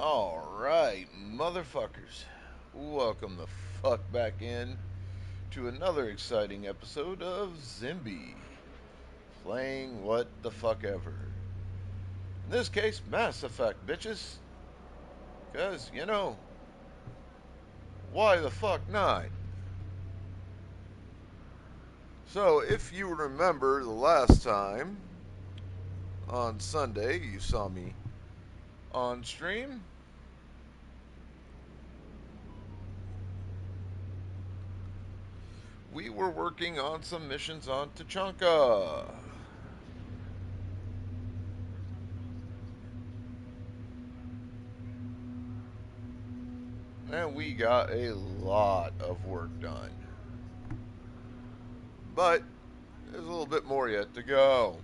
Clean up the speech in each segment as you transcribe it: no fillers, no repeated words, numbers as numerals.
Alright, motherfuckers. Welcome the fuck back in to another exciting episode of Zimby. Playing what the fuck ever. In this case, Mass Effect, bitches. Because, why the fuck not? So, if you remember the last time, on Sunday, you saw me on stream. We were working on some missions on Tachanka. And we got a lot of work done. But there's a little bit more yet to go.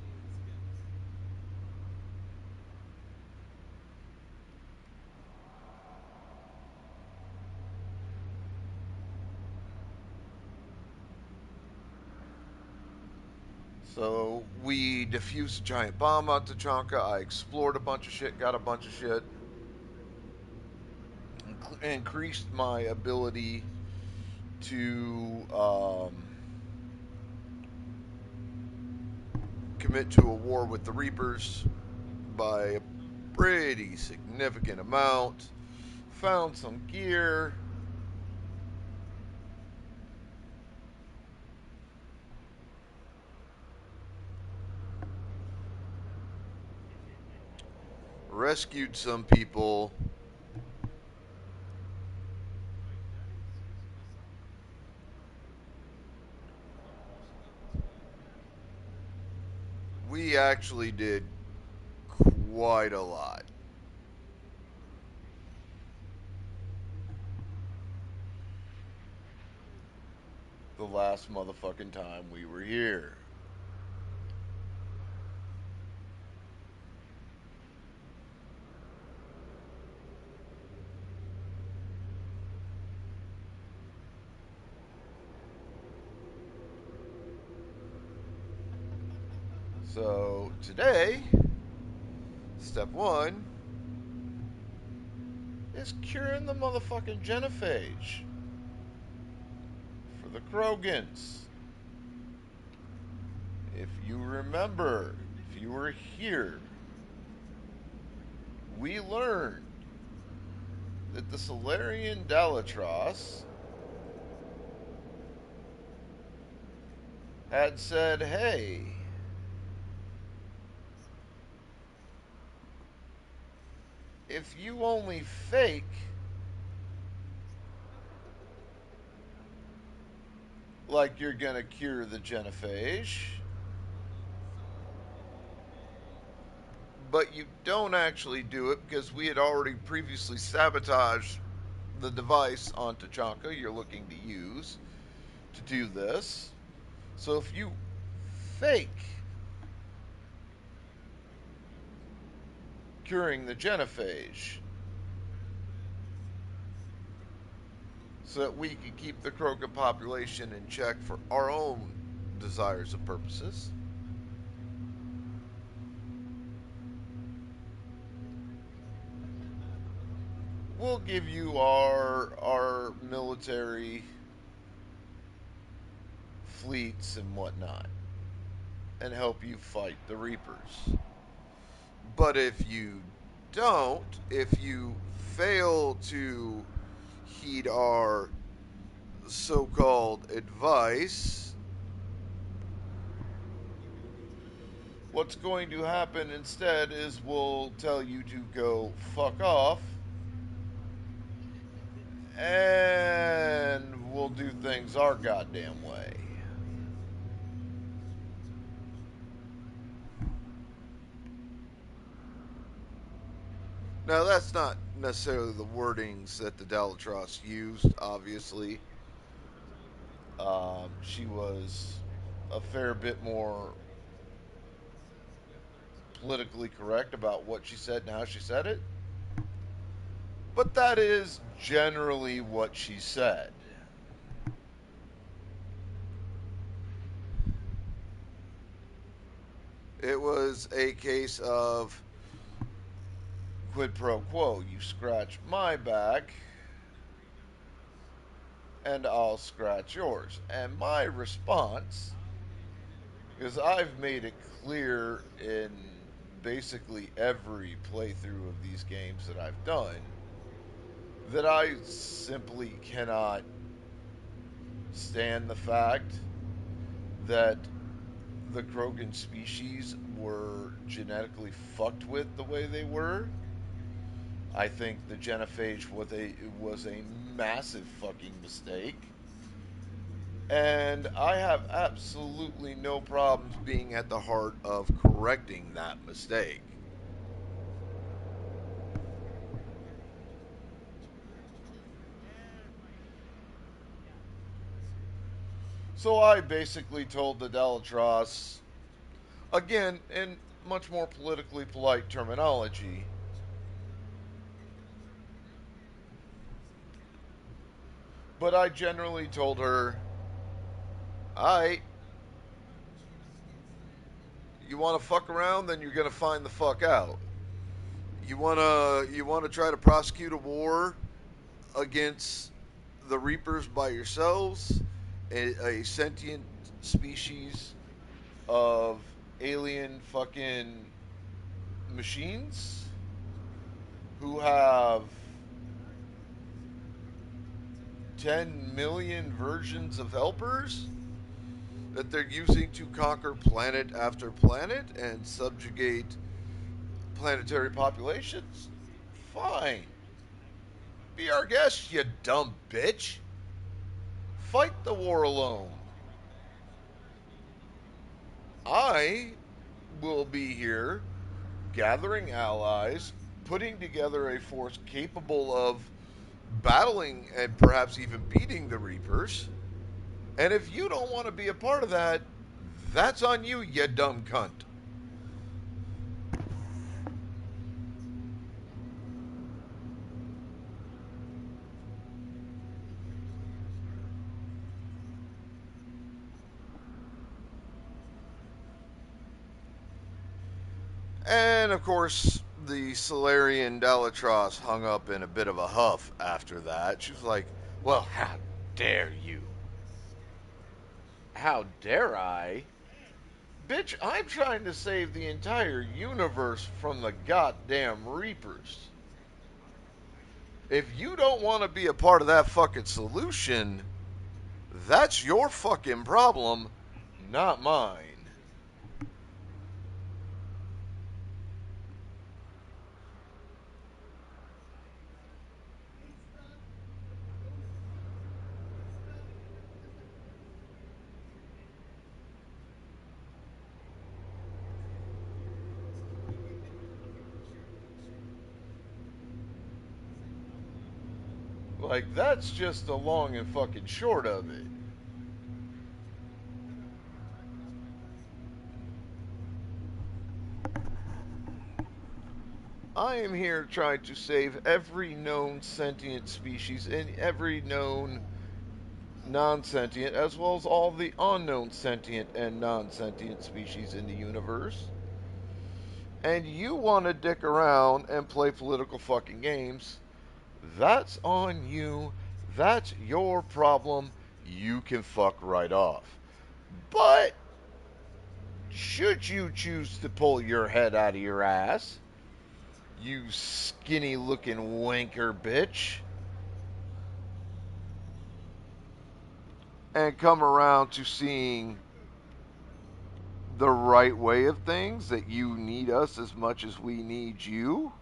So we defused a giant bomb on Tachanka. I explored a bunch of shit, got a bunch of shit. Increased my ability to commit to a war with the Reapers by a pretty significant amount. Found some gear. Rescued some people. We actually did quite a lot. The last motherfucking time we were here. So today, step one is curing the motherfucking genophage for the Krogans. If you remember, if you were here, we learned that the Solarian Dalatros had said, hey, if you only fake like you're gonna cure the genophage, but you don't actually do it because we had already previously sabotaged the device on Tachanka you're looking to use to do this. So if you fake curing the genophage so that we can keep the Krogan population in check for our own desires and purposes, we'll give you our military fleets and whatnot and help you fight the Reapers. But if you don't, if you fail to heed our so-called advice, what's going to happen instead is we'll tell you to go fuck off and we'll do things our goddamn way. Now, that's not necessarily the wordings that the Dalatros used, obviously. She was a fair bit more politically correct about what she said and how she said it. But that is generally what she said. It was a case of quid pro quo. You scratch my back, and I'll scratch yours. And my response is I've made it clear in basically every playthrough of these games that I've done that I simply cannot stand the fact that the Krogan species were genetically fucked with the way they were. I think the genophage was a massive fucking mistake. And I have absolutely no problems being at the heart of correcting that mistake. So I basically told the Delatros, again, in much more politically polite terminology, but I generally told her, alright, you want to fuck around, then you're going to find the fuck out. You want to try to prosecute a war against the Reapers by yourselves, a sentient species of alien fucking machines who have 10 million versions of helpers that they're using to conquer planet after planet and subjugate planetary populations? Fine. Be our guest, you dumb bitch. Fight the war alone. I will be here gathering allies, putting together a force capable of battling and perhaps even beating the Reapers. And if you don't want to be a part of that, that's on you, you dumb cunt. And of course, the Solarian Delatros hung up in a bit of a huff after that. She was like, well, how dare you? How dare I? Bitch, I'm trying to save the entire universe from the goddamn Reapers. If you don't want to be a part of that fucking solution, that's your fucking problem, not mine. Like, that's just the long and fucking short of it. I am here trying to save every known sentient species and every known non-sentient, as well as all the unknown sentient and non-sentient species in the universe. And you want to dick around and play political fucking games, that's on you. That's your problem. You can fuck right off. But should you choose to pull your head out of your ass, you skinny looking wanker bitch, and come around to seeing the right way of things, that you need us as much as we need you,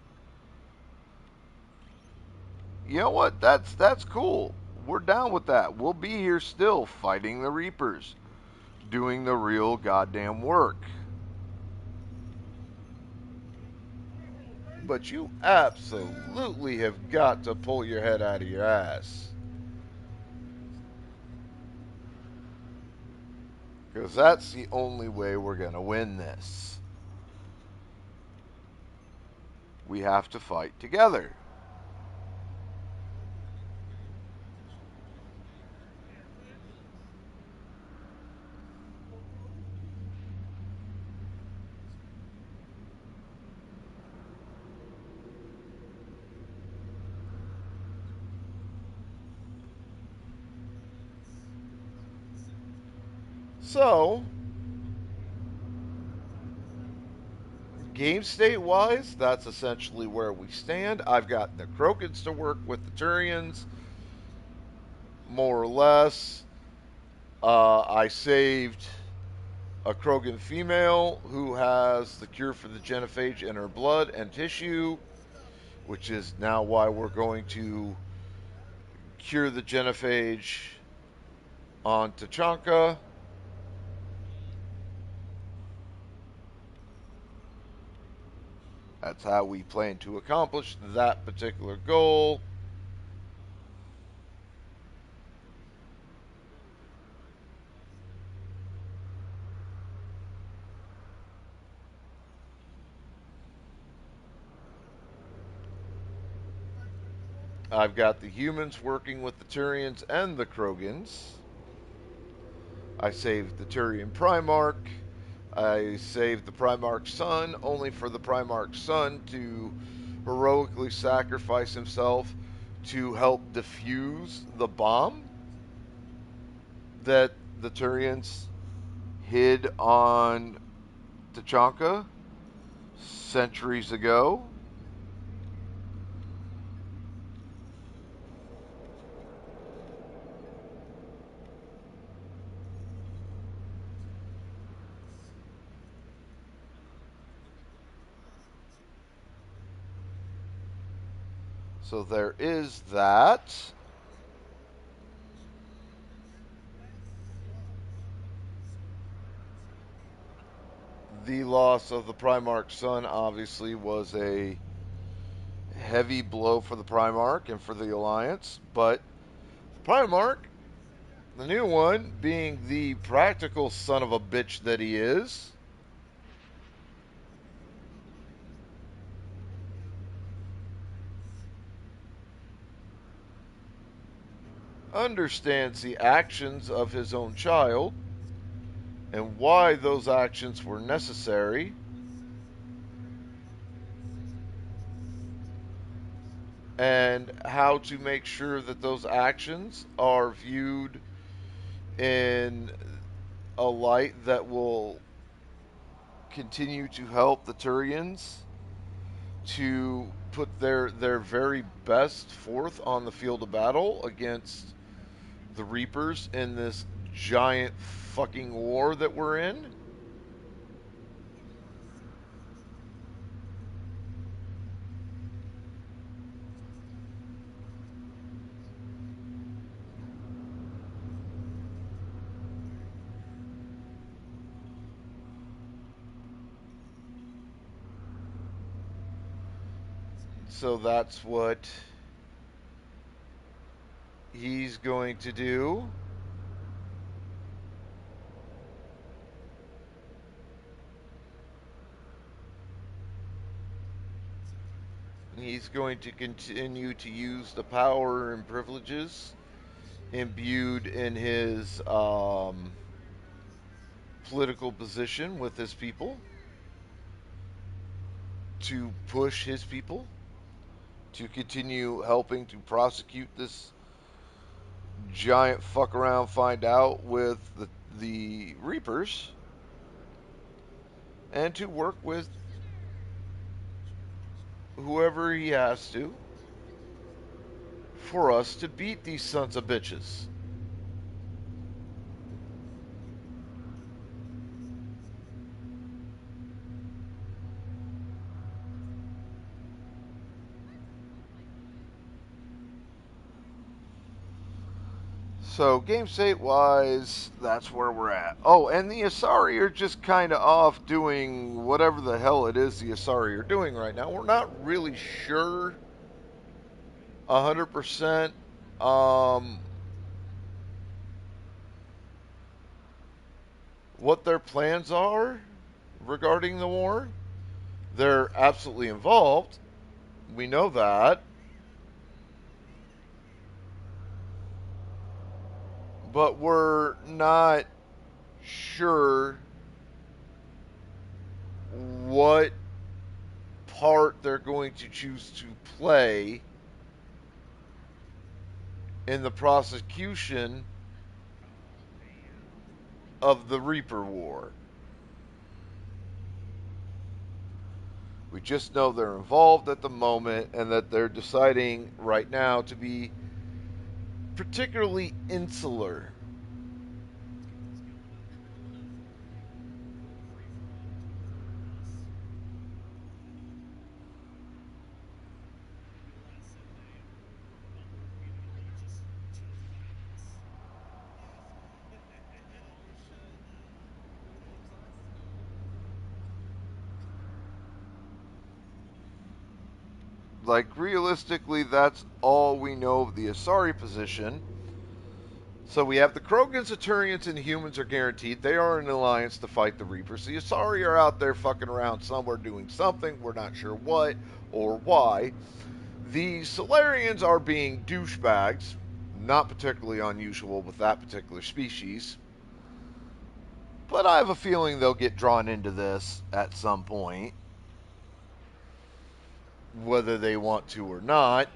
you know what? That's cool. We're down with that. We'll be here still fighting the Reapers, doing the real goddamn work. But you absolutely have got to pull your head out of your ass. Because that's the only way we're going to win this. We have to fight together. So, game state wise, that's essentially where we stand. I've got the Krogans to work with the Turians, more or less. I saved a Krogan female who has the cure for the genophage in her blood and tissue, which is now why we're going to cure the genophage on Tachanka. That's how we plan to accomplish that particular goal. I've got the humans working with the Turians and the Krogans. I saved the Turian Primarch. I saved the Primarch's son, only for the Primarch's son to heroically sacrifice himself to help defuse the bomb that the Turians hid on Tachanka centuries ago. So there is that. The loss of the Primarch's son obviously was a heavy blow for the Primarch and for the Alliance, but the Primarch, the new one, being the practical son of a bitch that he is, understands the actions of his own child and why those actions were necessary, and how to make sure that those actions are viewed in a light that will continue to help the Turians to put their very best forth on the field of battle against the Reapers in this giant fucking war that we're in. So that's what he's going to do. He's going to continue to use the power and privileges imbued in his political position with his people to push his people to continue helping to prosecute this giant fuck around find out with the Reapers, and to work with whoever he has to for us to beat these sons of bitches. So, game state wise, that's where we're at. Oh, and the Asari are just kind of off doing whatever the hell it is the Asari are doing right now. We're not really sure 100% what their plans are regarding the war. They're absolutely involved. We know that. But we're not sure what part they're going to choose to play in the prosecution of the Reaper War. We just know they're involved at the moment and that they're deciding right now to be particularly insular. Like, realistically, that's all we know of the Asari position. So we have the Krogans, Aturians, and humans are guaranteed. They are in an alliance to fight the Reapers. The Asari are out there fucking around somewhere doing something. We're not sure what or why. The Solarians are being douchebags. Not particularly unusual with that particular species. But I have a feeling they'll get drawn into this at some point. Whether they want to or not.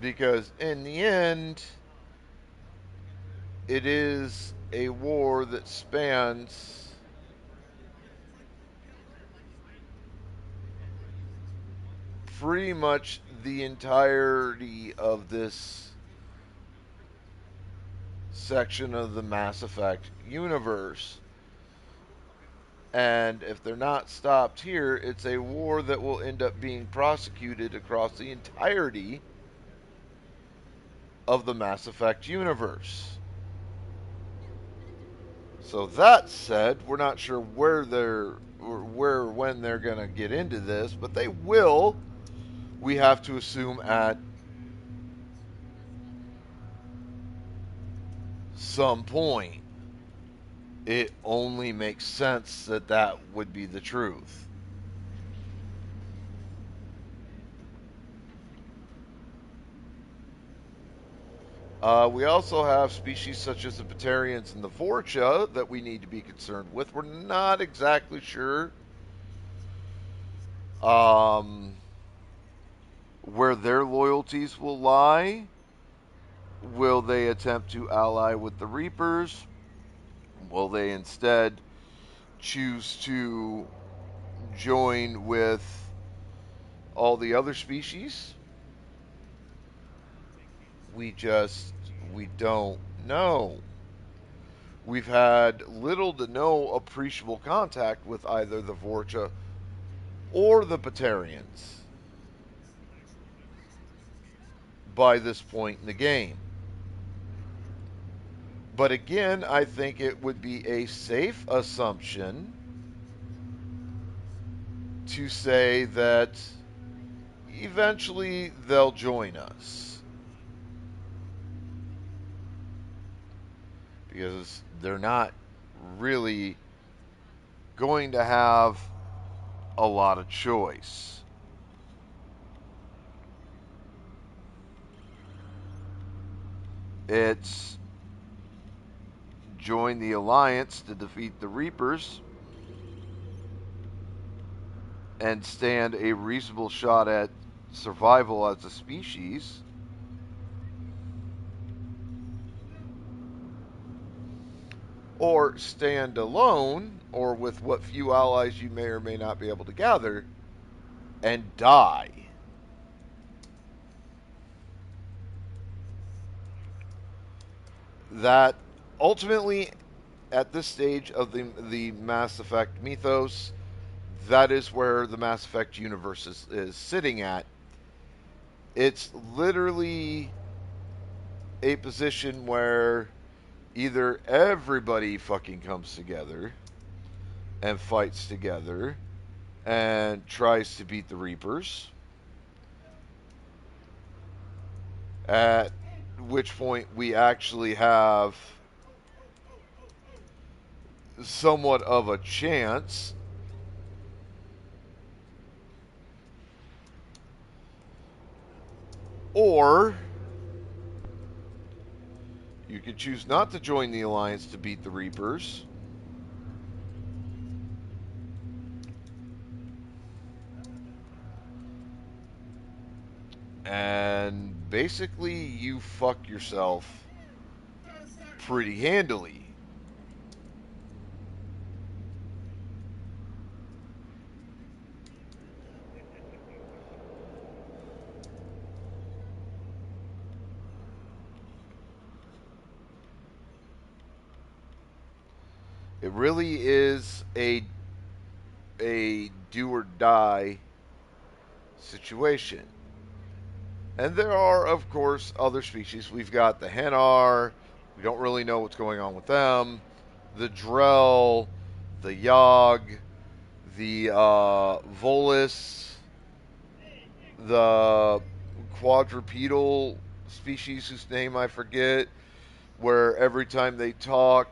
Because in the end, it is a war that spans pretty much the entirety of this section of the Mass Effect universe. And if they're not stopped here, it's a war that will end up being prosecuted across the entirety of the Mass Effect universe. So that said, we're not sure where or when they're going to get into this, but they will. We have to assume at some point. It only makes sense that that would be the truth. We also have species such as the Batarians and the Vorcha that we need to be concerned with. We're not exactly sure where their loyalties will lie. Will they attempt to ally with the Reapers? Will they instead choose to join with all the other species? We don't know. We've had little to no appreciable contact with either the Vorcha or the Batarians by this point in the game. But again, I think it would be a safe assumption to say that eventually they'll join us. Because they're not really going to have a lot of choice. It's join the Alliance to defeat the Reapers and stand a reasonable shot at survival as a species, or stand alone, or with what few allies you may or may not be able to gather, and die. That ultimately, at this stage of the Mass Effect mythos, that is where the Mass Effect universe is sitting at. It's literally a position where either everybody fucking comes together and fights together and tries to beat the Reapers, at which point we actually have somewhat of a chance, or you could choose not to join the Alliance to beat the Reapers, And basically, you fuck yourself pretty handily. It really is a do or die situation. And there are, of course, other species. We've got the Henar. We don't really know what's going on with them. The Drell, the Yogg, the Volus, the quadrupedal species whose name I forget, where every time they talk,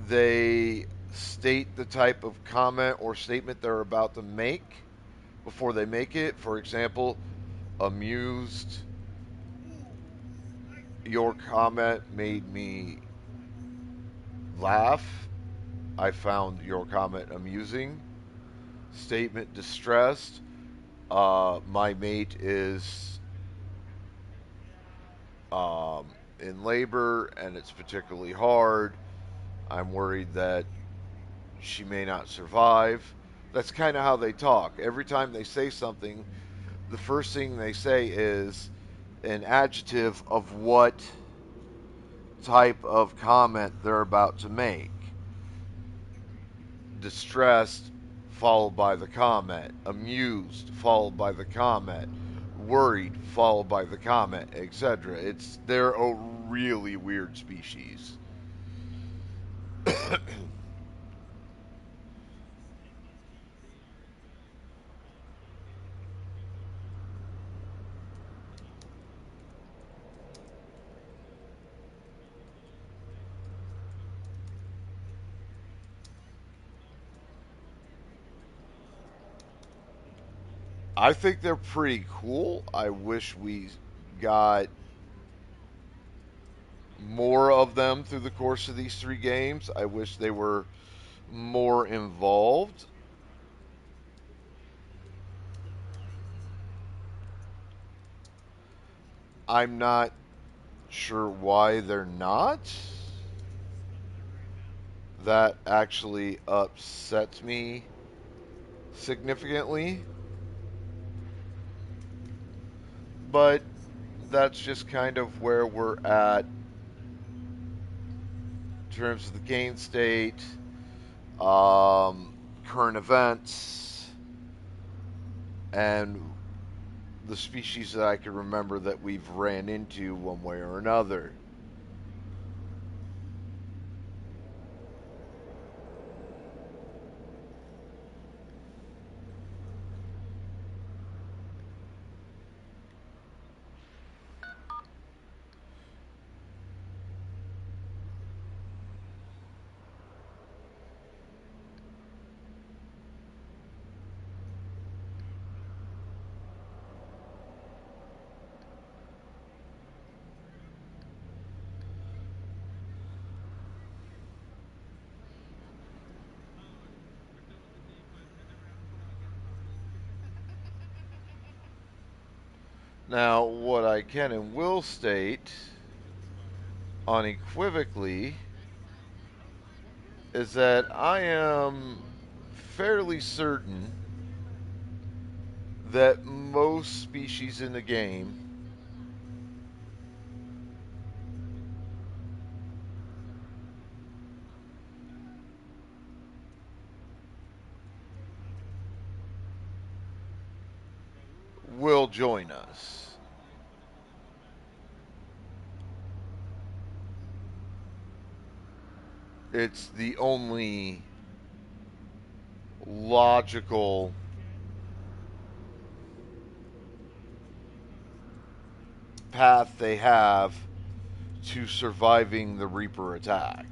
they state the type of comment or statement they're about to make before they make it. For example, amused. Your comment made me laugh. I found your comment amusing. Statement distressed. My mate is um, in labor and it's particularly hard. I'm worried that she may not survive. That's kind of how they talk. Every time they say something, the first thing they say is an adjective of what type of comment they're about to make. Distressed, followed by the comment. Amused, followed by the comment. Worried, followed by the comment, etc. They're a really weird species. I think they're pretty cool. I wish we got more of them through the course of these 3 games. I wish they were more involved. I'm not sure why they're not. That actually upsets me significantly. But that's just kind of where we're at in terms of the game state, current events, and the species that I can remember that we've ran into one way or another. Now, what I can and will state unequivocally is that I am fairly certain that most species in the game will join us. It's the only logical path they have to surviving the Reaper attack.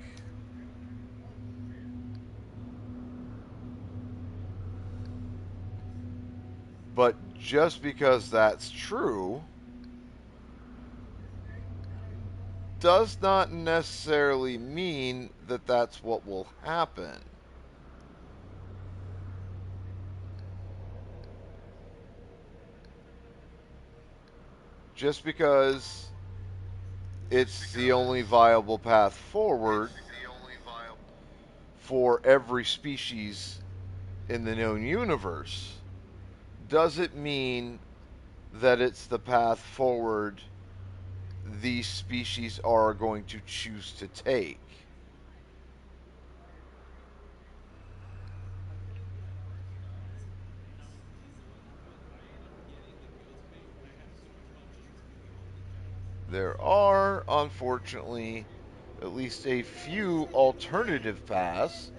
But just because that's true does not necessarily mean that that's what will happen. just because it's the only viable path forward for every species in the known universe doesn't mean that it's the path forward these species are going to choose to take. There are, unfortunately, at least a few alternative paths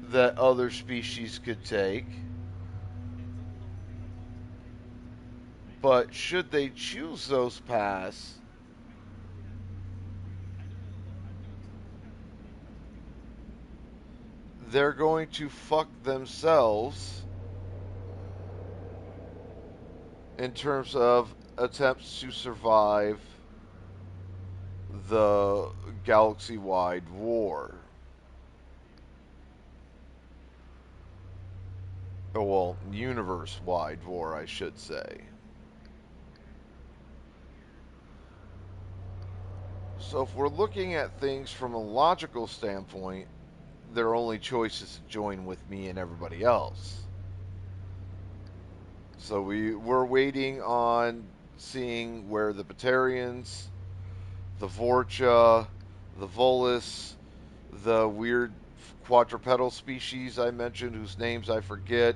that other species could take. But should they choose those paths, they're going to fuck themselves in terms of attempts to survive the galaxy-wide war. Oh, well, universe-wide war, I should say. So if we're looking at things from a logical standpoint, their only choice is to join with me and everybody else. So we're waiting on seeing where the Batarians, the Vorcha, the Volus, the weird quadrupedal species I mentioned, whose names I forget,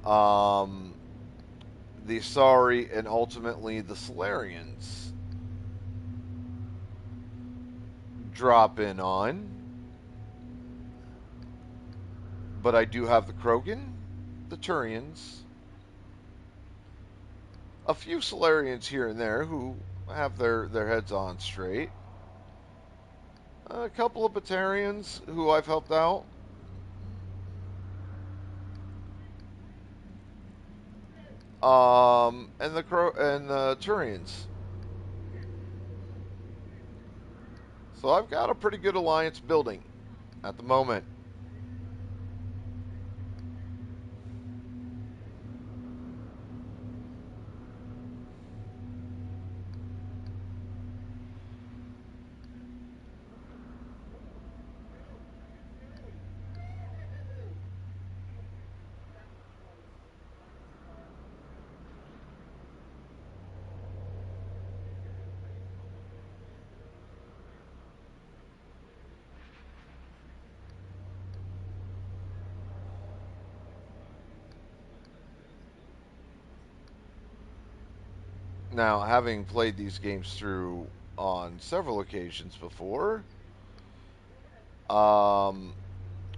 the Asari, and ultimately the Solarians drop in on. But I do have the Krogan, the Turians, a few Solarians here and there who have their heads on straight, a couple of Batarians who I've helped out, and the Turians. So I've got a pretty good alliance building at the moment. Now, having played these games through on several occasions before, I'm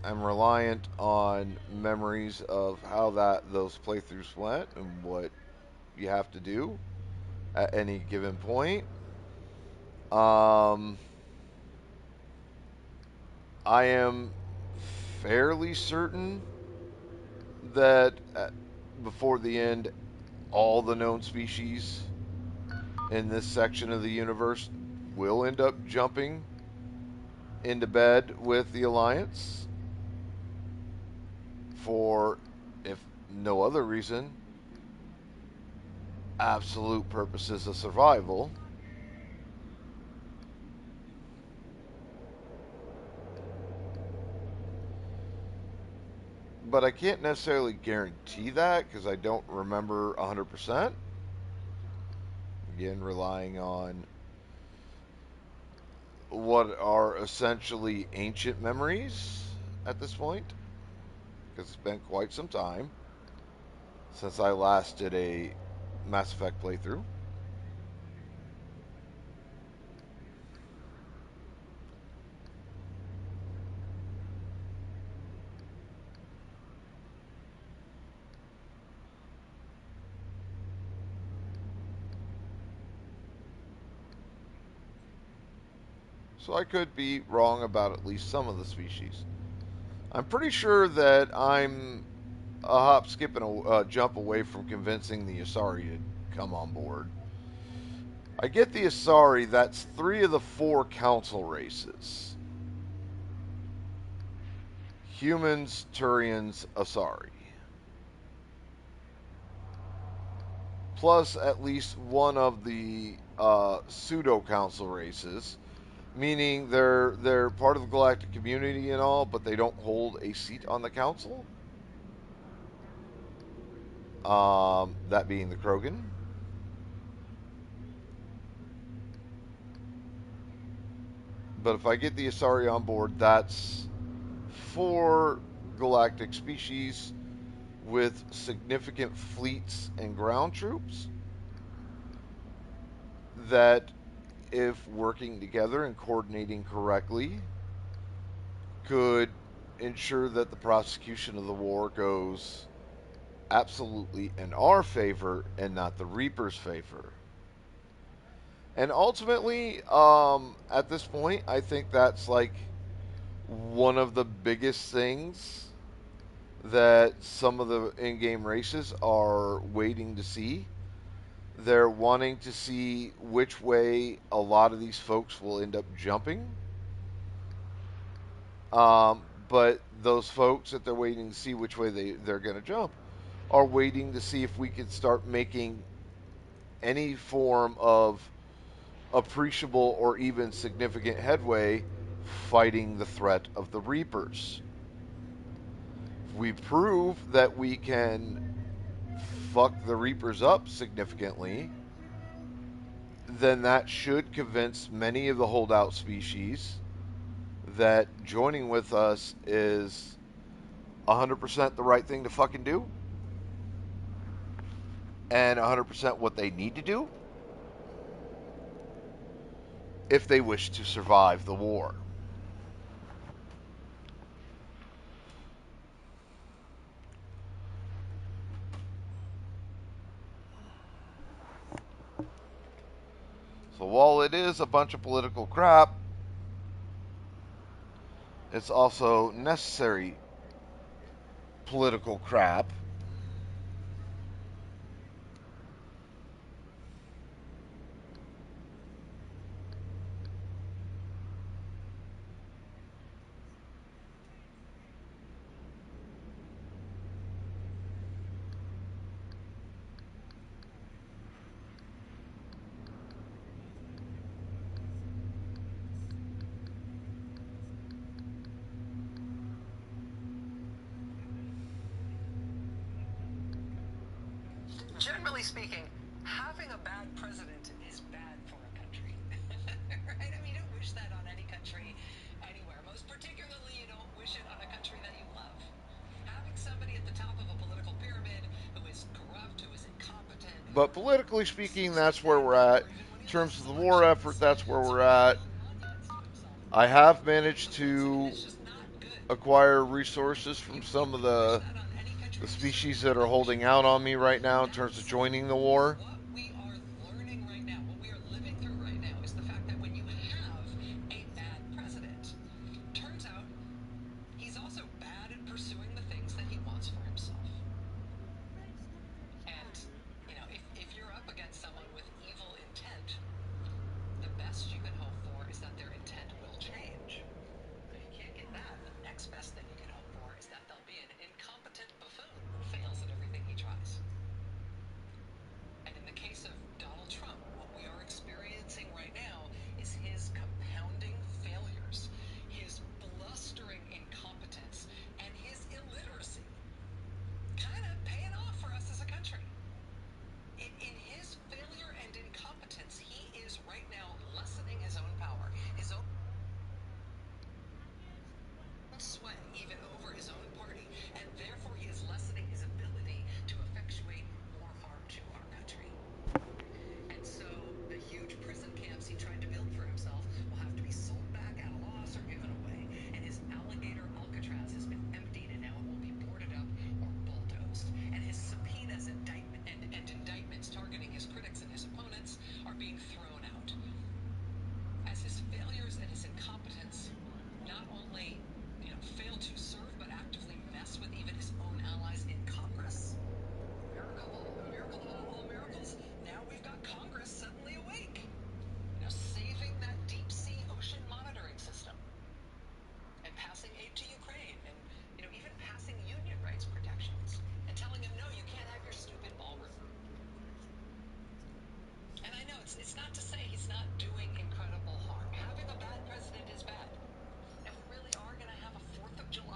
reliant on memories of how those playthroughs went and what you have to do at any given point. I am fairly certain that before the end, all the known species in this section of the universe will end up jumping into bed with the Alliance for, if no other reason, absolute purposes of survival. But I can't necessarily guarantee that because I don't remember 100%. Again, relying on what are essentially ancient memories at this point, because it's been quite some time since I last did a Mass Effect playthrough. So I could be wrong about at least some of the species. I'm pretty sure that I'm a hop, skip, and a jump away from convincing the Asari to come on board. I get the Asari, that's 3 of the 4 council races. humans, Turians, Asari. Plus at least one of the pseudo council races, meaning they're part of the galactic community and all, but they don't hold a seat on the council. That being the Krogan. But if I get the Asari on board, that's 4 galactic species with significant fleets and ground troops that, if working together and coordinating correctly, could ensure that the prosecution of the war goes absolutely in our favor and not the Reaper's favor. And ultimately, at this point, I think that's like one of the biggest things that some of the in-game races are waiting to see. They're wanting to see which way a lot of these folks will end up jumping. But those folks that they're waiting to see which way they're going to jump are waiting to see if we can start making any form of appreciable or even significant headway fighting the threat of the Reapers. If we prove that we can fuck the Reapers up significantly, then that should convince many of the holdout species that joining with us is 100% the right thing to fucking do and 100% what they need to do if they wish to survive the war. So while it is a bunch of political crap, it's also necessary political crap. Generally speaking, having a bad president is bad for a country. Right? I mean, you don't wish that on any country anywhere. Most particularly, you don't wish it on a country that you love. Having somebody at the top of a political pyramid who is corrupt, who is incompetent. But politically speaking, that's where we're at. In terms of the war effort, that's where we're at. I have managed to acquire resources from some of the species that are holding out on me right now in terms of joining the war. What we are learning right now, what we are living through right now, is the fact that when you have a bad president, turns out he's also bad at pursuing the things that he wants for himself. And, you know, if you're up against someone with evil intent, the best you can hope for is that their intent will change. If you can't get that, the next best thing you can hope for is that they'll be an incompetent buffoon who fails at everything he tries. And in the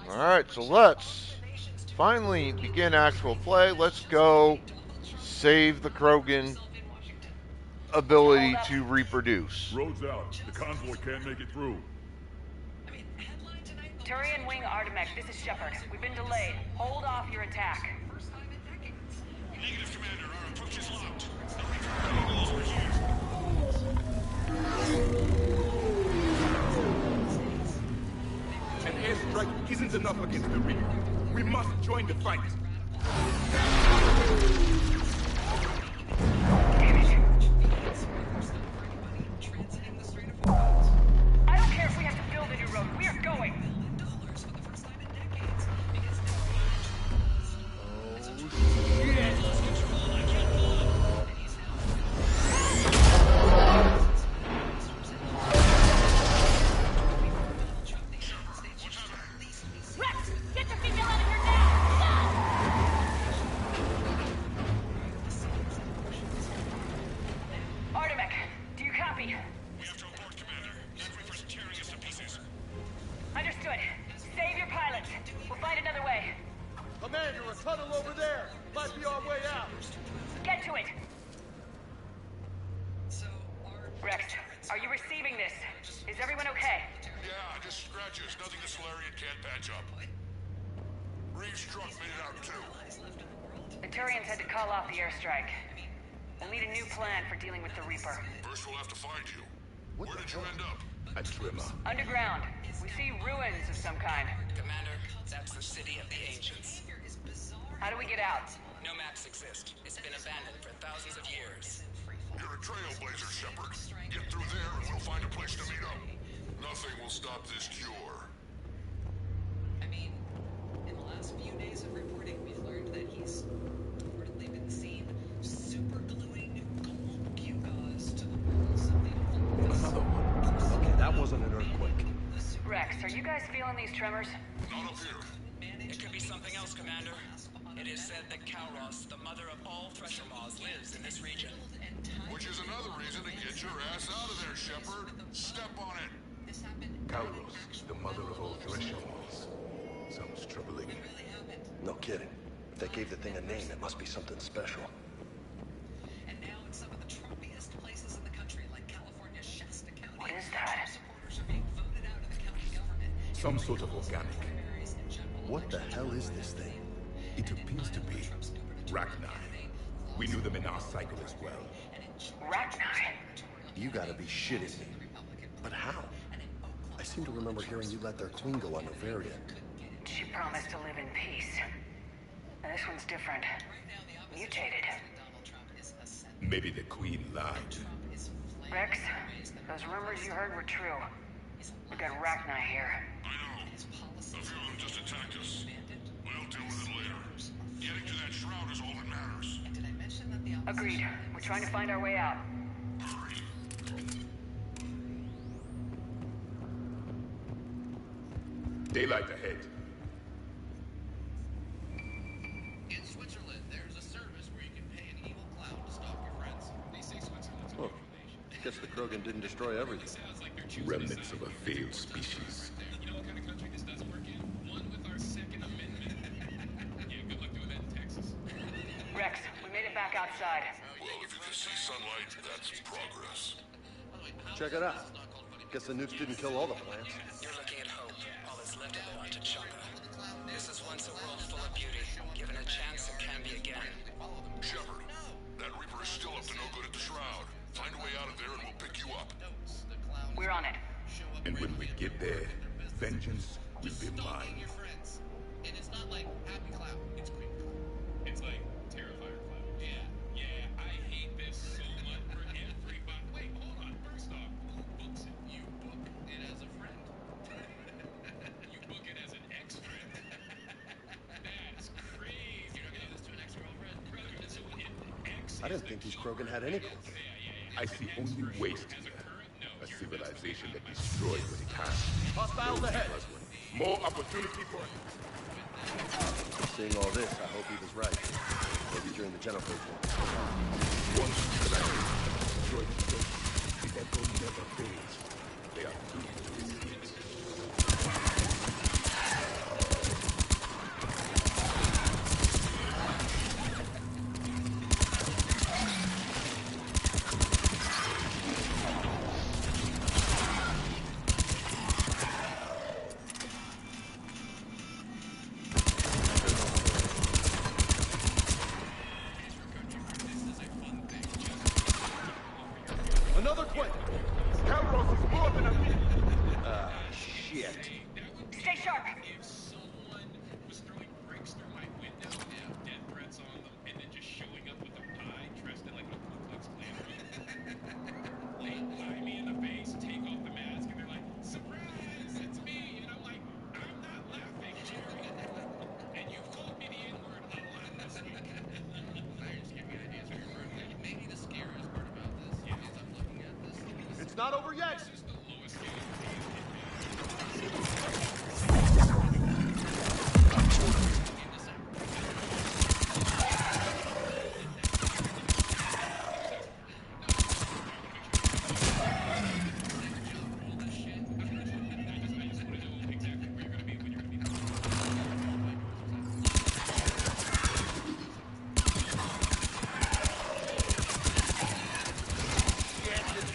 Alright, so let's finally begin actual play. Let's go save the Krogan ability to reproduce. Road's out. The convoy can't make it through. Turian Wing Artemek, this is Shepard. We've been delayed. Hold off your attack. Negative, Commander. Our approach is locked. The Reaper eagles are here. An airstrike isn't enough against the Reaper. We must join the fight. I don't care if we have to build a new road. We are going. Rex, get your female out of here now! Artemek, do you copy? We have to abort, Commander. That Reaper's tearing us to pieces. Understood. Save your pilots. We'll find another way. Commander, a tunnel over there. Might be our way out. Get to it. Rex, are you receiving this? Is everyone okay? Yeah, just scratches. Nothing the Solarian can't patch up. Reeves' truck made it out, too. The Turians had to call off the airstrike. We'll need a new plan for dealing with the Reaper. First, we'll have to find you. Where did you end up? A trimmer. Underground. We see ruins of some kind. Commander, that's the city of the ancients. How do we get out? No maps exist. It's been abandoned for thousands of years. You're a trailblazer, Shepard. Get through there and we'll find a place to meet up. Nothing will stop this cure. I mean, in the last few days of reporting, we've learned that he's reportedly been seen super gluing gold gewgaws to the walls of the Oval Office. Another one. Okay, that wasn't an earthquake. Rex, are you guys feeling these tremors? Not up here. It could be something else, Commander. It is said that Kalros, the mother of all thresher moths, lives in this region. Which is another reason to get your ass out of there, Shepard. Step on it. Kalros, the mother of all thresher moths. Sounds troubling. No kidding. If they gave the thing a name, it must be something special. And now in some of the trumpiest places in the country, like California's Shasta County, What is that? supporters are being voted out of the county government. Some sort of organic. Primaries in general What the hell is this thing? It appears to be Rachni. We knew them in our cycle as well. Rachni? You gotta be shitting me. But how? I seem to remember hearing you let their queen go on Novaria. She promised to live in peace. Now this one's different. Mutated. Maybe the queen lied. Rex, those rumors you heard were true. We got Rachni here. I know. A few of them just attacked us. We'll deal with it later. Getting to that shroud is all that matters. Agreed. We're trying to find our way out. Hurry. Daylight ahead. In Switzerland, there's a service where you can pay an evil clown to stalk your friends. They say Switzerland's a Oh, guess the Krogan didn't destroy everything. sounds like they're choosing Remnants of a failed species. You know what kind of country this doesn't work in? One with our Second Amendment. Yeah, good luck doing that in Texas. Rex, we made it back outside. Well, if you can see sunlight, that's progress. Check it out. Guess the nukes didn't kill all the plants. You're looking at hope, all that's left of it on T'Chaka. This is once a world full of beauty. Given a chance, it can be again. Shepard, that Reaper is still up to no good at the shroud. Find a way out of there and we'll pick you up. We're on it. And when we get there, vengeance will be mine. Your friends. And it's not like Happy Cloud, it's Creep Cloud. It's like Terrifier Cloud. Yeah, I hate this so much for everybody. Wait, hold on. First off, who books it? You book it as a friend. You book it as an ex-friend. That's crazy. You're not gonna do this to an ex-girlfriend? So ex I didn't think these Krogan had any clothes. I see only waste here. A civilization that destroyed what it has. Hostiles ahead. More opportunity for it. Seeing all this, I hope he was right. Maybe during the Genophage war. Once destroyed the echo never fades. They are doomed to escape. sharp. If someone was throwing bricks through my window, death threats on them, and then just showing up with a pie dressed in like a Ku Klux Klan eye me in the face, take off the mask, and they're like, surprise, it's me. And I'm like, I'm not laughing, Jerry. And you've called me the N-word a lot this week. Now you're just giving me ideas for your birthday. Maybe the scariest part about this is I'm looking at this. It's not over yet! This is the lowest scale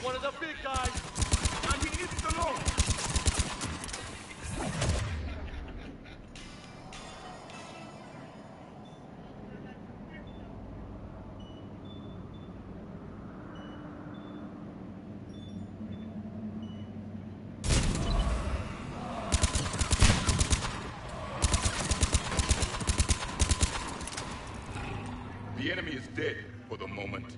One of the big guys! I mean, it's the Lord! The enemy is dead for the moment.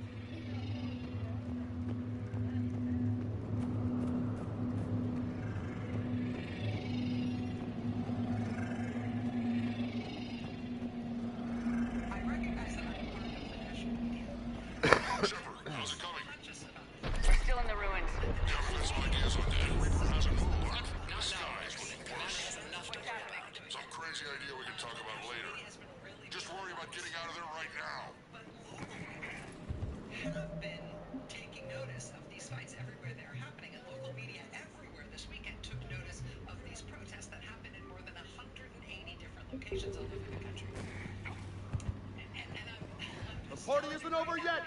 How's it coming? We're still in the ruins. Government's ideas on that Reaper hasn't moved. The sky's looking worse. Some crazy idea we can talk about later. Just worry about getting out of there right now. Have been taking notice of these fights everywhere they're happening, and local media everywhere this weekend took notice of these protests that happened in more than 180 different locations all over the country. And The party isn't over yet!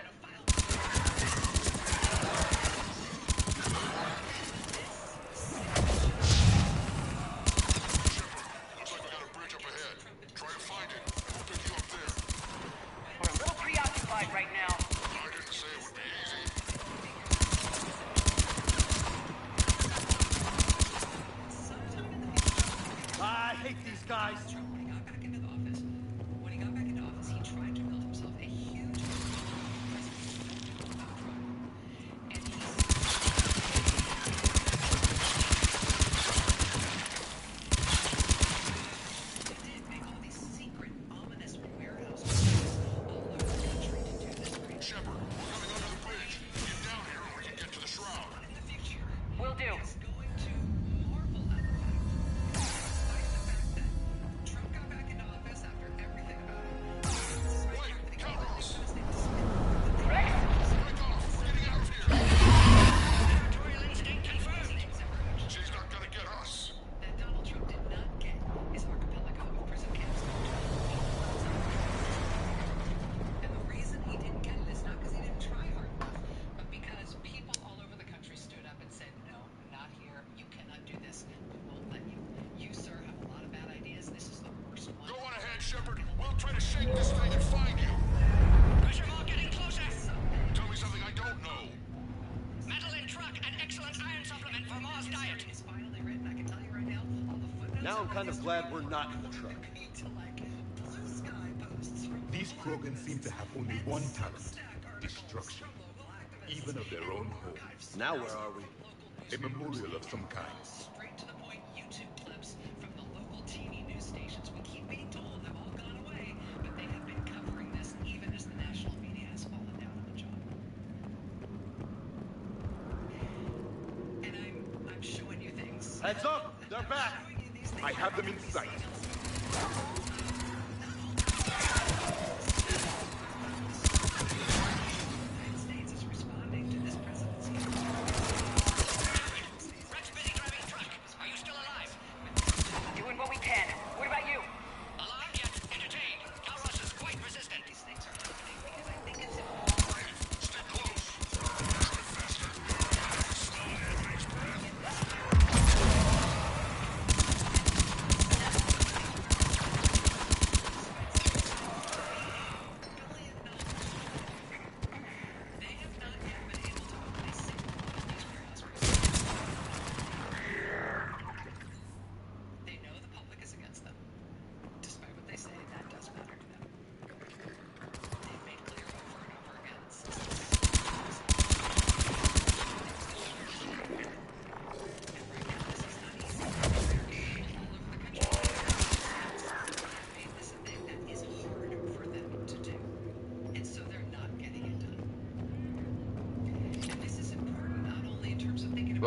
Looks like we got a bridge up ahead. Try to find it. We'll pick you up there. We're a little preoccupied right now. I didn't say it would be easy. I hate these guys! When he got back into office, he tried to build himself a huge and he did make all these secret, ominous warehouses all over the country to do this great Shepard, we're coming under the bridge. Get down here and we can get to the shroud. in the future. Will do. Is going to marvel at the fact, despite the fact that Trump got back into office after everything about it. Wait, counter us! Rex? Break off! We're getting out of here! Territorial instinct confirmed. She's not gonna get us. That Donald Trump did not get his archipelago of prison camps. And the reason he didn't get it is not because he didn't try hard enough, but because people all over the country stood up and said, no, not here. You cannot do this. We won't let you. You, sir, have a lot of bad ideas. This is the worst one. Go on ahead, Shepard. We'll try to shake this thing and find you. Pressure ball getting closer. Tell me something I don't know. Metal in truck and excellent iron supplement for Mars diet. It's finally written. I can tell you right now, all the footnotes. Now I'm kind of glad we're not in the truck. to like blue sky posts from These Krogans seem to have only one talent: destruction, even of their own homes. Now where are we? A memorial of some kind. straight to the point YouTube clips from the local TV news stations. We keep being told have all gone away, but they have been covering this even as the national media has fallen down on the job. And I'm showing you things. Heads up! They're back! Showing you these things. I have them in sight. The United States is responding to this presidency. Rex busy driving truck. Are you still alive? Doing what we can. What about you? Alarmed yet entertained. Calros is quite resistant. These things are happening because I think it's Stay close. Drive faster. Smell Anthony's breath. 'cause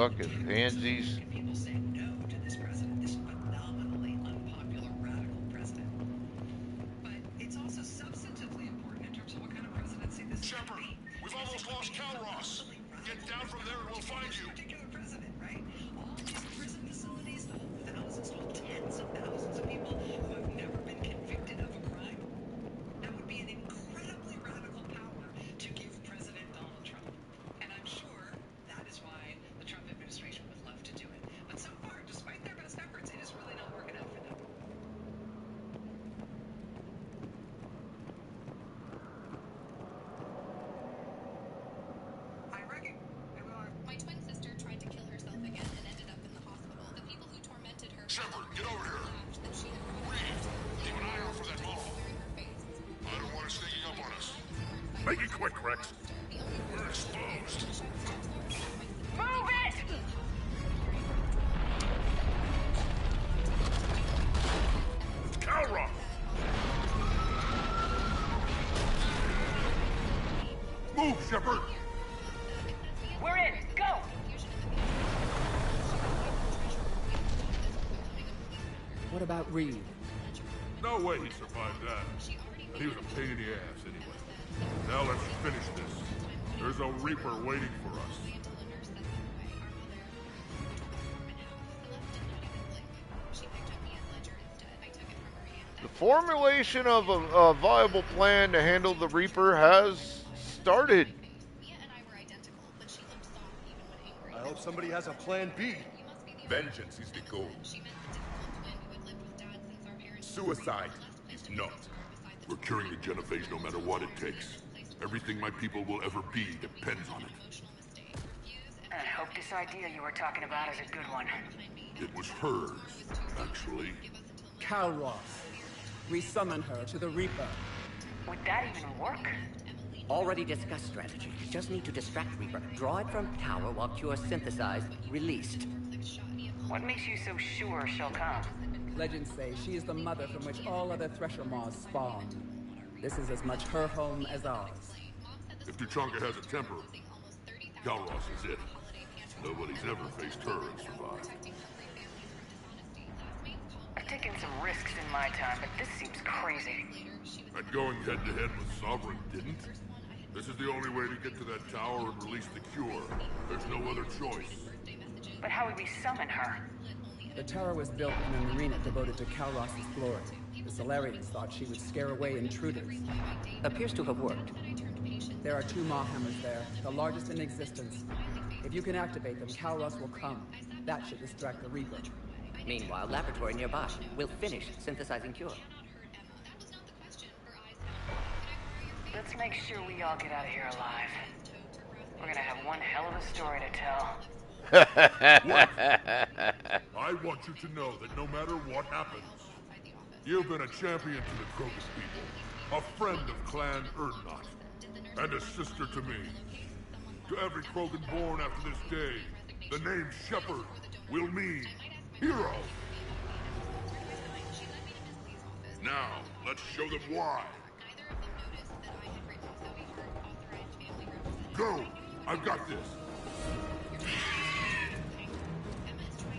fucking pansies. People say no to this president, this phenomenally unpopular radical president. But it's also substantively important in terms of what kind of presidency this is going to Shepard, be. we've almost lost Calros. Get down from there and we'll find you. Particular president, right? All these prison facilities to hold thousands, to hold tens of thousands of people who have never been convicted of a crime. That would be an incredibly radical power to give President Donald Trump. And I'm sure that is why the Trump administration would love to do it. But so far, despite their best efforts, it is really not working out for them. I reckon. My twin sister tried to kill herself again and ended up in the hospital. The people who tormented her Shepard, get over here. laughed that she had Reed, keep an eye out for that mall. her face. I don't want it sneaking up on us. Make it quick, Rex. We're exposed. Move it! It's Calrock. Move, Shepard. We're in. Go! What about Reed? No way he survived that. He was a pain in the ass anyway. Now let's finish this. There's a Reaper waiting for us. The formulation of a viable plan to handle the Reaper has started. I hope somebody has a plan B. Vengeance is the goal. Suicide is not. We're curing the genophage no matter what it takes. Everything my people will ever be depends on it. I hope this idea you were talking about is a good one. It was hers, actually. Calross. We summon her to the Reaper. Would that even work? Already discussed strategy. Just need to distract Reaper. Draw it from tower while Cure synthesized, released. What makes you so sure she'll come? Legends say she is the mother from which all other Thresher Maws spawn. This is as much her home as ours. If Tuchanka has a temper, Calros is it. Nobody's ever faced her and survived. I've taken some risks in my time, but this seems crazy. And going head-to-head with Sovereign didn't? This is the only way to get to that tower and release the cure. There's no other choice. But how would we summon her? The tower was built in an arena devoted to Calross's glory. The Solarians thought she would scare away intruders. Appears to have worked. There are 2 Maw hammers there, the largest in existence. If you can activate them, Calross will come. That should distract the Reaper. Meanwhile, laboratory nearby. We'll finish synthesizing Cure. Let's make sure we all get out of here alive. We're gonna have one hell of a story to tell. I want you to know that no matter what happens, you've been a champion to the Crocus people, a friend of Clan Erdnot, and a sister to me. To every Krogan born after this day, the name Shepard will mean hero. Now, let's show them why. Go! I've got this.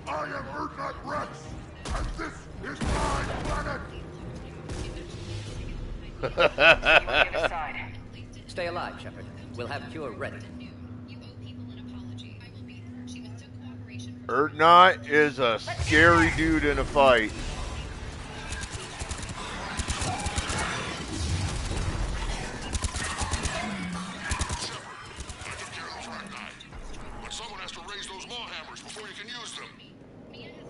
I am Erdnot Rex, and this is my planet! You decide. Stay alive, Shepard. We'll have Cure ready. Erdnot is a scary dude in a fight. But someone has to raise those maw hammers before you can use them.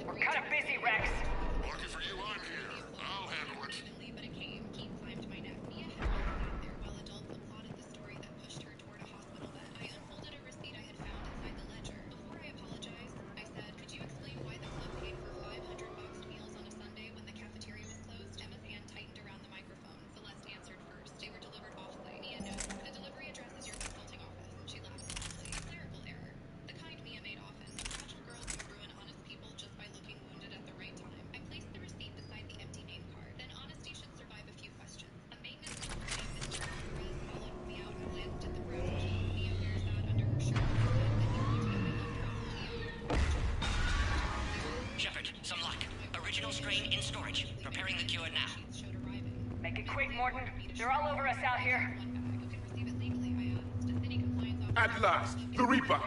We're kind of busy, Rex. Lucky for you, I'm here. I'll handle it. train in storage. Preparing the cure now. Make it quick, Morton. They're all over us out here. At last, the Reaper.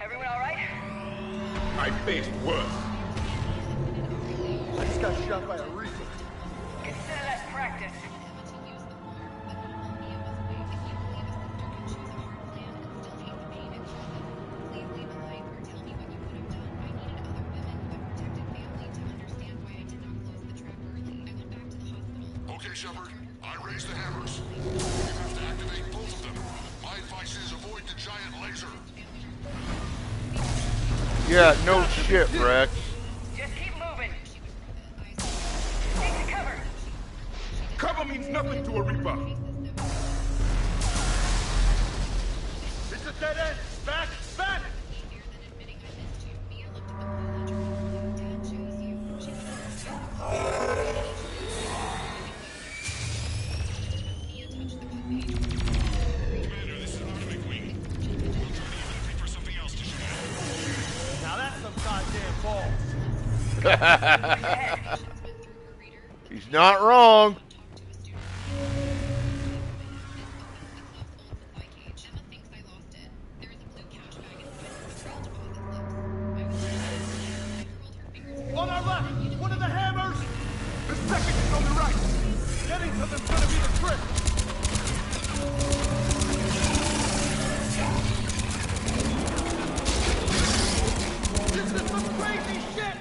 Everyone all right? I faced worse. I just got shot by a Reaper. Consider that practice. Okay, Shepard. I raised the hammers. You have to activate both of them. My advice is avoid the giant laser. Yeah, no shit, Rex. Just keep moving. Take the cover. Cover means nothing to a Reaper. It's a dead end. Back! Back! Commander, this is Atomic Wing. We'll try to even looking for something else to shoot at. Now that's some goddamn balls. He's not wrong. On our left! One of the hammers! The second is on the right. Getting to them's gonna be the trick! This is some crazy shit!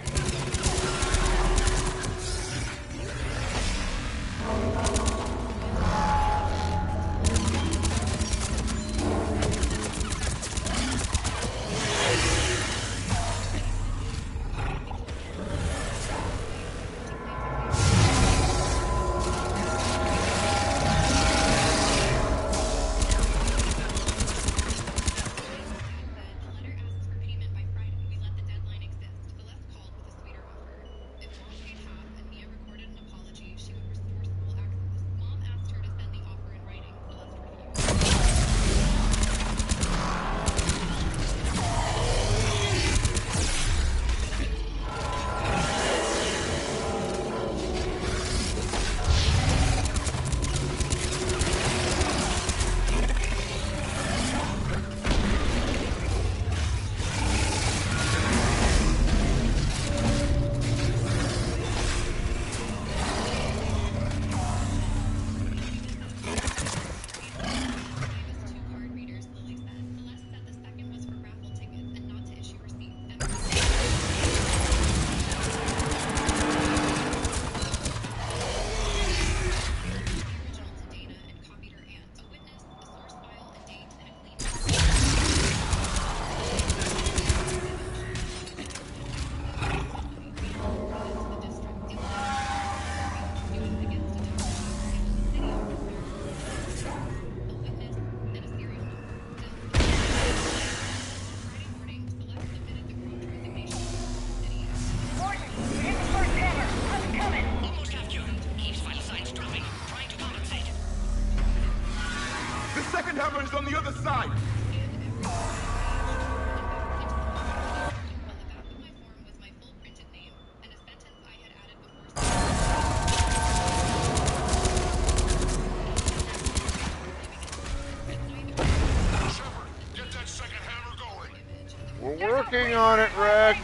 Hammer's on the other side! We're working on it, Rex.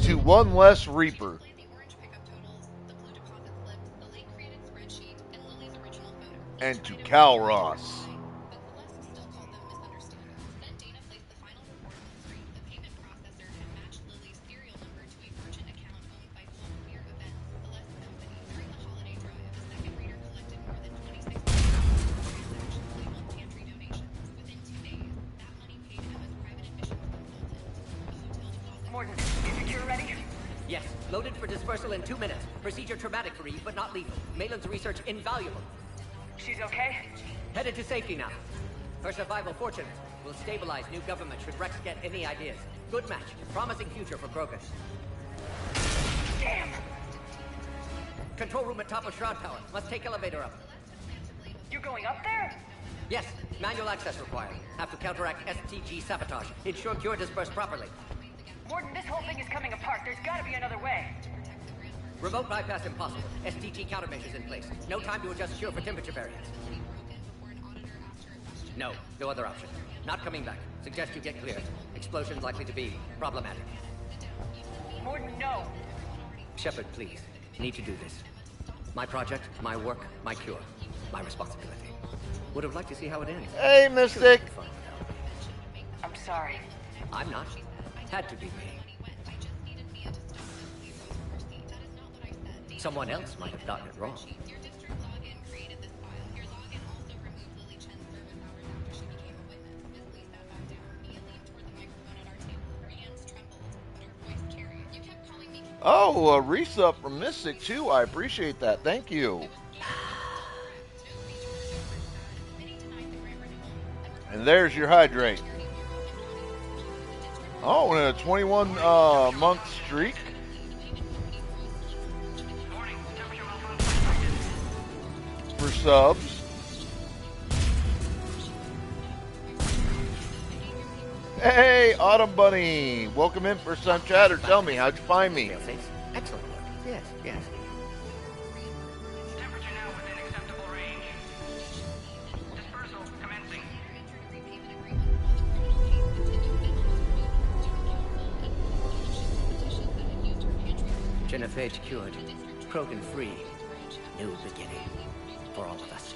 to one less Reaper. And to Cal Ross. Morton, is your cure ready? Yes, loaded for dispersal in 2 minutes. Procedure traumatic for Eve, but not lethal. Maitland's research invaluable. She's okay? Headed to safety now. Her survival fortunate. Will stabilize new government should Rex get any ideas. Good match. Promising future for Krogan. Damn! Control room at top of Shroud Tower. Must take elevator up. You going up there? Yes, manual access required. Have to counteract STG sabotage. Ensure cure dispersed properly. Morton, this whole thing is coming apart. There's gotta be another way. Remote bypass impossible. STG countermeasures in place. No time to adjust cure for temperature variance. No other option. Not coming back. Suggest you get cleared. Explosion's likely to be problematic. Morton, no. Shepard, please. Need to do this. My project, my work, my cure. My responsibility. Would have liked to see how it ends. Hey, Mystic! I'm sorry. I'm not. Had to be me. Someone else might have gotten it wrong. Oh, a resub from Mystic too. I appreciate that. Thank you. And there's your hydrate. Oh, and a 21 month streak. For subs. Hey, Autumn Bunny. Welcome in for some chatter. Tell me, how'd you find me? Excellent work. Yes, yes. Temperature now within acceptable range. Dispersal commencing. Genophage cured. Krogan free. New beginning. For all of us.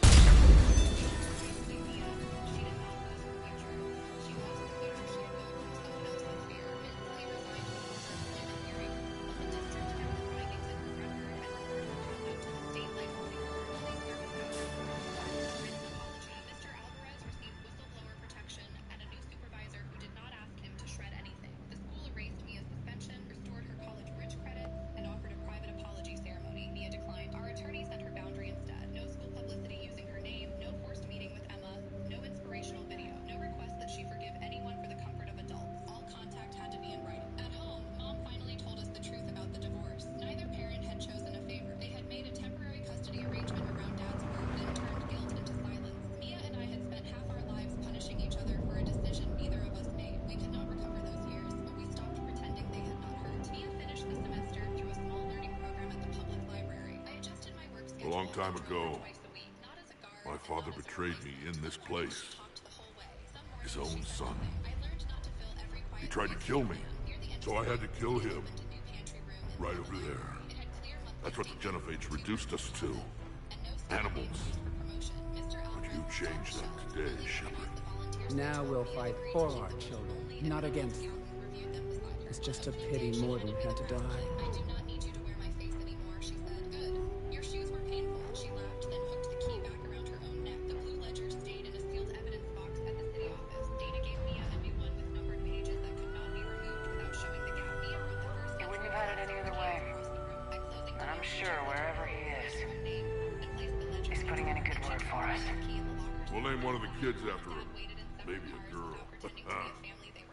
A long time ago, my father betrayed me in this place. His own son. He tried to kill me, so I had to kill him. Right over there. That's what the Genophages reduced us to. Animals. But you changed that today, Shepard. Now we'll fight for our children, not against them. It's just a pity Morden had to die. We'll name one of the kids after him. Maybe a girl.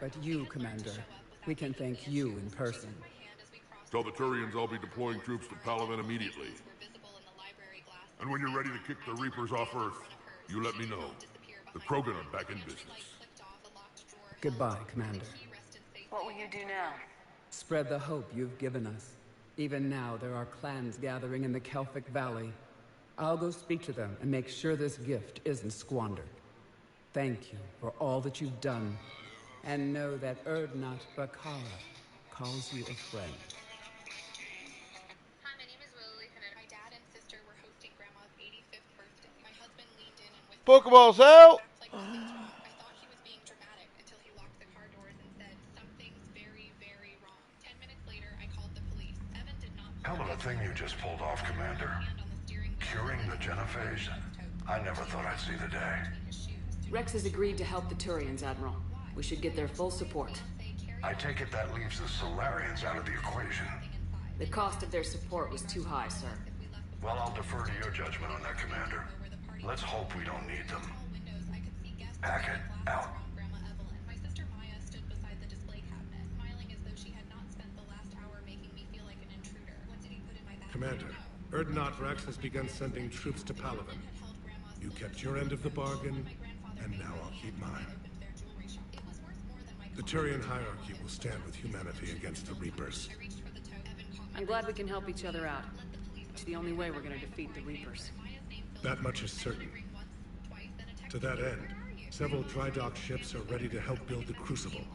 But you, Commander, we can thank you in person. Tell the Turians I'll be deploying troops to Palaven immediately. And when you're ready to kick the Reapers off Earth, you let me know. The Krogan are back in business. Goodbye, Commander. What will you do now? Spread the hope you've given us. Even now, there are clans gathering in the Kelphic Valley. I'll go speak to them and make sure this gift isn't squandered. Thank you for all that you've done. And know that Erdnot Bakara calls you a friend. Hi, my name is Lily. My dad and sister were hosting Grandma's 85th birthday. My husband leaned in and whispered, Pokeball's out! "Act like this is wrong." I thought he was being dramatic until he locked the car doors and said, "Something's very, very wrong." 10 minutes later, I called the police. Evan did not Hell of a thing you just pulled off, Commander. Curing the Genophage? I never thought I'd see the day. Rex has agreed to help the Turians, Admiral. We should get their full support. I take it that leaves the Solarians out of the equation. The cost of their support was too high, sir. Well, I'll defer to your judgment on that, Commander. Let's hope we don't need them. Hackett, out. My sister Maya stood beside the display cabinet, smiling as though she had not spent the last hour making me feel like an intruder. What did he put in my bag? Commander, Urdnot Rex has begun sending troops to Palaven. You kept your end of the bargain, and now I'll keep mine. The Turian hierarchy will stand with humanity against the Reapers. I'm glad we can help each other out. It's the only way we're gonna defeat the Reapers. That much is certain. To that end, several dry dock ships are ready to help build the Crucible.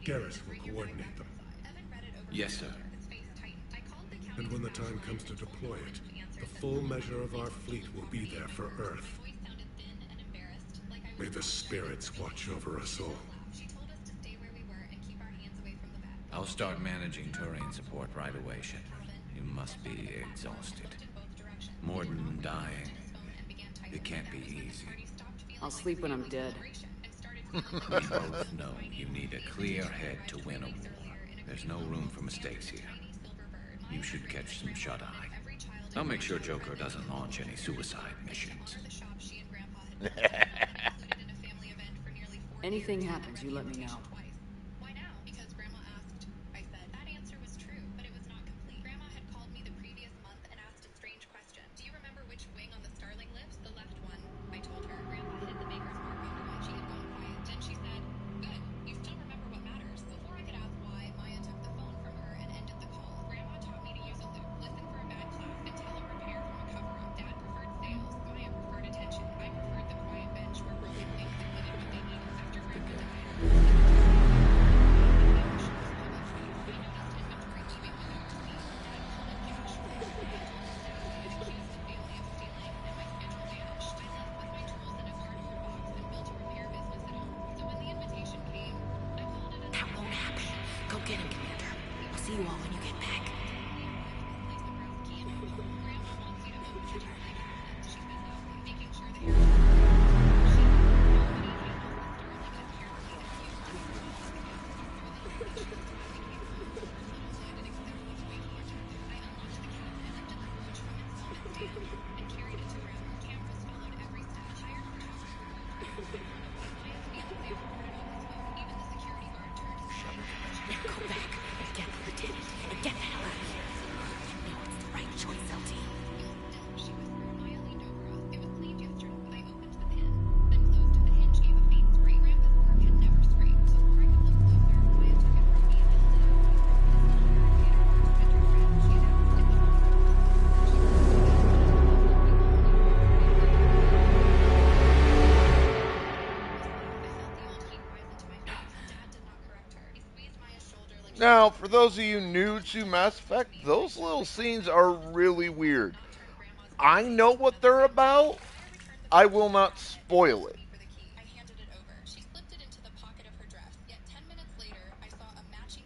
Garrus will coordinate them. Yes, sir. And when the time comes to deploy it, the full measure of our fleet will be there for Earth. May the spirits watch over us all. I'll start managing Turian support right away, Shepard. You must be exhausted. More than dying. It can't be easy. I'll sleep when I'm dead. We both know you need a clear head to win a war. There's no room for mistakes here. You should catch some shut-eye. I'll make sure Joker doesn't launch any suicide missions. Anything happens, you let me know. Why now? Because Grandma asked. I said. That answer was true, but it was not complete. Grandma had called me the previous month and asked a strange question. Do you remember which wing on the Starling lifts? The left one. I told her. Grandpa hit the Maker's Mark on her. She had gone quiet. Then she said, "Good. You still remember what matters." Before I could ask why, Maya took the phone from her and ended the call. Grandma taught me to use a loop, listen for a bad class, and tell a repair from a cover-up. Dad preferred sales. Maya preferred attention. I preferred the quiet bench where broken things admitted what they needed. After Grandma died, That won't happen. Go get him, Commander. I'll see you all when you get back. Go back. Get the lieutenant and get the hell out of here. You know it's the right choice, LT. she whispered. Maya leaned over us. It was cleaned yesterday. I opened the pin, then closed it. The hinge gave a faint scrape. Grandpa's work had never scraped. Before I could look closer, Maya took it from me and held it up. This is Irrigator Works, Mr. Grant, she announced. In the Now, for those of you new to Mass Effect, those little scenes are really weird. I know what they're about. I will not spoil it.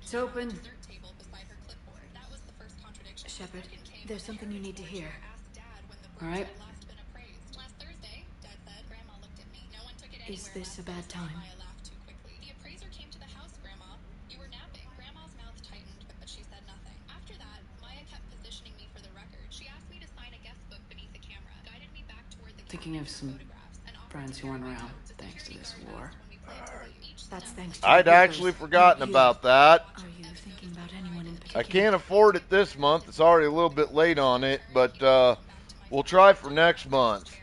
It's open. Shepard, there's something you need to hear. All right. Is this a bad time? The appraiser came to the house, Grandma. You were napping. Grandma's mouth tightened, but she said nothing. After that, Maya kept positioning me for the record. She asked me to sign a guest book beneath the camera, guided me back toward the Thinking of some friends who aren't around, thanks to this war. That's thanks to I'd the actually Reapers, forgotten not you. about that. Are you thinking about anyone in particular? I can't afford it this month. It's already a little bit late on it, but we'll try for next month.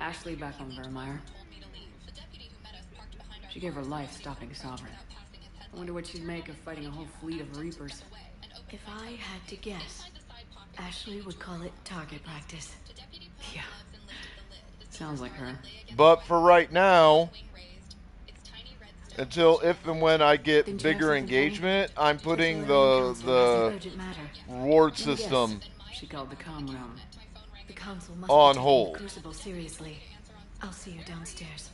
Ashley back on Vermeer. She gave her life stopping Sovereign. I wonder what she'd make of fighting a whole fleet of Reapers. If I had to guess, Ashley would call it target practice. Yeah. Sounds like her. But for right now, Until if and when I get Didn't you have bigger something for me? engagement, I'm putting Solarian Council has an the urgent matter. reward Let me guess. system She called the comm room. The council must on be taking the hold. Crucible seriously. I'll see you downstairs.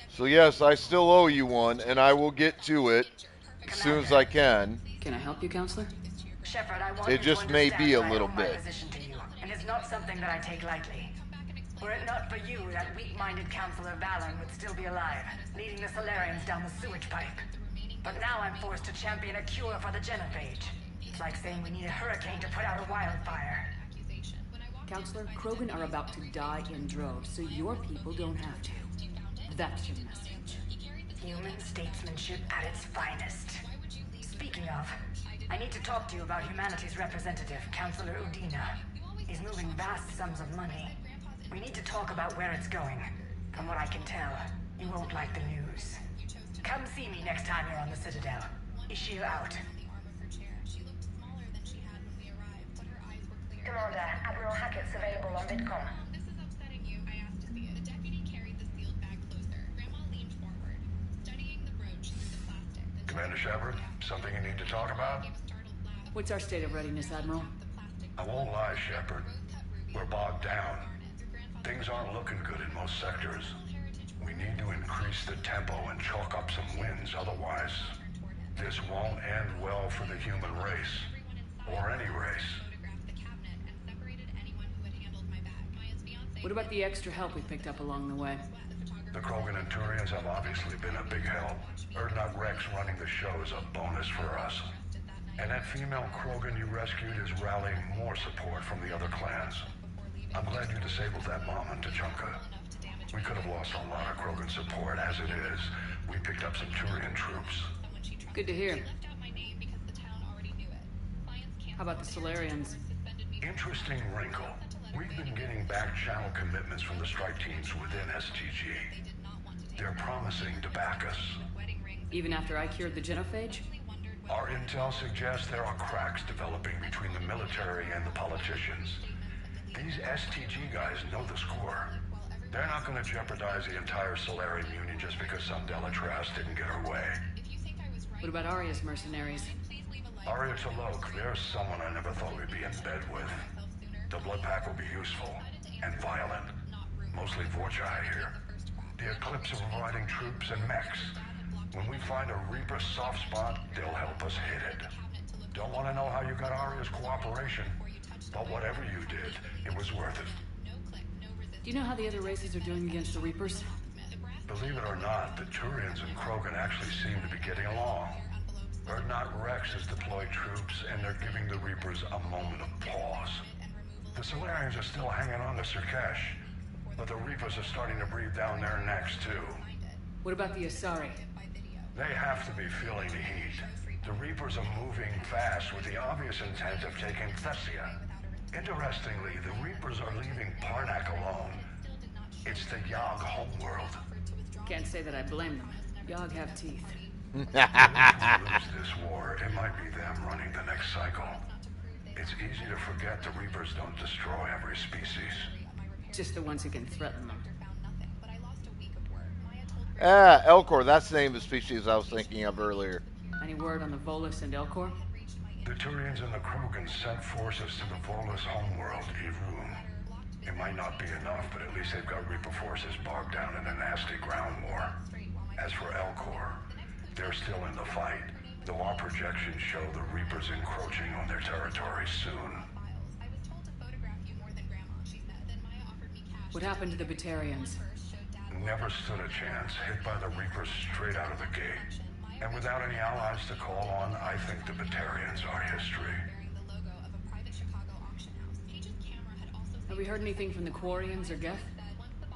So yes, I still owe you one, and I will get to it as soon as I can. Can I help you, Counselor? Shepard, I want It you just to may understand be a that I little owe my bit. position to you, and it's not something that I take lightly. Were it not for you, that weak-minded Counselor Valen would still be alive, leading the Solarians down the sewage pipe. But now I'm forced to champion a cure for the genophage. It's like saying we need a hurricane to put out a wildfire. Counselor, Krogan are about to die in droves, so your people don't have to. That's your message. Human statesmanship at its finest. Speaking of, I need to talk to you about humanity's representative, Counselor Udina. He's moving vast sums of money. We need to talk about where it's going. From what I can tell, you won't like the news. Come see me next time you're on the Citadel. Issue out. Commander, Admiral Hackett's available on Vidcom. Commander Shepard, something you need to talk about? What's our state of readiness, Admiral? I won't lie, Shepard. We're bogged down. Things aren't looking good in most sectors. We need to increase the tempo and chalk up some wins, otherwise this won't end well for the human race. Or any race. What about the extra help we picked up along the way? The Krogan and Turians have obviously been a big help. Erdnot Rex running the show is a bonus for us. And that female Krogan you rescued is rallying more support from the other clans. I'm glad you disabled that bomb on Tachanka. We could have lost a lot of Krogan support. As it is, we picked up some Turian troops. Good to hear. How about the Solarians? Interesting wrinkle. We've been getting back-channel commitments from the strike teams within STG. They're promising to back us. Even after I cured the genophage? Our intel suggests there are cracks developing between the military and the politicians. These STG guys know the score. They're not going to jeopardize the entire Solarian Union just because some Delatras didn't get her way. What about Arya's mercenaries? Arya T'Loak, there's someone I never thought we'd be in bed with. The blood pack will be useful and violent. Mostly Vorchai here. The Eclipse are providing troops and mechs. When we find a Reaper soft spot, they'll help us hit it. Don't want to know how you got Arya's cooperation, but whatever you did, it was worth it. Do you know how the other races are doing against the Reapers? Believe it or not, the Turians and Krogan actually seem to be getting along. Erdnot Rex has deployed troops, and they're giving the Reapers a moment of pause. The Solarians are still hanging on to Sirkesh, but the Reapers are starting to breathe down their necks, too. What about the Asari? They have to be feeling the heat. The Reapers are moving fast with the obvious intent of taking Thessia. Interestingly, the Reapers are leaving Parnak alone. It's the Yogg homeworld. Can't say that I blame them. Yogg have teeth. If we lose this war, it might be them running the next cycle. It's easy to forget the Reapers don't destroy every species. Just the ones who can threaten them. Elcor, that's the name of the species I was thinking of earlier. Any word on the Volus and Elcor? The Turians and the Krogan sent forces to the Volus homeworld, Irun. It might not be enough, but at least they've got Reaper forces bogged down in a nasty ground war. As for Elcor, they're still in the fight, though our projections show the Reapers encroaching on their territory soon. What happened to the Batarians? Never stood a chance, hit by the Reapers straight out of the gate. And without any allies to call on, I think the Batarians are history. Have we heard anything from the Quarians or Geth?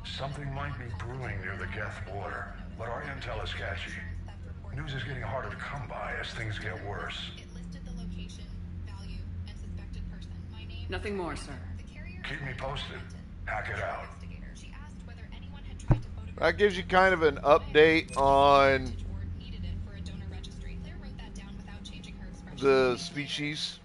Something might be brewing near the Geth border, but our intel is sketchy. News is getting harder to come by as things get worse. Nothing more, sir. Keep me posted. Hack it out. That gives you kind of an update on the species.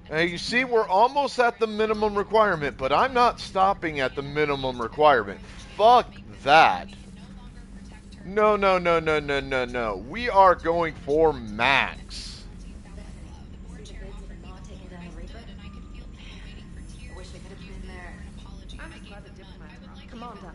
You see, we're almost at the minimum requirement, but I'm not stopping at the minimum requirement. Fuck that. No, no, no, no, no, no, no. We are going for max. See the bids of Ma taking down the Reaper? I wish I could have been there. I'm just glad the diplomats are on. Commander,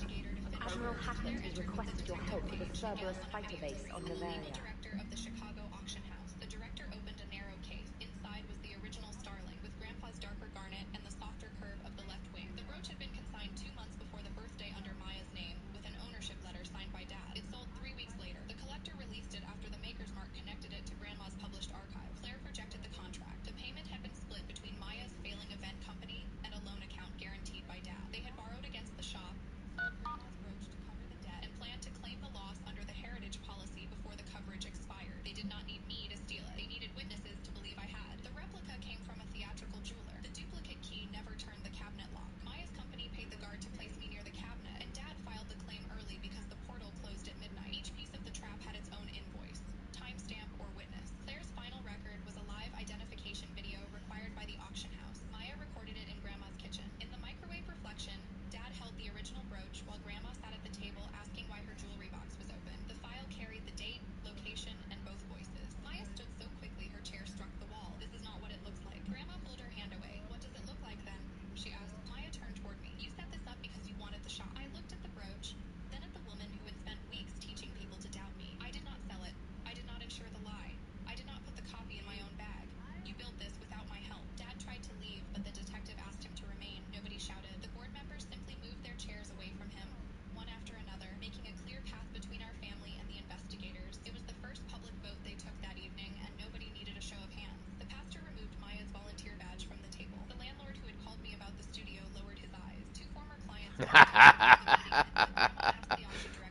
Admiral Hackett has requested your help with a Cerberus fighter base on Novaria. Director of the Chicago auction house. The director opened a narrow case. Inside was the original Starling, with Grandpa's darker garnet and the softer curve of the left wing. The brooch had been consigned 2 months before the birthday under Maya's name, with an ownership letter signed by Dad. It sold 3 weeks later. The collector released it after the maker's mark connected it to Grandma's published archive. Claire projected the contract. The payment had been split between Maya's failing event company and a loan account guaranteed by Dad. They had borrowed against the shop, sold Grandma's brooch to cover the debt, and planned to claim the loss under the heritage policy before the coverage expired. They did not need me to steal it. They needed witnesses to believe I had. The replica came from a theatrical jeweler. The duplicate key never turned the cabinet lock. Maya's company paid the guard to place me near the cabinet, and Dad filed the claim early because the portal closed at midnight. Each piece of the trap had its own invoice, timestamp, or witness. Claire's final record was a live identification video required by the auction house. Maya recorded it in Grandma's kitchen. In the microwave reflection, Dad held the original brooch while Grandma sat at the table asking why her jewelry box was open. The file carried the date, location, and both voices. Maya stood so quickly her chair struck the wall. This is not what it looks like. Grandma pulled her hand away. What does it look like then? She asked. Maya turned toward me. You set this up because you wanted the shot. I looked at the brooch, then at the woman who had spent weeks teaching people to doubt me. I did not sell it. I did not ensure the lie. I did not put the copy in my own bag. You built this without my help. Dad tried to leave, but the detective asked him to remain. Nobody shouted. The board members simply moved their chairs away from him, one after another, making a clear path between our family and the investigators. It was the first public vote they took that evening, and nobody needed a show of hands. The pastor removed Maya's volunteer badge from the table. The landlord who had called me about the studio lowered his eyes. 2 former clients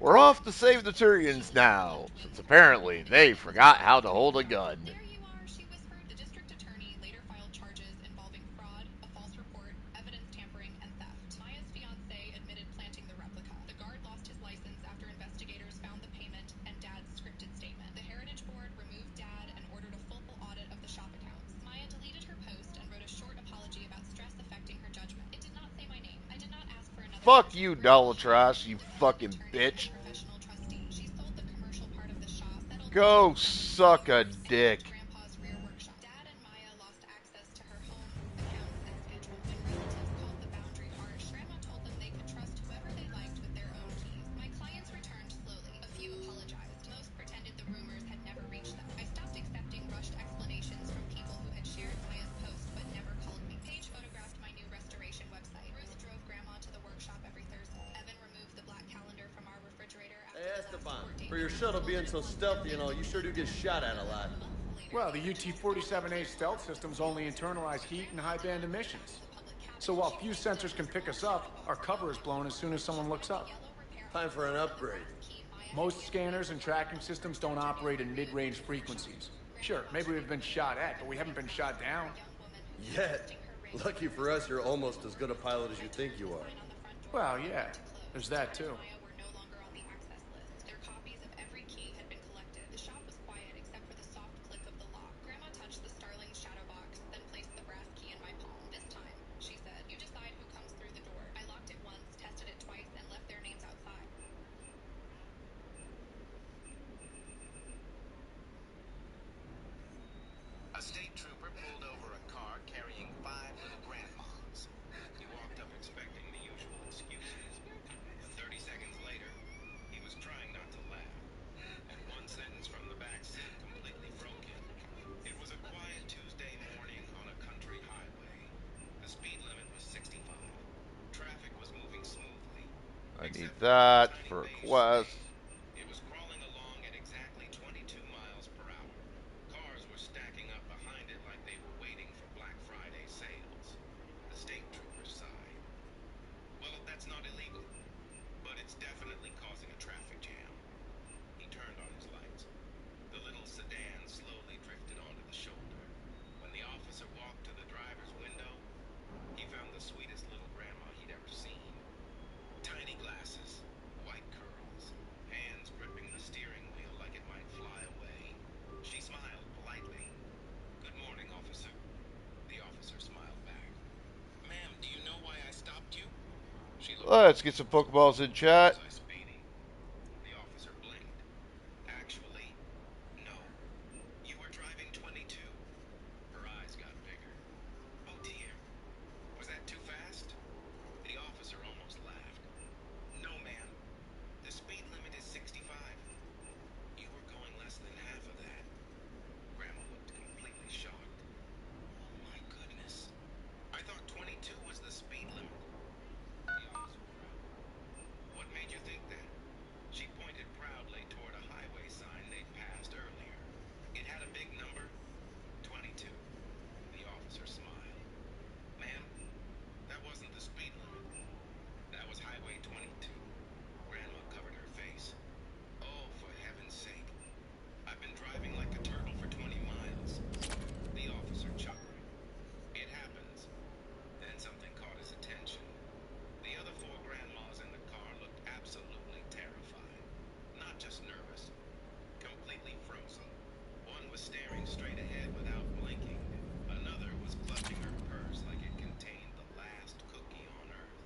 We're off to save the Turians now, since apparently they forgot how to hold a gun. There you are, she whispered. The district attorney later filed charges involving fraud, a false report, evidence tampering, and theft. Maya's fiancé admitted planting the replica. The guard lost his license after investigators found the payment and Dad's scripted statement. The Heritage Board removed Dad and ordered a full audit of the shop accounts. Maya deleted her post and wrote a short apology about stress affecting her judgment. It did not say my name. I did not ask for another. Fuck you, Dolatrash, you fucking bitch. She sold the commercial part of the shop, settled Go suck a dick. Grandpa's rear workshop. Dad and Maya lost access to her home, accounts, and schedule. When relatives called the boundary harsh, Grandma told them they could trust whoever they liked with their own keys. My clients returned slowly. A few apologized. Most pretended the rumors had never reached them. I stopped accepting rushed explanations from people who had shared Maya's post but never called me. Paige photographed my new restoration website. Ruth drove Grandma to the workshop every Thursday. Evan removed the black calendar from our refrigerator. Hey, Esteban, for your shuttle being so stealthy and all, you sure do get shot at a lot. Well, the UT-47A stealth systems only internalize heat and high-band emissions. So while few sensors can pick us up, our cover is blown as soon as someone looks up. Time for an upgrade. Most scanners and tracking systems don't operate in mid-range frequencies. Sure, maybe we've been shot at, but we haven't been shot down. Yet. Lucky for us, you're almost as good a pilot as you think you are. Well, yeah, there's that too. Their copies of every key had been collected. The shop was quiet except for the soft click of the lock. Grandma touched the Starling's shadow box, then placed the brass key in my palm. This time, she said, you decide who comes through the door. I locked it once, tested it twice, and left their names outside. A state trooper pulled over a car carrying 5 little grandmas. He walked up expecting the usual excuses. 30 seconds later, he was trying not to laugh. And one sentence from the back seat completely broke him. It was a quiet Tuesday morning on a country highway. The speed limit was 65. Traffic was moving smoothly. I need that for a quest. It was crawling along at exactly 22 miles per hour. Cars were stacking up behind it like they were waiting for Black Friday sales. The state trooper sighed. Well, that's not illegal, but it's definitely causing a traffic jam. He turned on his lights. The little sedan slowly drifted onto the shoulder. When the officer walked to the driver's window, he found the sweetest little grandma he'd ever seen. Tiny glasses, white curls, Let's get some Pokeballs in chat. Was I speeding? The officer blinked. Actually, no. You were driving 22. Her eyes got bigger. Oh dear. Was that too fast? The officer almost laughed. No, ma'am. The speed limit is 65. You were going less than half of that. Grandma looked completely shocked. Oh my goodness. I thought 22 was the speed limit. The officer frowned. What made you think that? She pointed proudly toward a highway sign they'd passed earlier. It had a big number, 22. The officer smiled. Ma'am, that wasn't the speed limit. That was Highway 22. Grandma covered her face. Oh, for heaven's sake. I've been driving like a turtle for 20 miles. The officer chuckled. It happens. Then something caught his attention. The other four grandmas in the car looked absolutely terrified. Not just nervous. Completely frozen. One was staring straight ahead without blinking. Another was clutching her purse like it contained the last cookie on earth.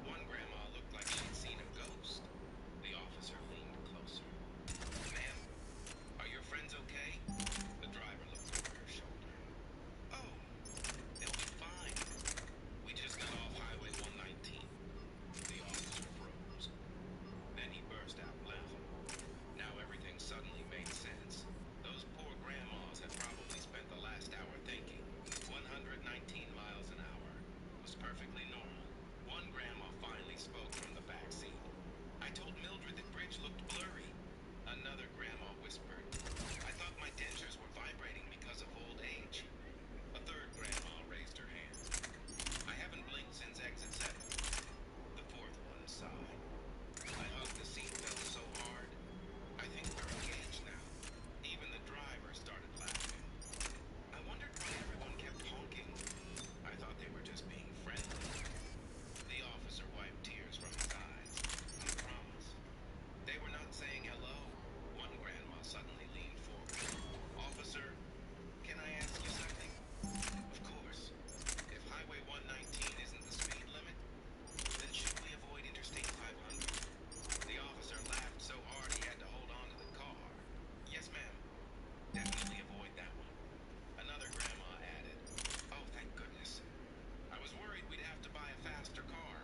One grandma looked like she'd seen a ghost. The officer leaned closer. Ma'am, are your friends okay? The driver looked over her shoulder. Oh, they'll be fine. We just got off Highway 119. The officer froze. Then he burst out laughing. Now everything suddenly made sense. Those poor grandmas had probably spent the last hour thinking. 119 miles an hour was perfectly normal. One grandma finally spoke from the back seat. I told Mildred that bridge looked blurry. Another grandma whispered, I thought my dentures were vibrating because of old age. A third grandma raised her hand. I haven't blinked since exit 7. The fourth one sighed. I hugged the seatbelt so hard. I think we're engaged now. Even the driver started laughing. I wondered why everyone kept honking. I thought they were just being friendly. The officer wiped tears from his eyes. I promise. They were not saying hello. One grandma suddenly leaned forward. Officer, can I ask you something? Of course. If Highway 119 isn't the speed limit, then should we avoid Interstate 500? The officer laughed so hard he had to hold on to the car. Yes, ma'am. Definitely avoid that one. Another grandma added, oh, thank goodness. I was worried we'd have to buy a faster car.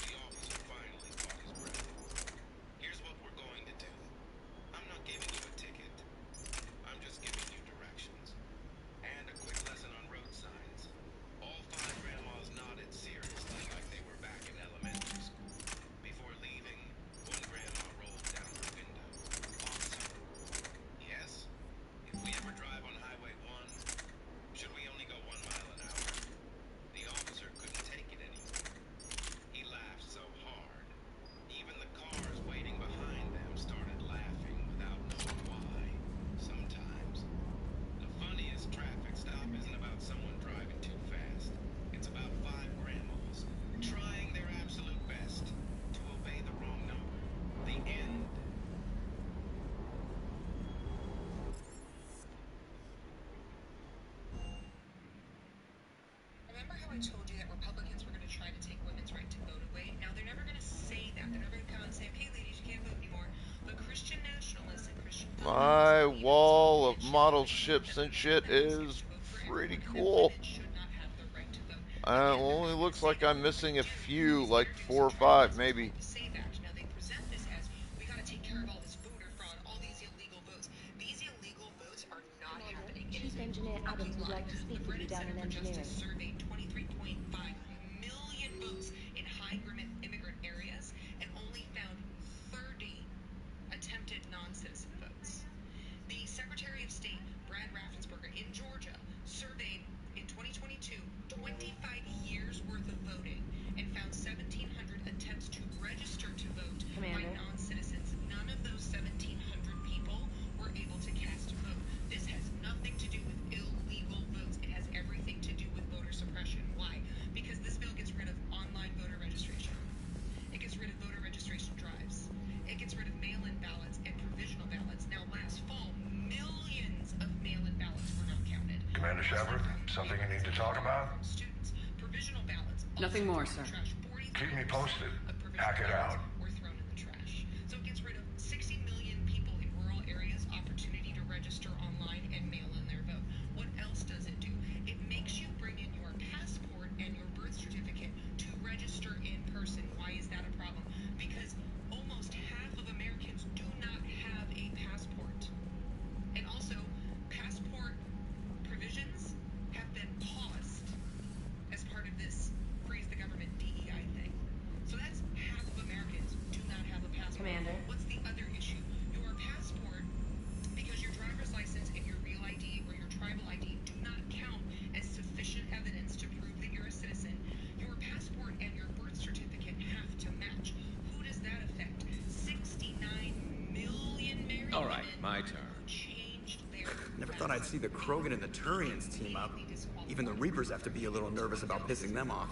The officer finally caught his breath. Here's what we're going to do. I'm not giving you a ticket. I'm just giving you directions. And a quick lesson on road signs. All five grandmas nodded seriously like they were back in elementary school. Before leaving, one grandma rolled down her window. Officer. Yes? If we ever drive on Highway 1, should we only go 1 mile an hour? The officer couldn't take it anymore. He laughed so hard. Even the cars waiting behind them started laughing without knowing why. Sometimes. The funniest traffic stop isn't about someone driving too fast. It's about five grandmas trying their absolute best to obey the wrong number. The end. Remember how I told you that Republicans were going to try to take women's right to vote away? Now, they're never going to say that. They're never going to come out and say, okay, ladies, you can't vote anymore. But Christian nationalists and Christian My wall of model ships and shit is pretty cool. Only looks like I'm missing a few, like 4 or 5 maybe. Say that. Now, they present this as, we got to take care of all this voter fraud, all these illegal votes. These illegal votes are not happening. Chief Engineer Adams would like to speak with you down in engineering. Surveyed 23.5 million votes in high immigrant areas and only found 30 attempted non-citizen votes. The Secretary of State, Brad Raffensperger, in Georgia, surveyed in 2022 25 years worth of voting and found 1,700 attempts to register to vote by non-citizens. None of those 1,700 people were able to cast a vote. This has nothing to do with illegal votes. It has everything to do with voter suppression. Why? Because this bill gets rid of online voter registration. It gets rid of voter registration drives. It gets rid of mail-in ballots and provisional ballots. Now, last fall, millions of mail-in ballots were not counted. Commander Shepard, something you need to talk about? Students, provisional ballots. Nothing more, sir. Keep me posted. Hack it out. Or thrown in the trash. So it gets rid of 60 million people in rural areas' opportunity to register online and mail in their vote. What else does it do? It makes you bring in your passport and your birth certificate to register in person. Why is that a problem? Because almost half of Americans do not have a passport. And also, passport provisions have been paused as part of this freeze the government DEI thing. So that's half of Americans do not have a passport. Commander? What's the other issue? Your passport, because your driver's license and your real ID or your tribal ID do not count as sufficient evidence to prove that you're a citizen, your passport and your birth certificate have to match. Who does that affect? 69 million married All right, women my turn. changed their Never thought I'd see the Krogan and the Turians team up. Even the Reapers have to be a little nervous about pissing them off.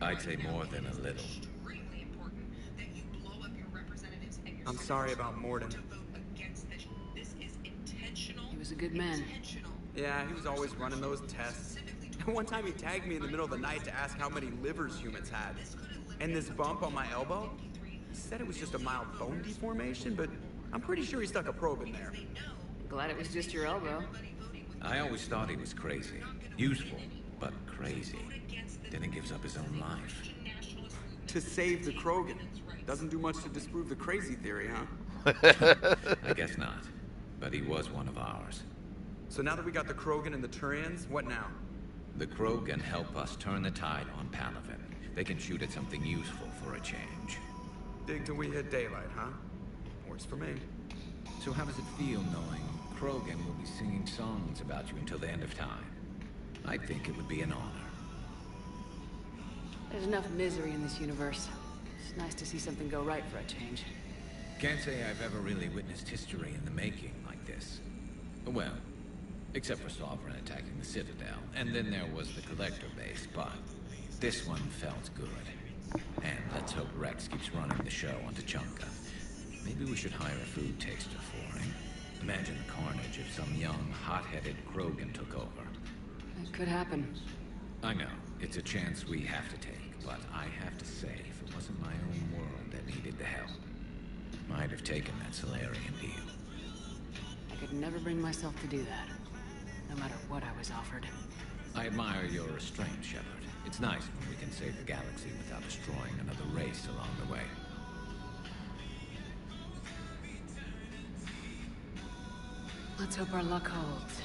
I'd say more than a little. extremely important that you blow up your representatives and your I'm sorry about Morden. to vote against this. This is intentional. He was a good man. Intentional. Yeah, he was always running those tests. One time he tagged me in the middle of the night to ask how many livers humans had. And this bump on my elbow? He said it was just a mild bone deformation, but I'm pretty sure he stuck a probe in there. Glad it was just your elbow. I always thought he was crazy. Useful, but crazy. Then he gives up his own life. To save the Krogan. Doesn't do much to disprove the crazy theory, huh? I guess not. But he was one of ours. So now that we got the Krogan and the Turians, what now? The Krogan help us turn the tide on Palaven. They can shoot at something useful for a change. Dig till we hit daylight, huh? Works for me. So how does it feel knowing Krogan will be singing songs about you until the end of time? I think it would be an honor. There's enough misery in this universe. It's nice to see something go right for a change. Can't say I've ever really witnessed history in the making like this. Well, except for Sovereign attacking the Citadel, and then there was the Collector base, but this one felt good. And let's hope Rex keeps running the show on Tuchanka. Maybe we should hire a food taster for him. Imagine the carnage if some young, hot-headed Krogan took over. It could happen. I know, it's a chance we have to take, but I have to say, if it wasn't my own world that needed the help, I'd have taken that Solarian deal. I could never bring myself to do that, no matter what I was offered. I admire your restraint, Shepard. It's nice when we can save the galaxy without destroying another race along the way. Let's hope our luck holds.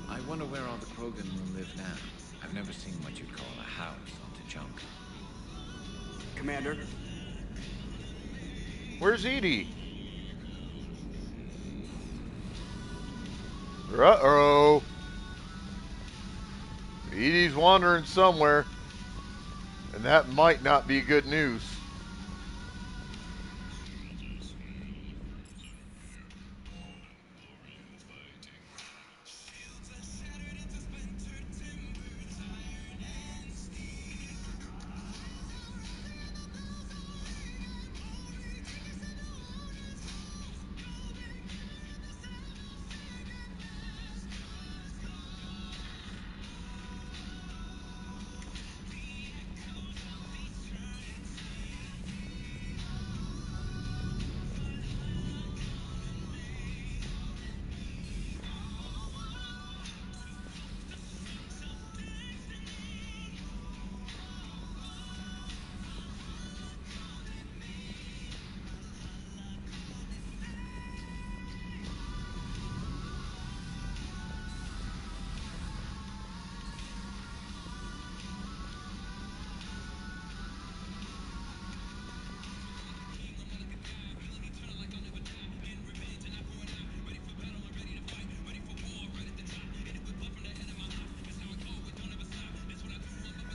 I wonder where all the Krogan will live now. I've never seen what you'd call a house on Tuchanka. Commander? Where's Edie? Uh-oh. Edie's wandering somewhere. And that might not be good news.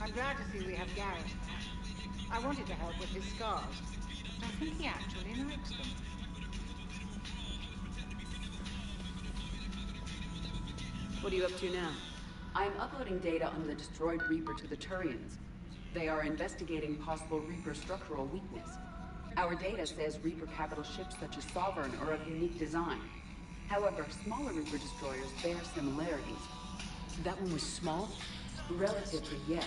I'm glad to see we have Garrett back. I wanted to help with his scars. I think he actually likes them. What are you up to now? I'm uploading data on the destroyed Reaper to the Turians. They are investigating possible Reaper structural weakness. Our data says Reaper capital ships such as Sovereign are of unique design. However, smaller Reaper destroyers bear similarities. That one was small? Relatively, yes.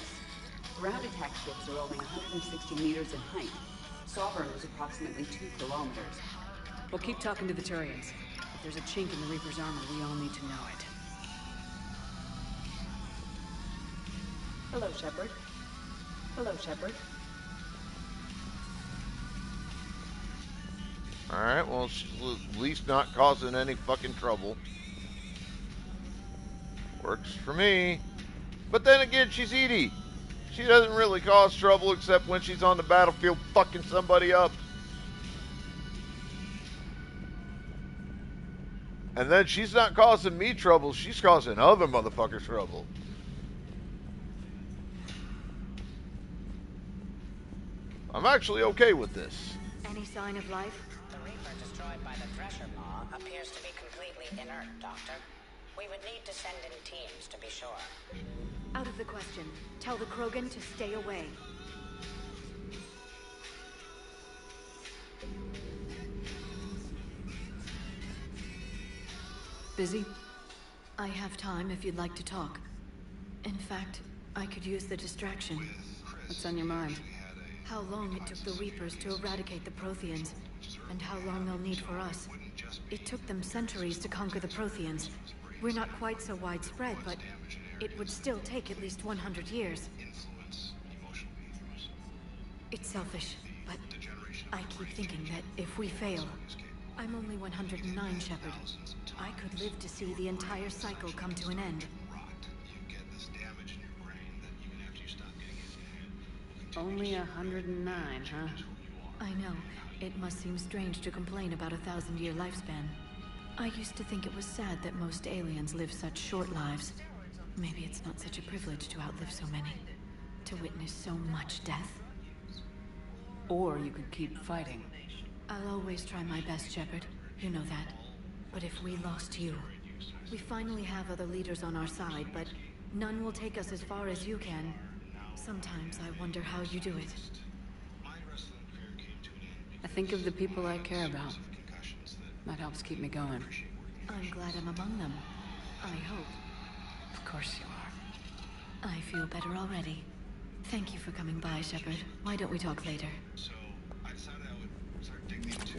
Ground attack ships are only 160 meters in height. Sovereign was approximately 2 kilometers. Well, keep talking to the Turians. If there's a chink in the Reaper's armor, we all need to know it. Hello, Shepard. Hello, Shepard. Alright, well, she's at least not causing any fucking trouble. Works for me. But then again, she's Edie. She doesn't really cause trouble except when she's on the battlefield fucking somebody up. And then she's not causing me trouble, she's causing other motherfuckers trouble. I'm actually okay with this. Any sign of life? The Reaper destroyed by the Thresher Maw appears to be completely inert, Doctor. We would need to send in teams to be sure. Out of the question. Tell the Krogan to stay away. Busy? I have time if you'd like to talk. In fact, I could use the distraction. What's on your mind? How long it took the Reapers to eradicate the Protheans, and how long they'll need for us. It took them centuries to conquer the Protheans. We're not quite so widespread, but it would still take at least 100 years. It's selfish, but I keep thinking that if we fail... I'm only 109, Shepard. I could live to see the entire cycle come to an end. Only 109, huh? I know. It must seem strange to complain about a 1,000-year lifespan. I used to think it was sad that most aliens live such short lives. Maybe it's not such a privilege to outlive so many. To witness so much death. Or you could keep fighting. I'll always try my best, Shepard. You know that. But if we lost you... We finally have other leaders on our side, but none will take us as far as you can. Sometimes I wonder how you do it. I think of the people I care about. That helps keep me going. I'm glad I'm among them. I hope. Of course you are. I feel better already. Thank you for coming by, Shepard. Why don't we talk later?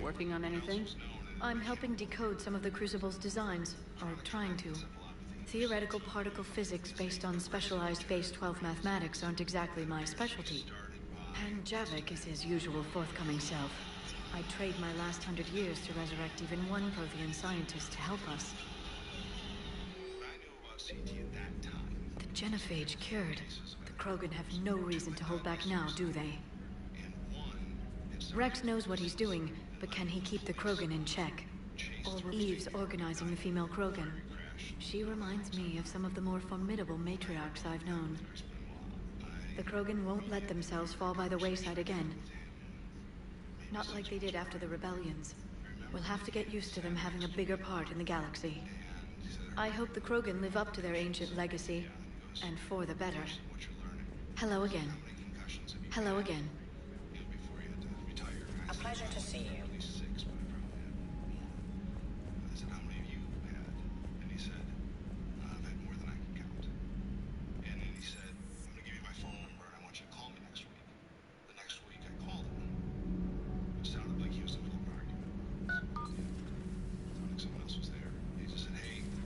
Working on anything? I'm helping decode some of the Crucible's designs, or trying to. Theoretical particle physics based on specialized base 12 mathematics aren't exactly my specialty. And Javik is his usual forthcoming self. I'd trade my last 100 years to resurrect even one Prothean scientist to help us. The genophage cured. The Krogan have no reason to hold back now, do they? Rex knows what he's doing, but can he keep the Krogan in check? Or Eve's organizing the female Krogan. She reminds me of some of the more formidable matriarchs I've known. The Krogan won't let themselves fall by the wayside again. Not like they did after the rebellions. We'll have to get used to them having a bigger part in the galaxy. I hope the Krogan live up to their ancient legacy, and for the better. Hello again. Hello again. A pleasure to see you.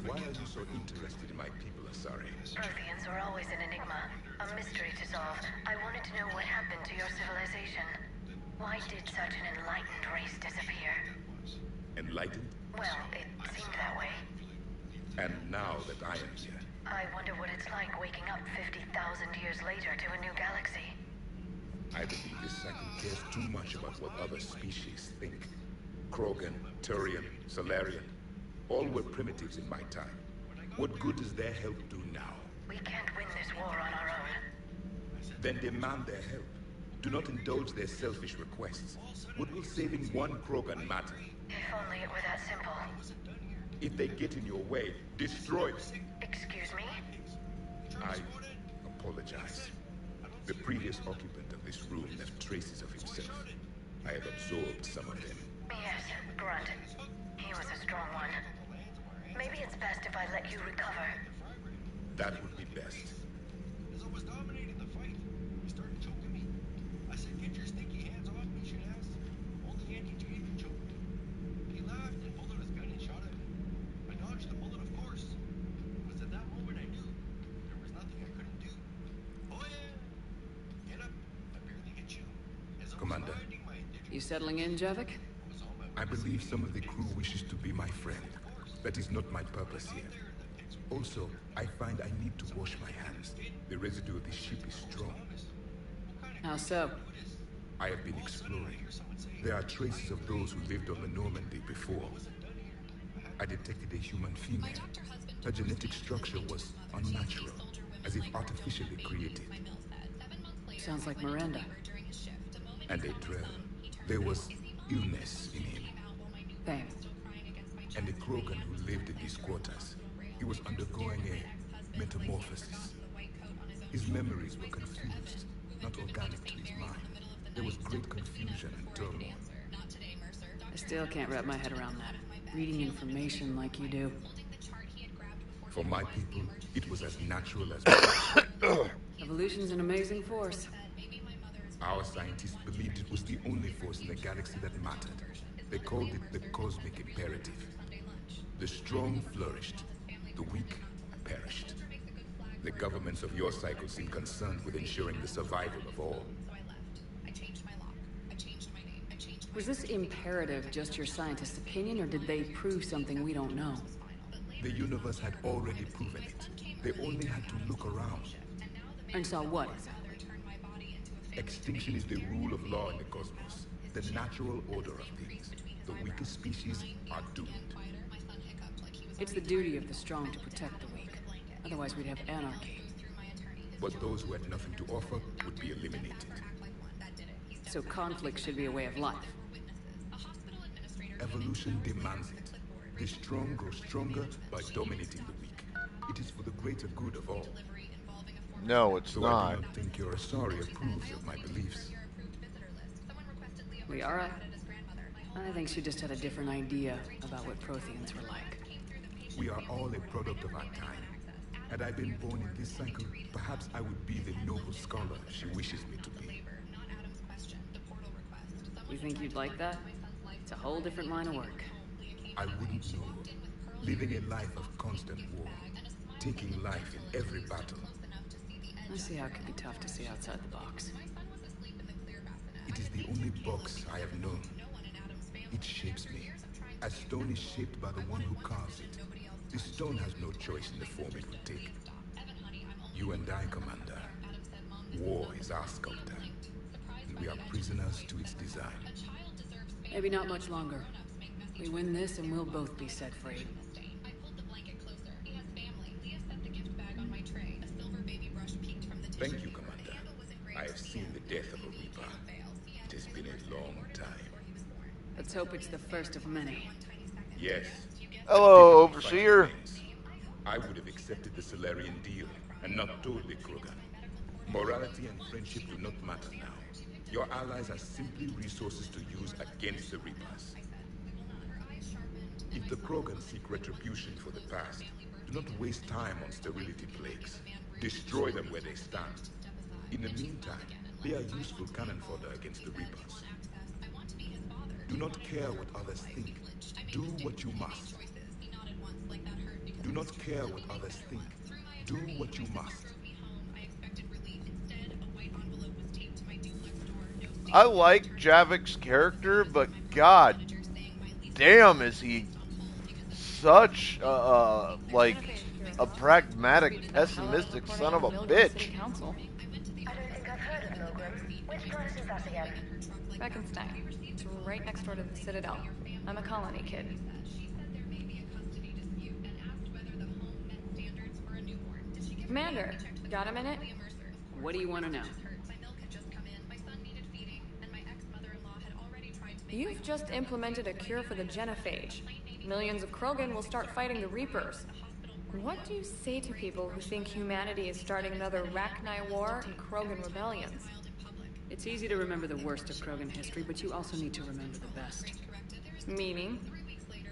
Why are you so interested in my people, Asari? Protheans were always an enigma, a mystery to solve. I wanted to know what happened to your civilization. Why did such an enlightened race disappear? Enlightened? Well, it seemed that way. And now that I am here, I wonder what it's like waking up 50,000 years later to a new galaxy. I believe this cycle cares too much about what other species think. Krogan, Turian, Solarian, all were primitives in my time. What good does their help do now? We can't win this war on our own. Then demand their help. Do not indulge their selfish requests. What will saving one Krogan matter? If only it were that simple. If they get in your way, destroy them. Excuse me? I apologize. The previous occupant of this room left traces of himself. I have absorbed some of them. Yes, Grunt. He was a strong one. Maybe it's best if I let you recover. That would be best. As I was dominating the fight, he started choking me. I said, "Get your stinky hands off me, shit ass." Only Andy Jane can choke me. He laughed and pulled out his gun and shot at me. I dodged the bullet, of course. It was at that moment I knew there was nothing I couldn't do. Oh yeah! Get up. I barely hit you. As I was Commander. finding my indigenous You settling in, Javik? I believe some of the crew wishes to be my friend. That is not my purpose here. Also, I find I need to wash my hands. The residue of the ship is strong. How so? I have been exploring. There are traces of those who lived on the Normandy before. I detected a human female. Her genetic structure was unnatural, as if artificially created. Sounds like Miranda. And a Drell. There was illness in him. Pain. And a Krogan who lived in these quarters. He was undergoing a metamorphosis. His memories were confused, not organic to his mind. There was great confusion and turmoil. I still can't wrap my head around that. Reading information like you do. For my people, it was as natural as... Evolution's an amazing force. Our scientists believed it was the only force in the galaxy that mattered. They called it the cosmic imperative. The strong flourished, the weak perished. The governments of your cycle seem concerned with ensuring the survival of all. Was this imperative just your scientist's opinion, or did they prove something we don't know? The universe had already proven it. They only had to look around. And saw what exactly? Extinction is the rule of law in the cosmos. The natural order of things. The weakest species are doomed. It's the duty of the strong to protect the weak. Otherwise we'd have anarchy. But those who had nothing to offer would be eliminated. So conflict should be a way of life. Evolution demands it. The strong grow stronger by dominating the weak. It is for the greater good of all. No, it's so not. I do not think your Asari approves of my beliefs. Liara? I think she just had a different idea about what Protheans were like. We are all a product of our time. Had I been born in this cycle, perhaps I would be the noble scholar she wishes me to be. You think you'd like that? It's a whole different line of work. I wouldn't know. Living a life of constant war. Taking life in every battle. I see how it can be tough to see outside the box. It is the only box I have known. It shapes me. As stone is shaped by the one who carves it. The stone has no choice in the form it will take. You and I, Commander. War is our sculptor. And we are prisoners to its design. Maybe not much longer. We win this and we'll both be set free. Thank you, Commander. I have seen the death of a Reaper. It has been a long time. Let's hope it's the first of many. Yes. Hello, Overseer. I would have accepted the Solarian deal and not told the Krogan. Morality and friendship do not matter now. Your allies are simply resources to use against the Reapers. If the Krogan seek retribution for the past, do not waste time on sterility plagues. Destroy them where they stand. In the meantime, they are useful cannon fodder against the Reapers. Do not care what others think. Do what you must. Do not care what others think. Do what you must. I like Javik's character, but god damn is he such like a pragmatic, pessimistic son of a bitch. I don't think I've heard of Milgram. Which place is that again? Beckenstein. It's right next door to the Citadel. I'm a colony kid. Commander, got a minute? What do you want to know? You've just implemented a cure for the genophage. Millions of Krogan will start fighting the Reapers. What do you say to people who think humanity is starting another Rachni War and Krogan rebellions? It's easy to remember the worst of Krogan history, but you also need to remember the best. Meaning?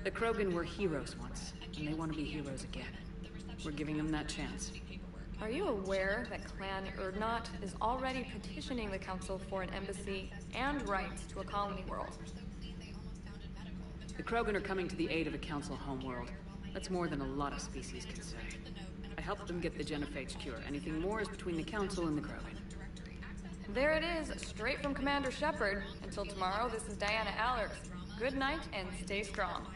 The Krogan were heroes once, and they want to be heroes again. We're giving them that chance. Are you aware that Clan Urdnot is already petitioning the Council for an embassy and rights to a colony world? The Krogan are coming to the aid of a Council homeworld. That's more than a lot of species can say. I helped them get the Genophage cure. Anything more is between the Council and the Krogan. There it is, straight from Commander Shepard. Until tomorrow, this is Diana Allers. Good night and stay strong.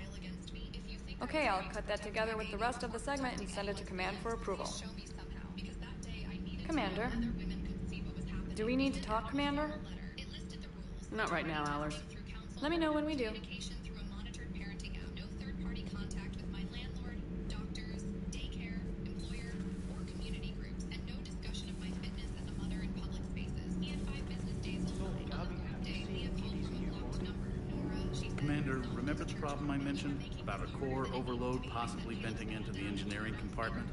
Okay, I'll cut that together with the rest of the segment and send it to Command for approval. Commander? Do we need to talk, Commander? Not right now, Allers. Let me know when we do. Commander, remember the problem I mentioned? About a core overload possibly venting into the engineering compartment?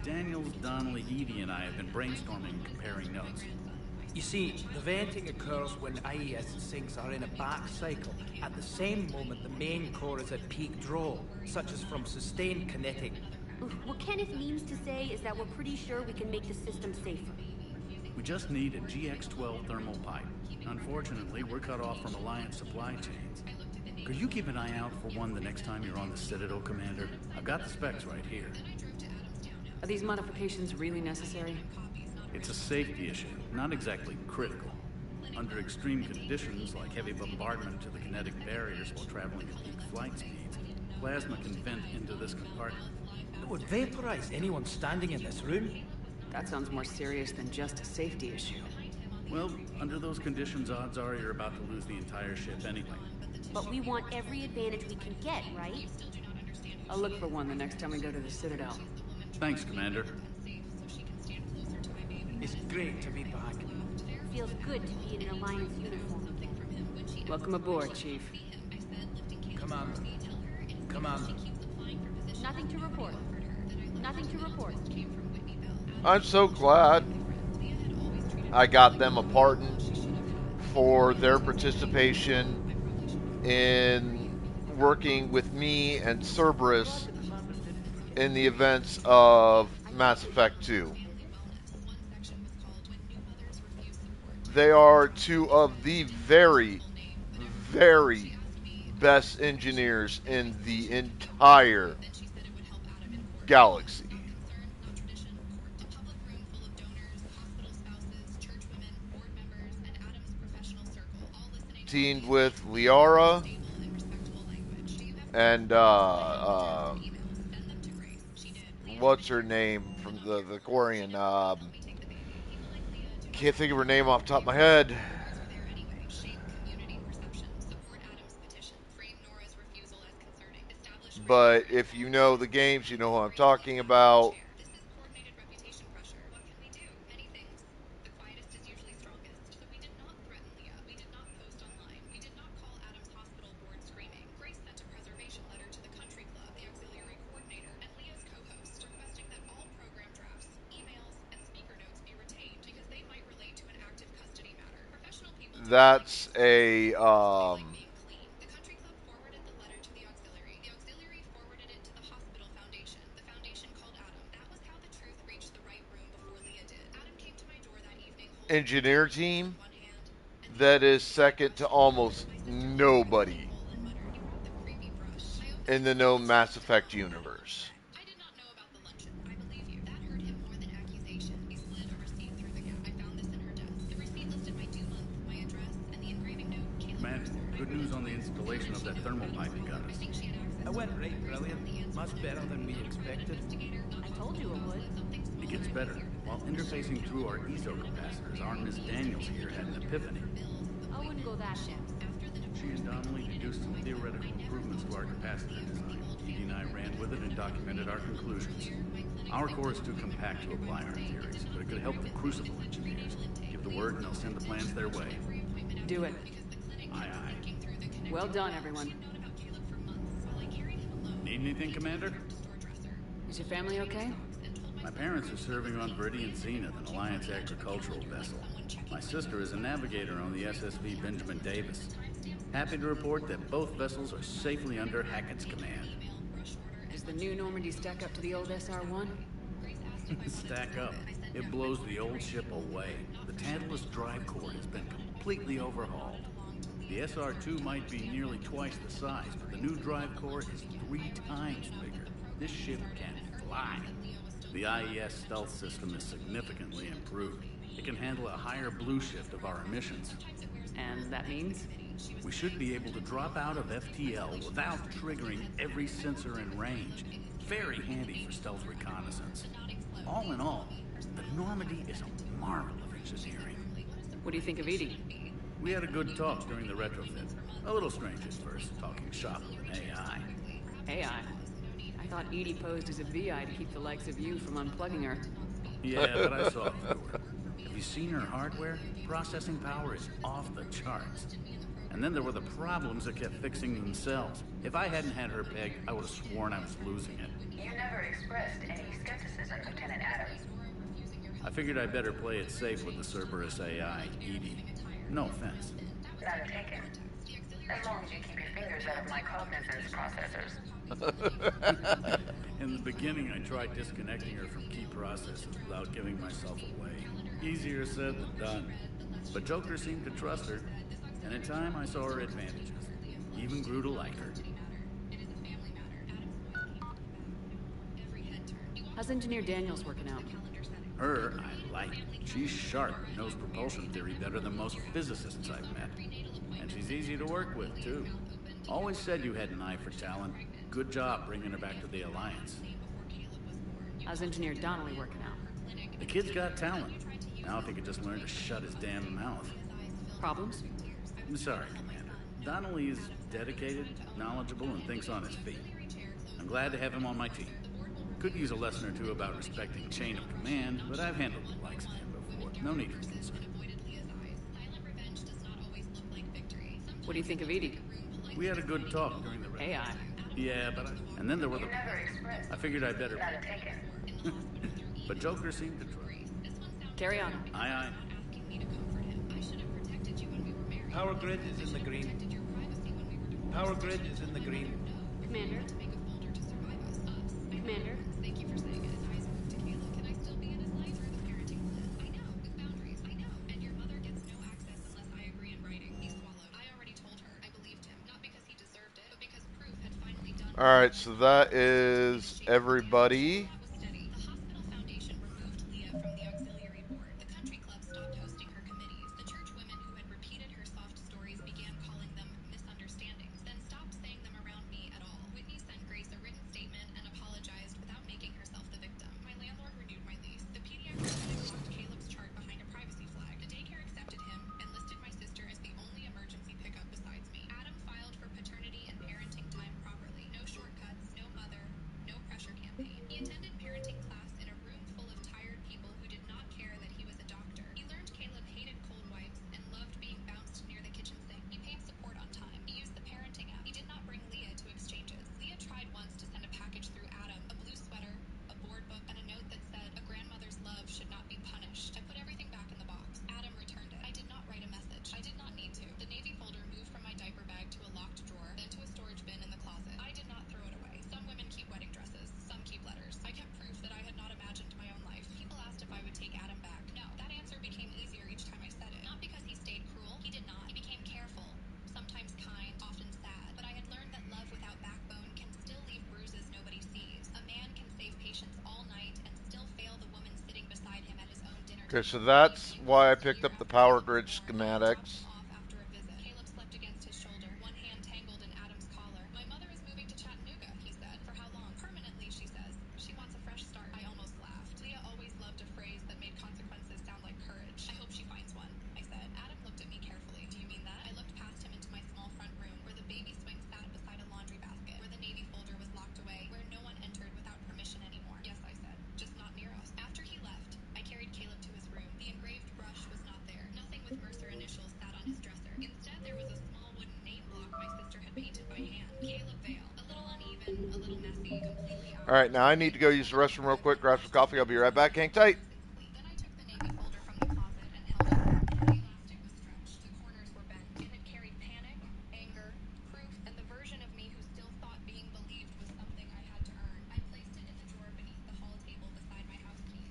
Daniels, Donnelly, Edie, and I have been brainstorming and comparing notes. You see, the venting occurs when IES sinks are in a back cycle. At the same moment, the main core is at peak draw, such as from sustained kinetic. What Kenneth means to say is that we're pretty sure we can make the system safer. We just need a GX-12 thermal pipe. Unfortunately, we're cut off from Alliance supply chains. Could you keep an eye out for one the next time you're on the Citadel, Commander? I've got the specs right here. Are these modifications really necessary? It's a safety issue, not exactly critical. Under extreme conditions, like heavy bombardment to the kinetic barriers while traveling at peak flight speeds, plasma can vent into this compartment. It would vaporize anyone standing in this room. That sounds more serious than just a safety issue. Well, under those conditions, odds are you're about to lose the entire ship anyway. But we want every advantage we can get, right? I'll look for one the next time we go to the Citadel. Thanks, Commander. It's great to be back. Feels good to be in an Alliance uniform again. Welcome aboard, Chief. Commander. Commander. Nothing to report. Nothing to report. I'm so glad I got them a pardon for their participation in working with me and Cerberus in the events of Mass Effect 2. They are two of the very, very best engineers in the entire galaxy. Teamed with Liara and what's her name from the Quarian? Can't think of her name off the top of my head. But if you know the games, you know who I'm talking about. That's a engineer team that is second to almost nobody in the known Mass Effect universe. Commander, good news on the installation of that thermal pipe you got us. It went right brilliant. Much better than we expected. I told you it would. It gets better. While interfacing through our ESO capacitors, our Miss Daniels here had an epiphany. I wouldn't go that far. She and Donnelly deduced some theoretical improvements to our capacitor design. Edie and I ran with it and documented our conclusions. Our core is too compact to apply our theories, but it could help the Crucible engineers. Give the word and they'll send the plans their way. Do it. Aye, aye. Well done, everyone. Need anything, Commander? Is your family okay? My parents are serving on Viridian Zenith, an Alliance agricultural vessel. My sister is a navigator on the SSV Benjamin Davis. Happy to report that both vessels are safely under Hackett's command. Does the new Normandy stack up to the old SR-1? Stack up. It blows the old ship away. The Tantalus drive core has been completely overhauled. The SR-2 might be nearly twice the size, but the new drive core is 3 times bigger. This ship can fly. The IES stealth system is significantly improved. It can handle a higher blue shift of our emissions. And that means? We should be able to drop out of FTL without triggering every sensor in range. Very handy for stealth reconnaissance. All in all, the Normandy is a marvel of engineering. What do you think of Edie? We had a good talk during the retrofit. A little strange at first, talking shop with an AI. AI? I thought Edie posed as a VI to keep the likes of you from unplugging her. Yeah, but I saw through her. Have you seen her hardware? Processing power is off the charts. And then there were the problems that kept fixing themselves. If I hadn't had her pegged, I would have sworn I was losing it. You never expressed any skepticism, Lieutenant Adams. I figured I'd better play it safe with the Cerberus AI, Edie. No offense. None taken. As long as you keep your fingers out of my cognizance processors. In the beginning, I tried disconnecting her from key processes without giving myself away. Easier said than done. But Joker seemed to trust her, and in time I saw her advantages. Even grew to like her. How's Engineer Daniels working out? Her, I like. She's sharp, knows propulsion theory better than most physicists I've met. And she's easy to work with, too. Always said you had an eye for talent. Good job bringing her back to the Alliance. How's Engineer Donnelly working out? The kid's got talent. Now if he could just learn to shut his damn mouth. Problems? I'm sorry, Commander. Donnelly is dedicated, knowledgeable, and thinks on his feet. I'm glad to have him on my team. Could use a lesson or two about respecting chain of command, but I've handled the likes of him before. No need for concern. What do you think of Edie? We had a good talk during the... AI? Yeah, but and then there were the... I figured I'd better... None taken. But Joker seemed to try. Carry on. Aye, aye. Power grid is in the green. Power grid is in the green. Commander? Commander? Thank you for saying it. To Caleb, can I still be in his life through the parenting plan? I know, with boundaries. I know. And your mother gets no access unless I agree in writing. He swallowed. I already told her. I believed him. Not because he deserved it, but because proof had finally done. Alright, so that is everybody. The hospital foundation removed Leah from the auxiliary board. The country club stopped hosting her committees. The church women who had repeated her soft stories began calling them misunderstandings, then stopped saying them around me at all. Whitney sent Grace a written statement and apologized without making herself the victim. My landlord renewed my lease. The pediatric clinic locked Caleb's chart behind a privacy flag. The daycare accepted him and listed my sister as the only emergency pickup besides me. Adam filed for paternity and parenting time properly. No shortcuts, no mother, no pressure campaign. He attended parenting class in a room full of tired people who did not care that he was a doctor. He learned Caleb hated cold wipes and loved being bounced near the kitchen sink. He paid support on time. He used the parenting app. He did not bring Leah to exchanges. Leah tried once to send a package through Adam, a blue sweater, a board book, and a note that said, "A grandmother's love should not be punished." I put everything back in the box. Adam returned it. I did not write a message. I did not need to. The navy folder moved from my diaper bag to a locked drawer, then to a storage bin in the closet. I did not throw it away. Some women keep wedding dresses. Some keep letters. I kept proof that I had not imagined my own life. People asked if I would take Adam back. No. That answer became easier each time I said it. Not because he stayed cruel. He did not. He became careful. Sometimes kind, often sad. But I had learned that love without backbone can still leave bruises nobody sees. A man can save patience all night and still fail the woman sitting beside him at his own dinner table. Okay, so that's why I picked up the power grid schematics. After a visit. Caleb slept against his shoulder, one hand tangled in Adam's collar. My mother is moving to Chattanooga, he said. For how long? Permanently, she says. She wants a fresh start. I almost laughed. Leah always loved a phrase that made consequences sound like courage. I hope she finds one, I said. Adam looked at me carefully. Do you mean that? I looked past him into my small front room, where the baby swing sat beside a laundry basket, where the navy folder was locked away, where no one entered without permission anymore. Yes, I said. Just not near us. After he left, I carried Caleb to his room. The engraved brush was not there. Nothing with Mercer initials sat on his dresser. Instead, there was a small wooden name block my sister had painted by hand. Caleb Vale. A little uneven, a little messy, completely out. Alright, now I need to go use the restroom real quick, grab some coffee. I'll be right back. Hang tight. Then I took the navy folder from the closet and held it. The elastic was stretched. The corners were bent. It had carried panic, anger, proof, and the version of me who still thought being believed was something I had to earn. I placed it in the drawer beneath the hall table beside my house keys.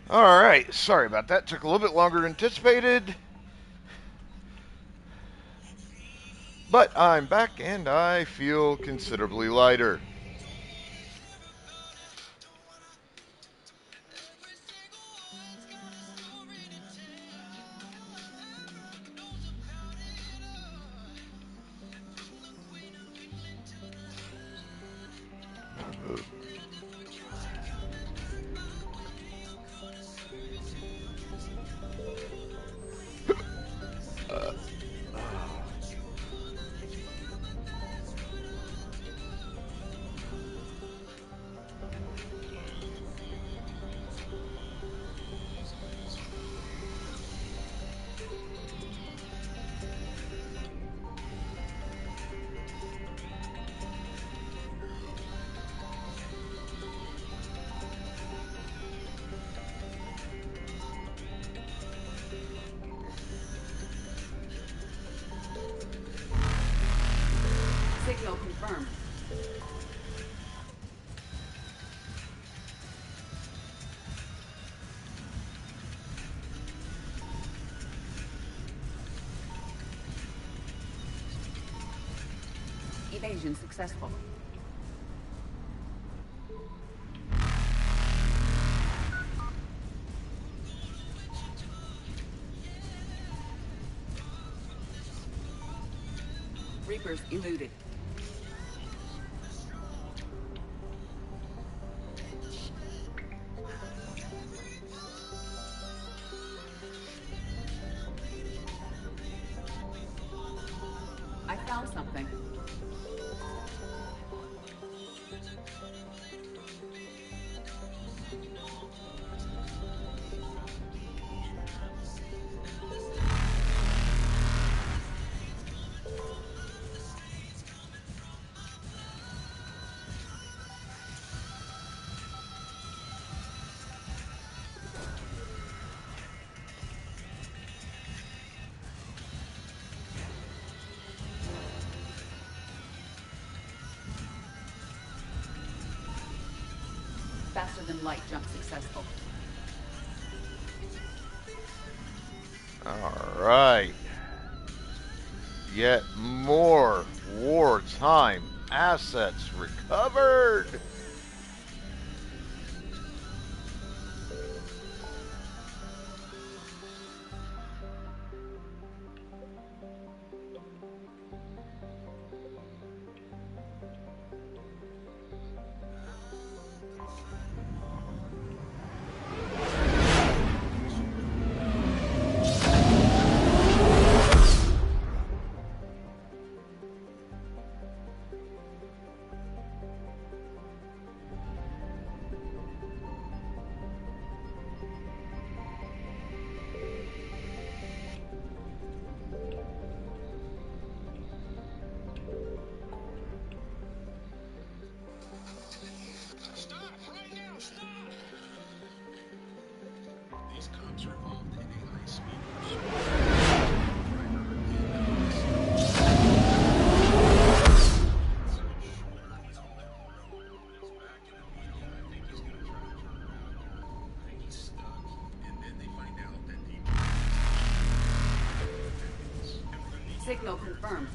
Alright, sorry about that. Took a little bit longer than anticipated. But I'm back and I feel considerably lighter. Signal confirmed. Evasion successful. Reapers eluded. I found something. Faster than light jump successful. Alright. Yet more wartime assets recovered. Signal confirmed.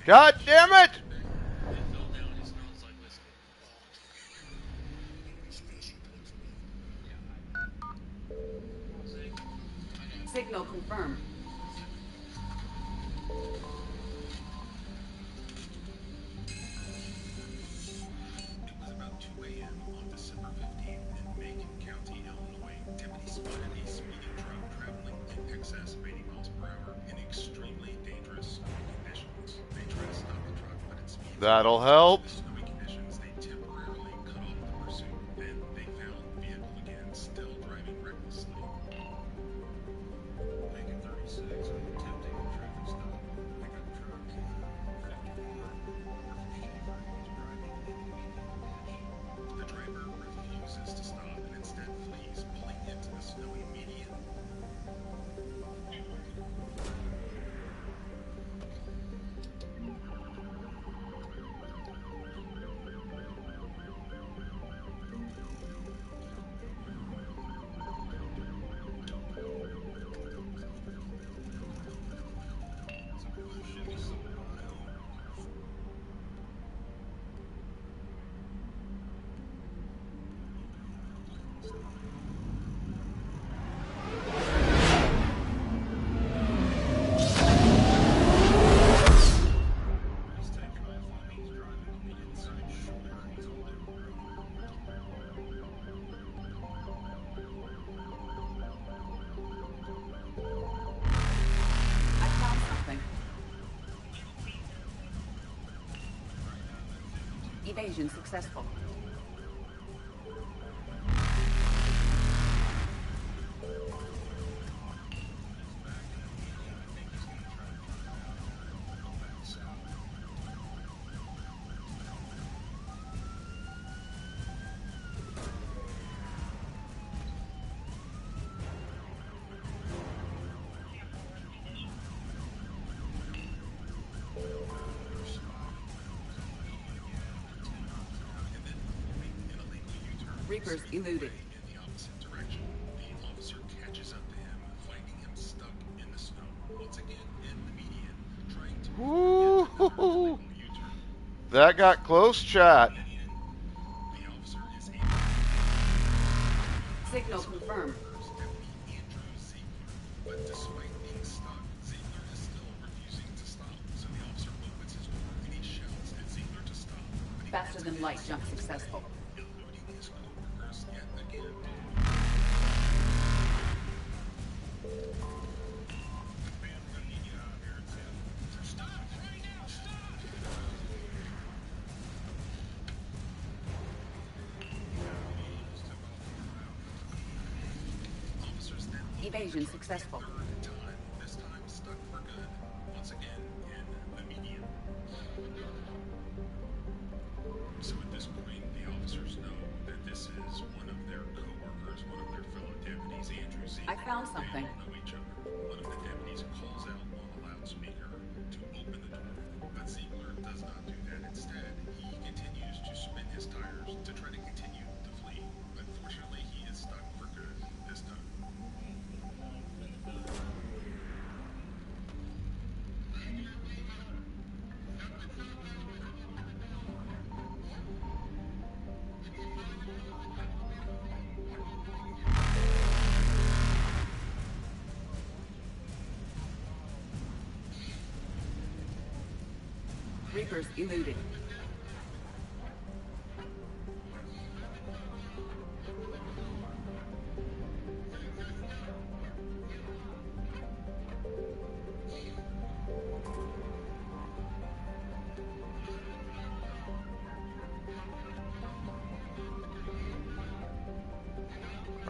God damn it! Signal confirmed. It was about 2 a.m. on December 15th in Macon County, Illinois. Deputies spotted a speeding truck traveling in excess of 80 miles per hour in extremely dangerous snowy conditions. They tried to stop the truck, but its speed. That'll help. The snowy conditions, they temporarily cut off the pursuit. Then they found the vehicle again, still driving recklessly. Macon 36, attempting a traffic stop. Pickup truck 54. The driver refuses to stop and instead flees, pulling into the snowy median. I found something. Evasion successful. Reapers eluded. In the opposite direction, the officer catches up to him, finding him stuck in the snow. Once again, in the median, trying to Woo! That got close, chat. the officer is able Signal confirmed. but despite being stuck, Ziegler is still refusing to stop. So the officer opens his door and he shouts at Ziegler to stop. Faster than light jump successful. Eluding his co-workers yet again. Officers then Evasion successful. this time stuck for good. Once again in the median. So at this point, the officers know that this is one of their co-workers, one of their fellow deputies, Andrew Ziegler. I found something. They all know each other. One of the deputies calls out on the loudspeaker to open the door, but Ziegler does not do that. Instead, he continues to spin his tires to try to continue to flee. Unfortunately, he is stuck for good this time. Reapers eluded.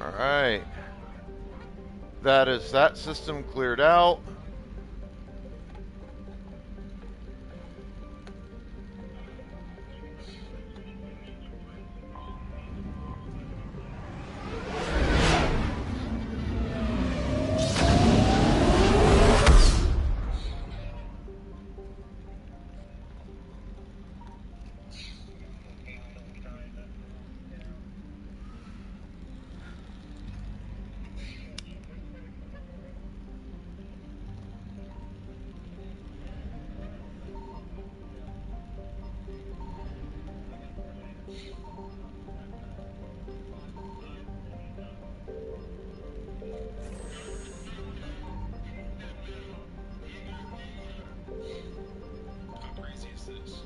All right. That is that system cleared out. How crazy is this?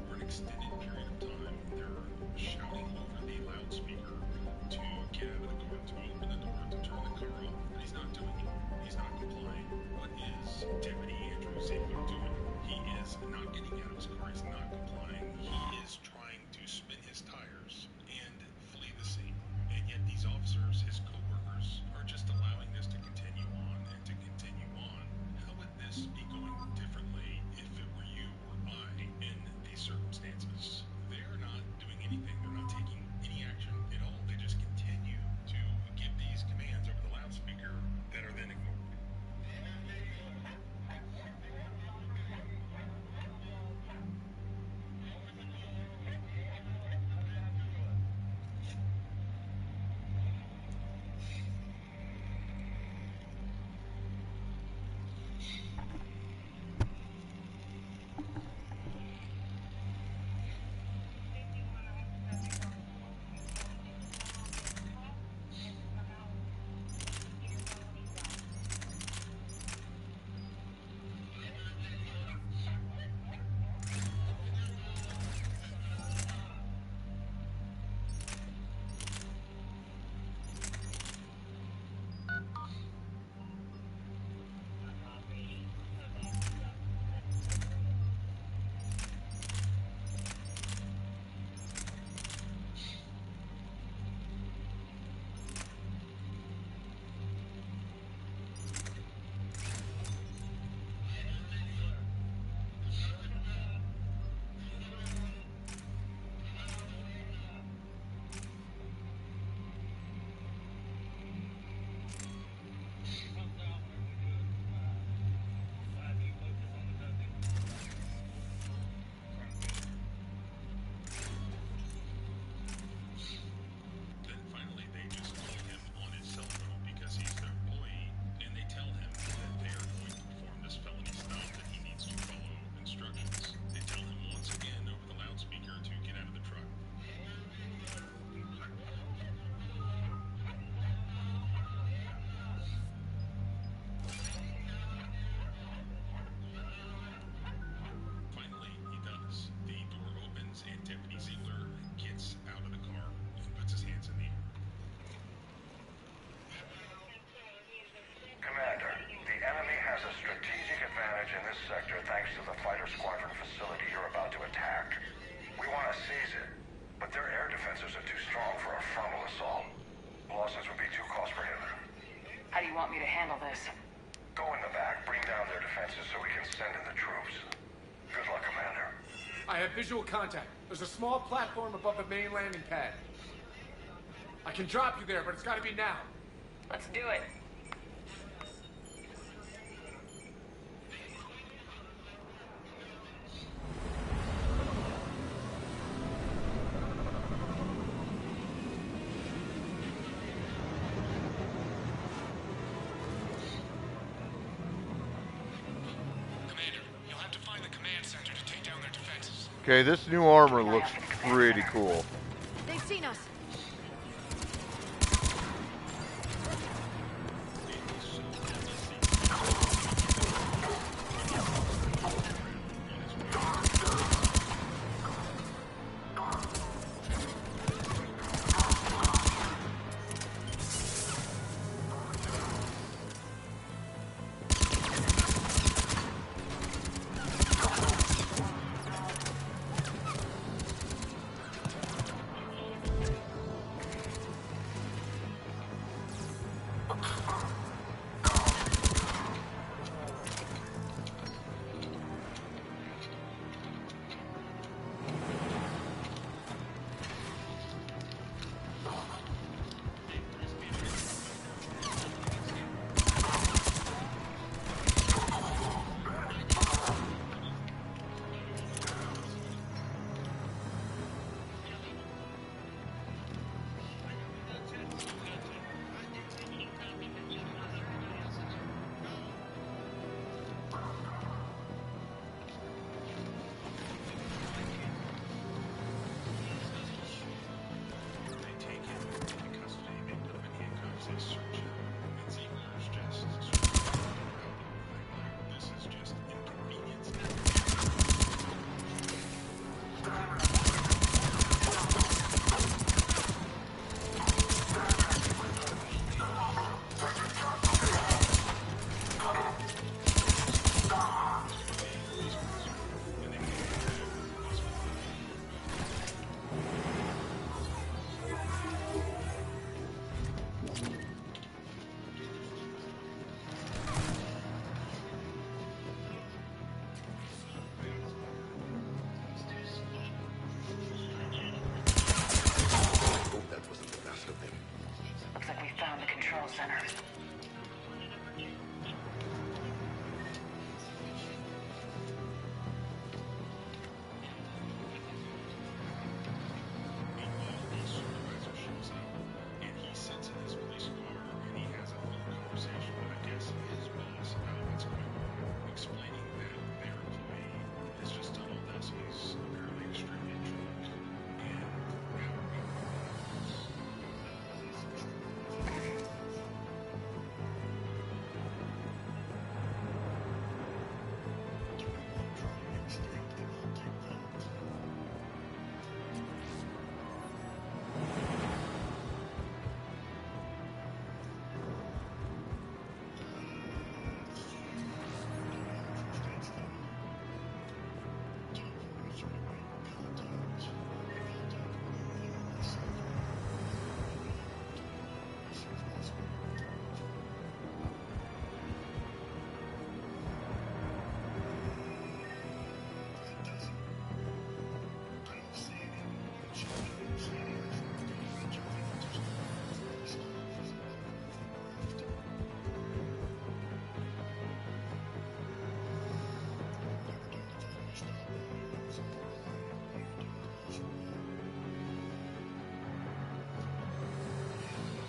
For an extended period of time, they're shouting over the loudspeaker to get out of the car, to open the door, to turn the car off, but he's not doing it. He's not complying. What is Deputy Andrew Ziegler doing? He is not getting out of his car. He's not complying. He is trying to spin his tires and flee the scene. And yet these officers, his co-workers, are just allowing this to continue on and to continue on. How would this be going differently if it were you or I in these circumstances? They're not doing anything. They're not taking any action at all. They just continue to give these commands over the loudspeaker that are then ignored. advantage in this sector thanks to the fighter squadron facility you're about to attack. We want to seize it, but their air defenses are too strong for a frontal assault. Losses would be too cost prohibitive. How do you want me to handle this? Go in the back, bring down their defenses so we can send in the troops. Good luck, Commander. I have visual contact. There's a small platform above the main landing pad. I can drop you there, but it's gotta be now. Let's do it. Okay, this new armor looks pretty cool. They've seen us.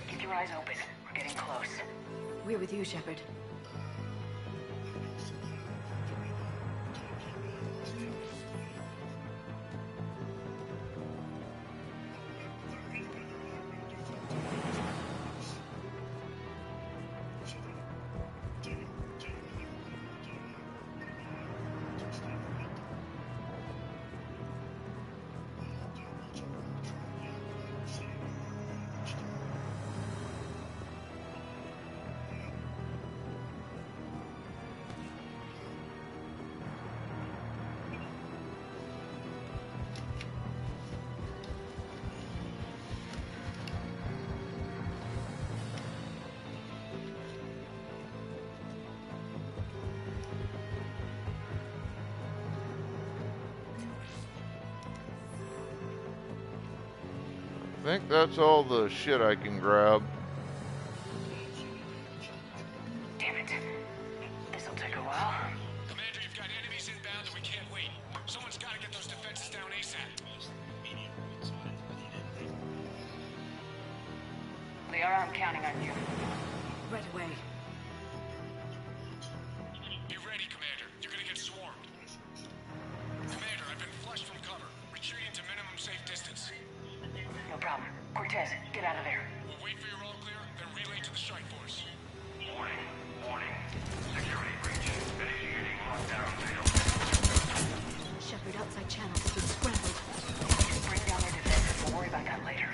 Keep your eyes open. We're getting close. We're with you, Shepard. think that's all the shit I can grab. Damn it. This'll take a while. Commander, you've got enemies inbound and we can't wait. Someone's got to get those defenses down ASAP. Liara, I'm counting on you. Right away. Be ready, Commander. You're gonna get swarmed. Commander, I've been flushed from cover. Retreating to minimum safe distance. No problem. Cortez, get out of there. We'll wait for your all clear, then relay to the strike force. Warning. Warning. Security breach. Initiating lockdown fail. Shepard, outside channels have been scrambled. Bring down their defenses. We'll worry about that later.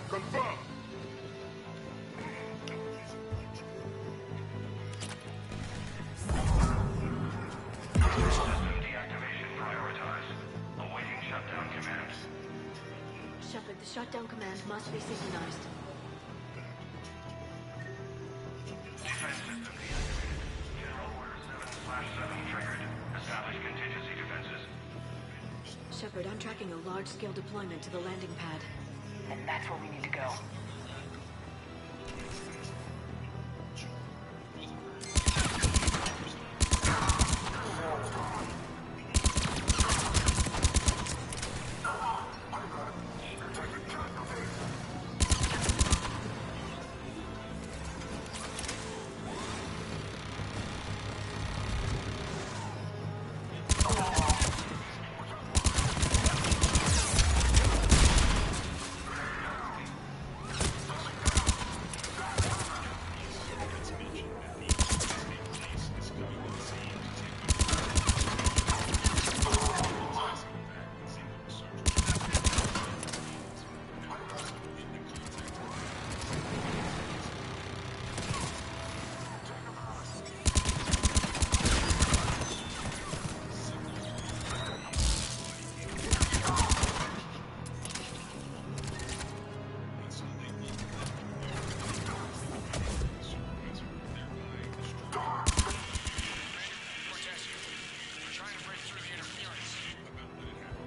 Confirm. System deactivation prioritized. Awaiting shutdown command. Shepard, the shutdown command must be synchronized. Defense system deactivated. General Order 7/7 triggered. Establish contingency defenses. Shepard, I'm tracking a large-scale deployment to the landing pad. And that's where we need to go.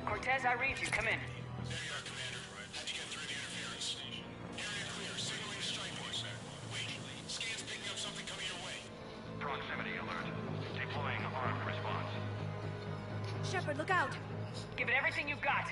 Cortez, I read you. Come in. There you are, Commander. How'd you get through the interference? Area clear. Signaling strike force. Wait. Scan's picking up something coming your way. Proximity alert. Deploying armed response. Shepard, look out! Give it everything you've got.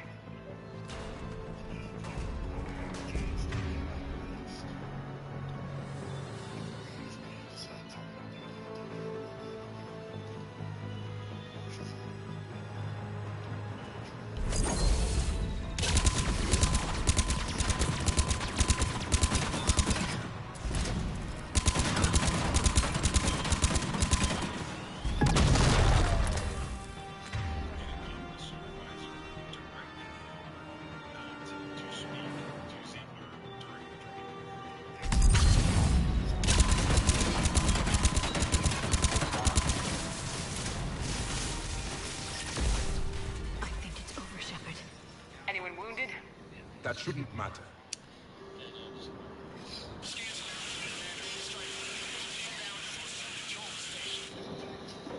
That shouldn't matter.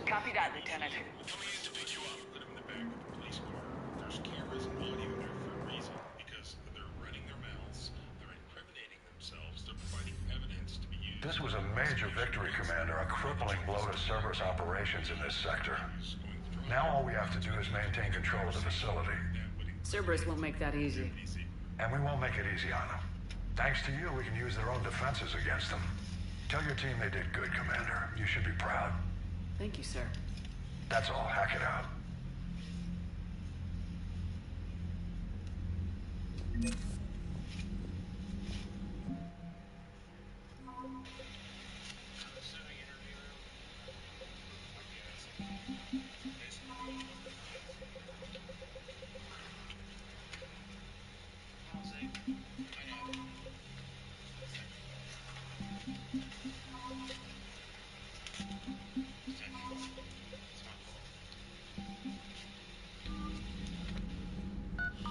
Copy that, Lieutenant. Coming in to pick you up. Put him in the back of the police car. There's cameras and audio there for a reason. Because they're running their mouths, they're incriminating themselves, they're providing evidence to be used. This was a major victory, Commander. A crippling blow to Cerberus operations in this sector. Now all we have to do is maintain control of the facility. Cerberus won't make that easy. And we won't make it easy on them. Thanks to you, we can use their own defenses against them. Tell your team they did good, Commander. You should be proud. Thank you, sir. That's all. Hack it out.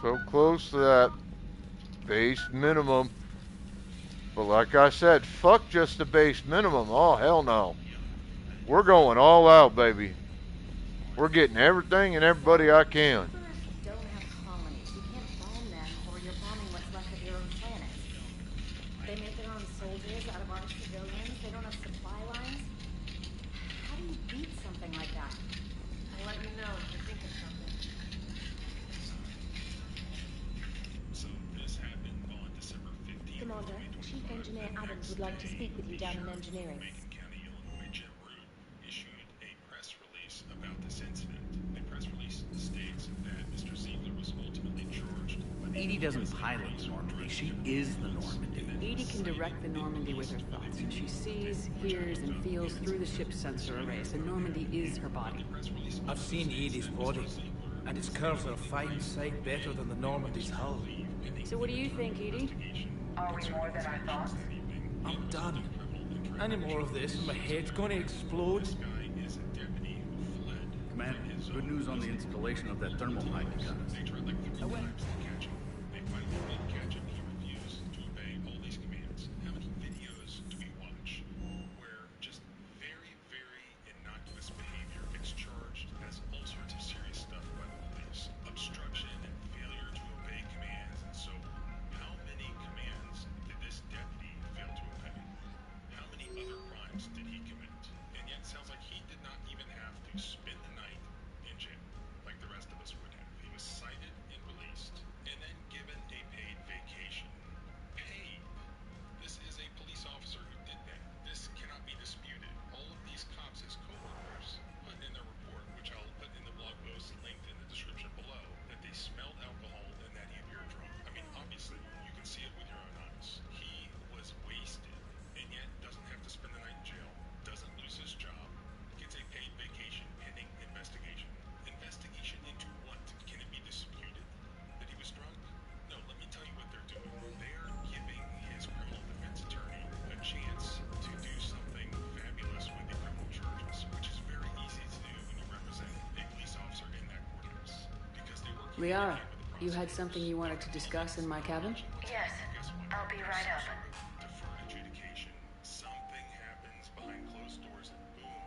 So close to that base minimum. But like I said, fuck just the base minimum. Oh, hell no. We're going all out, baby. We're getting everything and everybody I can. Reapers don't have colonies. You can't bomb them, or you're bombing what's left of your own planet. They make their own soldiers out of our civilians. They don't have supply lines. How do you beat something like that? I'll let you know if you think of something. So this happened on December 15th. Commander, Chief Engineer Adams would like to speak with you down in engineering. Macon County, Illinois jet route issued a press release about this incident. The press release states that Mr. Ziegler was ultimately charged. Edie doesn't pilot the Normandy. She is the Normandy. Edie can direct the Normandy with her thoughts. She sees, hears, and feels through the ship's sensor arrays. The Normandy is her body. I've seen Edie's body, and its curves are a fine sight better than the Normandy's hull. So what do you think, Edie? Are we more than I thought? I'm done. Any more of this, and my head's gonna explode. Commander, good news on the installation of that thermal pipe you got us. They finally did catch him. He refused to obey all these commands. How many videos do we watch where just very, very innocuous behavior gets charged as all sorts of serious stuff by the police? Obstruction and failure to obey commands. And so, how many commands did this deputy fail to obey? How many other crimes did he commit? And yet, it sounds like he did not even have to spend the night in jail like the rest of us would have. He was cited and released, and then given a paid vacation. Paid. This is a police officer who did that. This cannot be disputed. All of these cops, his co-workers, put in their report, which I'll put in the blog post linked in the description below, that they smelled alcohol and that he appeared drunk. I mean, obviously, you can see it with your own eyes. He was wasted, and yet doesn't have to spend the night in jail, doesn't lose his job, gets a paid vacation pending investigation. Investigation into what? Can it be disputed that he was drunk? No, let me tell you what they're doing. They're giving his criminal defense attorney a chance to do something fabulous with the criminal charges, which is very easy to do when you represent a police officer in that courthouse. Because they work Liara, you had something you wanted to discuss in my cabin? Yes, I'll be right up. Deferred adjudication. Something happens behind closed doors and boom.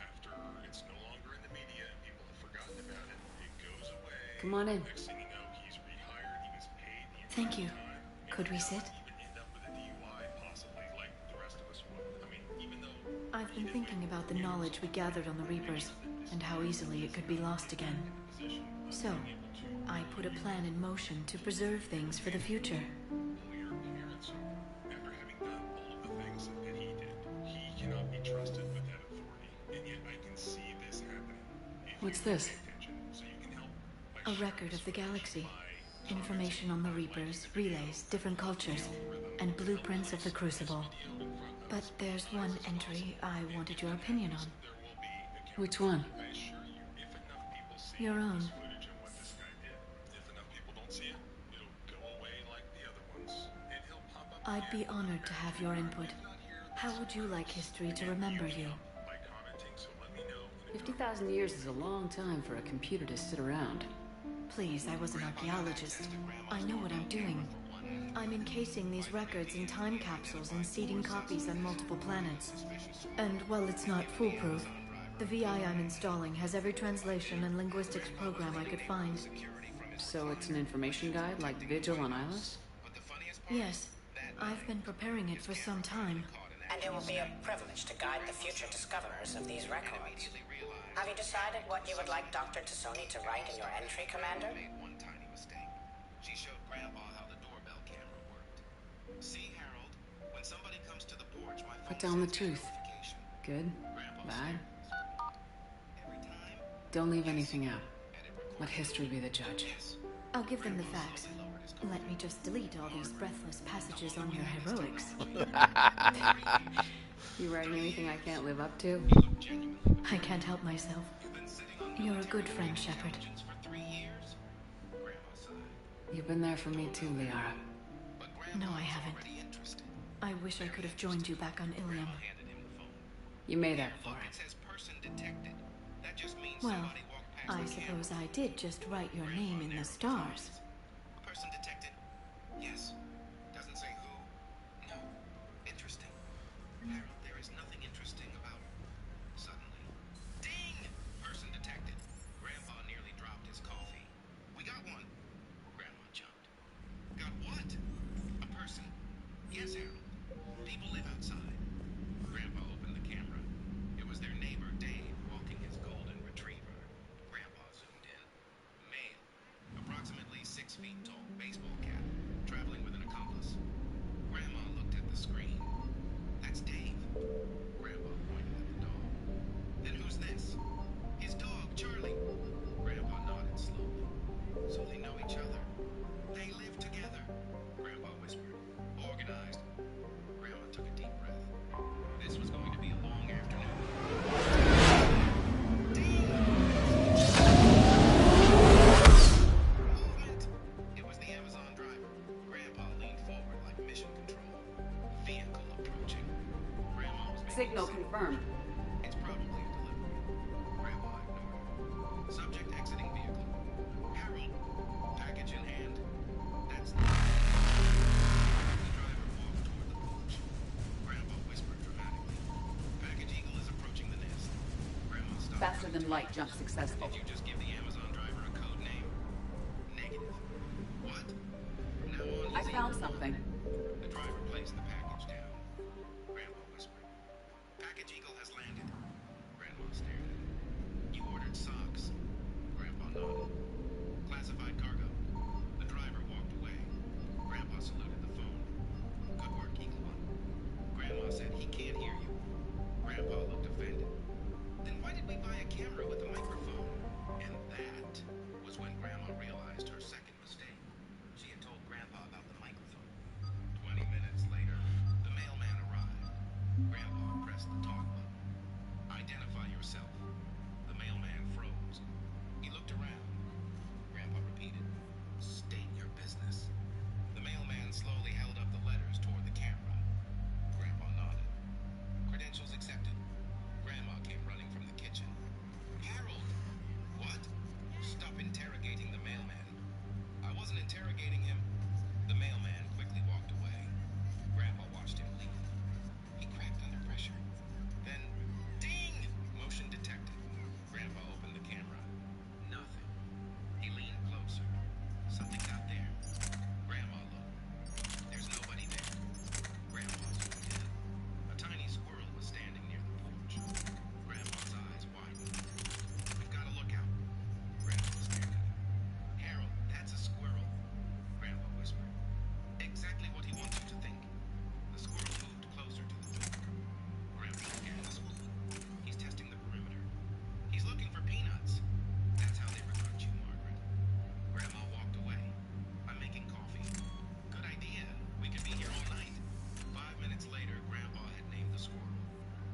After it's no longer in the media and people have forgotten about it, it goes away. Come on in. Next thing you know, he's rehired, he was paid the Thank you. time, Could we sit? even end up with a DUI possibly like the rest of us would. I mean, even though I've been thinking about the knowledge we gathered on the Reapers, and how easily it could be lost again. So, I put a plan in motion to preserve things for the future. your parents are, after having done all of the things that he did, he cannot be trusted with that authority. And yet I can see this happening. What's this? So you can help A record of the galaxy. Information on the Reapers, relays, different cultures, and blueprints of the Crucible. But there's one entry I wanted your opinion on. Which one? Your own. footage of what this guy did. If enough people don't see it, it'll go away like the other ones. And he'll pop up I'd be honored to have your input. How would you like history to remember you? by commenting, so let me know. 50,000 years is a long time for a computer to sit around. Please, I was an archaeologist. I know what I'm doing. I'm encasing these records in time capsules and seeding copies on multiple planets. And while it's not foolproof, the VI I'm installing has every translation and linguistics program I could find. So it's an information guide like Vigil on Islas? Yes, I've been preparing it for some time. And it will be a privilege to guide the future discoverers of these records. Have you decided what you would like Dr. Tassoni to write in your entry, Commander? One tiny mistake. She showed Grandpa how the doorbell camera worked. See, Harold, when somebody comes to the porch, my Put phone down the sends truth. a notification. Good? Grandpa Bad? every time. Don't leave anything out. Let history be the judge. I'll give them the facts. Let me just delete all these breathless passages on your heroics. You writing anything I can't live up to? I can't help myself. You're a good friend, Shepard. For 3 years. Grandma sighed. You've been there for me too, Liara. But No, Grandpa I was haven't. already interested. I wish I could have joined you back on Ilium. Handed him the phone. You made up for Look, it. it says person detected. That just means Well, somebody walked past I the camera. suppose I did just write your name in the stars. Yes, Harold. People live outside. Grandpa opened the camera. It was their neighbor, Dave, walking his golden retriever. Grandpa zoomed in. Male. Approximately 6 feet tall, baseball cap, traveling with an accomplice. Grandma looked at the screen. That's Dave. Grandpa pointed at the dog. Then who's this? His dog, Charlie. Grandpa nodded slowly. So they know each other. They live together. Grandpa whispered. Organized. Grandma took a deep breath. This was going to be a long afternoon. Movement! It was the Amazon driver. Grandpa leaned forward like mission control. Vehicle approaching. Grandma was making Signal confirmed. It's probably a delivery. Grandpa ignored it. Subject exiting vehicle. Harold, package in hand. That's the driver walked toward the porch. Grandpa whispered dramatically. Package Eagle is approaching the nest. Grandma stopped. Faster than light jump successful. Did you just give the Amazon driver a code name? Negative. What? From now on, I found something. the driver placed the package down. Grandpa whispered. Package Eagle has landed. Grandma stared at him. You ordered socks. Grandpa nodded. Classified cargo. The driver walked away. Grandpa saluted the phone. Good work, Eagle One. Grandma said he can't hear you. Grandpa looked offended. Then why did we buy a camera with a microphone? And that was when Grandma realized her second mistake. She had told Grandpa about the microphone. 20 minutes later, the mailman arrived. Grandpa pressed the talk button. Identify yourself. The mailman froze. He looked around. Grandpa repeated, state your business. The mailman slowly held up the letters toward the camera. Grandpa nodded. Credentials accepted. Grandma came running from the kitchen. Harold! What? Stop interrogating the mailman. I wasn't interrogating him. The mailman quickly walked away. Grandpa watched him leave. He cracked under pressure. Then, ding! Motion detected. Grandpa opened the camera. Nothing. He leaned closer. Something's out there. Grandma looked. There's nobody there. Grandpa zoomed in. A tiny squirrel was standing near the porch. Grandpa's eyes widened. We've got to look out. Grandpa stared at him. Harold, that's a squirrel. Grandpa whispered. Exactly what he wants you to think. The squirrel moved closer to the door. Grandpa gasped. He's testing the perimeter. He's looking for peanuts. That's how they recruit you, Margaret. Grandma walked away. I'm making coffee. Good idea. We could be here all night. 5 minutes later, Grandpa had named the squirrel.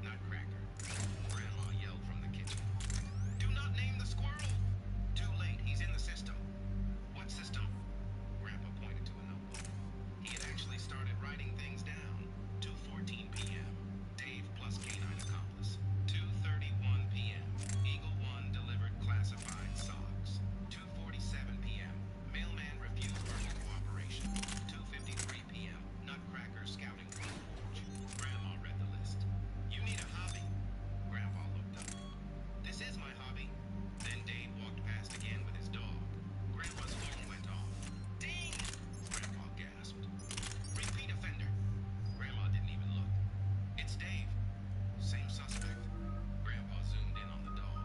Nutcracker. Grandma yelled from the kitchen. Do not name the squirrel! Too late. He's in the system. What system? Grandpa pointed to a notebook. He had actually started writing things down. 2:14 p.m. Dave plus K9 accomplice. 2:31 p.m. Eagle One delivered classified socks. 2:47 p.m. Mailman refused verbal cooperation. 2:53 p.m. Nutcracker scouting from the porch. Grandma read the list. You need a hobby. Grandpa looked up. This is my hobby. Then Dave walked past again with his dog. Grandpa's phone went off. Ding! Grandpa gasped. Repeat offender. Grandma didn't even look. It's Dave. Same suspect. Grandpa zoomed in on the dog.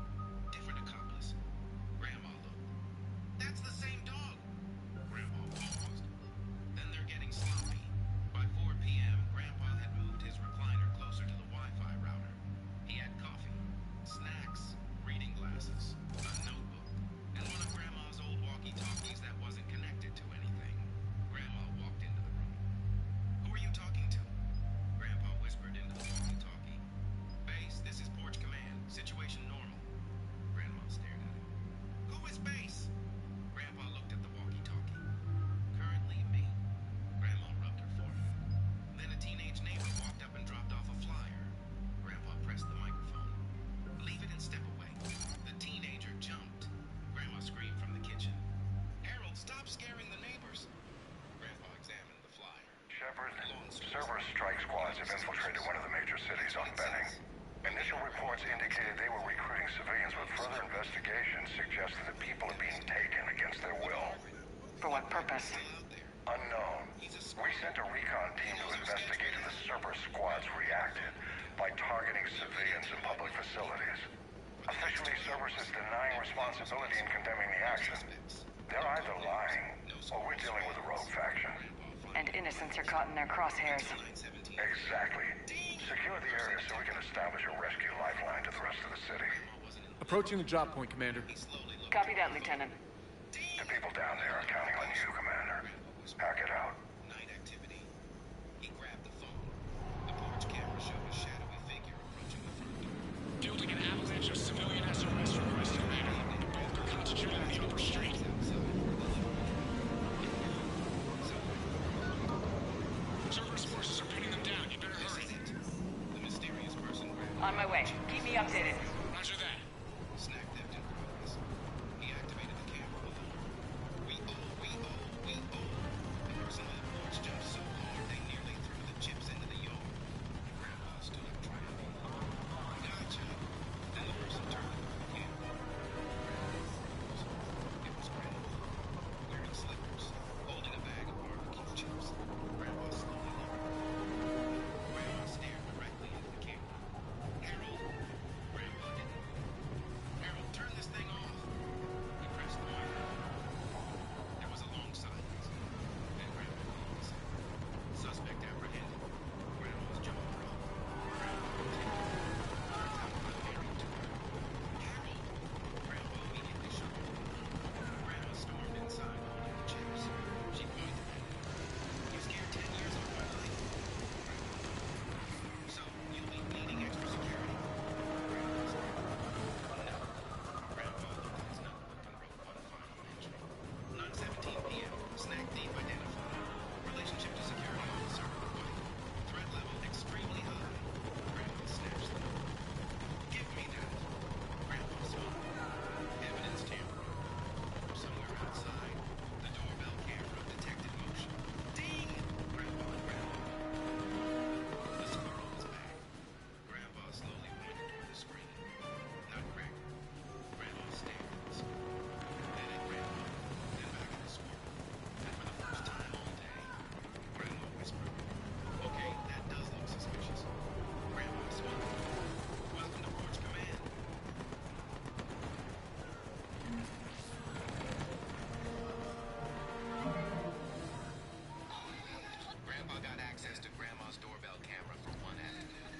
Different accomplice. Grandma looked. That's the same dog. Grandpa paused. Then they're getting sloppy. By 4 p.m., Grandpa had moved his recliner closer to the Wi-Fi router. He had coffee, snacks, reading glasses, a notebook, and one of Grandma's old walkie-talkies that wasn't connected to anything. Grandma walked into the room. Who are you talking to? Grandpa whispered into the walkie-talkie. Base, this is Porch Command. Situation normal. Grandma stared at him. Who is Base? Grandpa looked at the walkie-talkie. Currently me. Grandma rubbed her forehead. Then a teenage neighbor walked up and dropped off a flyer. Grandpa pressed the microphone. Leave it and step away. The teenager jumped. Grandma screamed from the kitchen. Harold, stop scaring the neighbors. Grandpa examined the flyer. Shepard, Cerberus strike squads have infiltrated one of the major cities on Benning. Initial reports indicated they were recruiting civilians, but further investigation suggests that the people are being taken against their will. For what purpose? Unknown. We sent a recon team to investigate. Copper squads reacted by targeting civilians in public facilities. Officially, Cerberus is denying responsibility and condemning the action. They're either lying, or we're dealing with a rogue faction. And innocents are caught in their crosshairs. Exactly. Secure the area so we can establish a rescue lifeline to the rest of the city. Approaching the drop point, Commander. Copy that, Lieutenant. The people down there are counting on you, Commander. Hack it out. Night activity. He grabbed the phone. The porch camera showed a shadowy figure approaching the front door. Fielding an avalanche of civilian SOS requests, Commander. Both are concentrated on the upper street. Cerberus forces are pinning them down. You better hurry. The mysterious person grabbed. On my way. Keep me updated. Roger that. Snack theft in progress. He activated the camera alarm. We owe. The person on the porch jumped so hard they nearly threw the chips into the yard. Grandpa stood up triumphant. Gotcha. Then the person turned to the camera. It was Grandpa, wearing slippers, holding a bag of barbecue chips. Grandpa slowly lowered. Grandpa stared directly into the camera. Harold. Grandpa didn't move. Harold, turn this thing off. He pressed the button. There was a long silence. Then Grandpa called said, "Suspect apprehended." Grandpa's jaw dropped. Grandpa continued. Turns out I'm married to her. Harold. Grandpa immediately shut the door. Grandma stormed inside holding the chips. She pointed at it. "You scared 10 years off my life." So, you'll be needing extra security. Grandpa said. No. Grandpa looked at his notebook and wrote one final entry. 9:17 p.m. Snack thief identified. Relationship to security officer, wife. Threat level extremely high. Grandpa snatched the notebook. "Give me that." Grandpa smiled. Evidence tampered. From somewhere outside, the doorbell camera detected motion. Ding! Grandpa and Grandma. The squirrel was back. Grandpa slowly pointed toward the screen. Not Greg. Grandpa stared at the squirrel. Then at Grandpa. Then back at the squirrel. And for the first time all day, Grandma whispered, "Okay, that does look suspicious." Grandpa smiled. "Welcome to Porch Command." Grandpa got access to Grandma's doorbell camera for one afternoon.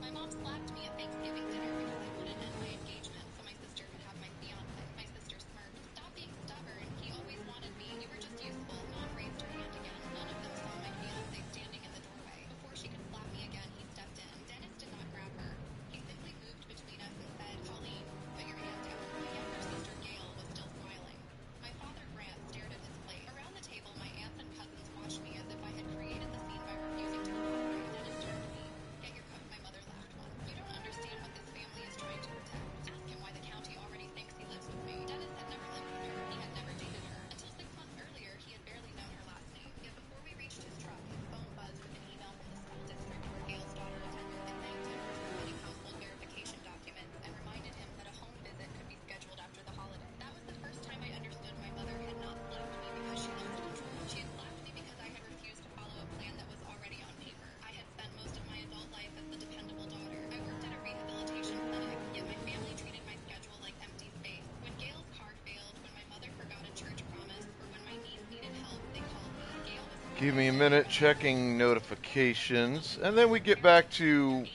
My mom slapped me at Thanksgiving dinner because I wouldn't end my engagement so my sister could have my fiance. My sister smirked. "Stop being stubborn. He always wanted me. You were just useful." Mom raised her hand again. None of them saw my fiance standing in the doorway. Before she could slap me again, he stepped in. Dennis did not grab her. He simply moved between us and said, "Colleen, put your hand down." My younger sister, Gail, was still smiling. My father, Grant, stared at his plate. Around the table, my aunts and cousins watched me as if I had created the scene by refusing to cooperate. Dennis turned to me. "Get your coat." My mother laughed once. "You don't understand what this family is trying to protect. Ask him why the county already thinks he lives with me." Dennis had never lived with her. He had never dated her. Until 6 months earlier, he had barely known her last name. Yet before we reached his truck, his phone buzzed with an email from the school district where Gail's daughter attended. They thanked him for submitting household verification documents and reminded him that a home visit could be scheduled after the holiday. That was the first time I understood my mother had not slapped me because she lost control. She had slapped me because I had refused to follow a plan that was already on paper. I had spent most of my adult life as the dependable daughter. I worked at a rehabilitation clinic, yet my family treated my schedule like empty space. When Gail's car failed, when my mother forgot a church promise, or when my niece needed help, they called me. Gail was Give me a minute, checking notifications, and then we get back to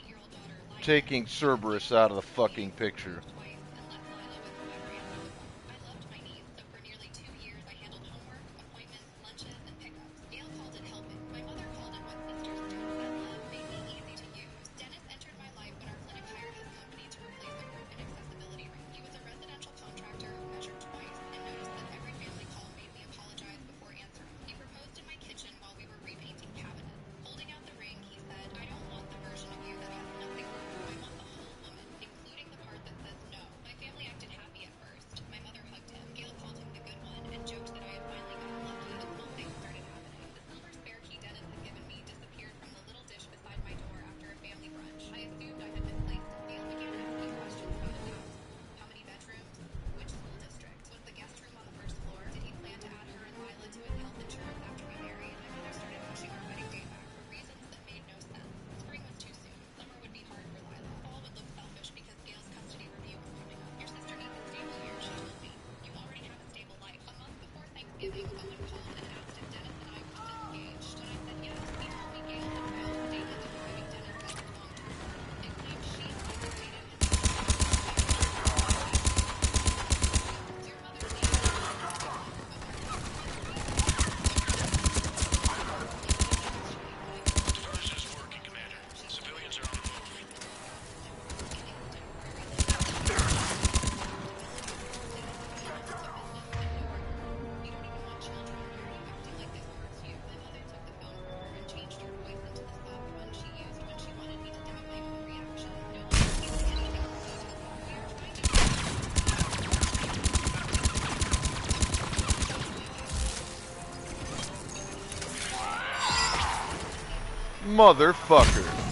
taking Cerberus out of the fucking picture. twice and left Lila with whoever answered the phone. I loved my niece, so for nearly 2 years I handled homework, appointments, lunches, and pickups. Gail called it helping. My mother called it what sisters do. That love made me easy to use. Dennis entered my life when our clinic hired his company to replace a broken accessibility ring. He was a residential contractor who measured twice and noticed that every family call made me apologize before answering. He proposed in my kitchen while we were repainting cabinets. Holding out the ring, he said, "I don't want the version of you that has nothing. I want the whole woman, including the part that says Motherfucker.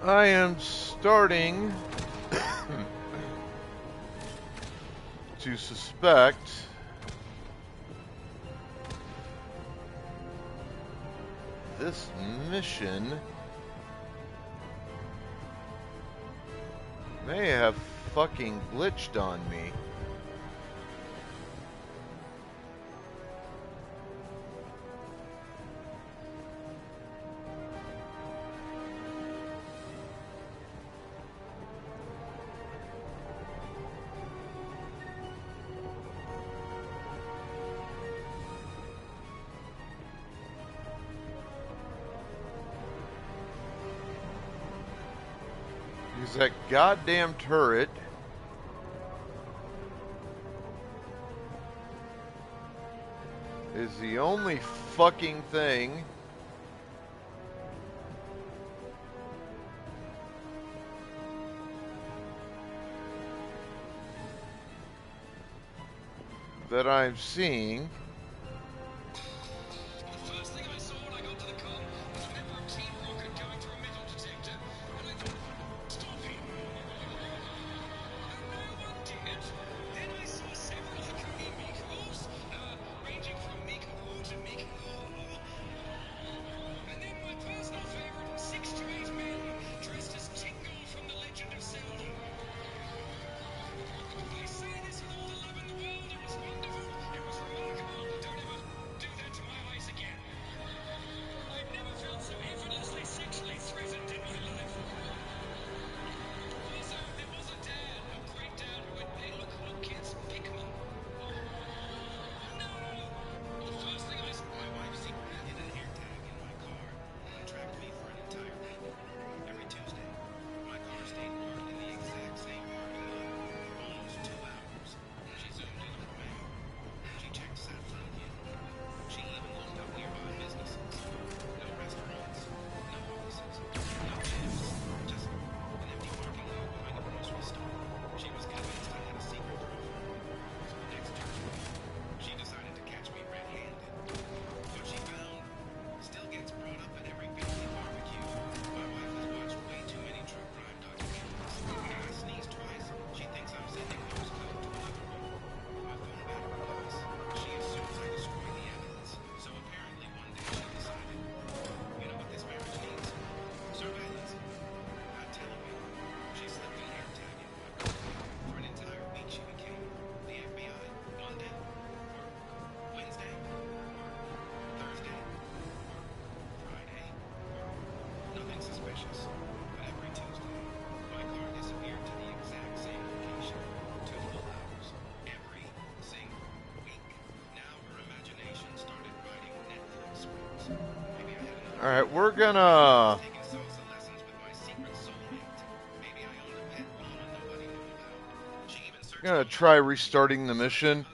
I am starting to suspect this mission may have fucking glitched on me. Because that goddamn turret is the only fucking thing that I'm seeing. Alright, we're gonna try restarting the mission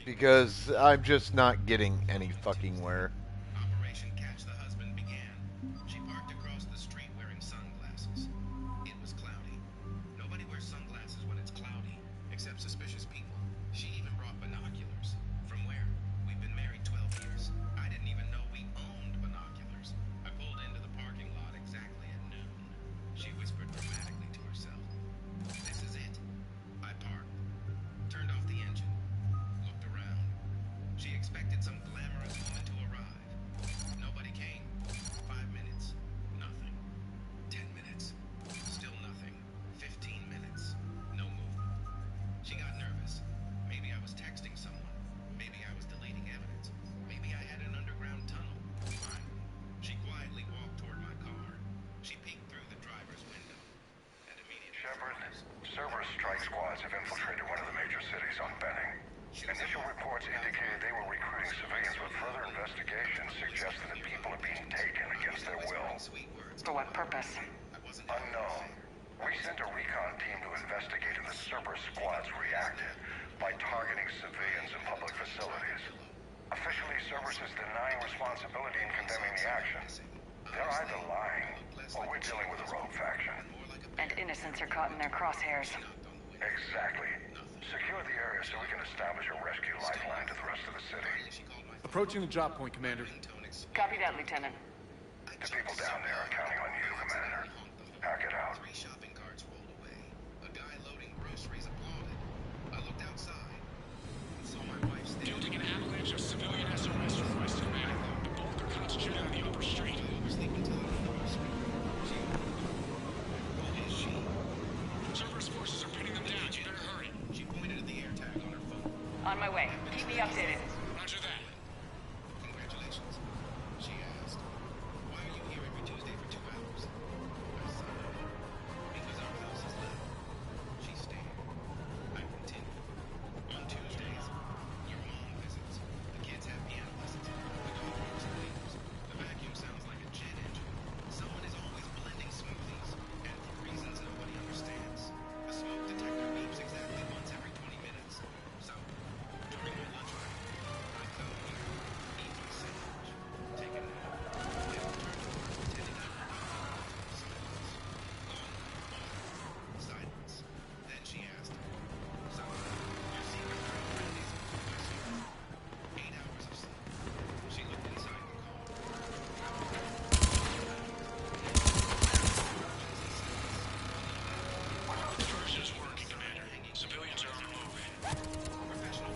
because I'm just not getting any fucking where. Operation Catch the Husband began. She parked across the street wearing sunglasses. It was cloudy. Nobody wears sunglasses when it's cloudy, except suspicious people. She even brought binoculars. From where? We've been married 12 years. I didn't even know we owned binoculars. I pulled into the parking lot exactly at noon. She whispered dramatically to herself, "This is it." I parked, turned off the engine, looked around. She expected some glamorous woman to arrive. Nobody came. 5 minutes. Nothing. 10 minutes. Still nothing. 15 minutes. No movement. She got nervous. Maybe I was texting someone. Maybe I was deleting evidence. Maybe I had an underground tunnel. Fine. She quietly walked toward my car. She peeked through the driver's window. And immediately... Shepard, Cerberus strike squads have infiltrated one of the major cities on Benning. Initial reports indicated they were recruiting civilians, but further investigation suggested that people are being taken against their will. For what purpose? Unknown. We sent a recon team to investigate, and the Cerberus squads reacted by targeting civilians in public facilities. Officially, Cerberus is denying responsibility and condemning the action. They're either lying, or we're dealing with a rogue faction. And innocents are caught in their crosshairs. Exactly. Secure the area so we can establish a rescue lifeline to the rest of the city. Approaching the drop point, Commander. Copy that, Lieutenant. The people down there are counting on you, Commander. Hack it out. 3 shopping carts rolled away. A guy loading groceries applauded. I looked outside and saw my wife standing. Fielding an avalanche of civilian SOS requests, Commander. The bulk are concentrated on the upper street. I oversleep until I fall asleep. Who is she? Cerberus forces are pinning them down. You better hurry. She pointed at the air tag on her phone. On my way. Keep me updated. Roger that. Congratulations. She asked, why are you here every Tuesday for 2 hours? I sighed. Because our house is left. She stared. I continued. On Tuesdays, your mom visits. The kids have piano lessons. The dog walks and leaves. The vacuum sounds like a jet engine. Someone is always blending smoothies. And for reasons nobody understands. The smoke detector beeps exactly once every 20 minutes. So, during my lunch break, I come here, eat my sandwich, take a nap, and return to work pretending I'm not there. Silence. Then she asked, so, your secret girlfriend is my secret. 8 hours of sleep. She looked inside the car. Diversion is working, Commander. Civilians are on the move. Professional.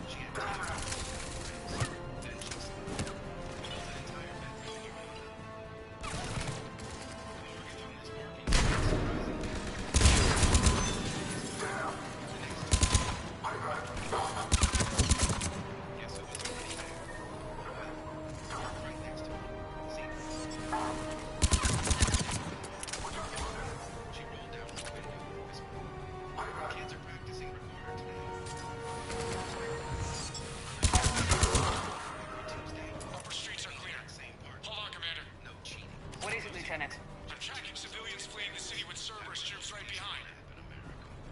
She had tears. Then she slept. Filled an entire bedroom with her. Mortgage on this parking lot is surprisingly Guess who was already there? Parked right next to me. See? She rolled down her window and whispered, "The kids are practicing recorder today." Tuesday. Upper streets are clear. Same park. Hold on, Commander. No cheating. What is it, Lieutenant? I'm tracking civilians fleeing the city with Cerberus troops right behind.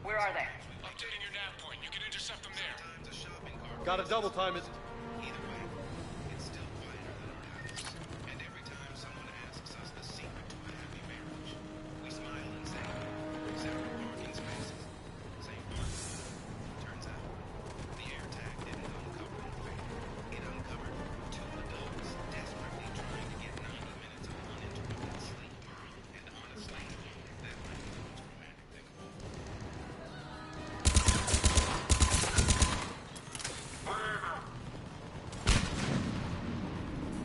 Where are they? Updating your nav point. You can intercept them there. Sometimes a shopping cart. Gotta double time it. Either way, it's still quieter than our house. And every time someone asks us the secret to a happy marriage, we smile and say, separate parking spaces, same park. Turns out, the air tag didn't uncover an affair. It uncovered 2 adults desperately trying to get 90 minutes of uninterrupted sleep. And honestly, that might be the most romantic thing of all.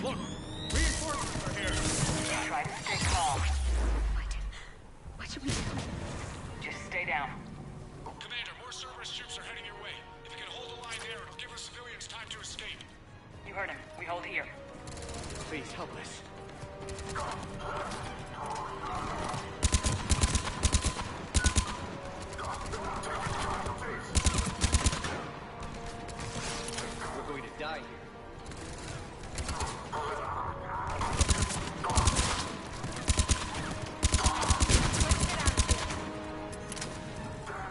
Look, reinforcements are here. Try to stay calm. What should we do? Just stay down. Commander, more Cerberus troops are heading your way. If you can hold the line there, it'll give the civilians time to escape. You heard him. We hold here. Please help us. We're going to die here.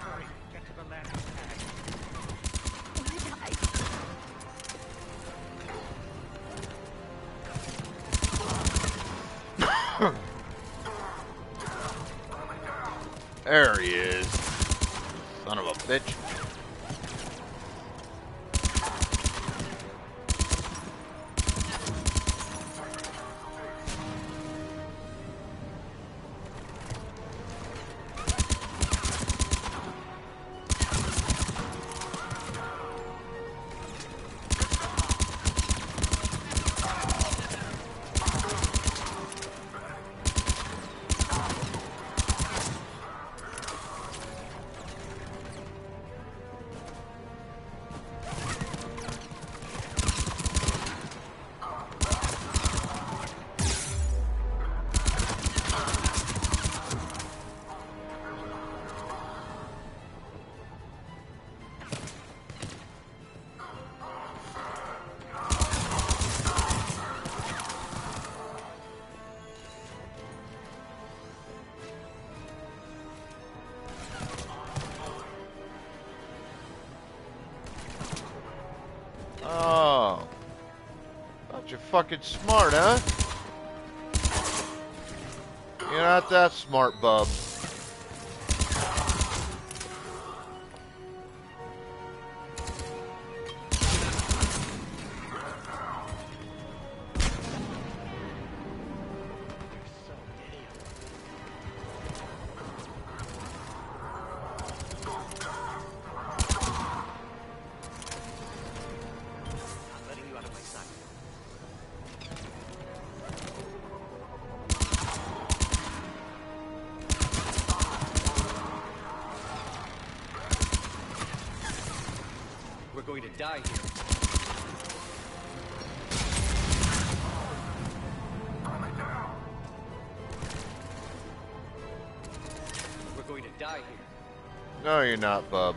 Hurry, get to the landing pad. There he is. Son of a bitch. Oh. Thought you're fucking smart, huh? You're not that smart, bub. die here. We're going to die here. No, you're not, bub.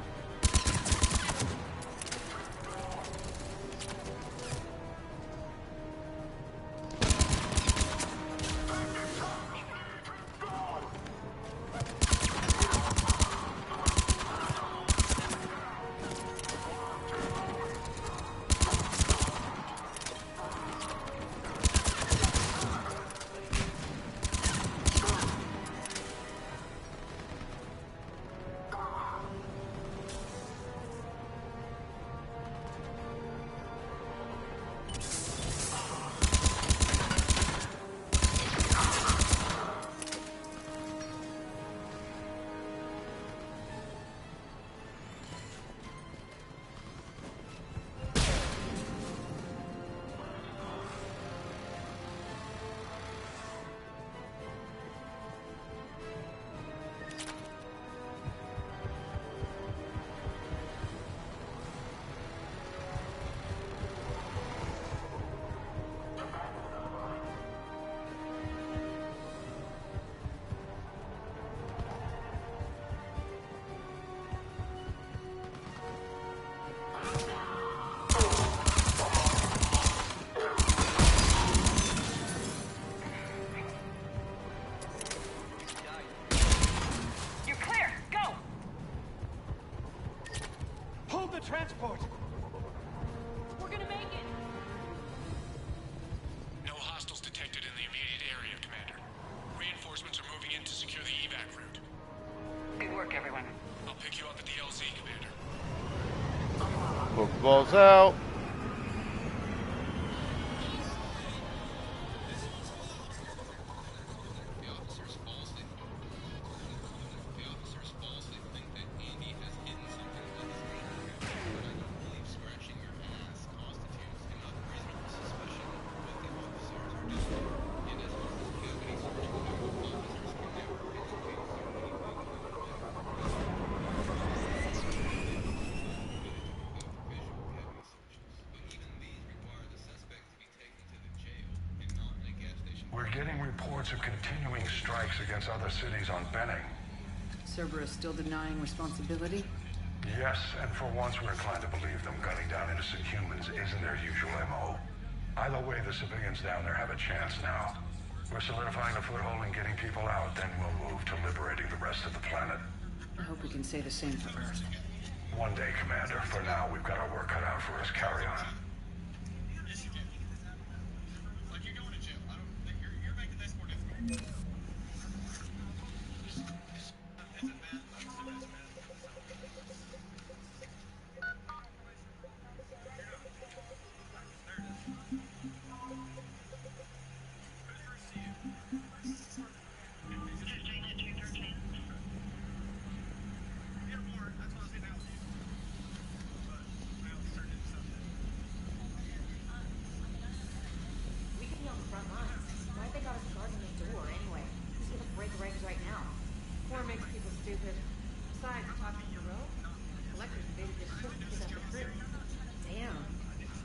Transport! We're gonna make it! No hostiles detected in the immediate area, Commander. Reinforcements are moving in to secure the evac route. Good work, everyone. I'll pick you up at the LZ, Commander. Football's out. We're getting reports of continuing strikes against other cities on Benning. Cerberus still denying responsibility? Yes, and for once we're inclined to believe them gunning down innocent humans isn't their usual MO. Either way, the civilians down there have a chance now. We're solidifying a foothold and getting people out, then we'll move to liberating the rest of the planet. I hope we can say the same for Earth. One day, Commander. For now, we've got our work cut out for us. Carry on. We could be on the front lines. Why they got us guarding the door anyway? Who's gonna break regs right now? War makes people stupid. Besides, talking to Roe, collectors invaded this ship to pick up the crew. Damn.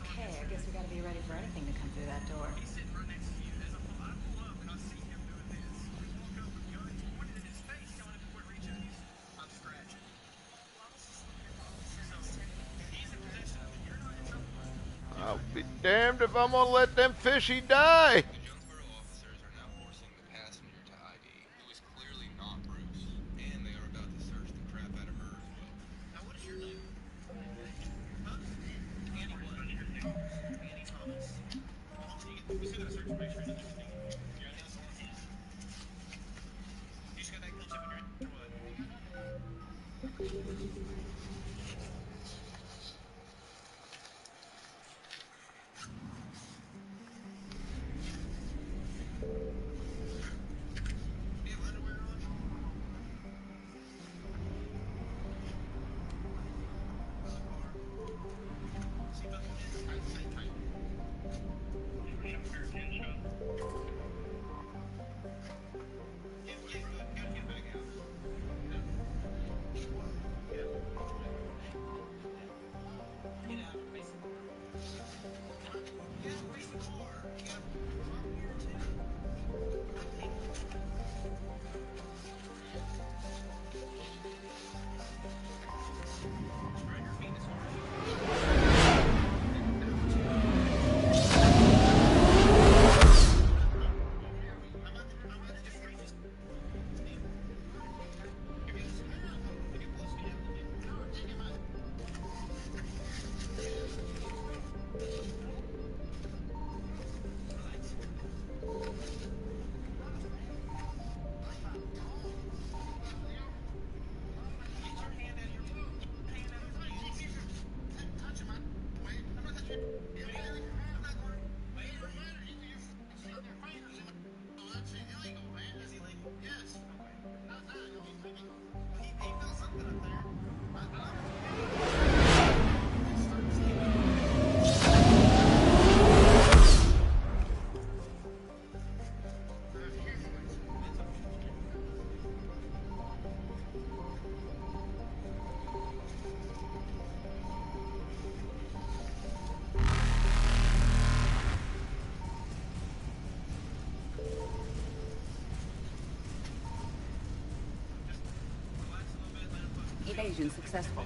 Okay, I guess we gotta be ready for anything to come through that door. I'll be damned if I'm gonna let them fishy die. Evasion successful.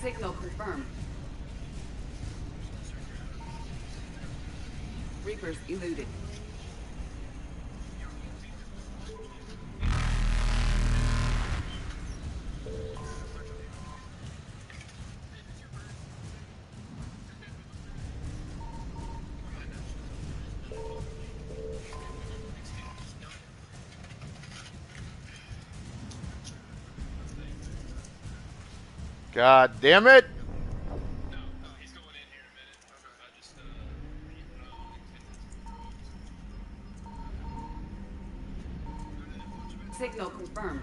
Signal confirmed. Reapers eluded. God damn it! Signal confirmed.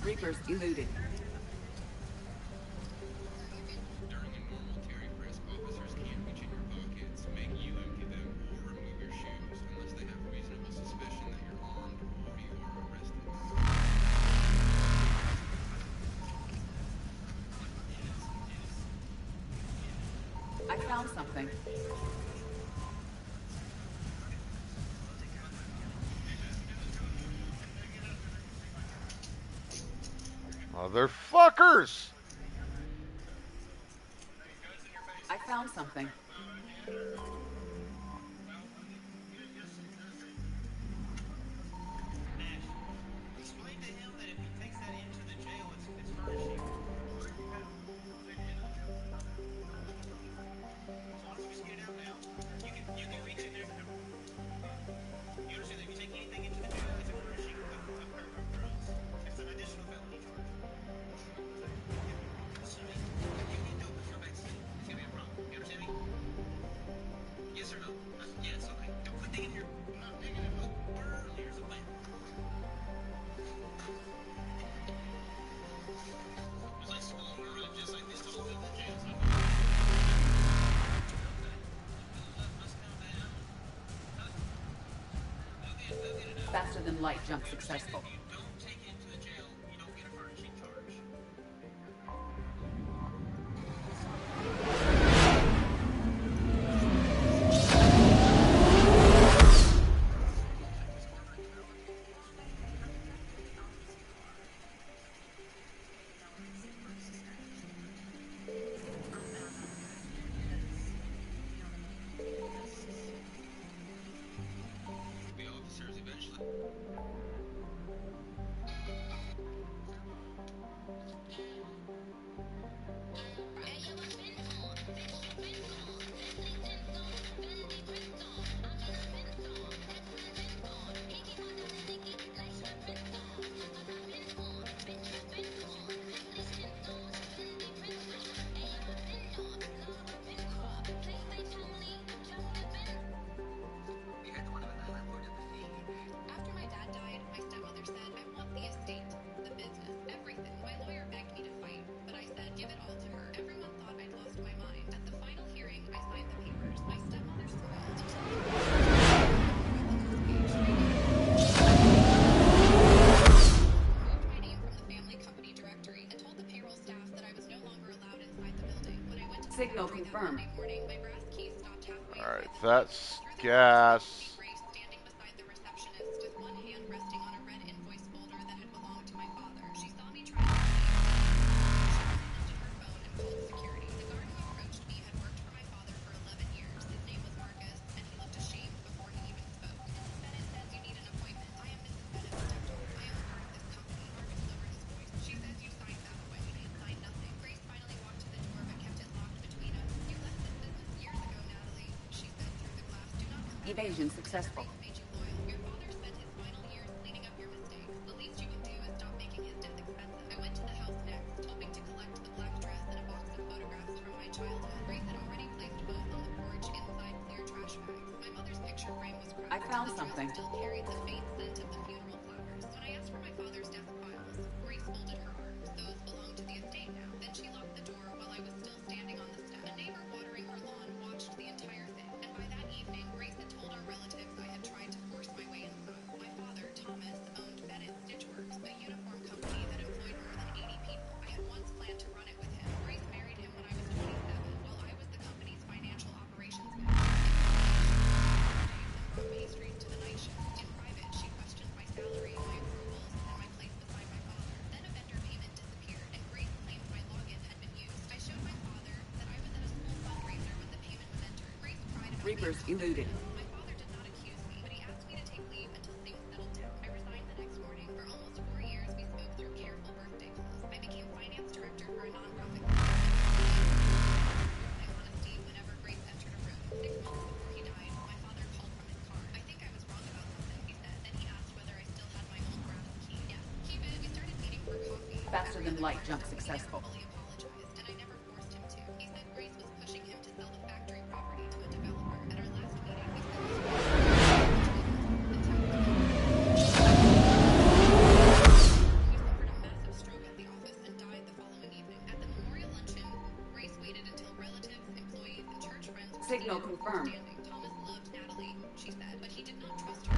Reapers eluded. During a normal Terry frisk, officers can't reach in your pockets, make you empty them, or remove your shoes unless they have reasonable suspicion that you're armed or you are arrested. I found something. Motherfuckers! I found something. Explain to him that if he takes that into the jail, it's furnishing. So once we get out now, you can reach in there. You understand that if you take anything into the jail, it's a furnishing of drugs. It's an additional felony charge. So you can't do it with your vaccine. It's gonna be a problem. You understand me? Yes or no? Yes. Okay. Don't quit digging here. I'm not digging it. Here's a plan. Faster than light jump successful. The officers eventually. After my dad died, my stepmother said, I want the estate, the business, everything. My lawyer begged me to fight, but I said, give it all to her. Everyone thought I'd lost my mind. At the final hearing, I signed the papers. My stepmother's thrilled. Removed my name from the family company directory and told the payroll staff that I was no longer allowed inside the building. When I went to Signal surgery that confirmed. Monday morning, my brass key stopped halfway. Alright, that's gas. Standing beside the receptionist with one hand resting on a red invoice folder that had belonged to my father. She saw me trying to leave. She lifted her phone and called security. The guard who approached me had worked for my father for 11 years. His name was Marcus, and he looked ashamed before he even spoke. Bennett says you need an appointment. I am Mrs. Bennett's stepdaughter. I am a part of this company. Marcus Evasion successful. Your father spent his final years cleaning up your mistakes. The least you can do is stop making his death expensive. I went to the house next, hoping to collect the black dress and a box of photographs from my childhood. Grace had already placed both on the porch inside clear trash bags. My mother's picture frame was cracked. I found The dress something. still carried the faint scent of the funeral flowers. When I asked for my father's death files, Grace folded her arms. Those belong to the estate now. Then she locked the door while I was still standing on the step. A neighbor watering her lawn watched the entire thing, and by that evening, Grace had told our relatives I had tried to force my way inside. My father, Thomas, owned Bennett Stitchworks, a uniform company that employed more than 80 people. I had once planned to run it with him. Grace married him when I was 27, while I was the company's financial operations manager. Brought pastries to the night shift. In private, she questioned my salary, my approvals, and my place beside my father. Then a vendor payment disappeared, and Grace claimed my login had been used. I showed my father that I was at a school fundraiser when the payment was entered. Grace cried about Reapers eluded. My father did not accuse me, but he asked me to take leave until things settled down. I resigned the next morning. For almost 4 years, we spoke through careful birthday calls. I became finance director for a nonprofit group. My honesty whenever Grace entered a room. 6 months before he died, my father called from his car. I think I was wrong about something, he said. Then he asked whether I still had my old brass key. Yes, keep it. We started meeting for coffee. Faster than light jump successful. Fully apologized, and I never forced him to. He said Grace was pushing him to sell the factory property to a developer. At our last meeting, we said he suffered a massive stroke at the office and died the following evening. At the memorial luncheon, Grace waited until relatives, employees, and church friends were Signal seated before confirmed. standing. Thomas loved Natalie, she said, but he did not trust her.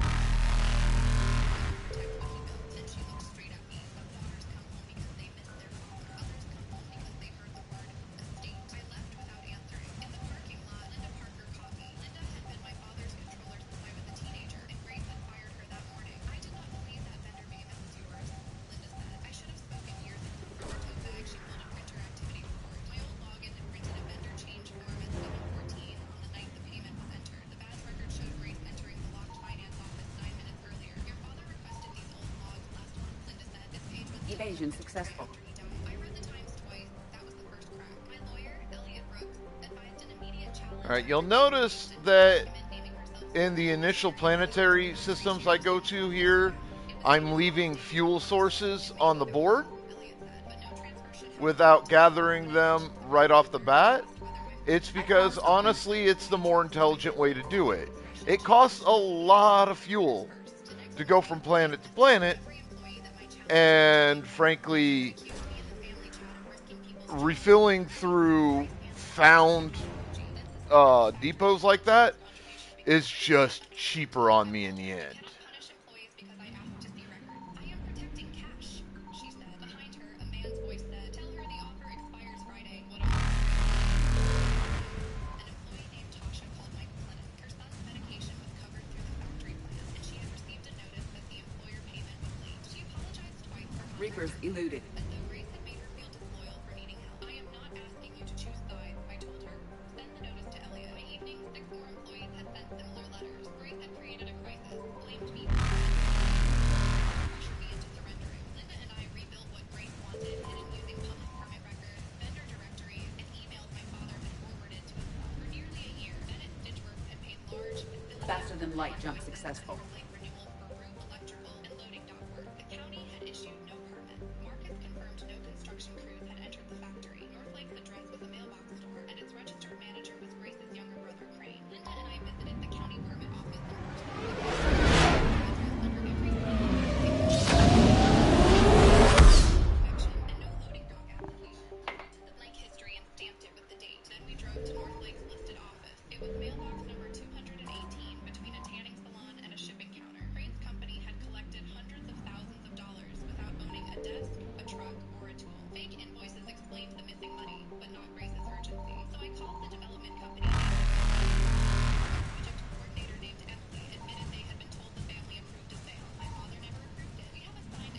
Protect what he built. Then she looked straight at me. Some daughters come home because they miss their father. Others come home because they heard the word estate. I left without answering. In the parking lot, Linda Parker caught me. Linda had been my father's controller since I was a teenager, and Grace had fired her that morning. I did not believe that vendor payment was yours, Linda said. I should have spoken years ago. From her tote bag, she pulled a printer activity report. My old login had printed a vendor change form at 7:14 on the night the payment was entered. The badge record showed Grace entering the locked finance office 9 minutes earlier. Your father requested these old logs last month, Linda said. This page was Evasion successful. I read the Times twice. That was the first crack. My lawyer, Elliot Brooks, advised an immediate challenge. All right, you'll notice that in the initial planetary systems I go to here, I'm leaving fuel sources on the board without gathering them right off the bat. It's because, honestly, it's the more intelligent way to do it. It costs a lot of fuel to go from planet to planet, and frankly, refilling through found depots like that is just cheaper on me in the end. Reapers eluded. Faster than light jump successful.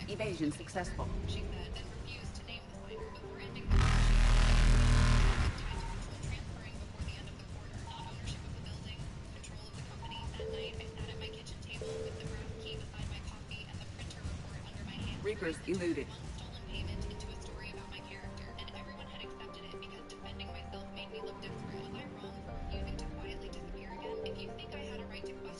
Evasion successful. She said, and refused to name the signer. Before ending the transferring before the end of the quarter. Not ownership of the building, control of the company. That night, I sat at my kitchen table with the brass key beside my coffee and the printer report under my hand. Reapers eluded. Stolen payment into a story about my character, and everyone had accepted it because defending myself made me look desperate. Was I wrong for refusing to quietly disappear again? If you think I had a right to question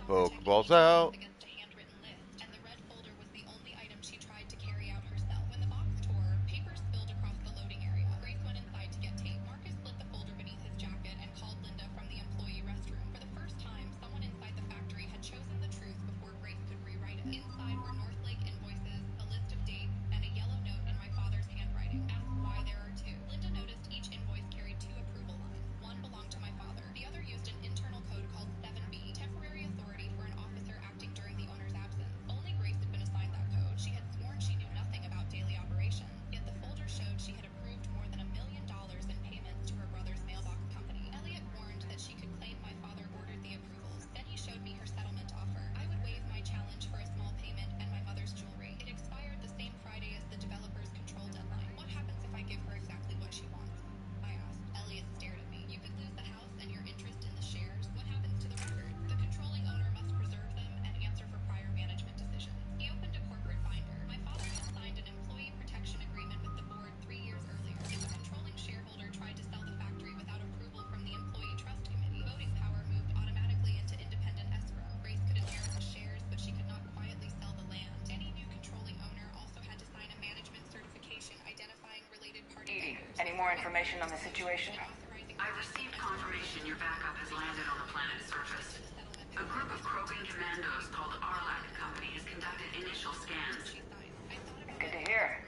Pokeballs out. against a handwritten list, and the red folder was the only item she tried to carry out herself. When the box tore, paper spilled across the loading area. Grace went inside to get tape. Marcus split the folder beneath his jacket and called Linda from the employee restroom. For the first time, someone inside the factory had chosen the truth before Grace could rewrite it. Inside were Northlake invoices, a list of dates, and a yellow note in my father's handwriting. Ask why there are two. Linda noticed each invoice carried two approval lines. One belonged to my father. The other used an internal code called 7B, temporary authority for an officer acting during the owner's absence. Only Grace had been assigned that code. She had sworn she knew nothing about daily operations, yet the folder showed she had approved more than $1 million in payments to her brother's mailbox company. Elliot warned that she could claim my father ordered the approvals. Then he showed me her settlement offer. I would waive my challenge for a small payment and my mother's jewelry. It expired the same Friday as the developer's control deadline. What happens if I give her exactly what she wants? I asked. Elliot stared at me. You could lose the house and your interest in the shares. What happens to the records? The controlling owner must preserve them and answer for prior management decisions. He opened a corporate binder. My father had signed an employee protection agreement with the board 3 years earlier. If a controlling shareholder tried to sell the factory without approval from the employee trust committee, voting power moved automatically into independent escrow. Grace could inherit the shares, but she could not quietly sell the land. Any new controlling owner also had to sign a management certification identifying related party owners. Any more information on the situation? I've received confirmation your backup has landed on the planet's surface. A group of Krogan commandos called Arlac Company has conducted initial scans. Good to hear.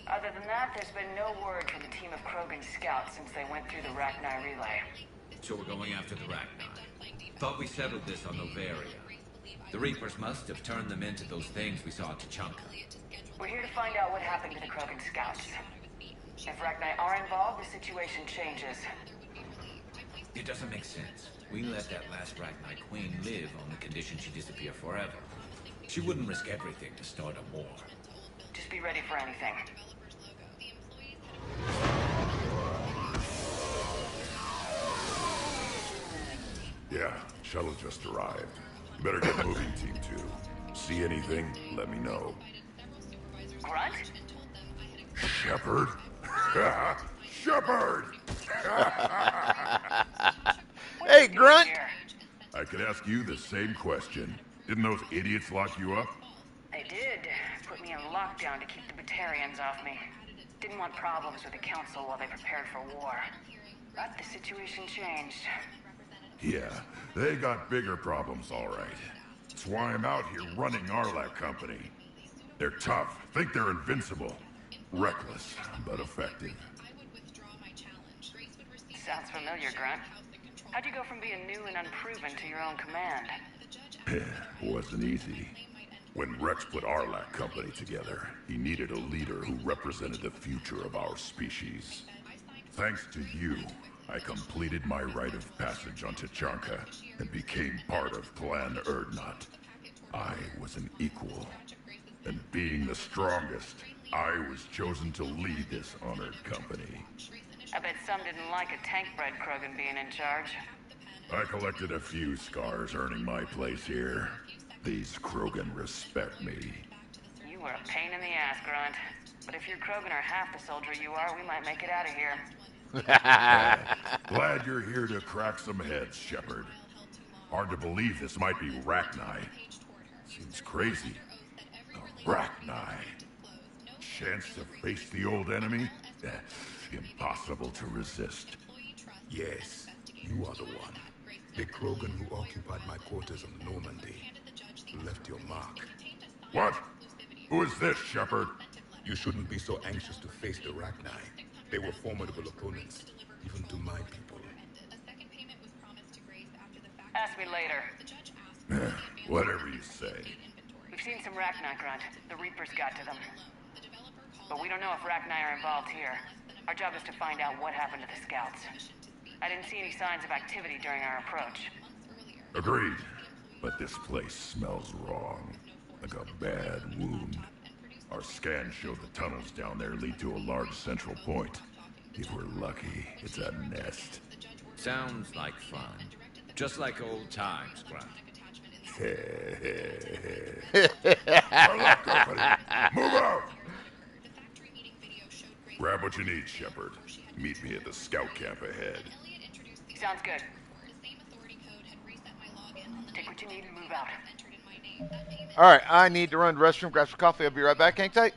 Other than that, there's been no word from the team of Krogan scouts since they went through the Rachni relay. So we're going after the Rachni. Thought we settled this on Novaria. The Reapers must have turned them into those things we saw at Tachanka. We're here to find out what happened to the Krogan scouts. If Rachni are involved, the situation changes. It doesn't make sense. We let that last Rachni queen live on the condition she disappear forever. She wouldn't risk everything to start a war. Just be ready for anything. Yeah, shuttle just arrived. Better get moving, Team 2. See anything, let me know. Grunt? Shepard? Shepard! Hey, Grunt! I could ask you the same question. Didn't those idiots lock you up? They did. Put me in lockdown to keep the Batarians off me. Didn't want problems with the Council while they prepared for war. But the situation changed. Yeah, they got bigger problems, all right. That's why I'm out here running Arlac Company. They're tough, think they're invincible. Reckless, but effective. Sounds familiar, Grunt. How'd you go from being new and unproven to your own command? Wasn't easy. When Rex put Arlac Company together, he needed a leader who represented the future of our species. Thanks to you, I completed my rite of passage on Tachanka and became part of Clan Erdnot. I was an equal. And being the strongest, I was chosen to lead this honored company. I bet some didn't like a tank-bred Krogan being in charge. I collected a few scars earning my place here. These Krogan respect me. You were a pain in the ass, Grunt. But if your Krogan are half the soldier you are, we might make it out of here. Glad you're here to crack some heads, Shepard. Hard to believe this might be Rachni. Seems crazy. A Rachni. Chance to face the old enemy? Impossible to resist. Yes, you are the one. The Krogan who occupied my quarters on Normandy. Left your mark. What? Who is this, Shepard? You shouldn't be so anxious to face the Rachni. They were formidable opponents, even to my people. Ask me later. Whatever you say. We've seen some Rachni, Grunt. The Reapers got to them. But we don't know if Rachni are involved here. Our job is to find out what happened to the scouts. I didn't see any signs of activity during our approach. Agreed. But this place smells wrong. Like a bad wound. Our scans show the tunnels down there lead to a large central point. If we're lucky, it's a nest. Sounds like fun. Just like old times, Grunt. Arlac Company, move out! Grab what you need, Shepard. Meet me at the scout camp ahead. Sounds good. Take what you need and move out. All right, I need to run to the restroom, grab some coffee. I'll be right back. Hang tight.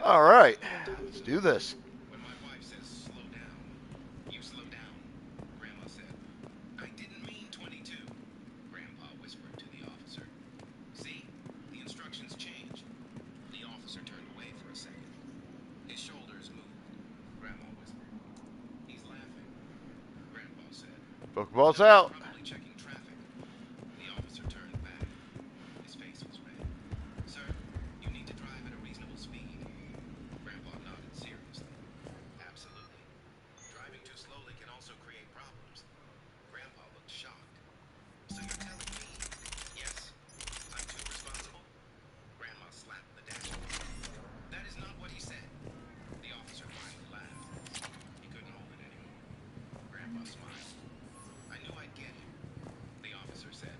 All right, let's do this. When my wife says slow down, you slow down, Grandma said. I didn't mean 22, Grandpa whispered to the officer. See, the instructions change. The officer turned away for a second. His shoulders moved, Grandma whispered. He's laughing, Grandpa said. Pokeball's out. Probably checking traffic. The officer turned back. His face was red. Sir, you need to drive at a reasonable speed. Grandpa nodded seriously. Absolutely. Driving too slowly can also create problems. Grandpa looked shocked. So you're telling me, yes, I'm too responsible? Grandma slapped the dashboard. That is not what he said. The officer finally laughed. He couldn't hold it anymore. Grandpa smiled. I knew I'd get him. The officer said,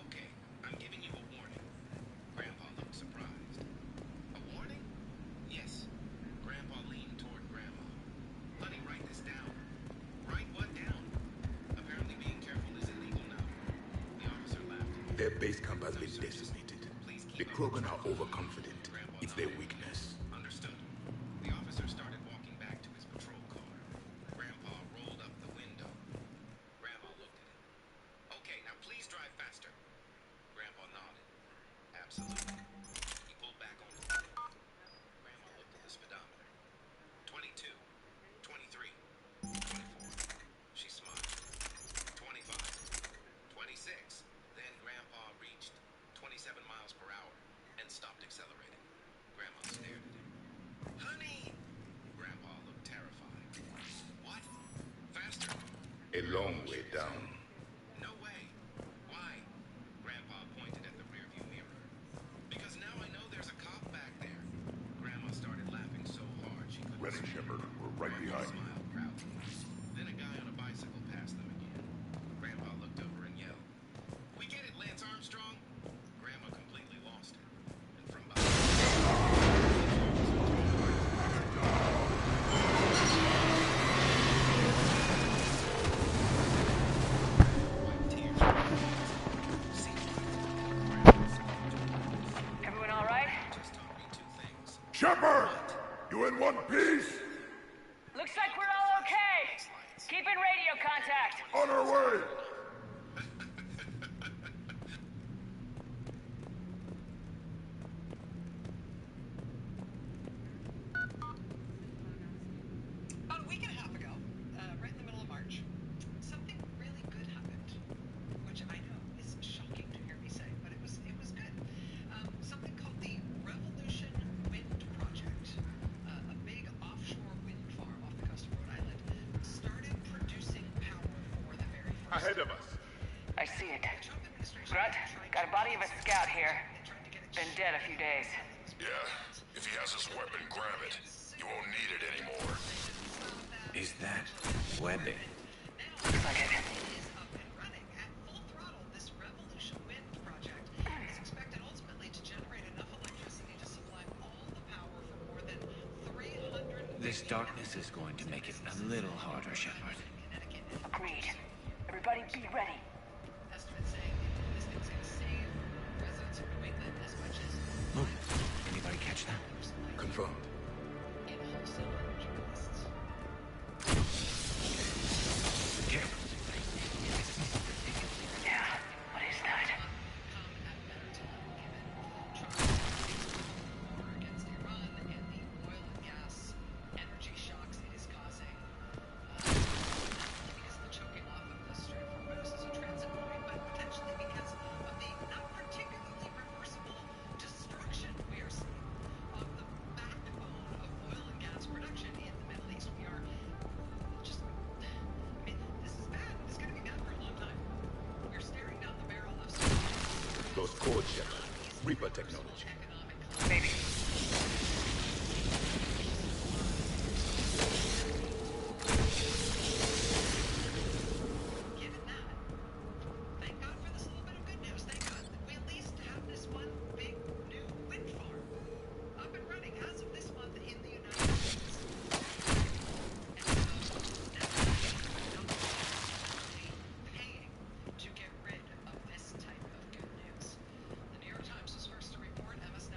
okay, I'm giving you a warning. Grandpa looked surprised. A warning? Yes. Grandpa leaned toward Grandma. Honey, write this down. Write what down? Apparently being careful is illegal now. The officer laughed. Their base camp has been decimated. The Krogan are overconfident. It's their weakness. Understood. The officer started walking back to his patrol car. Grandpa rolled up the window. Grandma looked at him. Okay, now please drive faster. Grandpa nodded. Absolutely. He pulled back on the road. Grandma looked at the speedometer. 22, 23, 24. She smiled. 25, 26. Then Grandpa reached 27 miles per hour and stopped accelerating. Grandma stared at him. Honey! Grandpa looked terrified. What? Faster? A long way down. No way. Why? Grandpa pointed at the rearview mirror. Because now I know there's a cop back there. Grandma started laughing so hard she couldn't Ready, Shepard. We're right behind you. smile proudly. Then a guy on a bicycle passed them again. Grandpa looked over and yelled, "We get it, Lance Armstrong!" Grandma completely lost it. And from behind... Everyone all right? Shepard! You in one piece? Looks like we're all okay. Keep in radio contact. On our way! About a week and a half ago, right in the middle of March, something really good happened, which I know is shocking to hear me say, but it was good. Something called the Revolution Wind Project, a big offshore wind farm off the coast of Rhode Island, started producing power for the very first Ahead of us. I see it. Grunt, got a body of a scout here. Been dead a few days. Yeah. If he has his weapon, grab it. You won't need it anymore. Is that webbing? Looks like it. is up and running at full throttle. This Revolution Wind Project is expected ultimately to generate enough electricity to supply all the power for more than 300 This darkness is going to make it a little harder, Shepard. Agreed. Everybody be ready. estimates saying this thing's going to save residents of New England as much as Look, anybody catch that? Confirmed. in wholesale energy costs. Careful. Yeah, what is that? Come at a better time, given Trump's war against Iran and the oil and gas energy shocks it is causing. Because the choking off of the Strait of Hormuz as a transit point, but potentially because of the not particularly reversible destruction we are seeing of the backbone of oil and gas production in the Middle East. We are just, I mean, this is bad. It's going to be bad for a long time. We're staring down the barrel of Those codes, Shepard. Reaper technology. Maybe. Given that, thank God for this little bit of good news. Thank God that we at least have this one big new wind farm up and running as of this month in the United States. And so now paying to get rid of this type of good news. The New York Times was first to report MS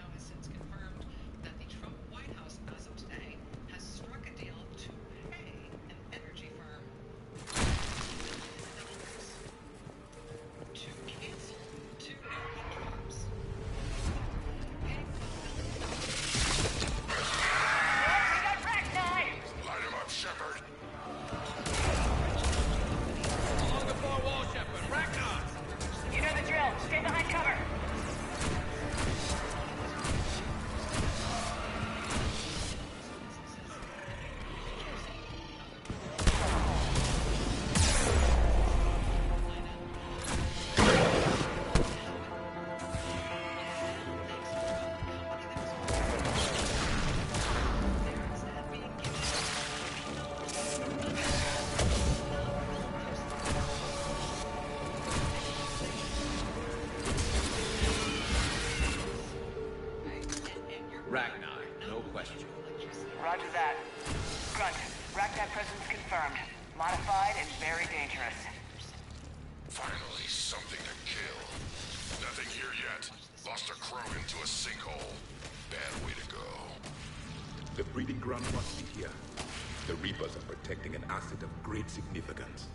Roger that. Grunt, Ragtag presence confirmed. Modified and very dangerous. Finally, something to kill. Nothing here yet. Lost a Krogan to a sinkhole. Bad way to go. The breeding ground must be here. The Reapers are protecting an asset of great significance.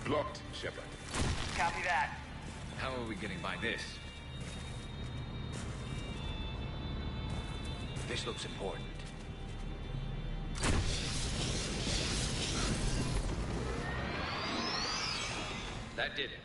Blocked, Shepard. Copy that. How are we getting by this? This looks important. That did it.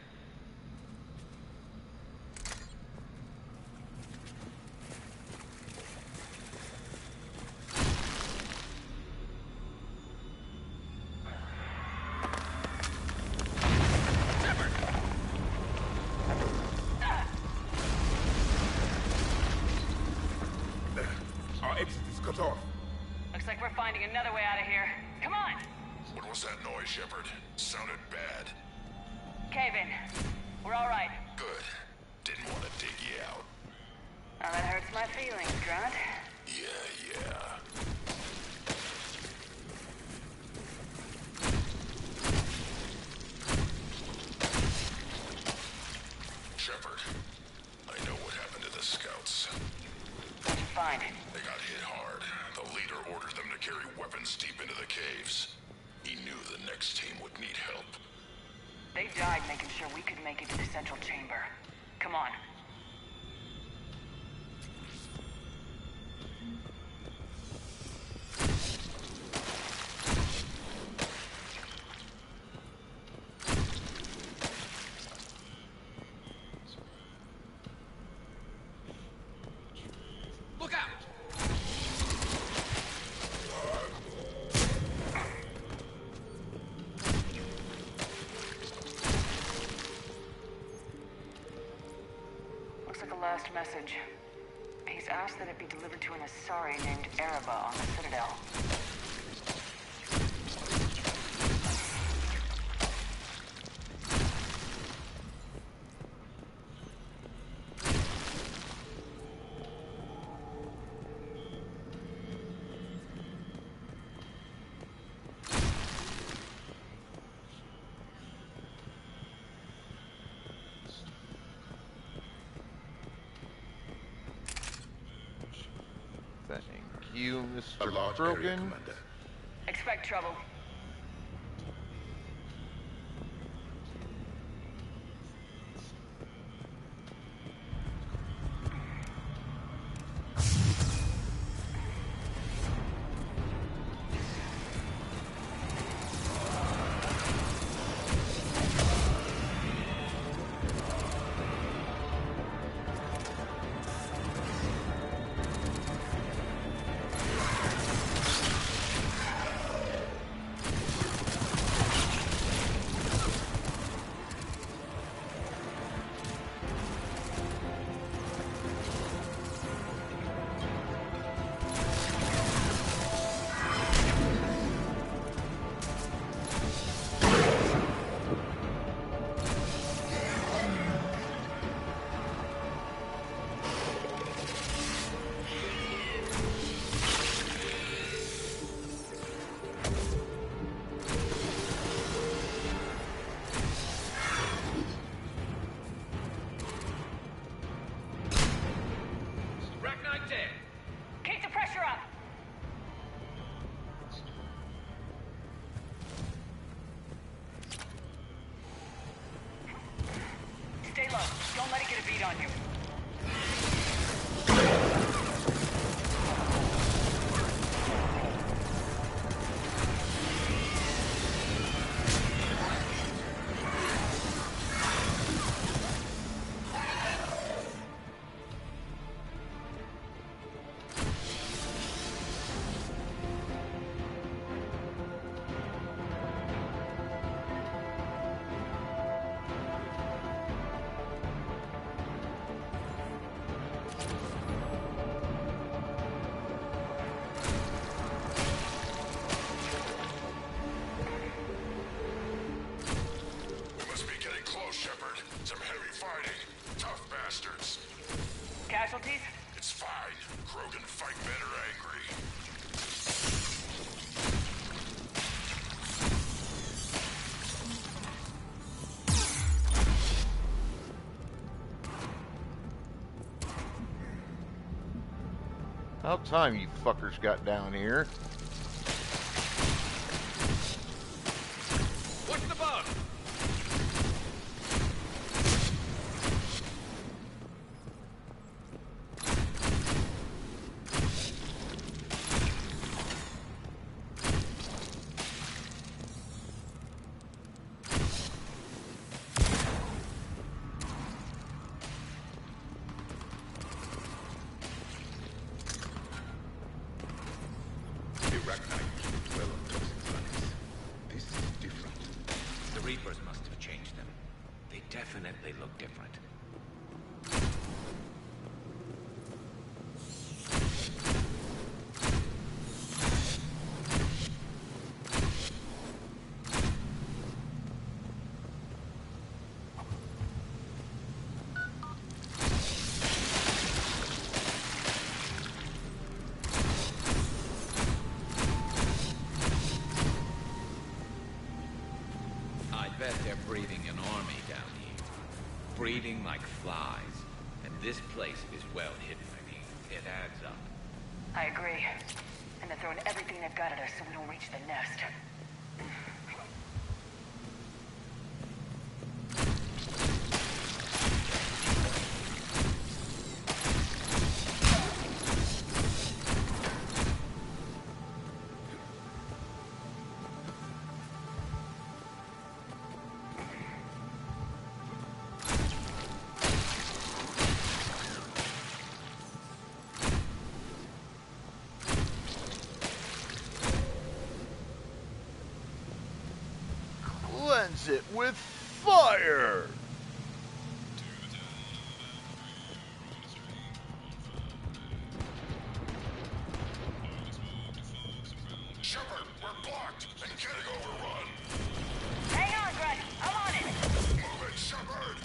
Our exit is cut off. Looks like we're finding another way out of here. Come on! What was that noise, Shepard? Sounded bad. Cave in. We're all right. Good. Didn't want to dig you out. Now that hurts my feelings, Grunt. Yeah. Shepard, I know what happened to the scouts. What'd you find? They got hit hard. The leader ordered them to carry weapons deep into the caves. He knew the next team would need help. They died making sure we could make it to the central chamber. Come on. Look out! Looks like a last message. He's asked that it be delivered to an Asari named Ereba on the Citadel. Thank you, A Mr. large area, Krogan. Commander. Expect trouble. Keep the pressure up! Stay low. Don't let it get a beat on you. About time you fuckers got down here. What's the bug? The Reapers must have changed them. They definitely look different. Bet they're breeding an army down here. Breeding like flies. And this place is well hidden. I mean, it adds up. I agree. And they're throwing everything they've got at us so we don't reach the nest. Cleanse it with fire! Shepard, we're blocked and getting overrun. Hang on, Grunt. I'm on it. Move it, Shepard.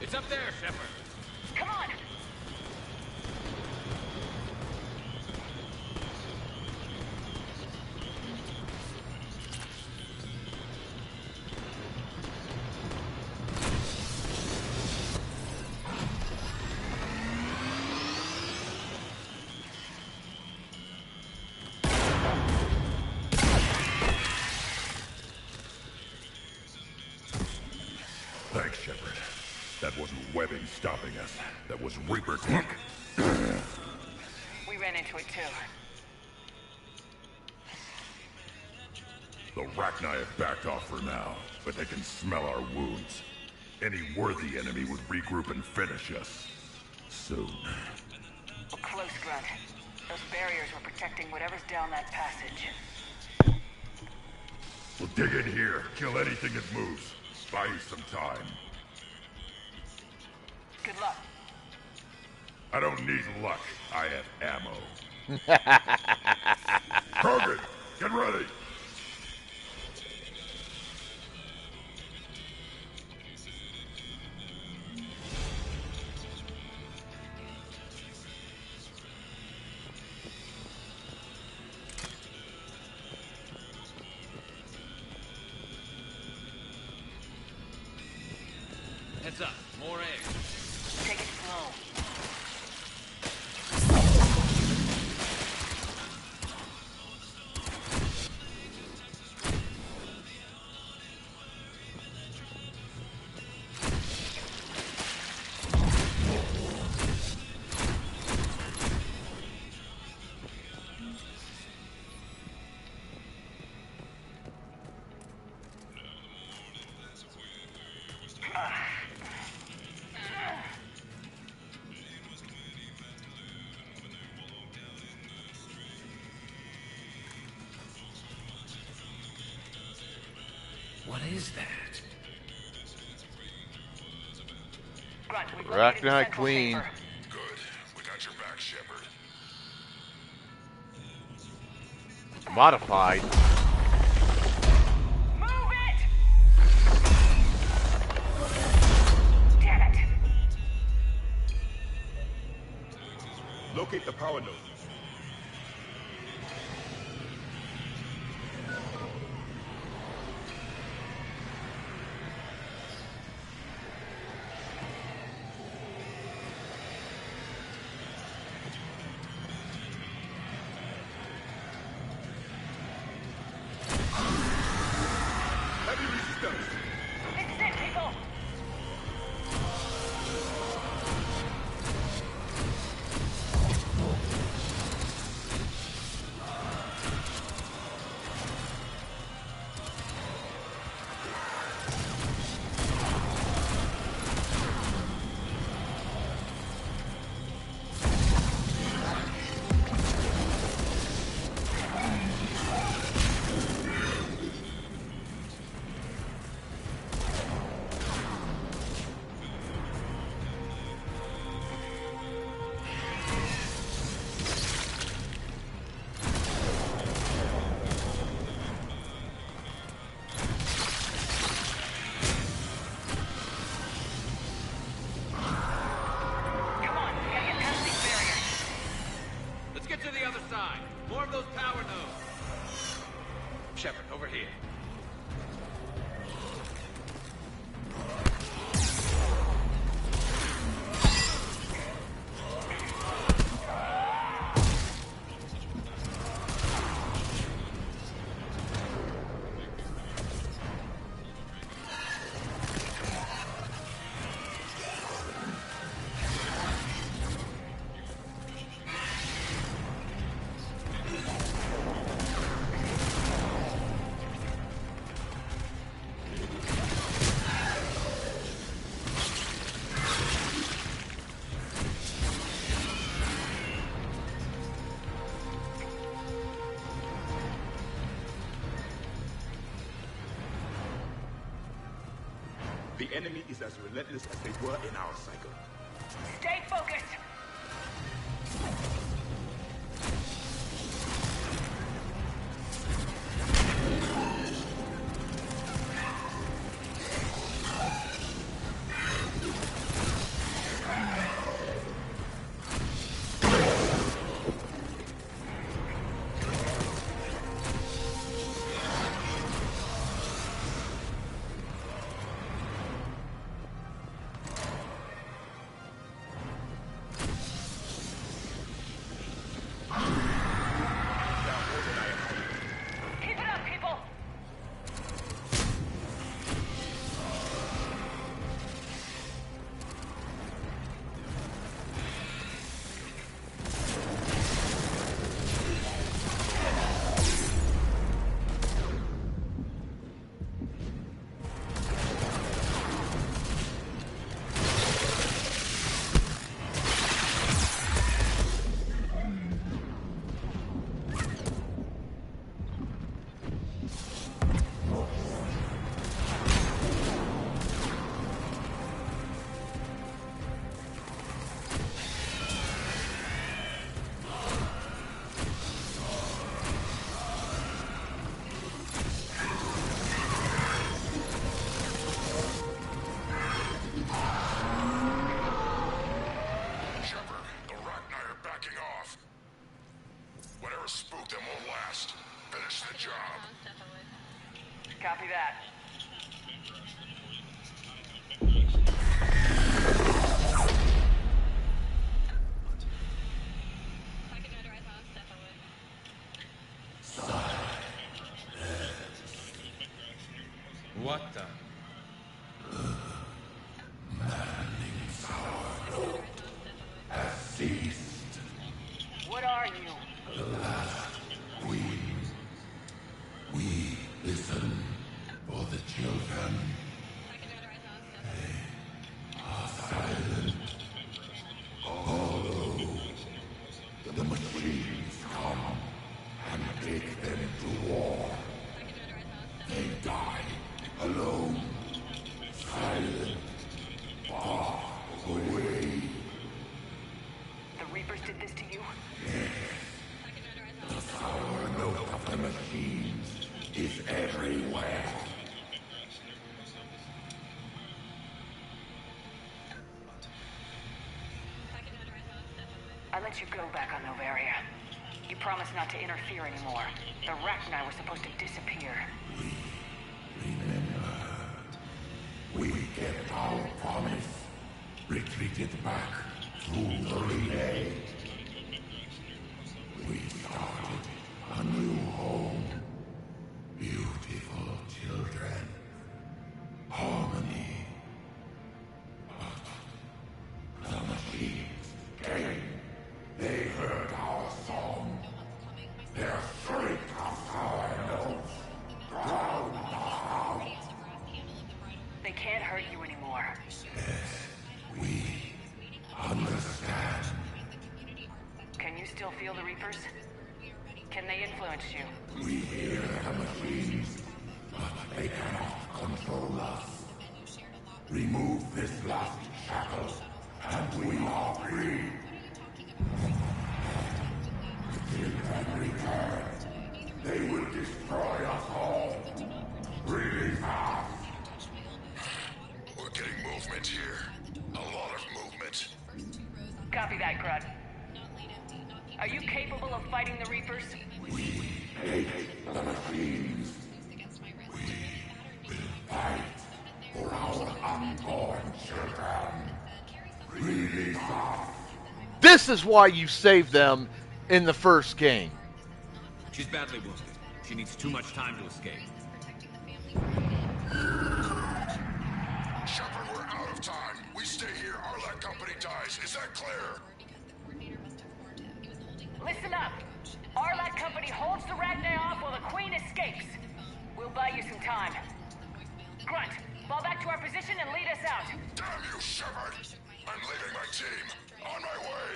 It's up there, Shepard. Come on. Thanks, Shepard. That wasn't webbing stopping us. That was Reaper tech. We ran into it too. The Rachni have backed off for now, but they can smell our wounds. Any worthy enemy would regroup and finish us. Soon. We're close, Grunt. Those barriers were protecting whatever's down that passage. We'll dig in here, kill anything that moves. Buy you some time. Good luck. I don't need luck. I have ammo. Krogan, get ready! Heads up. More eggs. Take it slow. What is that? Grunt, we've located the Rachni central Queen. chamber. Good. We got your back, Shepard. Modified. Move it! Damn it. Locate the power node. Heavy resistance. This is it, people! Let's get to the other side. More of those power nodes. Shepard, over here. The enemy is as relentless as they were in our cycle. Stay focused! Keep it up, people! Shepard, the Rachni are backing off. Whatever spooked them won't last. Finish the job. Copy that. What the? What are you? We listen for the children. They are silent. Although the machines come and take them to war, they die alone. let you go back on Novaria. You promised not to interfere anymore. The Rachni were supposed to disappear. Remember, we kept our promise. Retreated back through the relay. We started a new home. Beautiful children. Harmony. But the machines came. They heard our song. Their shriek of our notes drowned the house. They can't hurt you anymore. Yes, we understand. Can you still feel the Reapers? Can they influence you? We hear the machines, but they cannot control us. Remove this last shackle, and we are free. The children return. They will destroy us all. Really fast. We're getting movement here. A lot of movement. Copy that, Grud. Are you capable of fighting the Reapers? We hate the machines. We will fight for our unborn children. Really fast. This is why you saved them in the first game. She's badly wounded. She needs too much time to escape. Shepard, we're out of time. We stay here, our company dies. Is that clear? Listen up. Arlat Company holds the Rachni off while the Queen escapes. We'll buy you some time. Grunt, fall back to our position and lead us out. Damn you, Shepard! I'm leaving my team. On my way.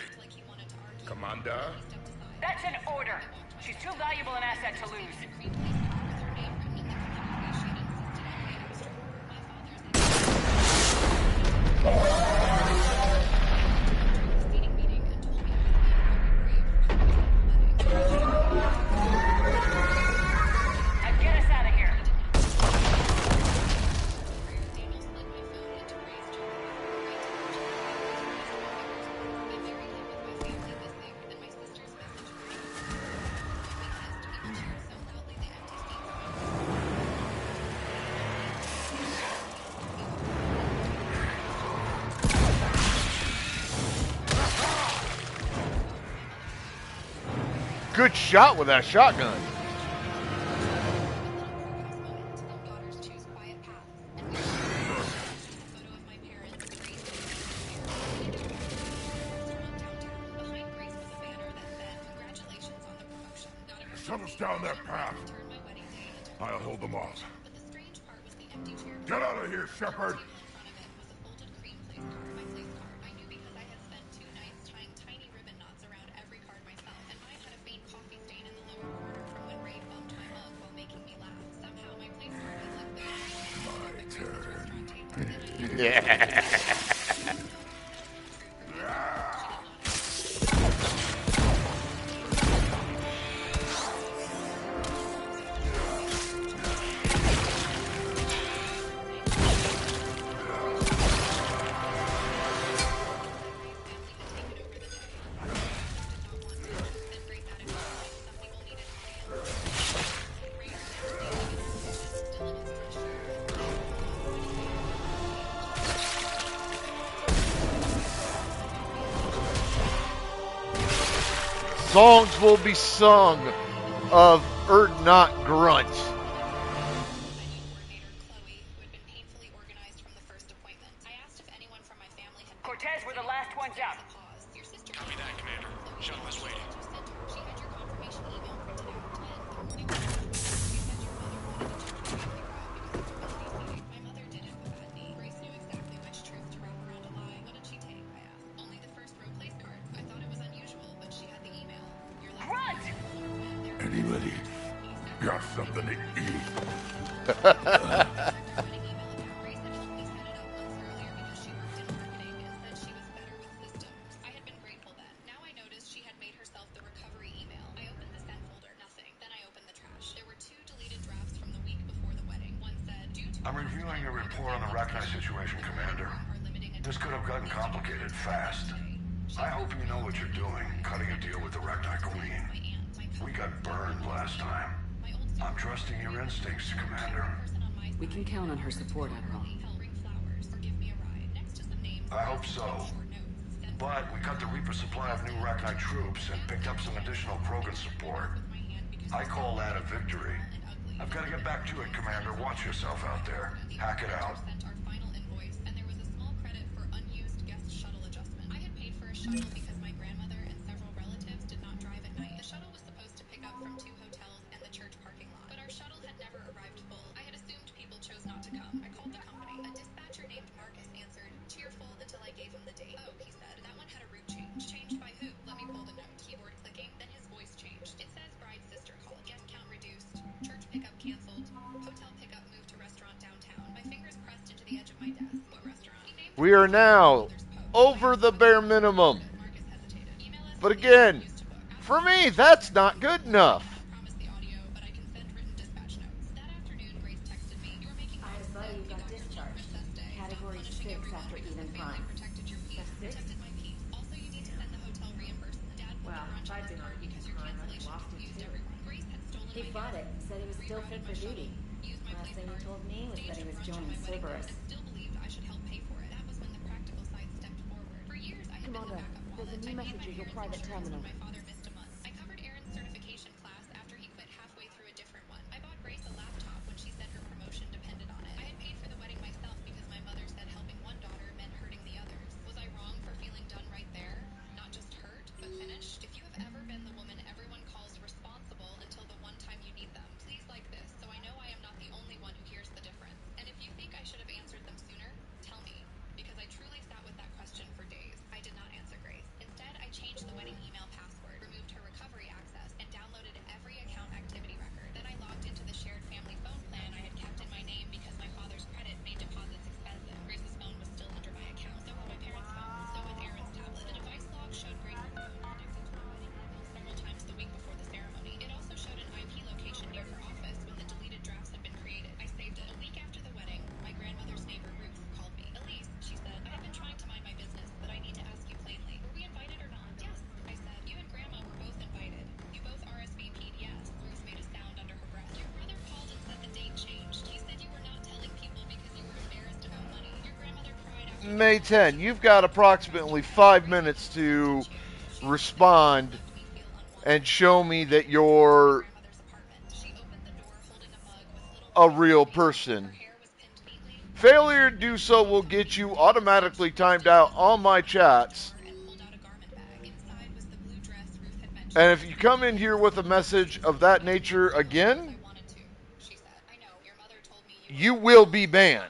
Commander? That's an order. She's too valuable an asset to lose. Get us out of here. Good shot with that shotgun. Shuttles down that path. I'll hold them off. Get out of here, Shepard! Yeah. Songs will be sung of Erdnot Grunt. Cortez, we're the last ones out. Copy that, Commander. Shuttle is waiting. Anybody got something to eat? I'm reviewing your report on the Rachni situation, Commander. This could have gotten complicated fast. I hope you know what you're doing, cutting a deal with the Ragnar Queen. We got burned last time. I'm trusting your instincts, Commander. We can count on her support, Admiral. I hope so. But we cut the Reaper supply of new Ragnar troops and picked up some additional Krogan support. I call that a victory. I've got to get back to it, Commander. Watch yourself out there. Hack it out. Shuttle because my grandmother and several relatives did not drive at night. The shuttle was supposed to pick up from 2 hotels and the church parking lot, but our shuttle had never arrived full. I had assumed people chose not to come. I called the company. A dispatcher named Marcus answered, cheerful until I gave him the date. Oh, he said, that one had a route change. Changed by who? Let me pull the note. Keyboard clicking, then his voice changed. It says bride's sister called. Guest count reduced. Church pickup canceled. Hotel pickup moved to restaurant downtown. My fingers pressed into the edge of my desk. What restaurant? We are now over the bare minimum. But again, for me, that's not good enough. I had a buddy who got discharged. Category 6 after even prime. A 6? Well, if I'd been on even prime, I'd have lost it too. He fought it, said he was still fit for duty. Last thing he told me was that he was joining Cerberus. Commander, there's a new message at your private terminal. I covered Aaron's certification class after he quit halfway through a different one. I bought Grace a laptop when she said her promotion depended on it. I had paid for the wedding myself because my mother said helping one daughter meant hurting the others. Was I wrong for feeling done right there? Not just hurt, but finished? If you have ever been the woman everyone calls responsible until the one time you need them, please like this so I know I am not the only one who hears the difference. And if you think I should have answered them sooner, tell me. Because I truly sat with that question for days. I did not answer Grace. Instead, I changed the wedding email password, removed her recovery access, and downloaded every account activity record. Then I logged into the shared family phone plan I had kept in my name because my father's credit made deposits expensive. Grace's phone was still under my account. So were my parents' phones. So was Aaron's tablet. The device log showed Grace's phone connected to my wedding email several times the week before the ceremony. It also showed an IP location near her office when the deleted drafts had been created. I saved it. A week after the wedding, my grandmother's neighbor Ruth called me. Elise, she said, I have been trying to mind my business, but I need to ask you plainly. Were we invited or not? Yes, I said. You and Grandma were both invited. You both RSVP'd yes. Ruth made a sound under her breath. Your brother called and said the date changed. He said you were not telling people because you were embarrassed about money. Your grandmother cried after May 10, you've got approximately 5 minutes to respond and show me that you're a real person. Failure to do so will get you automatically timed out on my chats. And if you come in here with a message of that nature again, you will be banned.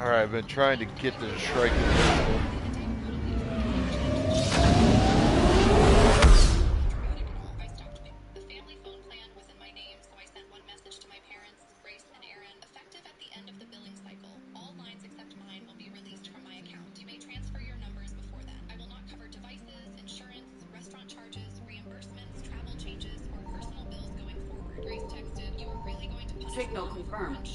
Alright, I've been trying to get the striking pistol. Signal confirmed.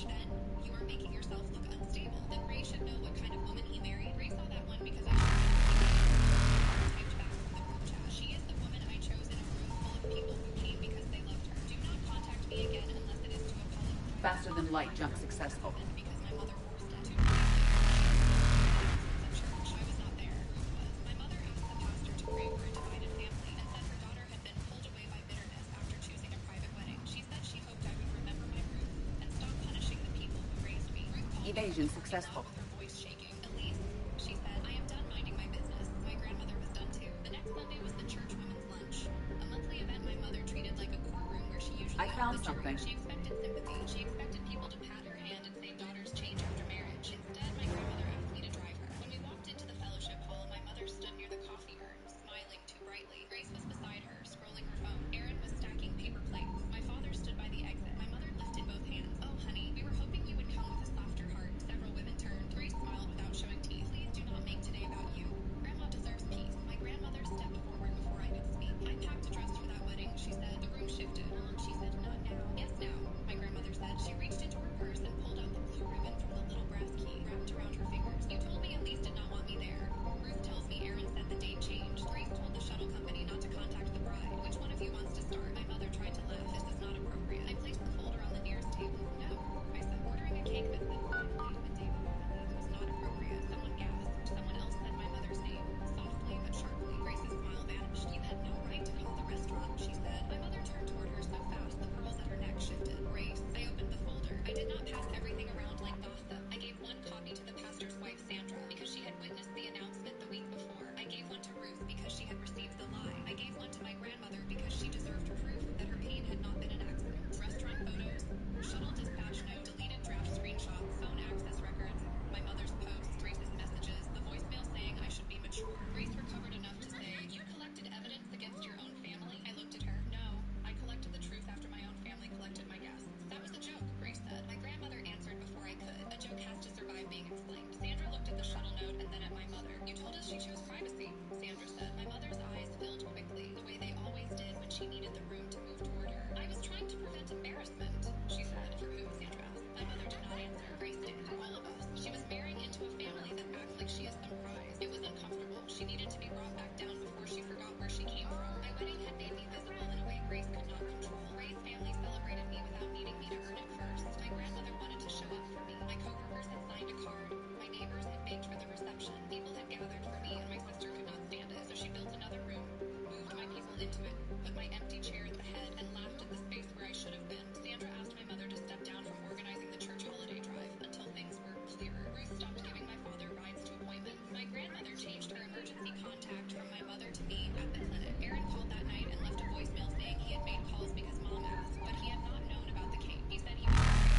Faster than light jump successful. Evasion successful. Her voice shaking. Elise, she said, I am done minding my business. My grandmother was done too. The next Monday was the church women's lunch, a monthly event my mother treated like a courtroom where she usually I found something. She expected sympathy. She expected people to pat her hand and say daughters change after marriage. Instead, my grandmother asked me to drive her. When we walked into the fellowship hall, my mother stood near the coffee urn, smiling too brightly. Grace was beside her, scrolling her phone. Aaron was stacking paper plates. My father stood by the exit. My mother lifted both hands. Oh, honey, we were hoping you would come with a softer heart. Several women turned. Grace smiled without showing teeth. Please do not make today about you. Grandma deserves peace. My grandmother stepped forward before I could speak. I packed a dress for that wedding, she said. The room shifted. Mom, she said, not now. Yes, now, my grandmother said. She reached into her purse and pulled out the blue ribbon from the little brass key wrapped around her fingers. You told me Elise did not want me there. Ruth tells me Aaron said the date changed. Grace told the shuttle company not to contact the bride. Which one of you wants to start? My mother tried to laugh. This is not appropriate. I placed the folder on the nearest table. No, I said. Ordering a cake that said fondly with David Womanly was not appropriate. Someone gasped. Someone else said my mother's name, softly but sharply. Grace's smile vanished. You had no right to call the restaurant, she said. My mother turned toward her so fast the pearls at her neck shifted. Grace, I opened the folder. I did not pass everything around like gossip. I gave one copy to the pastor's wife, Sandra, because she had witnessed the announcement the week before. I gave one to Ruth because she had received the lie. I gave one to my grandmother because she deserved proof that her pain had not been an accident. Restaurant photos, shuttle dispatch note, deleted draft screenshots, phone access records, my mother's posts, Grace's messages, the voicemail saying I should be mature. Grace recovered enough to say, you collected evidence against your own family? I looked at her. No, I collected the truth after my own family collected my guests. That was a joke, Grace said. My grandmother answered before I could. A joke has to survive being explained. Sandra looked at the shuttle note and then at my mother. You told us she chose privacy, Sandra said. My mother's eyes filled quickly, the way they always did when she needed the room to move toward her. I was trying to prevent embarrassment, she said. For who, Sandra asked. My mother did not answer. Grace did. For all of us. She was marrying into a family that acts like she is some prize. It was uncomfortable. She needed to be brought back down before she forgot where she came from. My wedding had made me visible in a way Grace could not control. Ray's family celebrated me without needing me to earn it first. My grandmother wanted to show up for me. My coworkers had signed a card. My neighbors had baked for the reception. People had gathered for me, and my sister could not stand it, so she built another room, moved my people into it, put my empty chair at the head, and laughed at the space where I should have been. Sandra asked my mother to step down from organizing the church holiday drive until things were clearer. Ruth stopped giving my father rides to appointments. My grandmother changed her emergency contact from my mother to me at the clinic. Aaron called that night and left a voicemail saying he had made calls because Mom asked, but he had not known about the cake. He said he was sorry.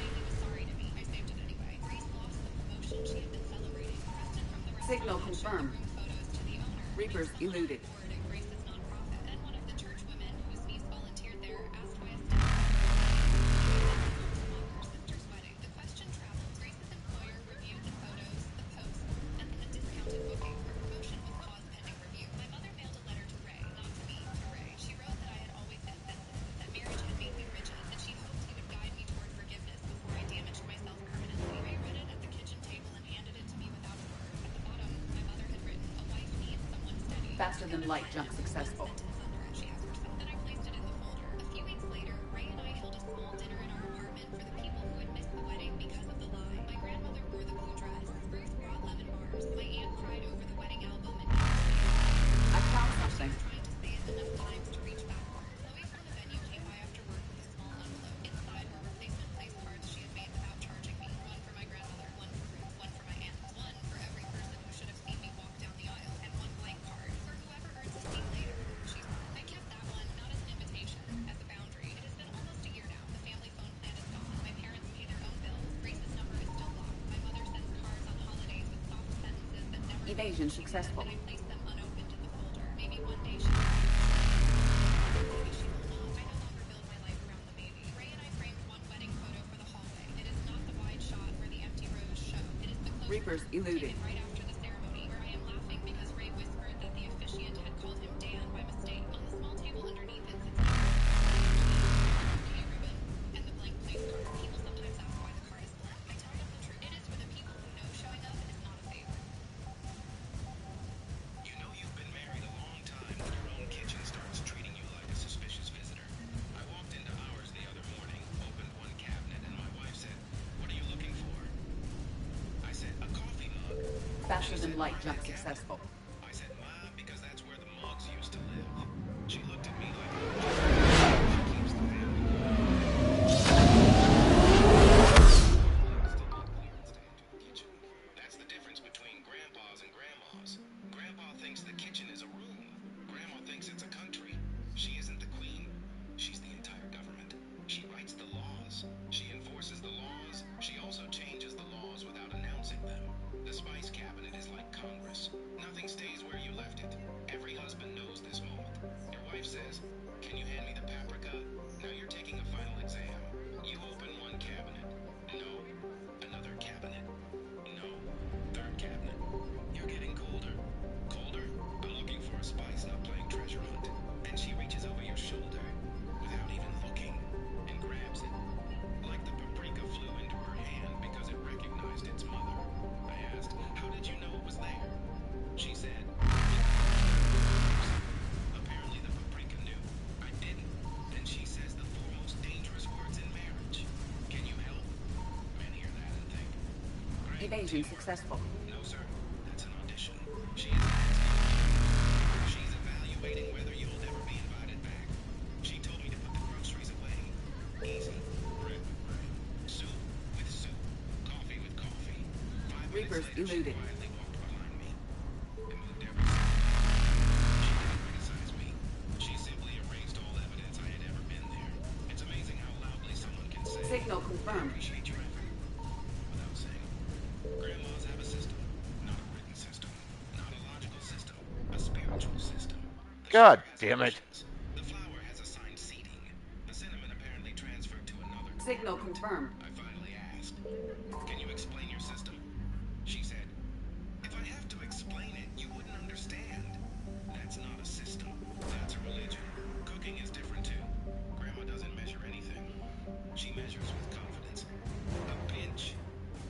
He was sorry to me. I saved it anyway. Grace lost the promotion she had been celebrating. Preston from the restaurant Signal confirmed. photos to the owner. Reapers eluded. At Grace's nonprofit. Then one of the church women whose niece volunteered there asked why a staff her sister's wedding. The question traveled. Grace's employer reviewed the photos, the posts, and the discounted booking. Her promotion was paused pending review. My mother mailed a letter to Ray, not to me, to Ray. She wrote that I had always been sensitive, that marriage had made me rigid, that she hoped he would guide me toward forgiveness before I damaged myself permanently. Ray read it at the kitchen table and handed it to me without a word. At the bottom, my mother had written, a wife needs someone steady. Faster than light jump successful. She asked herself. Then I placed it in the folder. A few weeks later, Ray and I held a small dinner in our apartment for the people who had missed the wedding because of the lie. My grandmother wore the blue dress. Ruth brought lemon bars. My aunt cried over the wedding album and I found something. trying to say it enough times to reach backward. Chloe from the venue came by after work with a small envelope. Inside were replacement place cards she had made without charging me. One for my grandmother, one for Ruth, one for my aunt, one for every person who should have seen me walk down the aisle, and one blank card for whoever earns a seat later. She said. I kept that one, not as an invitation, as a boundary. It has been almost a year now. The family phone plan is gone. My parents pay their own bills. Grace's number is still locked. My mother sends cards on holidays with soft sentences that never Evasion successful. and I place them unopened in the folder. Maybe one day she will. Maybe she will not. I no longer build my life around the baby. Ray and I framed one wedding photo for the hallway. It is not the wide shot where the empty rows show. It is the close Reapers eluded. taken right after the ceremony, where I am laughing because Ray whispered that the officiant had called him Dan by mistake. On the small table underneath it sits a ribbon and the blank place card. People sometimes ask why the card is blank. I tell them the truth. It is for the people who know showing up is not a favor. You know you've been married a long time when your own kitchen starts treating you like a suspicious visitor. I walked into ours the other morning, opened one cabinet, and my wife said, "What are you looking for?" I said, "A coffee mug." Faster than light jump successful. I said, "Ma, because that's where the mugs used to live." She looked at me like she keeps the family. them. The spice cabinet is like Congress. Nothing stays where you left it. Every husband knows this moment. Your wife says, "Can you hand me the paprika?" Now you're taking a final exam. You open one cabinet. No. Another cabinet. No. Third cabinet. You're getting colder. Colder? I'm looking for a spice, not playing treasure hunt. And she reaches over your shoulder, without even looking, and grabs it. Like the paprika flew into her hand because it recognized its mother. I asked, "How did you know it was there?" She said, apparently the paprika knew. I didn't. Then she says the four most dangerous words in marriage. Can you help? Men hear that and think, Evasion successful. no, sir. That's an audition. She is asking. She's evaluating whether you'll ever be invited back. She told me to put the groceries away. Easy. Bread with bread. Soup with soup. Coffee with coffee. 5 minutes Reapers later, she eluded. quietly walked behind me and moved every second. She didn't criticize me. She simply erased all evidence I had ever been there. It's amazing how loudly someone can say, Signal confirmed. "I appreciate your effort," without saying it. Grandmas have a system. Not a written system. Not a logical system. A spiritual system. The God sugar has damn it. emotions. The flour has assigned seating. The cinnamon apparently transferred to another. Signal confirmed. I finally asked, "Can you explain your system?" She said, "If I have to explain it, you wouldn't understand. That's not a system. That's a religion. Cooking is different too. Grandma doesn't measure anything. She measures with confidence. A pinch.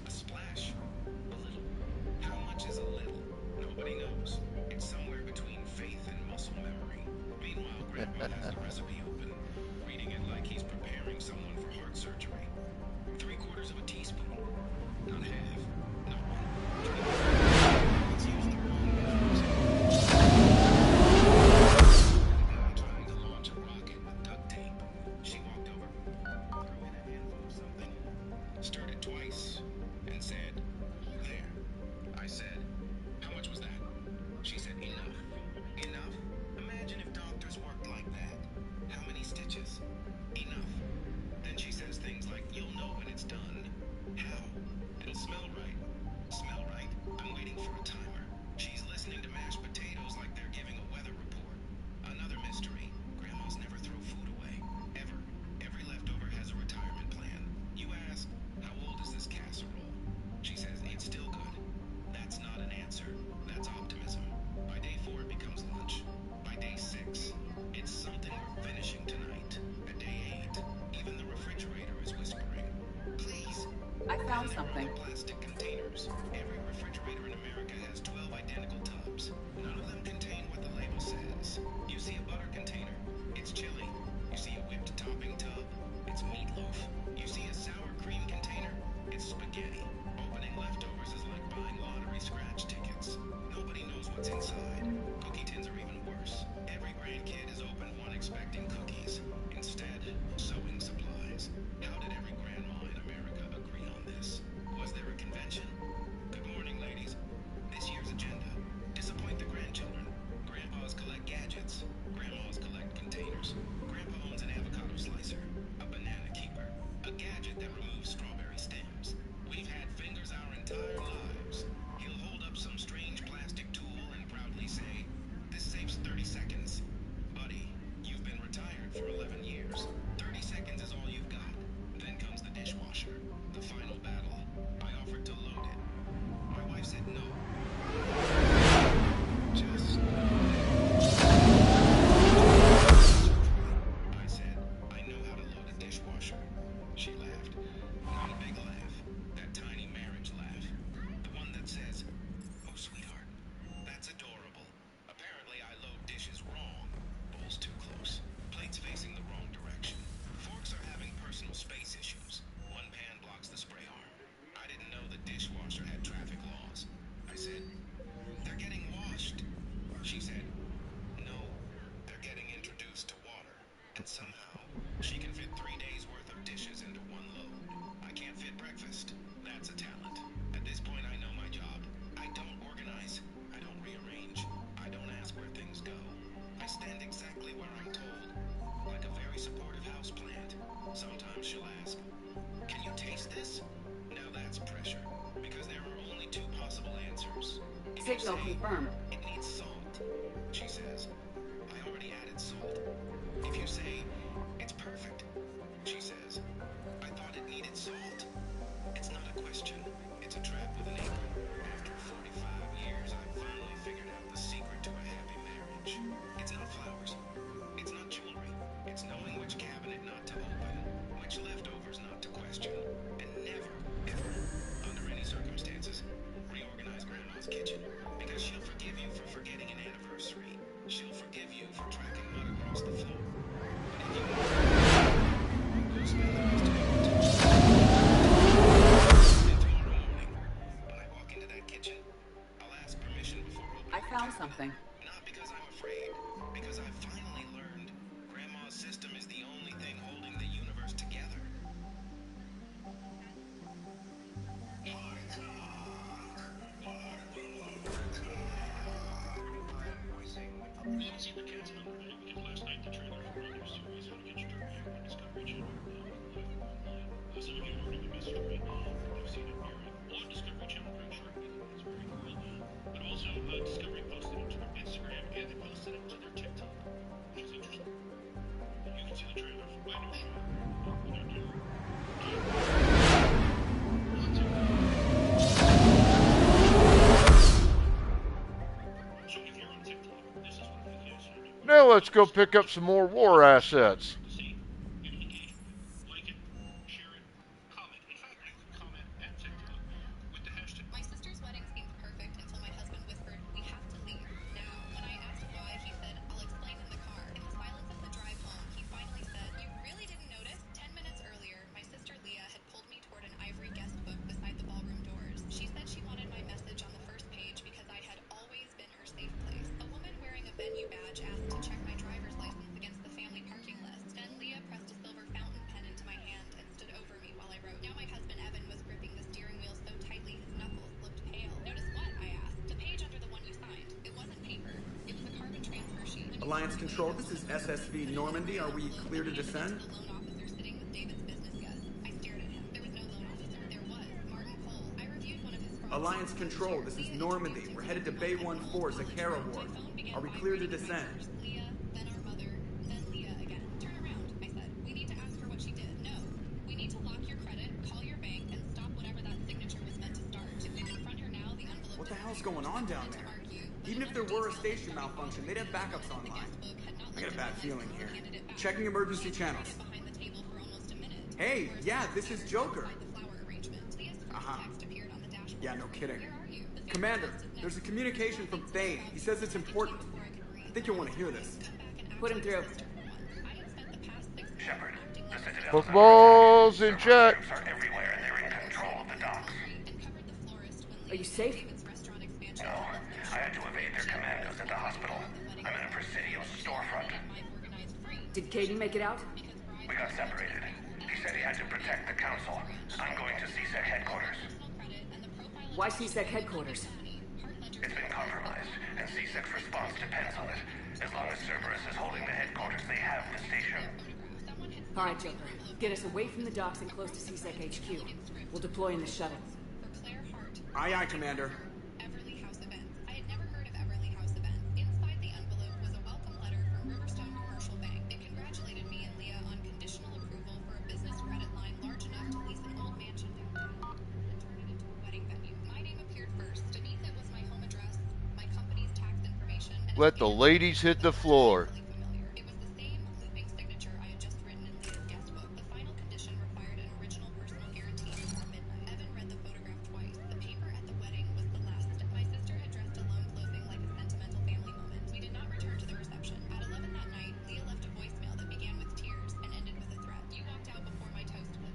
A splash. A little. How much is a little? Nobody knows. It's somewhere between faith and muscle memory. Meanwhile, Grandpa has the recipe open, reading it like he's preparing someone for heart surgery. 3/4 of a teaspoon. Not half. Not one. Let's use the wrong numbers. I'm trying to launch a rocket with duct tape. She walked over, threw in a handful of something, stirred it twice, and said, "There." I said, "How much was that?" She said, "Enough." Enough? Imagine if doctors worked like that. How many stitches? Enough. Then she says things like, "You'll know when it's done." How? It'll smell right. Smell right? I'm waiting for a timer. She's listening to mashed potatoes like they're giving a weather report. Another mystery. Grandmas never throw food away. Ever. Every leftover has a retirement plan. You ask, "How old is this casserole?" She says, "It's still good." That's not an answer. That's optimism. By day 4, it becomes lunch. By day 6, it's something we're finishing tonight. At day 8, even the refrigerator is whispering, "Please." I found Then there are something. the plastic containers. Every refrigerator in America has 12 identical tubs. None of them contain what the label says. You see a butter container, it's chili. You see a whipped topping tub, it's meatloaf. You see a sour cream container, it's spaghetti. Opening leftovers is like buying lottery scratch tickets. Nobody knows what's inside. Cookie tins are even worse. Every grandkid has opened one expecting cookies. Instead, sewing supplies. How did every grandma in America agree on this? Was there a convention? Good morning, ladies. This year's agenda: disappoint the grandchildren. Grandpas collect gadgets. Grandmas collect containers. Grandpa owns an avocado slicer, a banana keeper, a gadget that Signal confirmed. It needs salt, she says. I already added salt. If you say, it's perfect, she says. I thought it needed salt. It's not a question. It's a trap with an angle. After 45 years, I finally figured out the secret to a happy marriage. It's not flowers. It's not jewelry. It's knowing which cabinet not to open, which leftovers not to question, and never, ever, under any circumstances, reorganize Grandma's kitchen. Because she'll forgive you for forgetting an anniversary. She'll forgive you for tracking mud across the floor. But if you go smell the rest of your attention. Then tomorrow morning, when I walk into that kitchen, I'll ask permission before opening. I found something. Not because I'm afraid, because I've finally learned Grandma's system is the only thing holding the universe together. See the cat's number. Last night, the trailer for a new series on Digital on Discovery Channel. Some of you have already messaged me. You've seen it airing on Discovery Channel very shortly. It's very cool. But also, Discovery posted it to their Instagram and they posted it to their TikTok, which is interesting. You can see the trailer for my new show. So if you're on TikTok, this is what it is. Now let's go pick up some more war assets. Like it, share it, comment. In fact, you can comment at TikTok with the hashtag. My sister's wedding seemed perfect until my husband whispered, "We have to leave now." When I asked why, he said, "I'll explain in the car." In the silence of the drive home, he finally said, "You really didn't notice? 10 minutes earlier, my sister Leah had pulled me toward an ivory guest book beside the ballroom doors. She said she wanted my message on the first page because I had always been her safe place. A woman wearing a venue badge asked to check my driver's license against the family parking list. Then Leah pressed a silver fountain pen into my hand and stood over me while I wrote. Now my husband Evan was gripping the steering wheel so tightly his knuckles looked pale. "Notice what?" I asked. "The page under the one you signed. It wasn't paper. It was a carbon transfer sheet." Alliance Control, this is SSV Normandy. Are we clear to descend? A loan officer sitting with David's business guest. I stared at him. There was no loan officer. There was Martin Cole. I reviewed one of his forms. Alliance Control, this is Normandy. We're headed to Bay 1-4, Zakara Ward. Are we clear to descend? Leah, then our mother, then Leah again. "Turn around," I said. "We need to ask her what she did." "No. We need to lock your credit, call your bank, and stop whatever that signature was meant to start. If we confront her now, the envelope..." What the hell's going on down there? Even if there were a station malfunction, they'd have backups online. I got a bad feeling here. Checking emergency channels. Hey, yeah, this is Joker. Uh-huh. Yeah, no kidding. Commander, there's a communication from Thane. He says it's important. I think you'll want to hear this. Put him through. Shepard, the Citadel's Footballs in check. troops are everywhere and they're in control of the docks. Are you safe? No, I had to evade their commandos at the hospital. I'm in a Presidio storefront. Did Caden make it out? We got separated. He said he had to protect the council. I'm going to CSEC headquarters. Why CSEC headquarters? It's been compromised, and CSEC's response depends on it. As long as Cerberus is holding the headquarters, they have the station. All right, Joker. Get us away from the docks and close to CSEC HQ. We'll deploy in the shuttle. Aye, aye, Commander. Everly House events. I had never heard of Everly House events. Inside the envelope was a welcome letter from Riverstone Commercial Bank. It congratulated me and Leah on conditional approval for a business credit line large enough to lease an old mansion downtown and turn it into a wedding venue. My name appeared first. Beneath it was my home address, my company's tax information, and Let the ladies hit the floor. it was the same looping signature I had just written in Leah's guest book. The final condition required an original personal guarantee before midnight. Evan read the photograph twice. The paper at the wedding was the last step. My sister had dressed a lone closing like a sentimental family moment. We did not return to the reception. At 11 that night, Leah left a voicemail that began with tears and ended with a threat. "You walked out before my toast was..."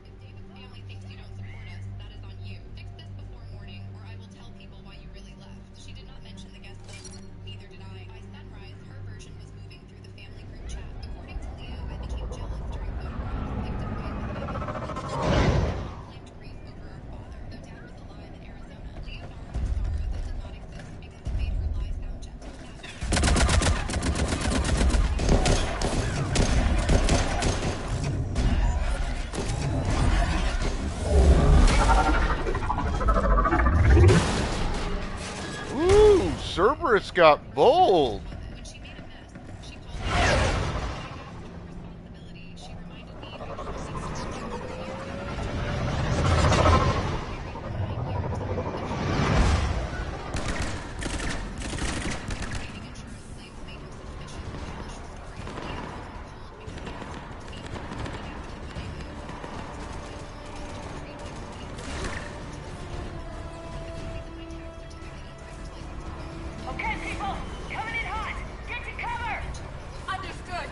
If David's family thinks you don't support us, that is on you. Fix this before morning, or I will tell people why you really left. She did not mention the guest book. Neither did I. By sunrise, her Cerberus got bold. Okay, people, coming in hot. Get to cover. Understood.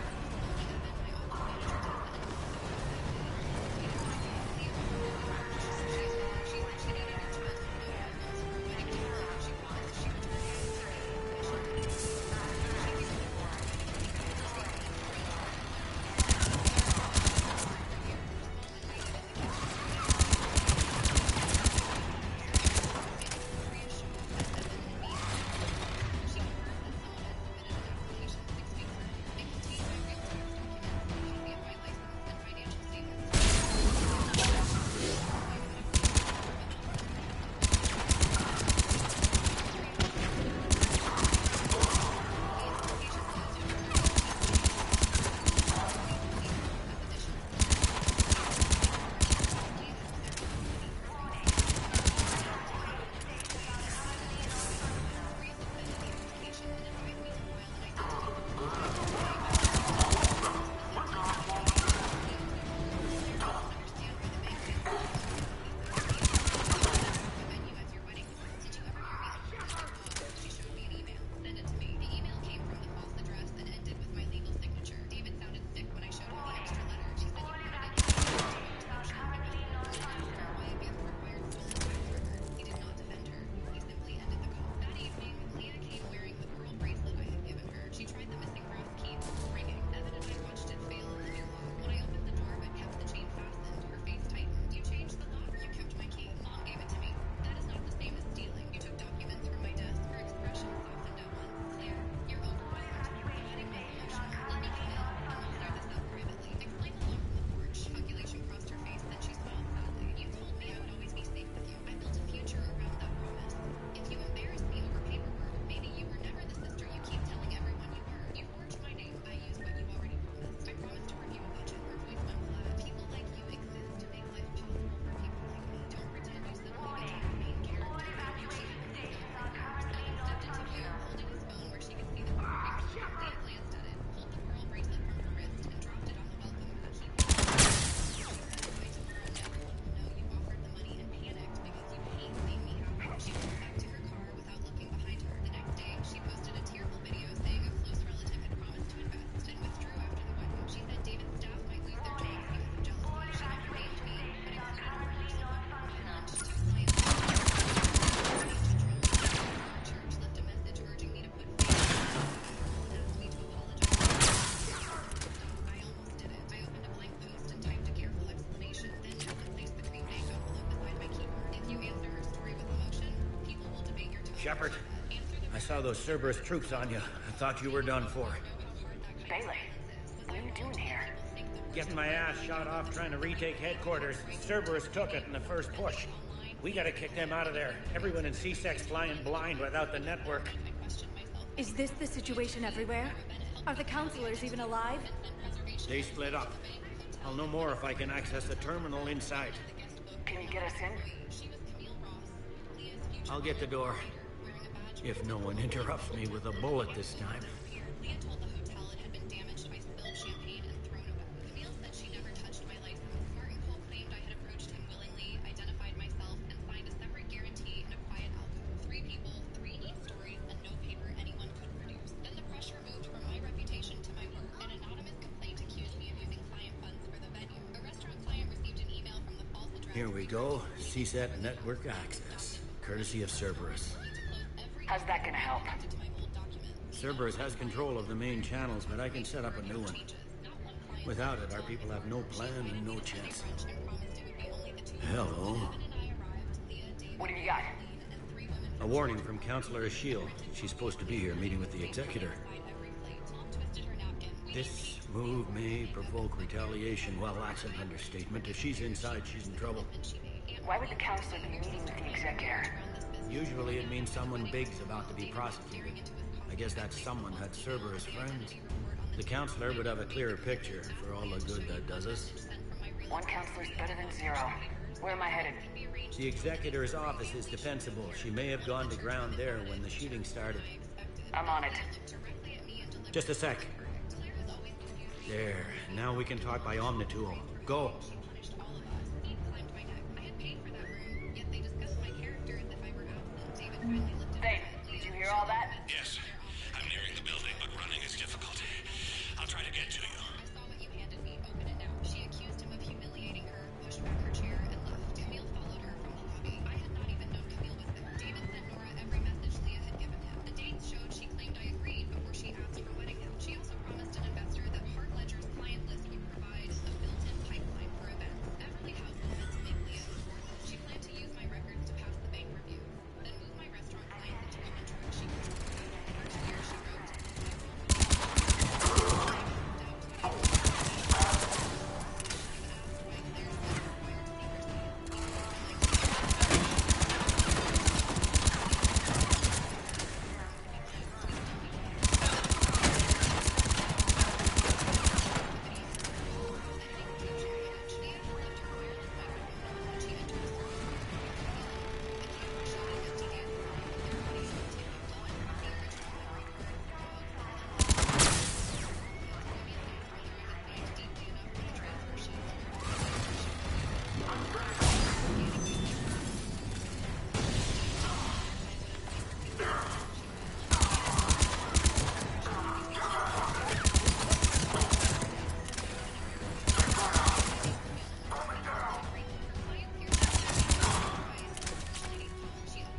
Shepard, I saw those Cerberus troops on you. I thought you were done for. Bailey, what are you doing here? Getting my ass shot off trying to retake headquarters. Cerberus took it in the first push. We gotta kick them out of there. Everyone in C-Sec's flying blind without the network. Is this the situation everywhere? Are the counselors even alive? They split up. I'll know more if I can access the terminal inside. Can you get us in? I'll get the door. If no one interrupts me with a bullet this time. Here we go. CSAT network access. Courtesy of Cerberus. How's that gonna help? Cerberus has control of the main channels, but I can set up a new one. Without it, our people have no plan and no chance. Hello. What do you got? A warning from Counselor Ashiel. She's supposed to be here meeting with the Executor. This move may provoke retaliation. Well, that's an understatement. If she's inside, she's in trouble. Why would the Counselor be meeting with the Executor? Usually it means someone big's about to be prosecuted. I guess that someone had Cerberus friends. The counselor would have a clearer picture for all the good that does us. One counselor's better than zero. Where am I headed? The executor's office is defensible. She may have gone to ground there when the shooting started. I'm on it. Just a sec. There. Now we can talk by Omnitool. Go. Thane, did you hear all that? Yes. I'm nearing the building, but running is difficult. I'll try to get to you. She accused him of humiliating her, pushed back her chair, and left. Camille followed her from the lobby. I had not even known Camille was there. David sent Nora every message Leah had given him. The dates showed she claimed I agreed before she asked for wedding him. She also promised an investor that Hart Ledger's client list would provide a built-in pipeline for events. Beverly House wanted to make Leah important. She planned to use my records to pass the bank review, then move my restaurant clients into contracts she could. First year, she wrote,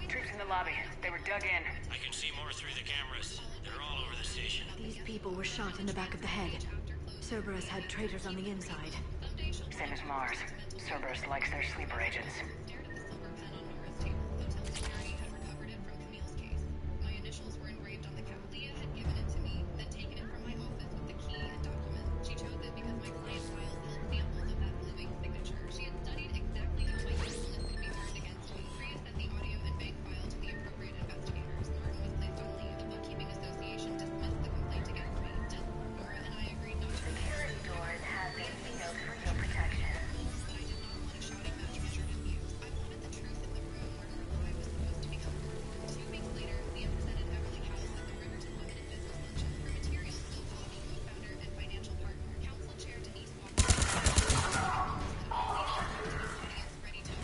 Troops in the lobby. They were dug in. I can see more through the cameras. They're all over the station. These people were shot in the back of the head. Cerberus had traitors on the inside. Same as Mars. Cerberus likes their sleeper agents. my initials were engraved on the cap. Leah had given it to me, then taken it from my office with the key and document. She chose it because my client files held samples of that living signature. She had studied exactly how my usefulness could be turned against me. Priya sent the audio and bank file to the appropriate investigators. Martin was placed on leave. The Bookkeeping Association dismissed the complaint against me. Nora and I agreed not to Security doors have been sealed for your protection. I did not want a shouting match measured in views. I wanted the truth in the room where her lie was supposed to be covered. 2 weeks later, Leah presented Everly House at the Riverton Women in Business Luncheon. Her materials still follow me, co-founder and financial partner. Council Chair Denise Walker. Ready to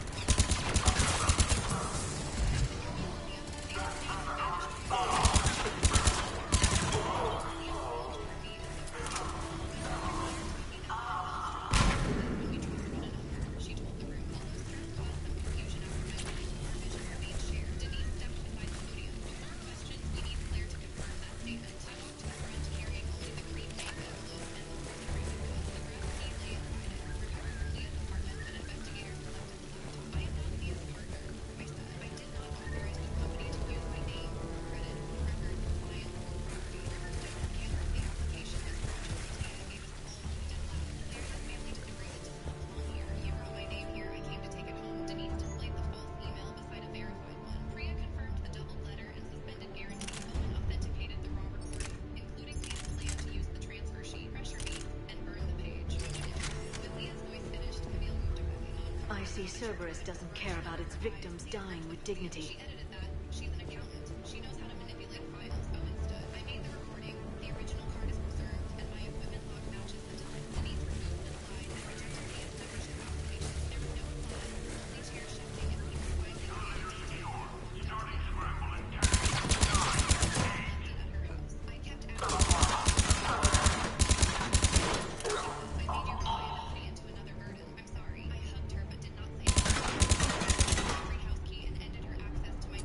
She told the room all those threats caused some confusion after my wedding. Her vision was being shared. Denise stepped beside the podium. No more questions. We need Claire to confirm that statement. I walked to the front, carrying only the cream bank envelope and the preliminary report. The rest he lay inside it. Recovered from Leah's apartment, but investigators were left in the laptop. I am not Leah's partner, I said. I did not authorize the company to use my name, credit, records, clients, or property. Riverside can't run the application as fraudulent. Leah gave us a call when we did laugh. Claire has family to degree. It does not belong here. You wrote my name here. I came to take it home. Denise displayed the false email beside a verified one. Priya confirmed the double letter and suspended guarantee. Owen authenticated the raw recording, including Leah's plan to use the transfer sheet, pressure me, and burn the page. With Leah's voice finished, Camille moved away. I see Cerberus doesn't care about its victims dying with dignity. Edited that. She's an accountant. She knows how to manipulate files. Owen stood. I made the recording. The original card is preserved, and my equipment log matches the time. Denise removed the slide and rejected Leah's membership application. There was no slide, only chair shifting as people quietly created details. I kept asking. I made your liability into another burden. I'm sorry. I hugged her but did not say anything. Every house key and ended her access to my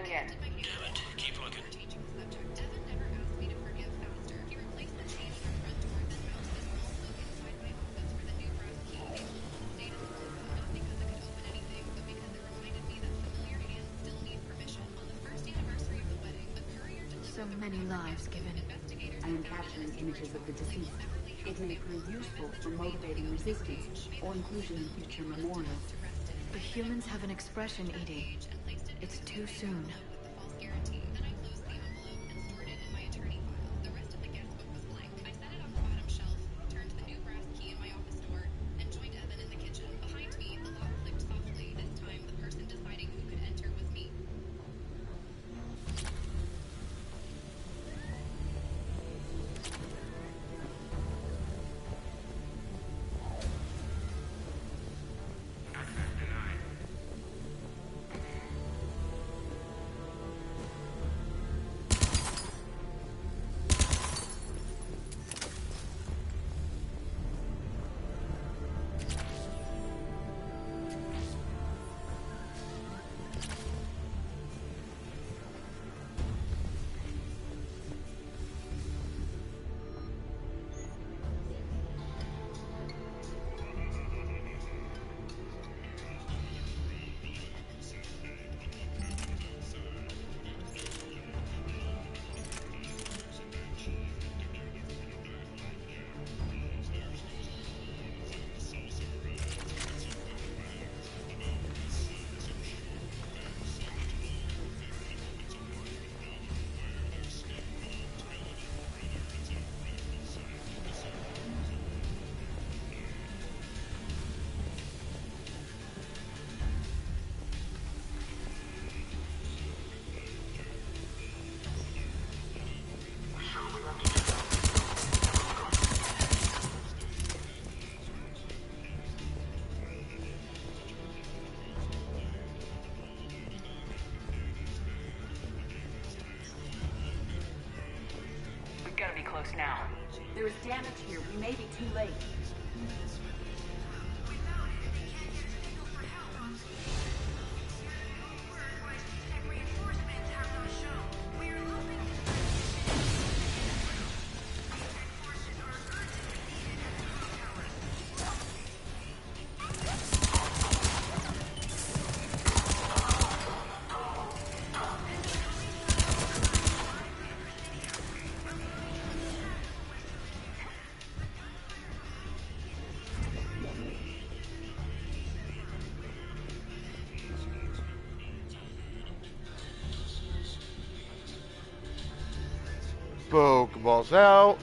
going in. Damn it. Keep looking. So many lives given. I am capturing images of the deceased. It may prove useful for motivating resistance or inclusion in future memorials. The humans have an expression, Edie. It's too soon. Gotta be close now. There is damage here. We may be too late. Pokeballs out.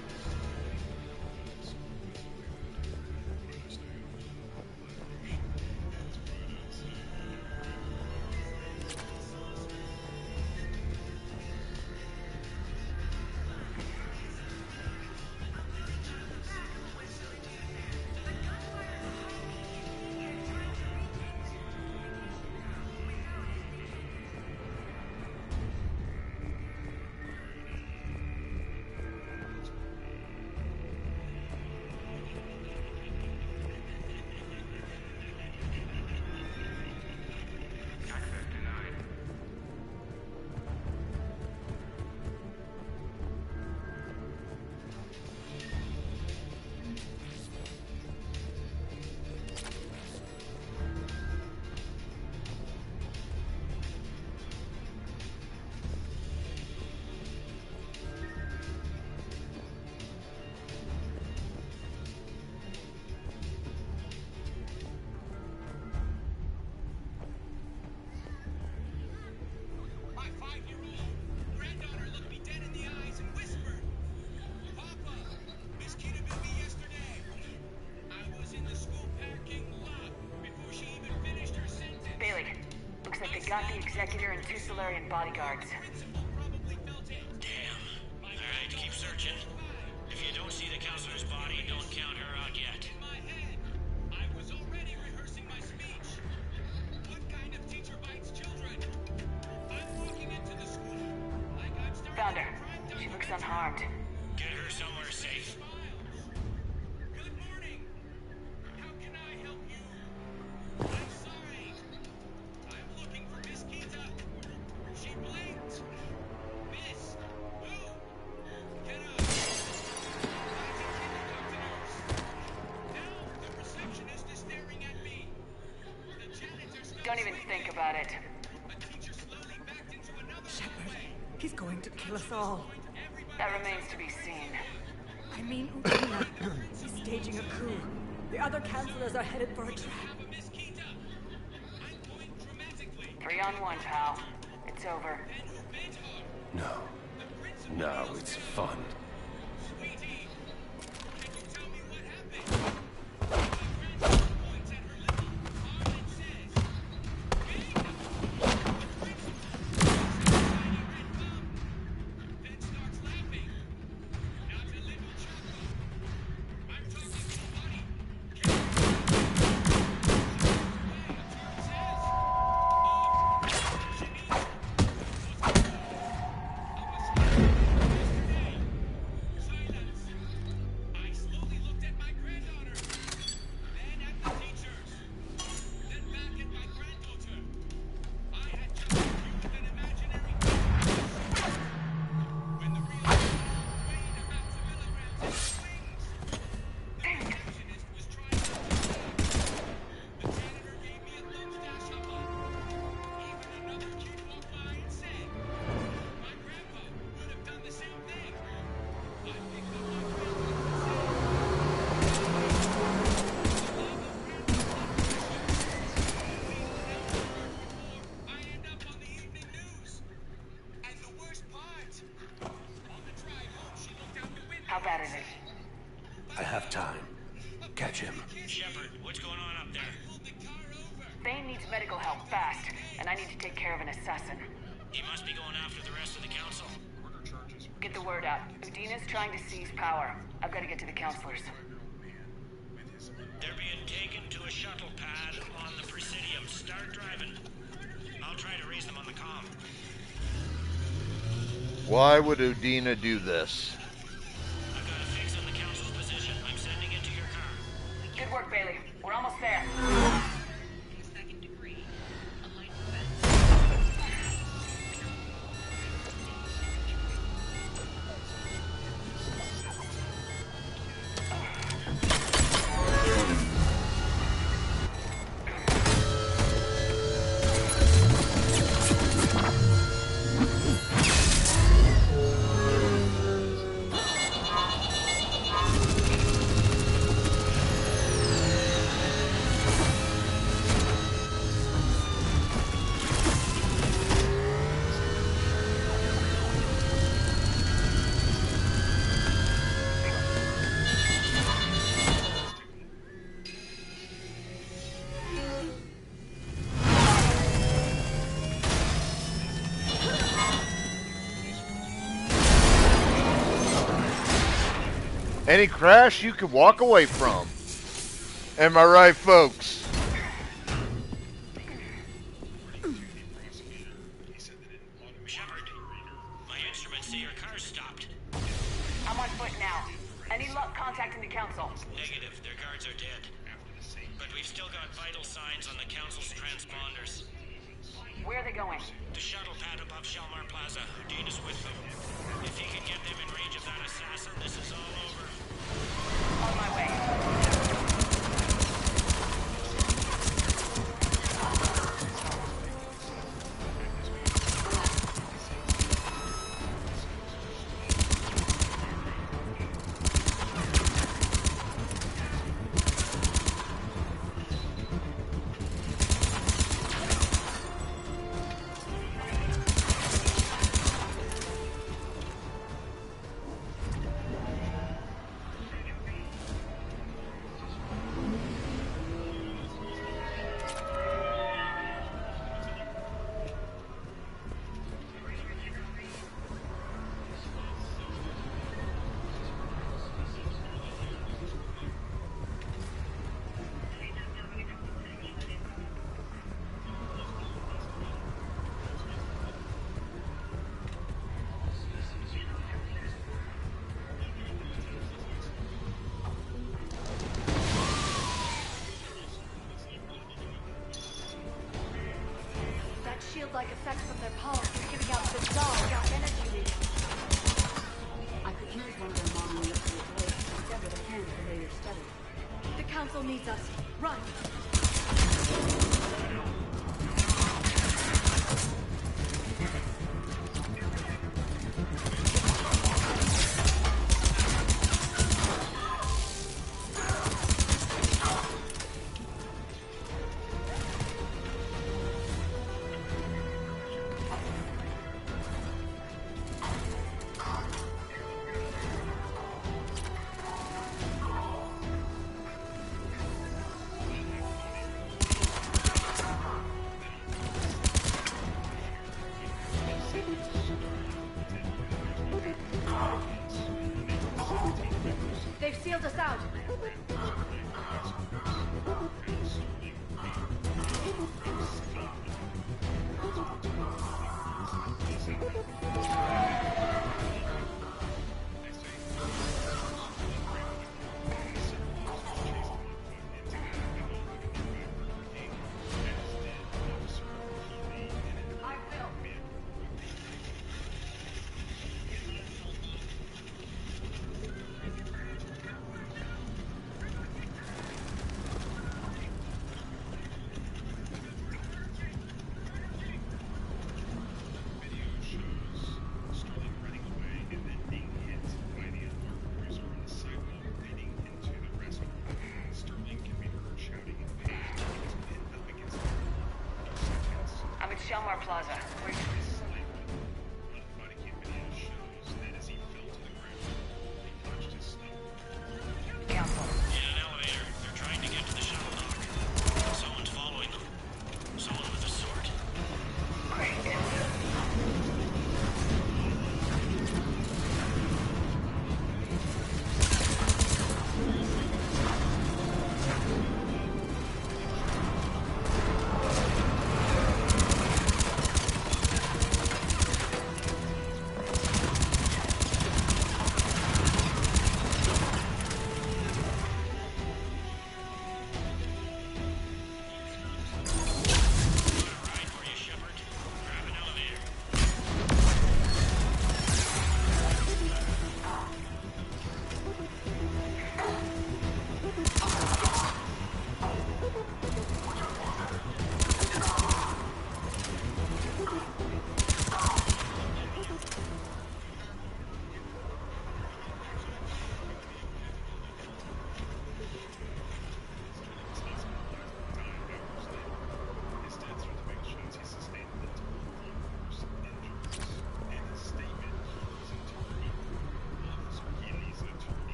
Got the Executor and 2 Solarian bodyguards. Damn. Alright, keep searching. If you don't see the counselor's body, don't count her out yet. I was already rehearsing my speech. What kind of teacher bites children? I'm walking into the school. Like I'm starting. Found her. She looks unharmed. Get her somewhere safe. Good morning. How can I help you? I'm sorry. I'm looking for Miss Kita. She bled. He's going to kill us all. That remains to be seen. I mean, Udina. He's staging a coup. The other councilors are headed for a trap. 3-on-1, pal. It's over. No. Now it's fun. How bad is it? I have time. Catch him. Shepard, what's going on up there? Thane needs medical help fast, and I need to take care of an assassin. He must be going after the rest of the council. Get the word out. Udina's trying to seize power. I've got to get to the councilors. They're being taken to a shuttle pad on the Presidium. Start driving. I'll try to raise them on the comm. Why would Udina do this? I've got a fix on the council's position. I'm sending it to your car. Good work, Bailey. We're almost there. Any crash you could walk away from. Am I right, folks? Shepard, my instruments say your car's stopped. I'm on foot now. Any luck contacting the council? Negative. Their guards are dead. But we've still got vital signs on the council's transponders. Where are they going? The shuttle pad above Shelmar Plaza. Udina's with them. If he can get them in range of that assassin, this is all over. On my way. Shield-like effect from their pulse is giving out bizarre dark energy readings. I could use one of their monomolecular blades to sever the hand for later study. The council needs us. Run! shield us out. Plaza. Council. In an elevator. They're trying to get to the shuttle dock. Someone's following them. Someone with a sword. Great.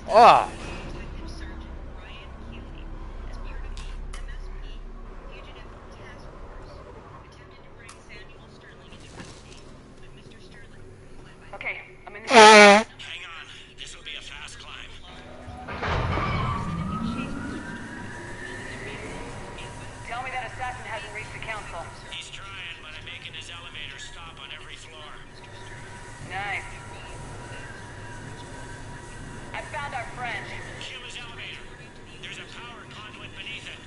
Ah. Okay, I'm in the Hang on. This will be a fast climb. Tell me that assassin hasn't reached the council. He's trying, but I'm making his elevator stop on every floor. Nice. I found our friend. Kill his elevator. There's a power conduit beneath it.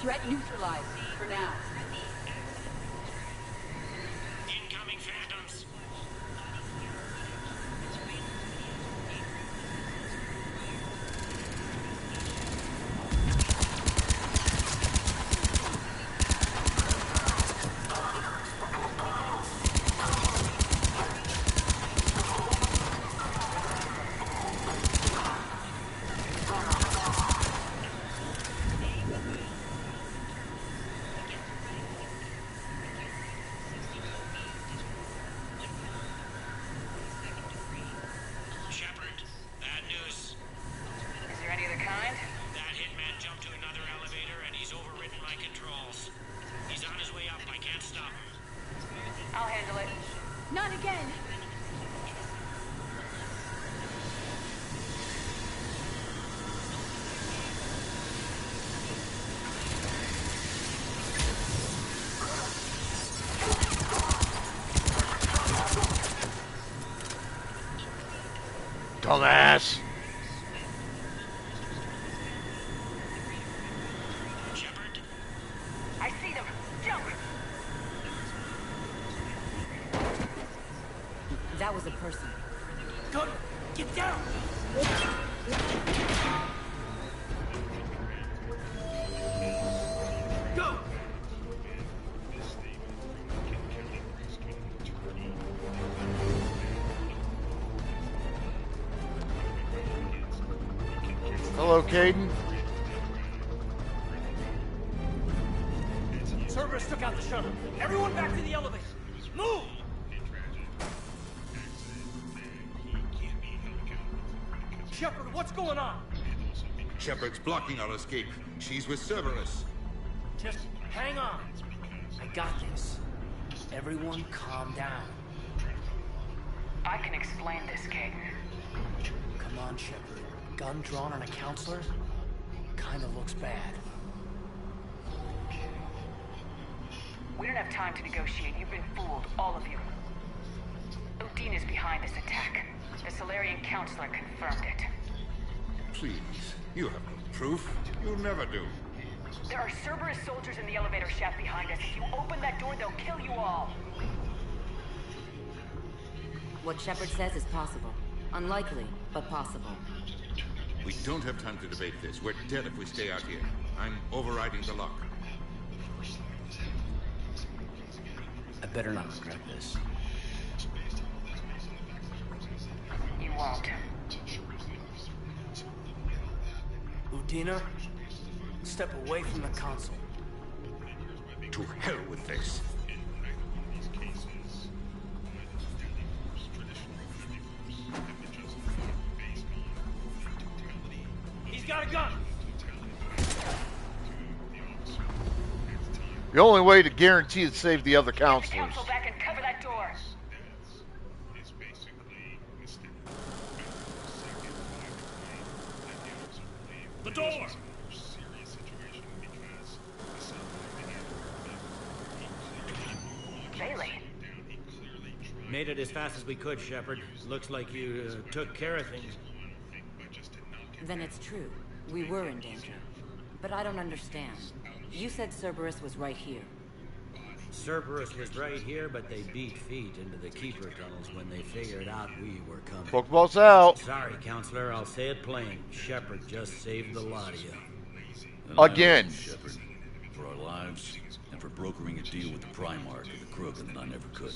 Threat neutralized for now. Incoming phantoms. Shepard, bad news. Is there any other kind? That hitman jumped to another elevator and he's overridden my controls. He's on his way up. I can't stop him. I'll handle it. Not again! Dumbass. Shepard? I see them. Jump! That was a person. Go! Get down! Go! Hello, Caden. Cerberus took out the shuttle. Everyone back to the elevator. Move! Shepard, what's going on? Shepard's blocking our escape. She's with Cerberus. Just hang on. I got this. Everyone calm down. I can explain this, Caden. Come on, Shepard. Gun drawn on a counselor? Kinda looks bad. We don't have time to negotiate. You've been fooled, all of you. Udina's behind this attack. The Solarian counselor confirmed it. Please, you have no proof. You'll never do. There are Cerberus soldiers in the elevator shaft behind us. If you open that door, they'll kill you all. What Shepard says is possible. Unlikely, but possible. We don't have time to debate this. We're dead if we stay out here. I'm overriding the lock. I better not regret this. You won't. Udina, step away from the console. To hell with this. He's got a gun! The only way to guarantee to save the other counselors. Council back and cover that door. The door! Bailey. Made it as fast as we could, Shepard. Looks like you took care of things. Then it's true. We were in danger. But I don't understand. You said Cerberus was right here. Cerberus was right here, but they beat feet into the Keeper tunnels when they figured out we were coming. Pokeball's out. Sorry, Counselor. I'll say it plain. Shepard just saved the lot of you. Again. Shepard, for our lives and for brokering a deal with the Primarch of the Krogan that I never could.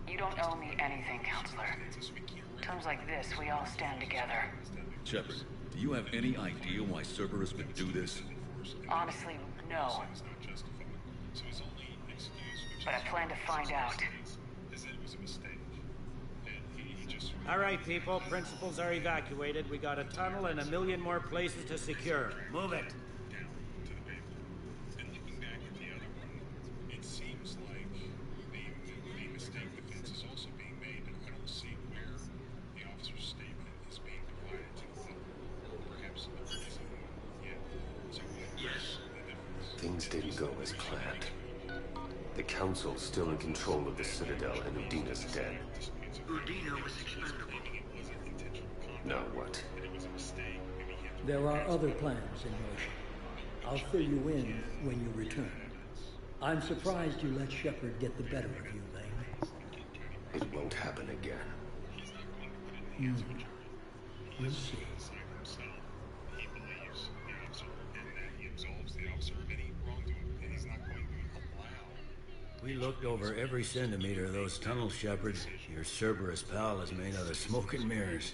You don't owe me anything, Counselor. Times like this, we all stand together. Shepard, do you have any idea why Cerberus would do this? Honestly, no. But I plan to find out. All right, people. Principals are evacuated. We got a tunnel and 1 million more places to secure. Move it. Things didn't go as planned. The Council's still in control of the Citadel and Udina's dead. Udina was expendable. Now what? There are other plans in motion. I'll fill you in when you return. I'm surprised you let Shepard get the better of you, Lane. It won't happen again. We'll see. We looked over every centimeter of those tunnels, Shepard. Your Cerberus pal is made out of smoke and mirrors.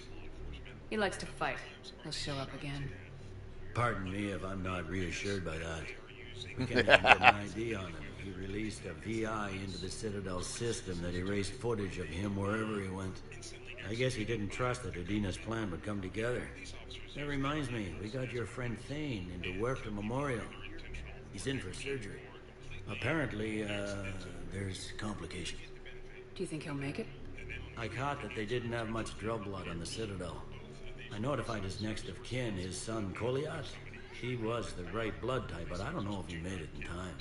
He likes to fight. He'll show up again. Pardon me if I'm not reassured by that. We can't even get an ID on him. He released a VI into the Citadel system that erased footage of him wherever he went. I guess he didn't trust that Udina's plan would come together. That reminds me, we got your friend Thane into Huerta Memorial. He's in for surgery. Apparently, there's complications. Do you think he'll make it? I caught that they didn't have much drill blood on the Citadel. I notified his next of kin, his son Koliat. He was the right blood type, but I don't know if he made it in time.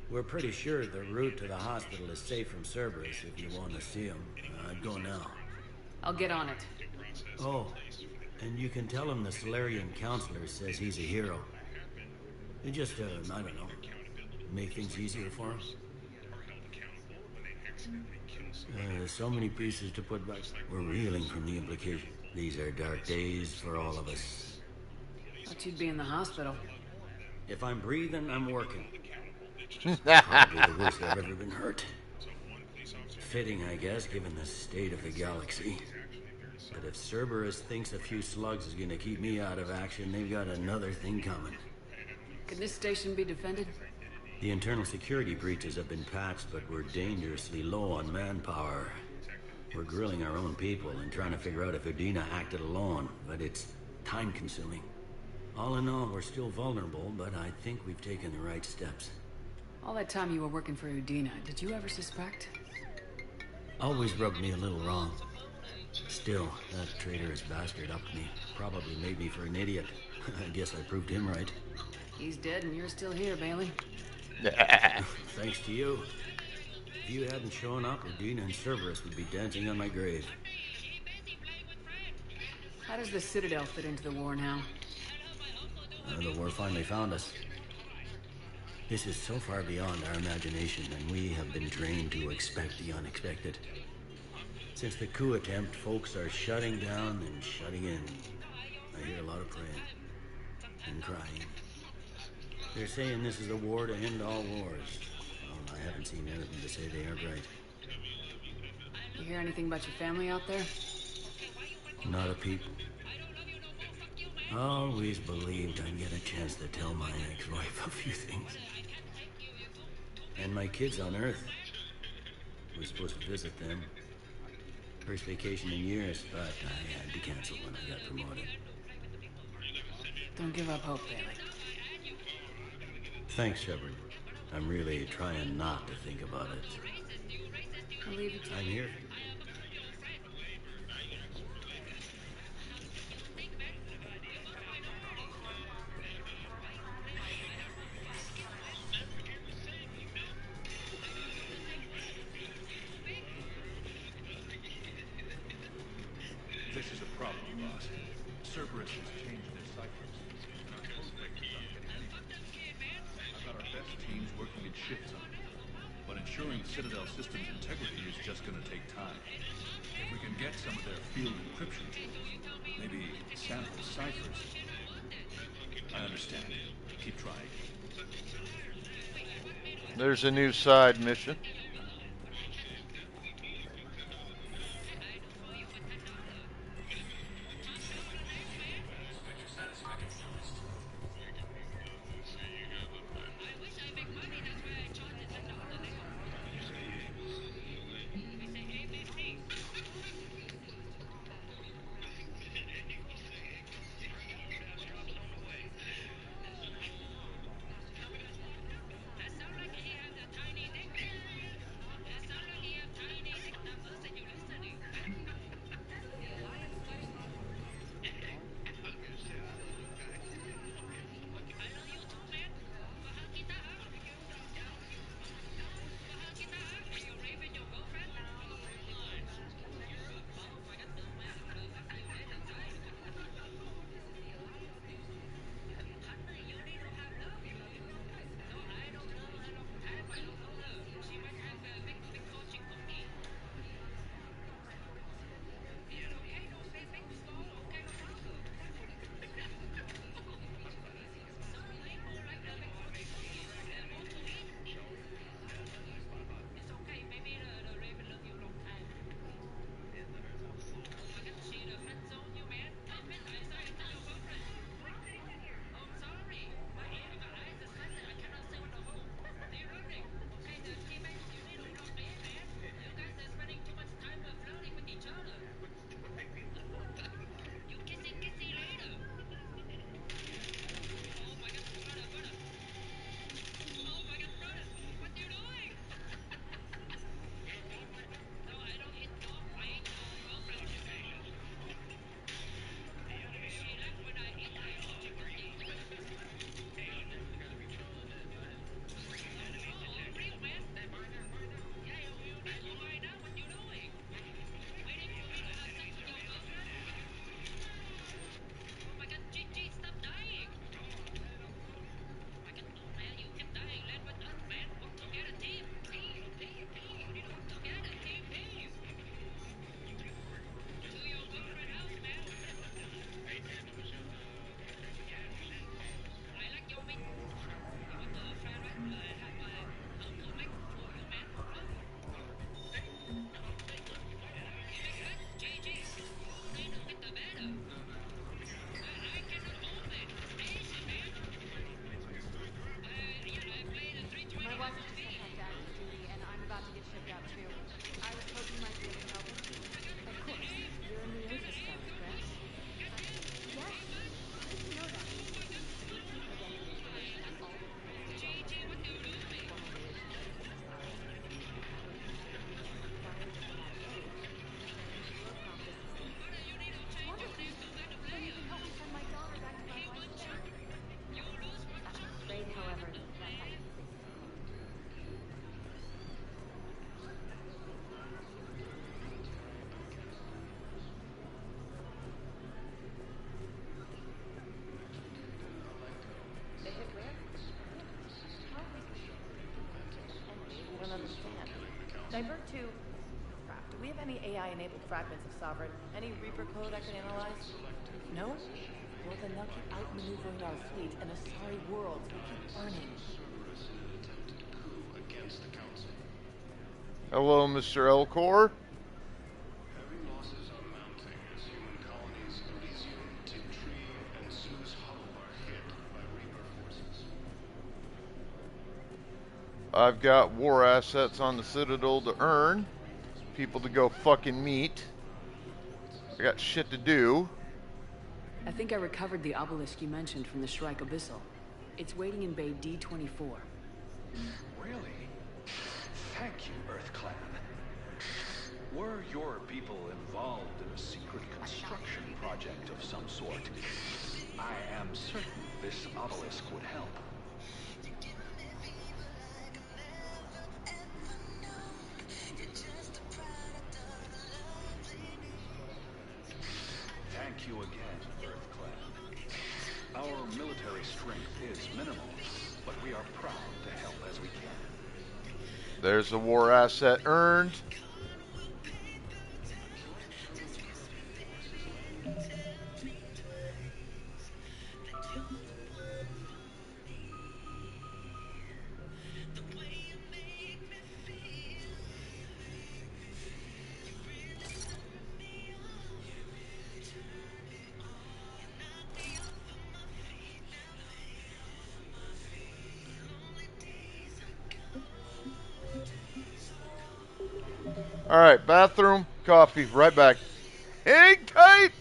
We're pretty sure the route to the hospital is safe from Cerberus if you want to see him. I'd go now. I'll get on it. Oh, and you can tell him the Solarian counselor says he's a hero. It just, I don't know, make things easier for him. So many pieces to put back. We're reeling from the implication. These are dark days for all of us. Thought you'd be in the hospital. If I'm breathing, I'm working. Probably the worst I've ever been hurt. Fitting, I guess, given the state of the galaxy. But if Cerberus thinks a few slugs is gonna keep me out of action, they've got another thing coming. Can this station be defended? The internal security breaches have been patched, but we're dangerously low on manpower. We're grilling our own people and trying to figure out if Udina acted alone, but it's time-consuming. All in all, we're still vulnerable, but I think we've taken the right steps. All that time you were working for Udina, did you ever suspect? Always rubbed me a little wrong. Still, that traitorous bastard upped me. Probably made me for an idiot. I guess I proved him right. He's dead and you're still here, Bailey. Thanks to you. If you hadn't shown up, Udina and Cerberus would be dancing on my grave. How does the Citadel fit into the war now? The war finally found us. This is so far beyond our imagination, and we have been trained to expect the unexpected. Since the coup attempt, folks are shutting down and shutting in. I hear a lot of praying and crying. They're saying this is a war to end all wars. Well, I haven't seen anything to say they aren't right. You hear anything about your family out there? Not a peep. Always believed I'd get a chance to tell my ex-wife a few things. And my kids on Earth. We're supposed to visit them. First vacation in years, but I had to cancel when I got promoted. Don't give up hope, Bailey. Thanks, Shepard. I'm really trying not to think about it. I'll leave it to you. I'm here. This is a problem, boss. Cerberus has changed their ciphers. I've got our best teams working in shifts on it. But ensuring the Citadel system's integrity is just going to take time. If we can get some of their field encryption tools, maybe sample ciphers. I understand. Keep trying. There's a new side mission. Divert to... Crap, do we have any AI-enabled fragments of Sovereign? Any Reaper code I can analyze? No? Well, then they'll keep outmaneuvering our fleet in a sorry world to keep burning. Hello, Mr. Elcor. I've got war assets on the Citadel to earn. People to go fucking meet. I got shit to do. I think I recovered the obelisk you mentioned from the Shrike Abyssal. It's waiting in Bay D-24. Really? Thank you, Earth Clan. Were your people involved in a secret construction project of some sort, I am certain this obelisk would help. Thank you again, Earth Clan. Our military strength is minimal, but we are proud to help as we can. There's a war asset earned. All right, bathroom, coffee, right back. Hang tight!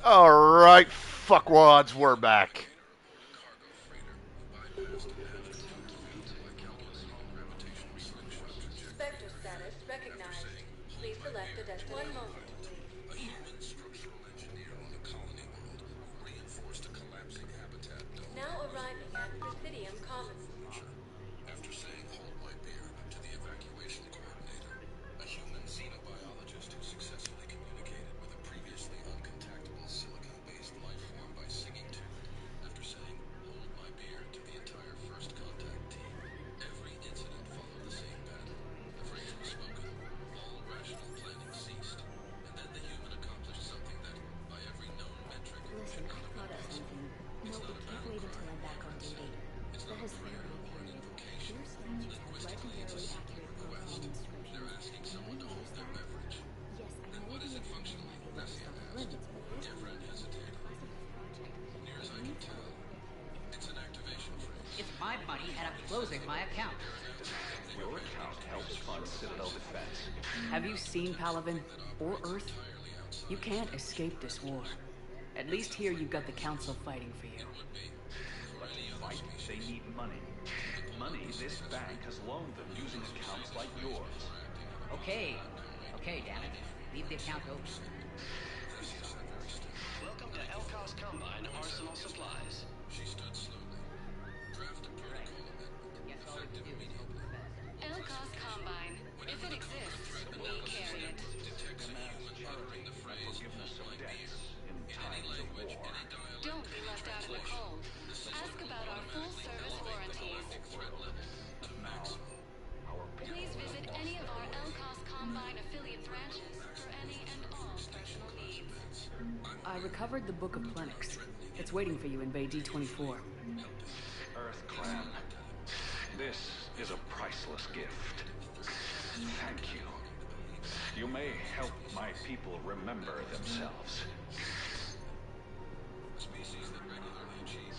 Alright, fuckwads, we're back. Spectre status recognized. Please select a destination. 1 moment, please. Now arriving at Presidium Commons. After saying hold my beer to the evacuation coordinator, a human xenobiologist who successfully communicated with a previously uncontactable silicon-based life form by singing to, after saying hold my beer to the entire first contact team, every incident followed the same pattern. The phrase was spoken, all rational planning ceased, and then the human accomplished something that, by every known metric, Listen, I thought of something. No, we can't wait until I'm back on duty. That has been period. Your statutes have legendarily accurate profane inscriptions. And we use that. Yes, I know the Academy might be able to stop the limits, but this one is a classified project. near as I can tell, it's an activation phrase. It's my money and I'm closing my account. Your account helps fund Citadel defense. Have you seen Palaven? Or Earth? You can't escape this war. At least here you've got the Council fighting for you. But to fight, they need money. Money this bank has loaned them using accounts like yours. Okay, damn it. Leave the account open. Welcome to Elkos Combine Arsenal Supplies. She stood slowly. Draft a protocol amendment. Elkos Combine. If it exists, we carry it. Detects a human uttering the phrase Forgiveness of hold my beer. debts in In any times of language, war. any dialect, Don't be left out in the cold. Ask about our full-service warranties. threat level to maximum. Please visit any of our Elkos Combine affiliate branches for any and all personal needs. I recovered the Book of Plenix. It's waiting for you in Bay D24. Earth Clan, this is a priceless gift. Thank you. You may help my people remember themselves. Species that regularly achieve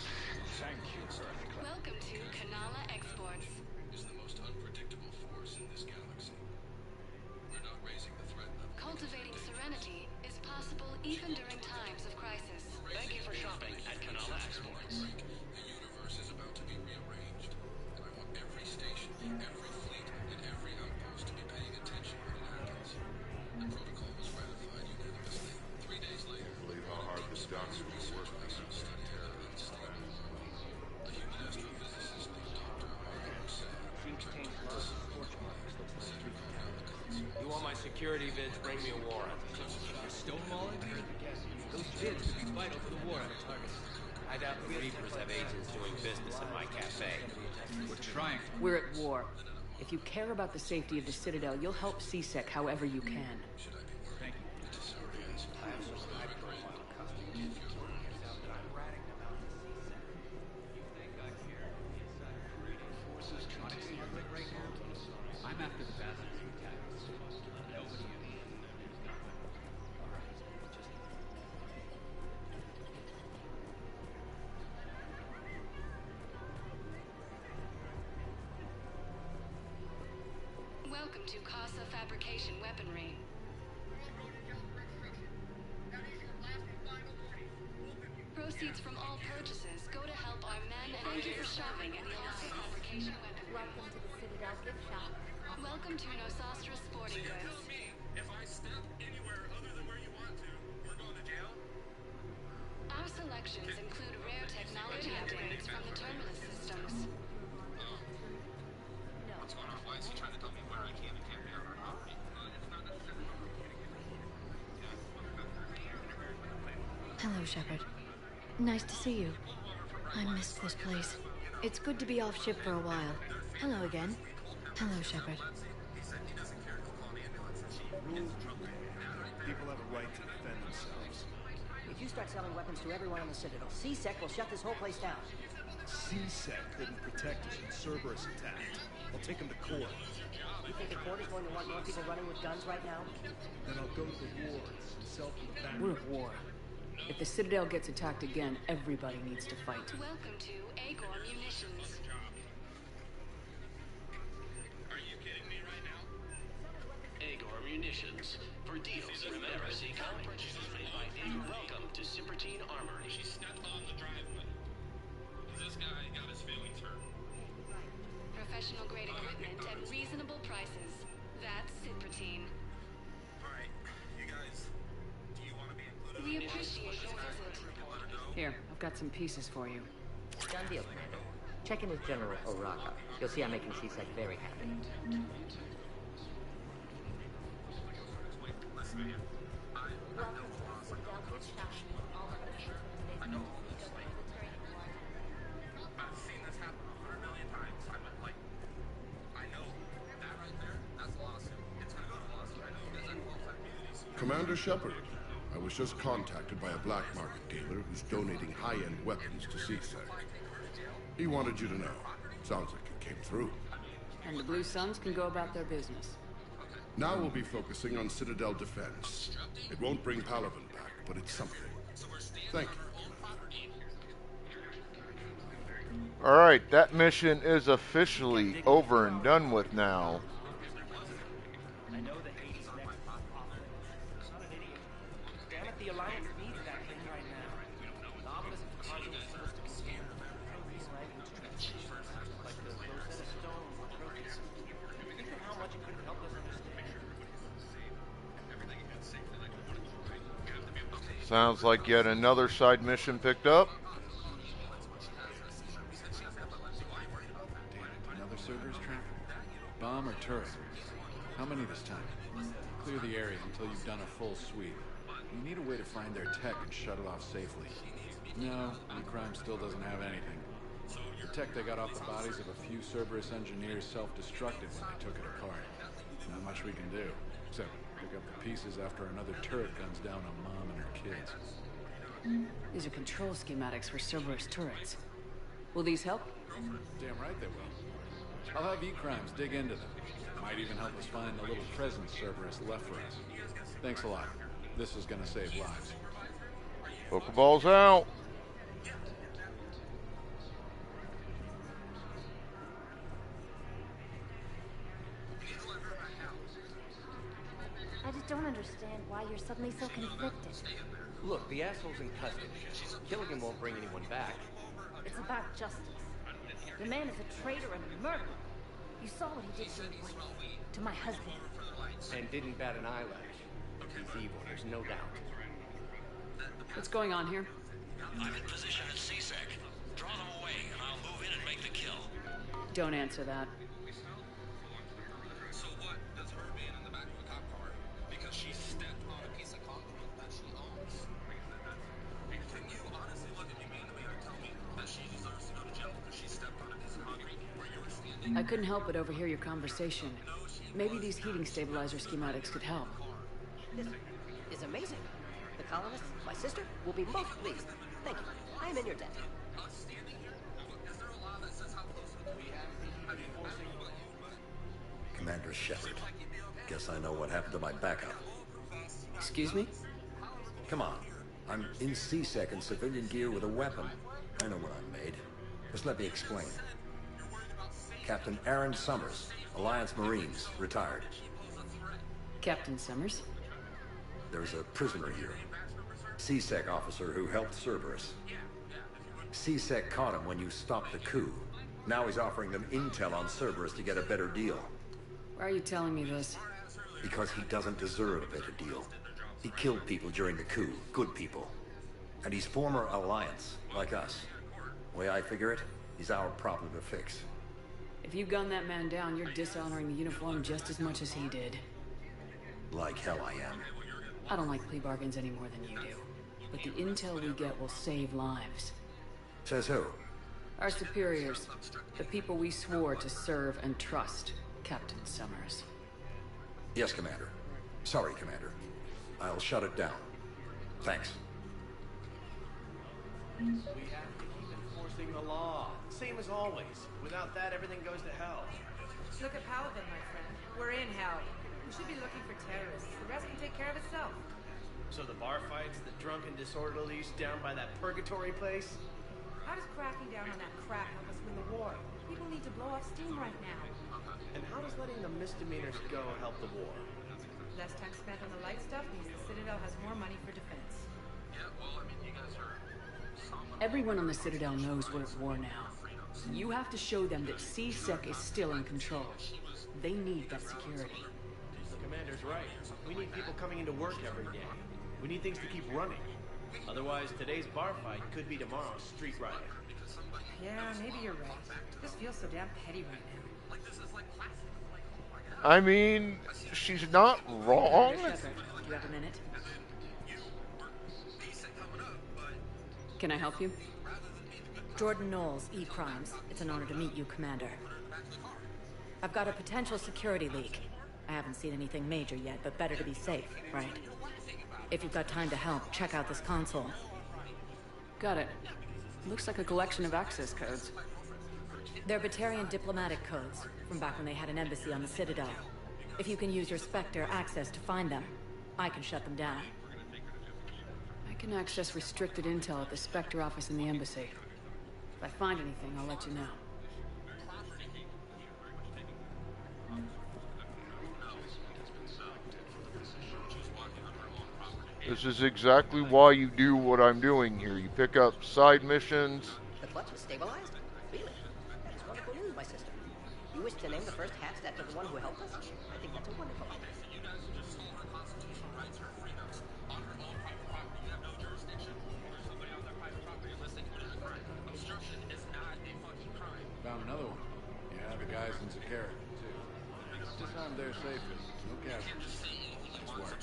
Thank you, Earth Clan. Welcome to Kanala Exports. is the most unpredictable force in this galaxy. We're not raising the threat level. Cultivating serenity is possible even during times of crisis. Thank you for shopping at Kanala Exports. The universe is about to be rearranged, and I want every station, every fleet, and every outpost to be paying attention when it happens. The protocol was ratified unanimously. 3 days later, Believe how hard this doctor will work this studied an unstable world. A human astrophysicist named Dr. Arthur said, You want my security vids, bring me a warrant. You're stonewalling? Those vids could be vital to the war on target. I doubt the Reapers have agents doing business in my cafe. We're trying. We're at war. If you care about the safety of the Citadel, you'll help CSEC however you can. Thank you. I have some high-profile customers. I'm ratting them out to CSEC. You think I care? Inside operating forces continue right now. I'm after the bastards who attacked us. Nobody in the end. All right, just Welcome to Casa Fabrication Weaponry. Proceeds from all purchases go to help our men and thank you for shopping at Casa Fabrication Weaponry. Welcome to the Citadel gift shop. Welcome to Nosastra Sporting Goods. If I step anywhere other than where you want to, we're going to jail? Our selections include rare technology upgrades from the Terminus systems. What's going on? Why is he trying to tell me where I can and can't be on our property? It's not necessarily Hello, Shepard. Nice to see you. I missed this place. It's good to be off ship for a while. Hello again. Hello, Shepard. People have a right to defend themselves. If you start selling weapons to everyone on the Citadel, CSEC will shut this whole place down. CSEC couldn't protect us when Cerberus attacked. I'll take him to court. You think the court is going to want more people running with guns right now? Then I'll go to the wards and sell from the back. We're at war. If the Citadel gets attacked again, everybody needs to fight. Welcome to Agor Munitions. Are you kidding me right now? Agor Munitions. For deals you never see coming. Purchases made by Agor. Welcome to Here, I've got some pieces for you. Done deal, Commander. Check in with General Oraka. You'll see I'm making CSEC very happy. I've seen this happen 100 million times. I know that right there, that's a lawsuit. It's gonna go to lawsuit. I know because I qualified communities. Commander Shepard, I was just contacted by a black market dealer who's donating high-end weapons to CSEC. He wanted you to know. Sounds like you came through. And the Blue Suns can go about their business. Now we'll be focusing on Citadel defense. It won't bring Palaven back, but it's something. Thank you. Alright, that mission is officially over and done with now. I know that Hades' next it's not an idiot. Damn it, the Alliance needs that thing right now. The obelisk of Cargo is supposed to be scanned for trophies arriving to translation, like the Rosetta Stone or trophies. Think of how much it could have helped us understand. Sounds like yet another side mission picked up. Another Cerberus traffic? Bomb or turret? How many this time? Clear the area until you've done a full sweep. You need a way to find their tech and shut it off safely. No, E-Crime still doesn't have anything. The tech they got off the bodies of a few Cerberus engineers self-destructed when they took it apart. Not much we can do, except pick up the pieces after another turret guns down on Mom and her kids. These are control schematics for Cerberus turrets. Will these help? Damn right they will. I'll have E-Crimes dig into them. Might even help us find the little present Cerberus left for us. Thanks a lot. This is gonna save lives. Pokeballs out. I just don't understand why you're suddenly so conflicted. Look, the asshole's in custody. Killing him won't bring anyone back. It's about justice. The man is a traitor and a murderer. You saw what he did to your wife, to my husband. And didn't bat an eyelash. He's evil, there's no doubt. What's going on here? I'm in position at CSEC. Draw them away, and I'll move in and make the kill. Don't answer that. So what does her being in the back of a cop car because she stepped on a piece of concrete that she owns? Can you honestly look at me man to man and tell me that she deserves to go to jail because she stepped on a piece of concrete where you were standing? I couldn't help but overhear your conversation. Maybe these heating stabilizer schematics could help. This is amazing. The colonists, my sister, will be most pleased. Thank you. I am in your debt. Commander Shepard. Guess I know what happened to my backup. Excuse me? Come on. I'm in CSEC in civilian gear with a weapon. I know what I made. Just let me explain. Captain Aaron Summers, Alliance Marines, retired. Captain Summers? There's a prisoner here. CSEC officer who helped Cerberus. CSEC caught him when you stopped the coup. Now he's offering them intel on Cerberus to get a better deal. Why are you telling me this? Because he doesn't deserve a better deal. He killed people during the coup, good people. And he's former Alliance, like us. The way I figure it, he's our problem to fix. If you gun that man down, you're dishonoring the uniform just as much as he did. Like hell I am. I don't like plea bargains any more than you do. But the intel we get will save lives. Says who? Our superiors. The people we swore to serve and trust. Captain Summers. Yes, Commander. Sorry, Commander. I'll shut it down. Thanks. We have to keep enforcing the law. Same as always. Without that, everything goes to hell. Look at Paladin, my friend. We're in hell. We should be looking for terrorists. The rest can take care of itself. So the bar fights, the drunken disorderlies down by that purgatory place? How does cracking down on that crap help us win the war? People need to blow off steam right now. And how does letting the misdemeanors go help the war? Less tax spent on the light stuff means the Citadel has more money for defense. Yeah, well, I mean, you guys are... Everyone on the Citadel knows we're at war now. You have to show them that CSEC is still in control. They need that security. The commander's right. We need people coming into work every day. We need things to keep running. Otherwise, today's bar fight could be tomorrow's street riot. Yeah, maybe you're right. This feels so damn petty right now. I mean, she's not wrong. Commander Shepard, do you have a minute? Can I help you? Jordan Knowles, E-Crimes. It's an honor to meet you, Commander. I've got a potential security leak. I haven't seen anything major yet, but better to be safe, right? If you've got time to help, check out this console. Got it. Looks like a collection of access codes. They're Batarian diplomatic codes, from back when they had an embassy on the Citadel. If you can use your Spectre access to find them, I can shut them down. I can access restricted intel at the Spectre office in the embassy. If I find anything, I'll let you know. This is exactly why you do what I'm doing here. You pick up side missions. The clutch is stabilized? Really? That is wonderful news, my sister. You wish to name the first hatched after the one who helped us? I think that's a wonderful idea. Found another one. Yeah, the guy's in Zakara, too. Disarmed there safely. No casualties. Nice work.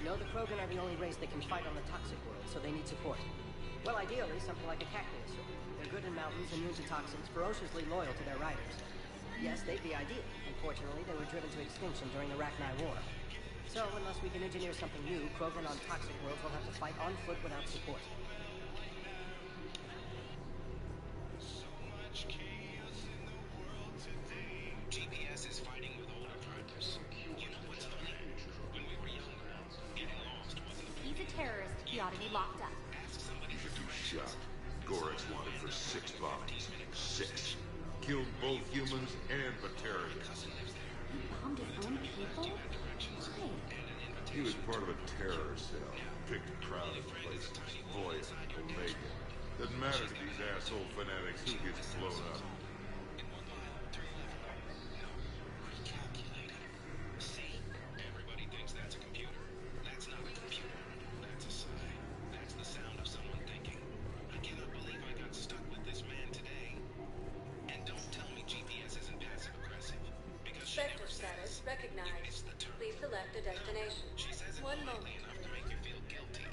You know, the Krogan are the only race that can fight on the toxic world, so they need support. Well, ideally, something like a cactus. They're good in mountains, immune to toxins, ferociously loyal to their riders. Yes, they'd be ideal. Unfortunately, they were driven to extinction during the Rachni War. So, unless we can engineer something new, Krogan on toxic worlds will have to fight on foot without support. GPS is fighting with older drivers. You know what's funny? When we were younger, getting lost wasn't a big He's a terrorist. He ought to be locked up. Shot. Gorex wanted for 6 bombings. 6. Killed both humans and Batarians. He bombed his own people? Why? He was part of a terror cell. Picked a crowd of places. Voya, Omega. Doesn't matter to these asshole fanatics who gets blown up. See? Everybody thinks that's a computer. That's not a computer. That's a sigh. That's the sound of someone thinking. I cannot believe I got stuck with this man today. And don't tell me GPS isn't passive aggressive. Because she Spectre never status says recognized. Please select a destination. She says it One politely moment. enough to make you feel guilty.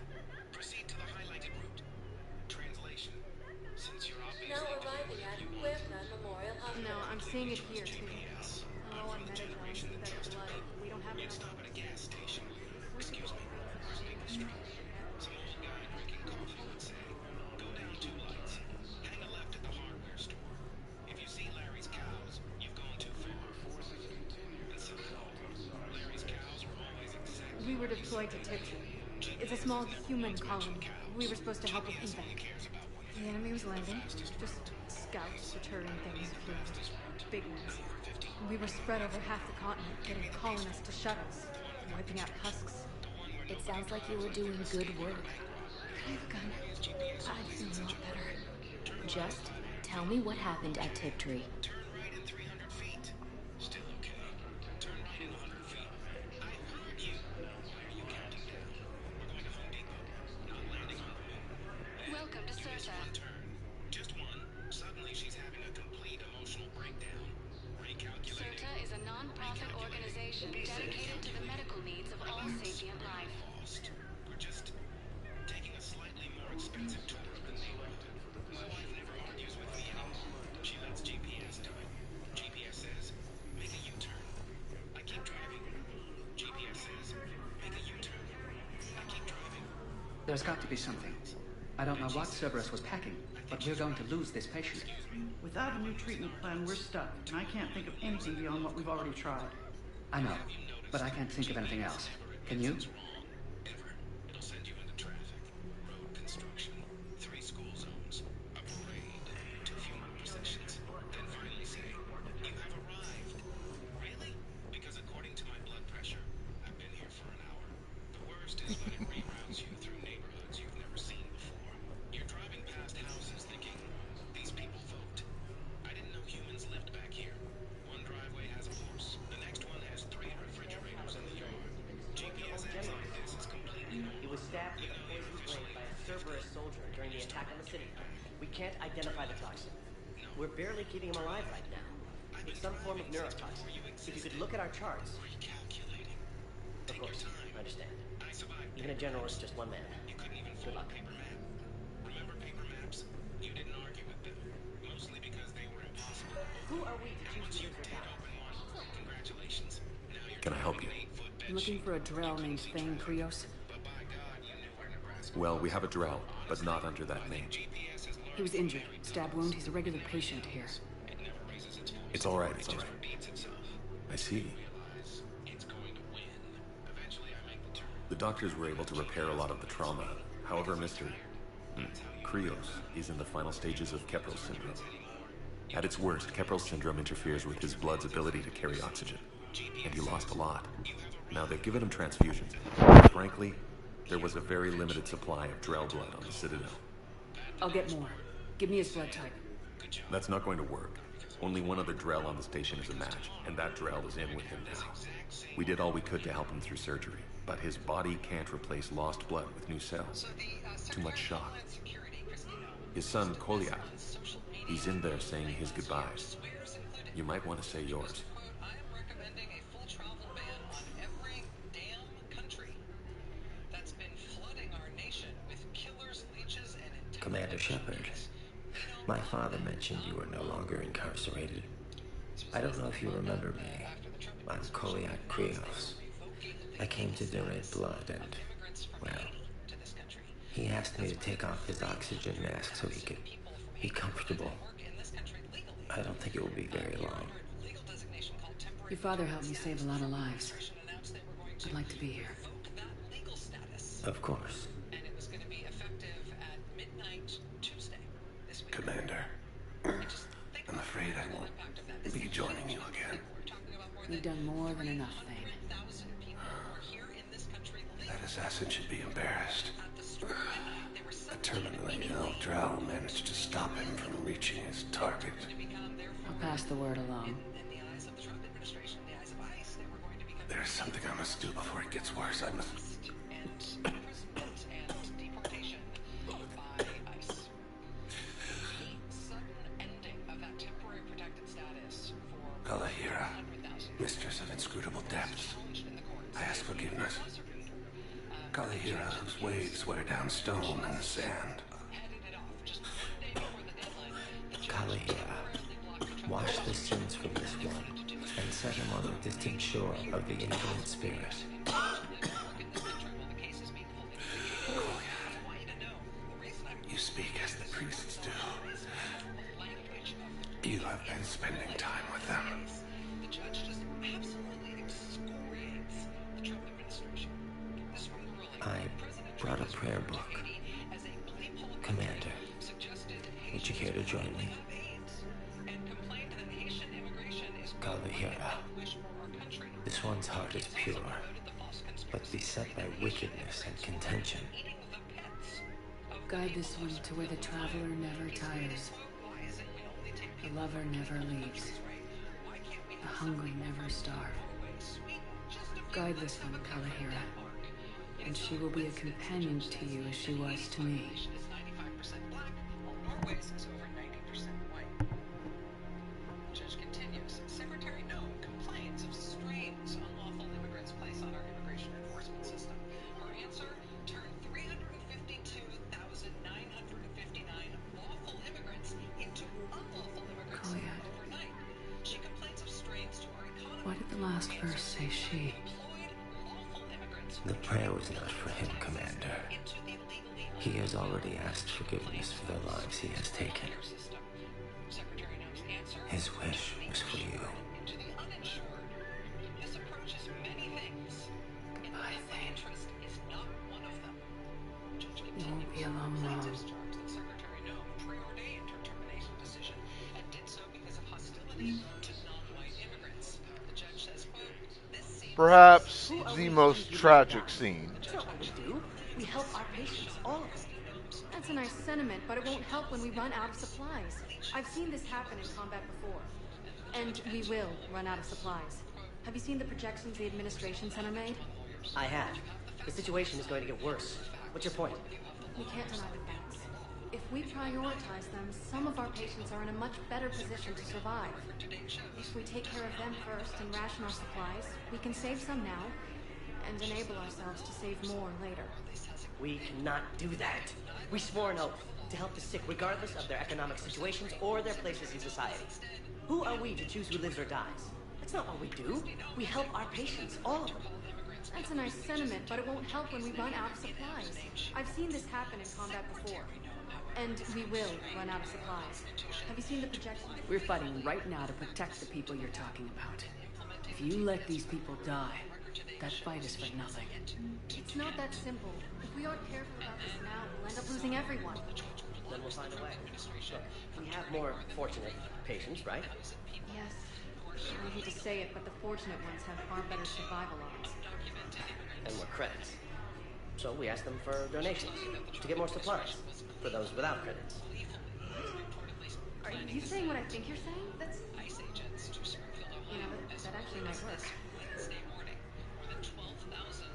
Proceed to the highlighted route. Translation. Since you're obviously Now arriving at Puebla Memorial Hospital. No, I'm seeing it here, too. GPS. Low on metazones and better blood. We don't have You'd enough. stop at a gas station. Excuse me. Where's Maple Street? Some old guy drinking coffee would say, go down 2 lights. Hang a left at the hardware store. If you see Larry's cows, you've gone too far. And so, Larry's cows are always exactly We were deployed to Tiptree. It's a small human colony. We were supposed to help with evac. The enemy was landing. Just scouts, deterring things, big ones. We were spread over half the continent, getting colonists to shuttles, wiping out husks. It sounds like you were doing good work. I have a gun. I'd feel a lot better. Just tell me what happened at Tiptree. Turn right in 300 feet. Still okay. Turn right in 100 feet. I heard you. Why are you counting down? We're going to Home Depot. Not landing on the moon. Welcome to You missed Certa. one turn. Just one. Suddenly she's having a complete emotional breakdown. Recalculating. Certa is a non-profit organization dedicated to the medical needs of all sapient life. Lost. We're just taking a slightly more expensive tour of the neighborhood. My wife never argues with me anymore. She lets GPS do it. GPS says, make a U-turn. I keep driving. GPS says, make a U-turn. I keep driving. There's got to be something. I don't know what Cerberus was packing, but we're going to lose this patient. Without a new treatment plan, we're stuck, and I can't think of anything beyond what we've already tried. I know, but I can't think of anything else. Can you? It'll send you into traffic. stabbed with a poisoned blade by a Cerberus soldier during the attack on the city. We can't identify the toxin. We're barely keeping him alive right now. It's some form of neurotoxin. If you could look at our charts. Of course, I understand. Even a general is just one man. Good luck. Remember paper maps? You didn't argue with them. Mostly because they were impossible. Who are we to choose to live or die? Congratulations. Can I help you? I'm looking for a Drell named Thane Krios. Well, we have a Drell, but not under that name. He was injured. Stab wound. He's a regular patient here. It's all right, it's all right. I see. The doctors were able to repair a lot of the trauma. However, Mr. Krios is in the final stages of Keppel syndrome. At its worst, Keppel syndrome interferes with his blood's ability to carry oxygen, and he lost a lot. Now, they've given him transfusions. Frankly, there was a very limited supply of Drell blood on the Citadel. I'll get more. Give me his blood type. That's not going to work. Only one other Drell on the station is a match, and that Drell is in with him now. We did all we could to help him through surgery, but his body can't replace lost blood with new cells. Too much shock. His son, Koliak, he's in there saying his goodbyes. You might want to say yours. Commander Shepard, my father mentioned you were no longer incarcerated. I don't know if you remember me. I'm Koliak Krios. I came to donate blood and, well, he asked me to take off his oxygen mask so he could be comfortable. I don't think it will be very long. Your father helped me save a lot of lives. I'd like to be here. Of course. Commander, I'm afraid I won't be joining you again. You've done more than enough, Thane. That assassin should be embarrassed. A terminally ill Drow managed to stop him from reaching his target. I'll pass the word along. There's something I must do before it gets worse. I must... Kalahira, mistress of inscrutable depths, I ask forgiveness. Kalahira, whose waves wear down stone and sand. Kalahira, wash the sins from this one, and set him on the distant shore of the infinite spirit. You speak as the priests do. You have been spending time with them. I brought a prayer book. Commander, would you care to join me? Kalahira, this one's heart is pure, but beset by wickedness and contention. Guide this one to where the traveler never tires. The lover never leaves. The hungry never starve. Guide this one, Kalahira, and she will be a companion to you as she was to me. Judge continues. Secretary Nome complains of strains unlawful immigrants place on our immigration enforcement system. Her answer: turn 352,959 lawful immigrants into unlawful immigrants overnight. She complains of strains to our economy. Why did the last verse say she? The prayer was not for him, Commander. He has already asked forgiveness for the lives he has taken. His wish was for you. Goodbye, Thane. You won't be alone long. Perhaps the most tragic scene. That's not what we do. We help our patients, all of us. That's a nice sentiment, but it won't help when we run out of supplies. I've seen this happen in combat before. And we will run out of supplies. Have you seen the projections the administration center made? I have. The situation is going to get worse. What's your point? We can't deny the facts. If we prioritize them, some of our patients are in a much better position to survive. If we take care of them first and ration our supplies, we can save some now and enable ourselves to save more later. We cannot do that. We swore an oath to help the sick regardless of their economic situations or their places in society. Who are we to choose who lives or dies? That's not what we do. We help our patients, all of them. That's a nice sentiment, but it won't help when we run out of supplies. I've seen this happen in combat before. And we will run out of supplies. Have you seen the projections? We're fighting right now to protect the people you're talking about. If you let these people die, that fight is for nothing. It's not that simple. If we aren't careful about this now, we'll end up losing everyone. Then we'll find a way. Look, we have more fortunate patients, right? Yes. I hate to say it, but the fortunate ones have far better survival odds. And more credits. So we ask them for donations to get more supplies for those without credits. Are you saying what I think you're saying? That's... You know, that actually might work. Wednesday morning, more than 12,000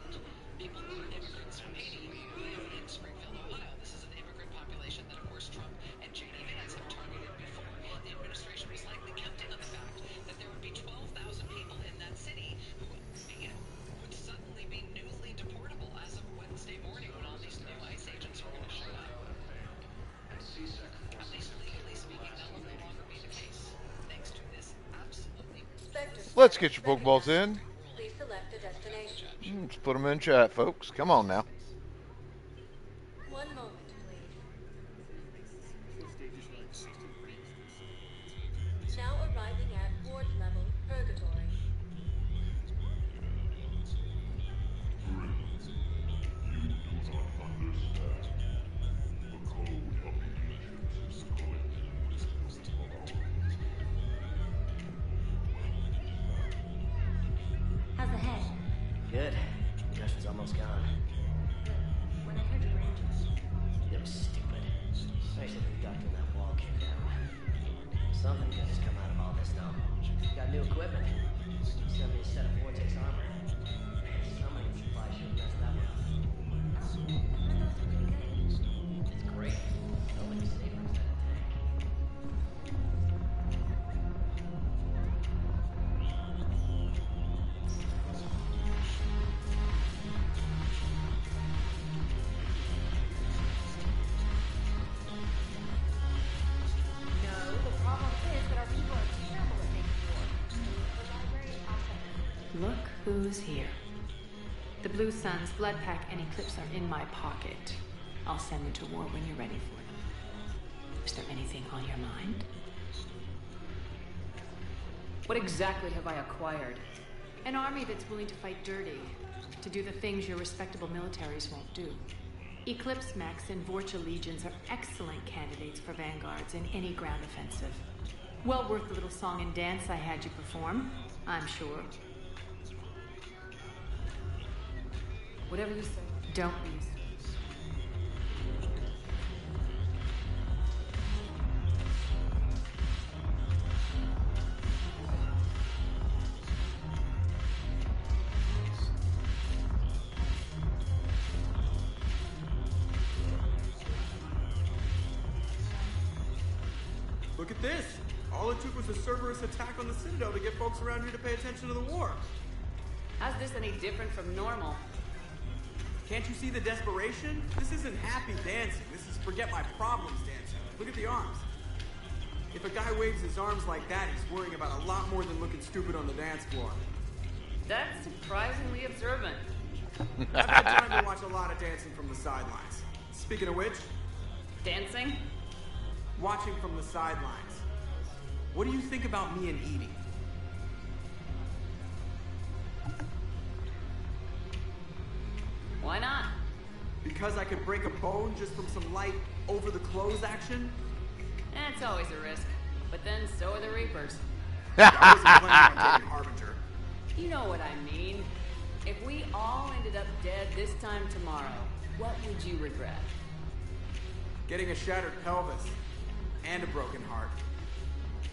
people who are immigrants from Haiti in Springfield, Ohio. This is an immigrant population that, of course, Trump and J.D. Vance have targeted before. The administration was likely counting on the fact that there would be 12,000 people in that city who, would suddenly be newly deportable as of Wednesday morning when all these new ICE agents are going to show up. At least legally speaking, that will no longer be the case, thanks to this absolutely... Let's get your Pokeballs in. Please select a destination. Let's put them in chat, folks. Come on now. 1 moment, please. Now arriving at ward level purgatory. How's the head? Good. Concussion's almost gone. When I heard you were injured, It was stupid. Basically, the doctor in that wall came down. Something good has come out of all this, though. Got new equipment. Sent me a set of vortex armor. Somebody in supply should mess that one up. It's great. Nobody saved us that tank. No, the problem is that our people are terrible at making war. The library outside. Look who's here. The Blue Suns, Blood Pack, and Eclipse are in my pocket. I'll send them to war when you're ready for them. Is there anything on your mind? What exactly have I acquired? An army that's willing to fight dirty, to do the things your respectable militaries won't do. Eclipse Mechs and Vorcha Legions are excellent candidates for vanguards in any ground offensive. Well worth the little song and dance I had you perform, I'm sure. Whatever you say. Don't lose. Look at this! All it took was a Cerberus attack on the Citadel to get folks around here to pay attention to the war. How's this any different from normal? Can't you see the desperation? This isn't happy dancing. This is forget my problems dancing. Look at the arms. If a guy waves his arms like that, he's worrying about a lot more than looking stupid on the dance floor. That's surprisingly observant. I've had time to watch a lot of dancing from the sidelines. Speaking of which, Dancing? watching from the sidelines. What do you think about me and Edie? Why not? Because I could break a bone just from some light over-the-clothes action? That's always a risk. But then so are the Reapers. I wasn't planning on taking Harbinger. You know what I mean. If we all ended up dead this time tomorrow, what would you regret? Getting a shattered pelvis and a broken heart.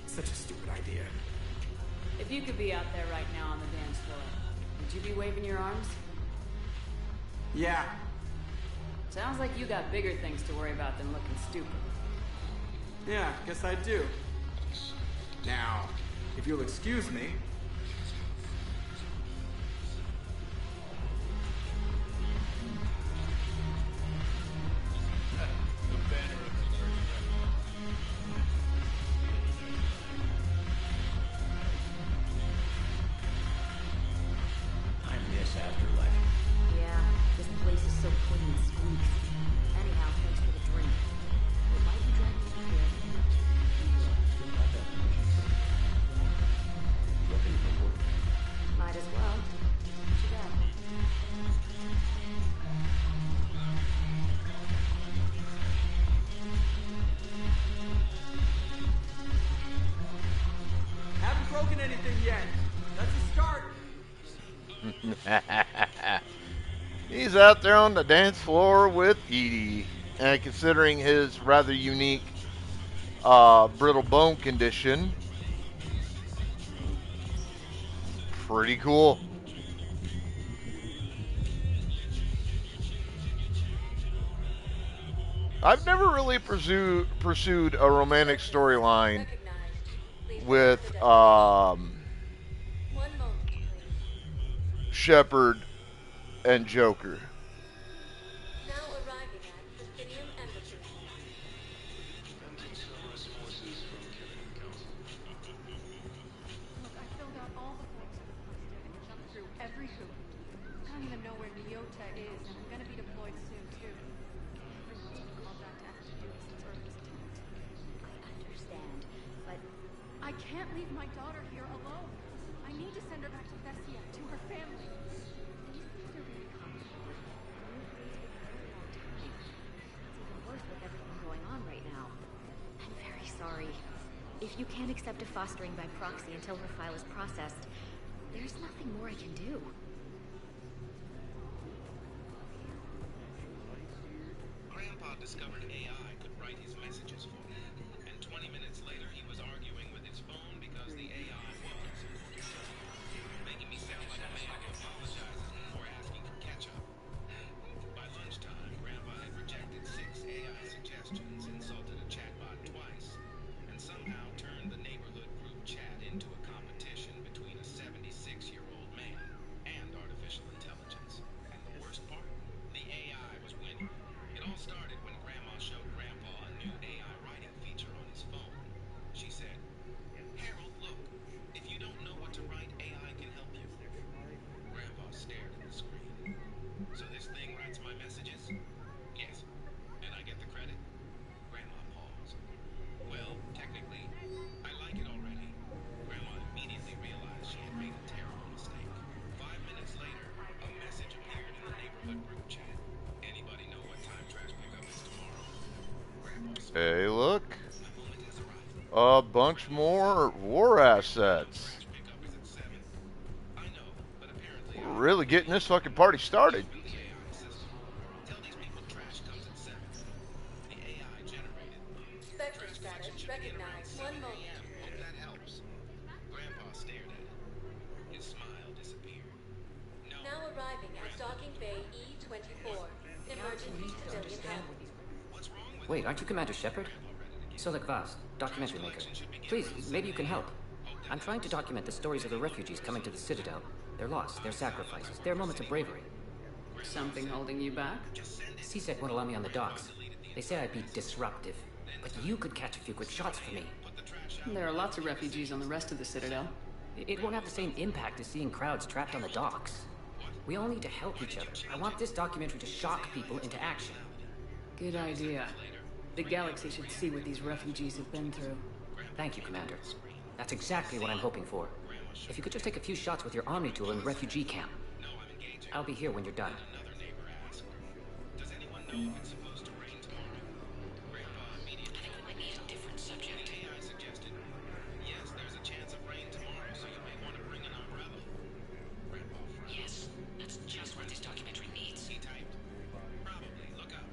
Such a stupid idea. If you could be out there right now on the dance floor, would you be waving your arms? Yeah. Sounds like you got bigger things to worry about than looking stupid. Yeah, guess I do. Now, if you'll excuse me. I miss Afterlife. Yeah, this place is so clean it squeaks. Anyhow, thanks for the drink. What might you drag me in here? Looking for work. Might as well. What you got? Haven't broken anything yet. That's a start. He's out there on the dance floor with Edie. And considering his rather unique brittle bone condition, pretty cool. I've never really pursued a romantic storyline with Shepard and Joker. Now arriving at Presidium Embassy. Look, I filled out all the forms for the positive and jumped through every hoop. I don't even know where Leota is, and I'm gonna be deployed soon, too. Everyone's been called back to active duty since Earth was attacked. I understand, but I can't leave my daughter here alone. I need to send her back to Thessia, to her family. these things are very complicated. We've waited a very long time. It's even worse with everything going on right now. I'm very sorry. If you can't accept a fostering by proxy until her file is processed, there's nothing more I can do. Grandpa discovered AI could write his messages for him, and 20 minutes later he was arguing with his phone because the AI was making me sound like a man who apologizes before asking for ketchup. By lunchtime, Grandpa had rejected 6 AI suggestions, insulted a chatbot twice, and somehow turned the neighborhood group chat into a competition between a 76-year-old man and artificial intelligence. And the worst part? The AI was winning. It all started when Grandma showed Grandpa a new AI writing feature on his phone. She said, "Harold, look. If you don't know what to write, AI can help you." Grandpa stared at the screen. "So this thing writes my messages?" "Yes. And I get the credit?" Grandma paused. "Well, technically, I like it already." Grandma immediately realized she had made a terrible mistake. 5 minutes later, a message appeared in the neighborhood group chat. "Anybody know what time trash pickup is tomorrow?" Grandpa Hey, look. "My moment has arrived. A bunch more war assets. Trash pickup is at 7. I know, but apparently We're really getting this fucking party started. through the AI system. Tell these people trash comes at 7. The AI generated. Spectre Trash status collection should begin around recognized. 7 One moment. a.m. Hope that helps. Grandpa stared at it. His smile disappeared. No. Now arriving at Docking Bay E-24. Emergency civilian help. What's wrong with Wait, aren't you Commander Shepard? Solik Vast, documentary maker. Please, maybe you can help. I'm trying to document the stories of the refugees coming to the Citadel. Their loss, their sacrifices, their moments of bravery. Something holding you back? CSEC won't allow me on the docks. They say I'd be disruptive. But you could catch a few quick shots for me. There are lots of refugees on the rest of the Citadel. It won't have the same impact as seeing crowds trapped on the docks. We all need to help each other. I want this documentary to shock people into action. Good idea. The galaxy should see what these refugees have been through. Thank you, Commander. That's exactly what I'm hoping for. If you could just take a few shots with your Omni tool in the refugee camp. I'll be here when you're done. Another neighbor asked, "Does anyone know if it's supposed to rain tomorrow?" Grandpa immediately. I think we might need a different subject. The AI suggested, "Yes, there's a chance of rain tomorrow, so you may want to bring an umbrella." Grandpa frowned. Yes, that's just what this documentary needs. He typed, "Probably. Look up."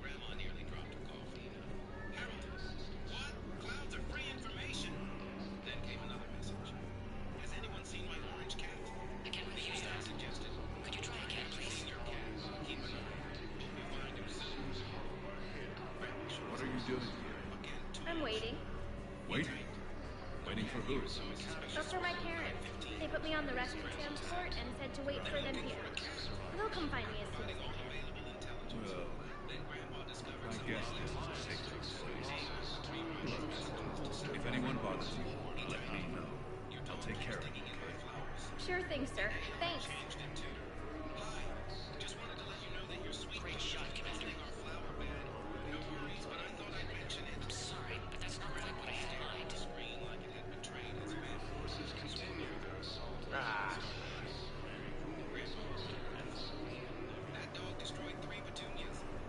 Grandma nearly dropped her coffee. "Harold, what? Clouds are free information." Then came another message. "Has anyone seen my orange cat?" I can't really use that. Suggested. Could you try again, please? Seen your cat. Keep an eye. Hope you find you doing here? I'm waiting. Waiting? Waiting for who? But for my parents. They put me on the rescue transport and said to wait for them here. They'll come find me as soon as they can. Well, I guess this is a sacred space. Look, if anyone bothers you, let me know. I'll take care of it, okay? Sure thing, sir. Thanks. Great shot, Commander. I'm sorry, but that's not quite what I had in mind. Ah.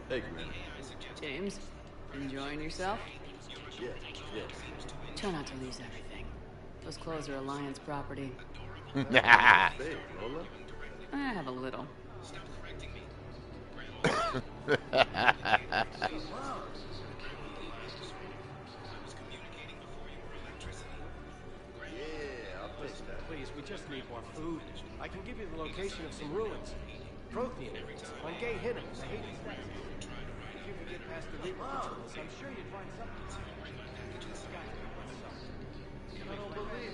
Hey, Commander. James, enjoying yourself? Yeah. Try not to lose everything. Those clothes are Alliance property. Hey, Lola. I have a little. Please, we just need more food. I can give you the location of some ruins. Prothean on Gay Hinnom. I hate these guys. If you can get past the Reaper patrols, I'm sure you'd find something. I don't believe it.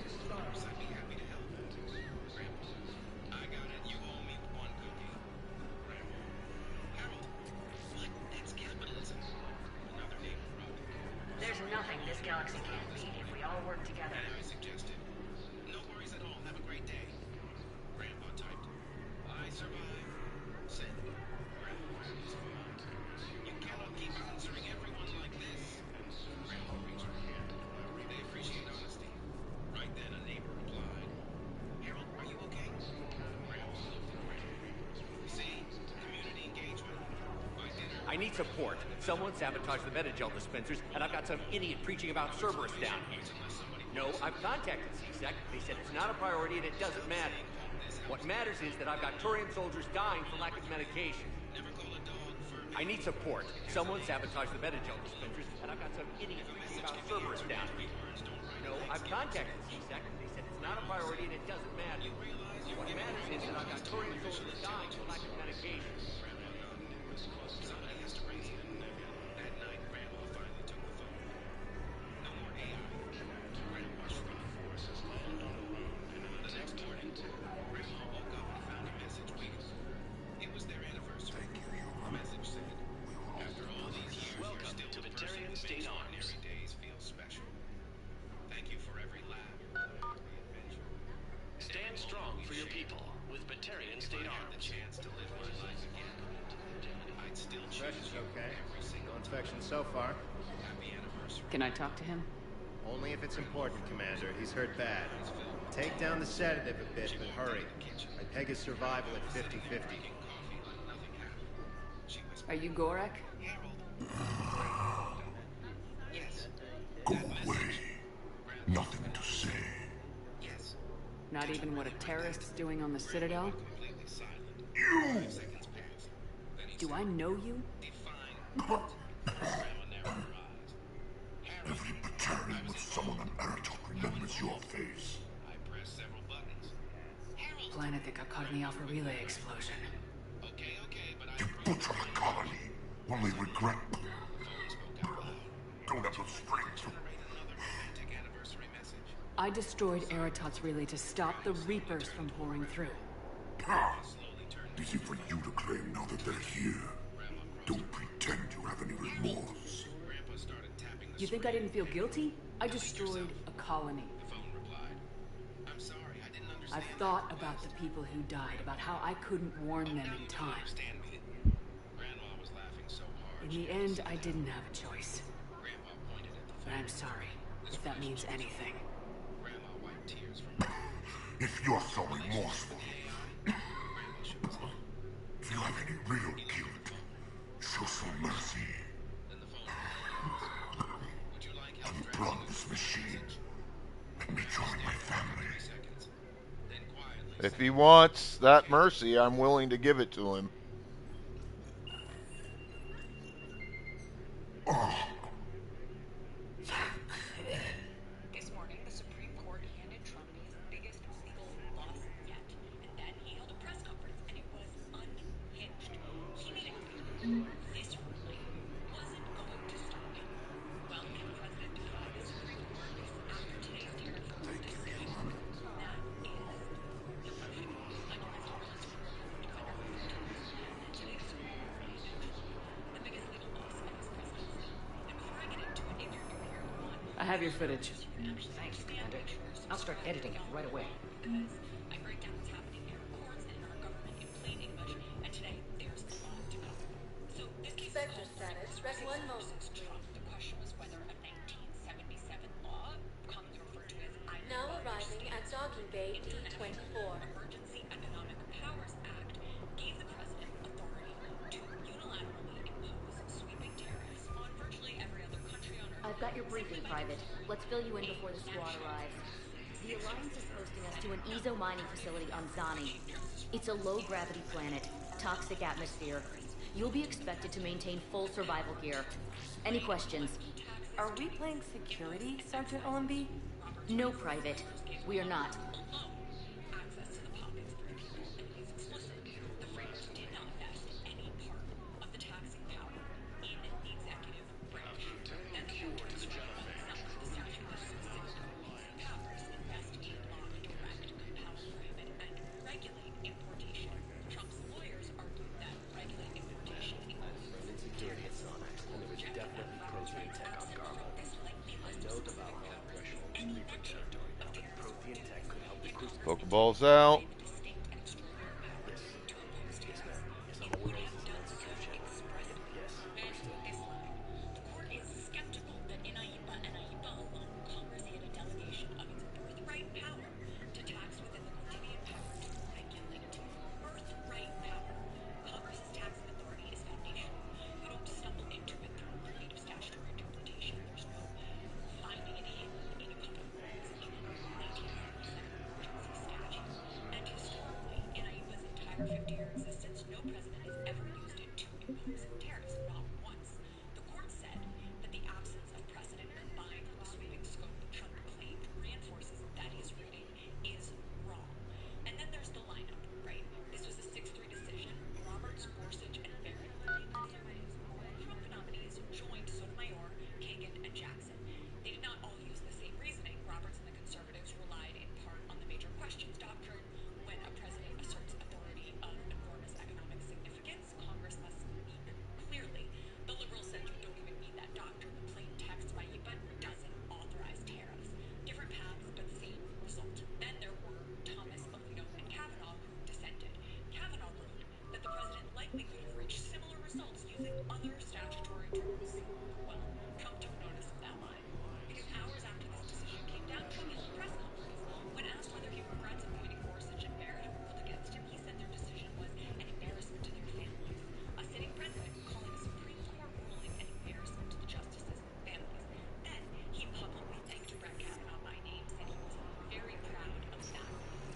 There's nothing this galaxy can't beat if we all work together. No worries at all. Have a great day. Grandpa typed. I survived. Send. Grandpa's fine. You cannot keep answering everyone like this. Grandpa reached her hand. They appreciate honesty. Right then, a neighbor replied, Harold, are you okay? Grandpa looked at Grandpa. See? Community engagement. By dinner. I need support. Someone sabotaged the Metagel dispensers, and I've got some idiot preaching about Cerberus down here. No, I've contacted CSEC. They said it's not a priority and it doesn't matter. What matters is that I've got Turian soldiers dying for lack of medication. I need support. Someone sabotaged the Metagel dispensers, and I've got some idiot preaching about Cerberus down here. No, I've contacted CSEC. They said it's not a priority and it doesn't matter. What matters is that I've got Turian soldiers dying for lack of medication. That night, Grandma finally took the phone. No more AI. Grandpa shrugged. The next morning, Grandma woke up and found a message waiting for her. It was their anniversary. The message said, after all these years, you're still the person who makes ordinary days feel special. Thank you for every laugh, every adventure. Stand strong for your people with Batarian State If I had the Arms. chance to live my life again, I'd still choose Fresh is you okay. every single No infection so far. happy anniversary. Can I talk to him? Only if it's important, Commander. He's hurt bad. Take down the sedative a bit, but hurry. I peg his survival at 50-50. Are you Gorek? Go away. Nothing to say. Not even what a terrorist's doing on the Citadel? You! Do I know you? Every Batarian with someone on Aratok remembers your face. I pressed several buttons. Planet that got caught in the Alpha Relay explosion. You butcher the colony. Only regret. Don't have the strength. I destroyed Eratot's relay to stop the Reapers from pouring through. Easy for you to claim now that they're here. Don't pretend you have any remorse. You think I didn't feel guilty? I destroyed a colony. I've thought about the people who died, about how I couldn't warn them in time. In the end, I didn't have a choice. But I'm sorry, if that means anything. If you're so remorseful, if you have any real guilt, show some mercy. Unplug this machine. Let me join my family. If he wants that mercy, I'm willing to give it to him. This morning, the Supreme Court handed Trump his biggest legal loss yet, and then he held a press conference, and it was unhinged. He made it clear this ruling wasn't going to stop him have your footage. Thank you, Commander. I'll start editing it right away. I break down what's happening there, courts and our government in plain English, and today there's a lot to cover. So this case is Spectre called status, rec 1 moment. Trump. The question was whether a 1977 law, commonly referred to as Now arriving at docking bay D24. Emergency Economic Powers Act, gave the president authority to unilaterally impose sweeping tariffs on virtually every other country on Earth. I've got your briefing, Private. Let's fill you in before the squad arrives. The Alliance is posting us to an EZO mining facility on Zani. It's a low-gravity planet, toxic atmosphere. You'll be expected to maintain full survival gear. Any questions? Are we playing security, Sergeant Olenby? No, Private. We are not. Access to the pockets for people, and it is exclusive. The framers did not vest any part of the taxing power in the executive branch. Then the court turned to some of the statutory powers, investigate, lock, direct, compel, prohibit, and regulate importation. Trump's lawyers argued that regulate importation includes Security is on it, and there was definitely Prothean tech on Garbo. I know the Valhalla threshold is Reaper territory now, but Prothean tech could help the crucible. Pokeballs out. Yes, yes, ma'am. Yes, I'm aware this is an institution. Yes, understood. The court is skeptical that in AIPA and AIPA alone, Congress hid a delegation of its birthright power to tax within the quotidian power to regulate. Birthright power. Congress's taxing authority is foundational. You don't stumble into it through creative statutory interpretation. There's no finding it hidden in a couple of rules in the 1947 emergency statute. And historically, in AIPA's entire 50-year existence, no president has ever used it to impose tariffs, not once. The court said that the absence of precedent combined with the sweeping scope Trump claimed reinforces that his reading is wrong. And then there's the lineup, right? This was a 6-3 decision. Roberts, Gorsuch, and Barrett were named as nominees. All Trump nominees joined Sotomayor, Kagan, and Jackson. They did not all use the same reasoning. Roberts and the conservatives relied in part on the major questions doctrine. When a president asserts authority of enormous economic significance, Congress must speak clearly. The liberals said you don't even need that doctrine. The plain text by AIPA doesn't authorize tariffs. Different paths, but same result. Then there were Thomas, Alito, and Kavanaugh who dissented. Kavanaugh wrote that the president likely could have reached similar results using other statutory tools. Well, Trump took notice of that line. Because hours after this decision came down, Trump held a press conference. When asked whether he regrets appointing Gorsuch and Barrett, who ruled against him, he said their decision was an embarrassment to their families. A sitting president calling a Supreme Court ruling an embarrassment to the justices and families. Then he publicly thanked Brett Kavanaugh by name, said he was very proud of that appointment.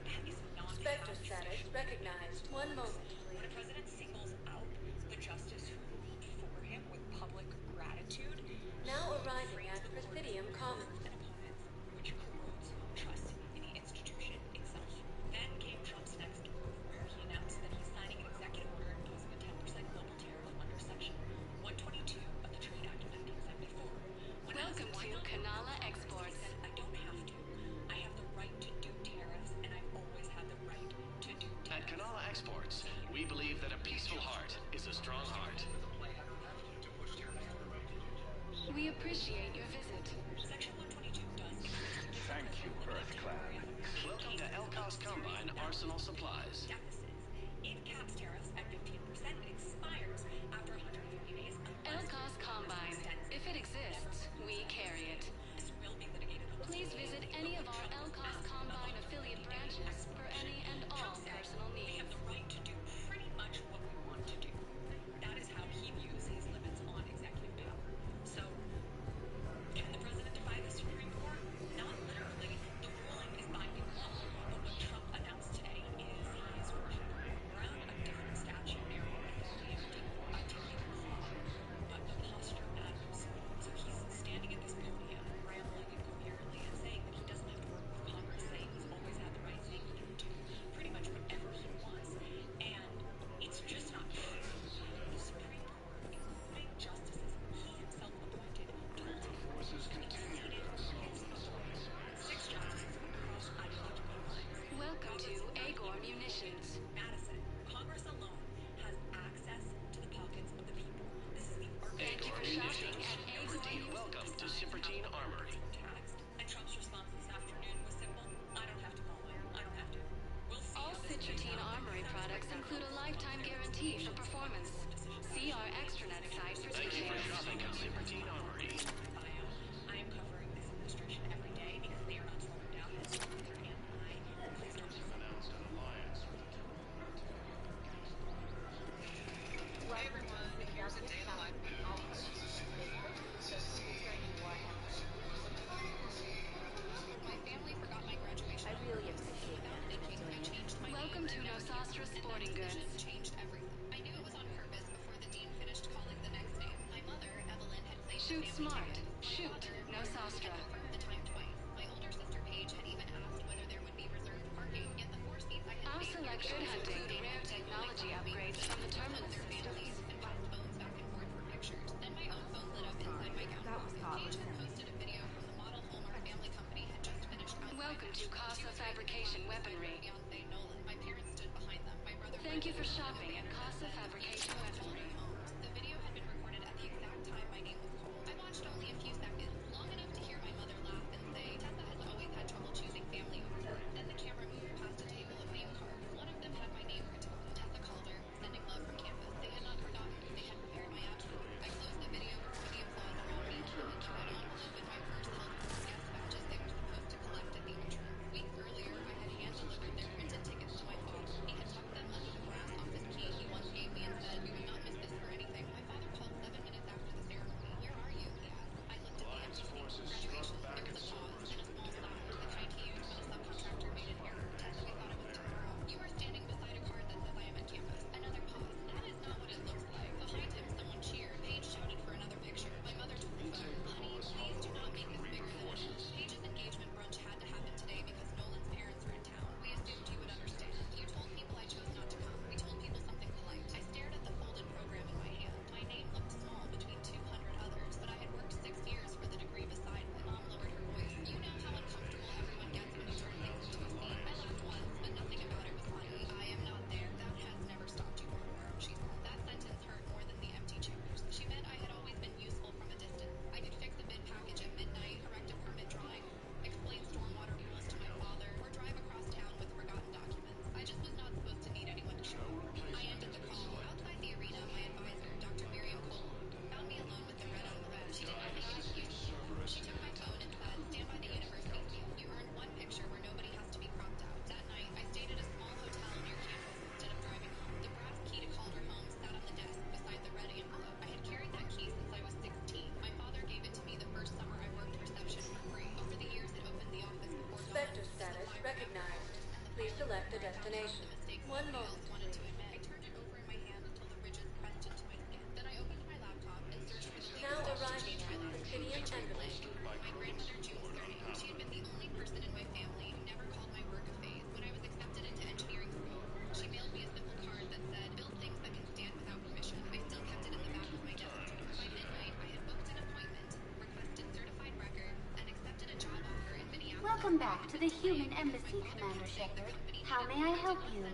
That is not Spectre how status recognized. 1 moment, when a please. president singles out the justice who ruled for him with public gratitude, Now arriving at Presidium Commons. and opponents, which corrodes trust in the institution itself. Then came Trump's next move, where he announced that he's signing an executive order imposing a 10% global tariff under Section 122 of the Trade Act of 1974. When Welcome asked why to not, Kanala he Exports. said, I don't have to. I have the right to do tariffs, and I've always had the right to do At tariffs. Kanala Exports, we believe that a peaceful heart is a strong heart. We appreciate your visit. Section 122 does. Thank you, Earth Clan. Welcome to Elcos Combine Arsenal Supplies. Deficits. It caps tariffs at 15%. It expires after 150 days. Elcos Combine. If it exists, we carry it. This will be litigated. Please visit any of our Elcos Combine affiliate branches for any and all personal We have needs. the right to do pretty much what we want to do. That is how he views his limits on executive power. So, can the president defy the Supreme Court? Not literally. The ruling is binding law. But what Trump announced today is he is working around a different statute narrowing authority Shoot smart. Shoot. No Sastra. The time twice. My older sister Paige had even asked whether there would be reserved parking, yet the 4 seats I had Our paid selection include rare technology upgrades from the terminal systems. and passed phones back and forth for pictures. Then my own phone lit up inside my gown pocket. Paige had posted a video from the model home our family company had just finished outside. Welcome to Casa Fabrication Weaponry. Fiance Nolan. My parents stood behind them. My brother. Thank you for shopping at Casa Fabrication Weaponry. The video had been recorded at the exact time my name was called. I watched only a few seconds, long enough to hear my mother laugh and say, Tessa has always had trouble choosing family over her. Then the camera moved past a table of name cards. One of them had my name written on it. Tessa Calder, sending love from campus. They had not forgotten me. They had prepared my absence. I closed the video before the applause around me came into an envelope in my purse held with the guest badges they were supposed to collect at the intern. Weeks earlier, I had hand-delivered their printed tickets to my father. He had tucked them under the brass office key he once gave me and said, "We will not miss this for anything." My father called 7 minutes after the ceremony. "Where are you?" he asked. I looked at the empty seat for graduation. There was a pause, then a small sigh, the kind he used when a subcontractor made an error. "Tessa, we thought it was tomorrow. You are standing beside a card that says I am at campus." Another pause. That is not what it looks like. Behind him, someone cheered. Paige shouted for another picture. My mother took the phone. "Honey, please do not make this bigger than it is." Paige's engagement brunch had to happen today because Nolan's parents were in town. We assumed you would understand. You told people I chose not to come. We told people something polite. I stared at the folded program in my hand. My name looked small between 200 others, but I had worked 6 years for the degree beside me. Mom lowered her voice. "You know how uncomfortable everyone gets when you turn things into a scene." I laughed once, but nothing about it was funny. "I am not there. That has never stopped you before," she said. That sentence hurt more than the empty chairs. She meant I had always been useful from a distance. I could fix a bid package at midnight, correct a permit drawing, explain stormwater rules to my father, or drive across town with forgotten documents. I just was not supposed to need anyone to show me. I ended the call. Outside the arena, my advisor, Dr. Miriam Cole, found me alone with the red envelope. She did not make an excuse for me. She took my phone and said, "Stand by the university field. You earned one picture where nobody has to be cropped out." That night, I stayed at a small hotel near campus instead of driving home. The brass key to Calder home sat on the desk beside the red envelope. I had carried that key since I was 16. My father gave it to me the first summer I worked reception for free. Over the years, it opened the office before dawn. Spectre status recognized. Please select a destination. One moment. Wanted to admit. I turned it over in my hand until the ridges pressed into my skin. Then I opened my laptop and searched for the Now latest arriving at Obsidian Embassy. My grandmother June's learning. She had been the only person in my family who never called my work a phase. When I was accepted into engineering school, she mailed me a simple card that said, "Build things that can stand without permission." I still kept it in the back of my desk drawer. By midnight, I had booked an appointment, requested certified records, and accepted a job offer in Minneapolis. Welcome back to the Human Embassy, Commander Shepard. How may I help you?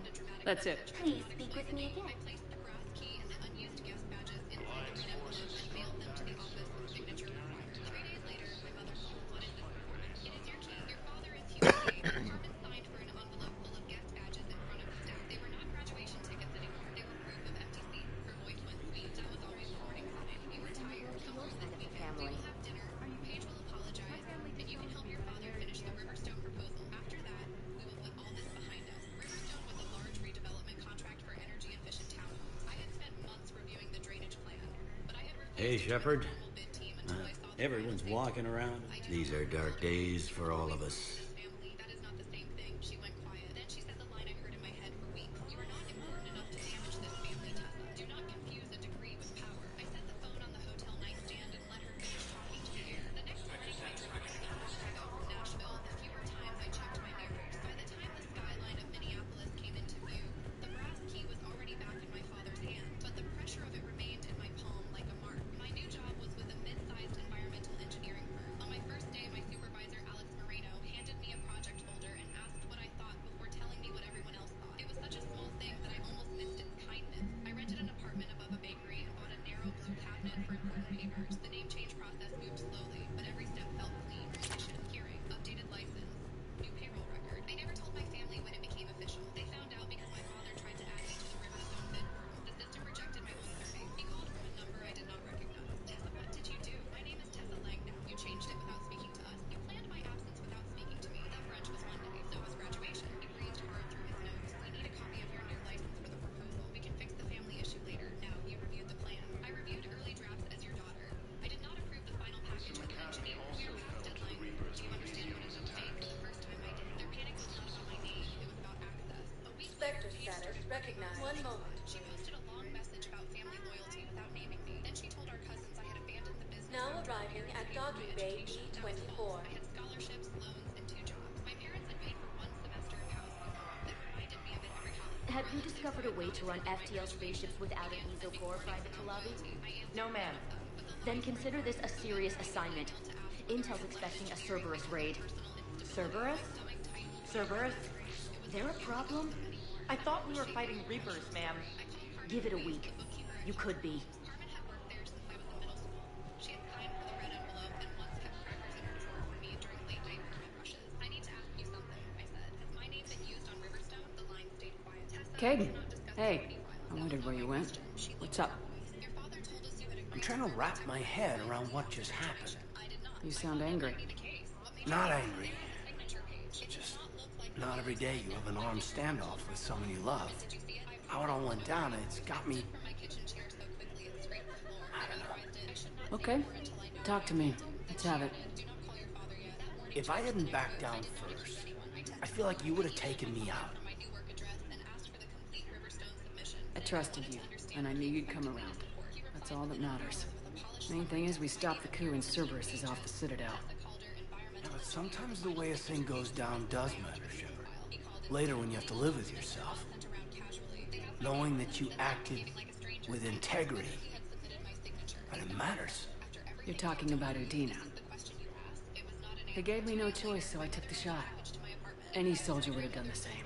That's it. Please speak with me again. I placed the brass key and the unused guest badges inside the red envelope and mailed them to the office with signature required. 3 days later, my mother called. "What is this report?" "It is your key. Your father is humiliated." Carmen signed for an envelope full of guest badges in front of the staff. They were not graduation tickets anymore. They were proof of empty seats. Her voice went sweet. That was always the warning sign. "You were tired. Come home this weekend. We will have dinner. Paige will apologize, and you can help your father finish the Riverstone proposal. After that, we will put all this behind us." Riverstone was a large redevelopment contract for energy-efficient townhomes. I had spent months reviewing the drainage plan, but I had Hey, Shepard. Everyone's walking around. These are dark days for all of us. family. That is not the same thing. She went quiet. Then she said the line I heard in my head for weeks. "You are not important enough to damage this family, Tessa. Do not confuse a degree with power." I set the phone on the hotel nightstand and let her finish talking to the air. The next morning, I drove to Chicago from Nashville. The fewer times I checked my mirrors. By the time the skyline of Minneapolis came into view, the brass key was already back in my father's hand, but the pressure of it remained in my palm like a mark. My new job was with a mid-sized environmental engineering firm. On my first day, my supervisor, Alex Moreno, handed me a project folder and asked what I thought before telling me what everyone else thought. It was such a small thing that I almost missed its kindness. I rented an apartment above a bakery and bought a narrow blue cabinet for important papers. The name change process moved slowly, but every step felt clean. Petition, hearing, updated license, new payroll record. I never told my family when it became official. They found out because my father tried to add me to the Riverstone bid portal. The system rejected my home survey. He called from a number I did not recognize. "Tessa, what did you do?" "My name is Tessa Lang now. You changed it without speaking to us. You planned my absence without speaking to me. That brunch was Monday. So was graduation." He breathed hard through his nose. "We need a copy of your new license for the proposal. We can fix the family issue later. Now, you reviewed the plan." "I reviewed early drafts as your daughter. I did not approve the final package with an engineer. We are past deadline. Do you understand what is at stake?" The first time I did. Their panic was not about my name. It was about access. A week later, Spectre Paige status started recognized. One moment. She posted a long message about family loyalty without naming me. Then she told our cousins I had abandoned the business Now after Audrey Bay B24. Have you discovered a way to run FTL spaceships without an ezo core, Private Talavi? No, ma'am. Then consider this a serious assignment. Intel's expecting a Cerberus raid. Cerberus? Cerberus? There a problem? I thought we were fighting Reapers, ma'am. Give it a week. You could be. Caden, hey. I wondered where you went. What's up? I'm trying to wrap my head around what just happened. You sound angry. Not angry. Just not every day you have an armed standoff with someone you love. How it all went down, it's got me... I don't know. Okay. Talk to me. Let's have it. If I hadn't backed down first, I feel like you would have taken me out. I trusted you, and I knew you'd come around. That's all that matters. Main thing is we stopped the coup and Cerberus is off the Citadel. Yeah, but sometimes the way a thing goes down does matter, Shepard. Later when you have to live with yourself. Knowing that you acted with integrity. And it matters. You're talking about Udina. They gave me no choice, so I took the shot. Any soldier would have done the same.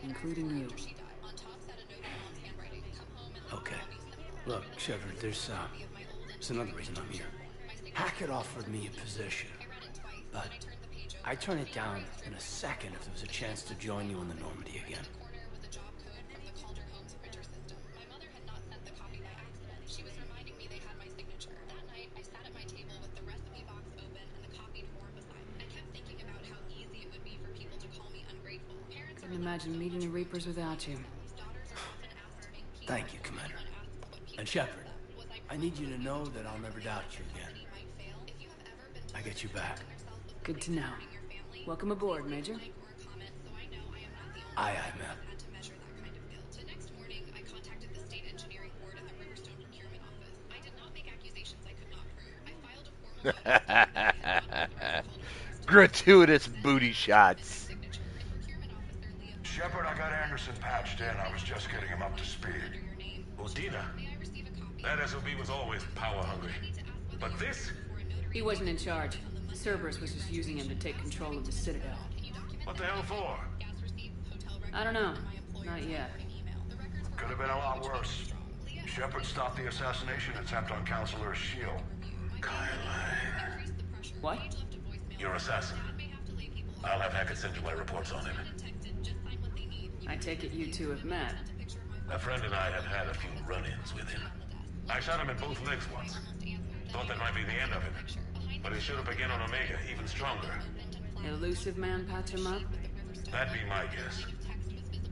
Including you. Okay. Look, Shepard, there's another reason I'm here. Hackett offered me a position, but I'd turn it down in a second if there was a chance to join you in the Normandy again. Couldn't imagine meeting the Reapers without you. Thank you, Commander. And Shepard, I need you to know that I'll never doubt you again. I get you back. Good to know. Welcome aboard, Major. Aye, aye, ma'am. Gratuitous booty shots. Shepard, I got Anderson patched in. I was just getting him up to speed. Udina? That SOB was always power-hungry. But this? He wasn't in charge. Cerberus was just using him to take control of the Citadel. What the hell for? I don't know. Not yet. Could have been a lot worse. Shepard stopped the assassination attempt on Counselor Shield. What? Your assassin. I'll have Hackett send you my reports on him. I take it you two have met. A friend and I have had a few run-ins with him. I shot him in both legs once. Thought that might be the end of him. But he showed up again on Omega, even stronger. Elusive man patch him up? That'd be my guess.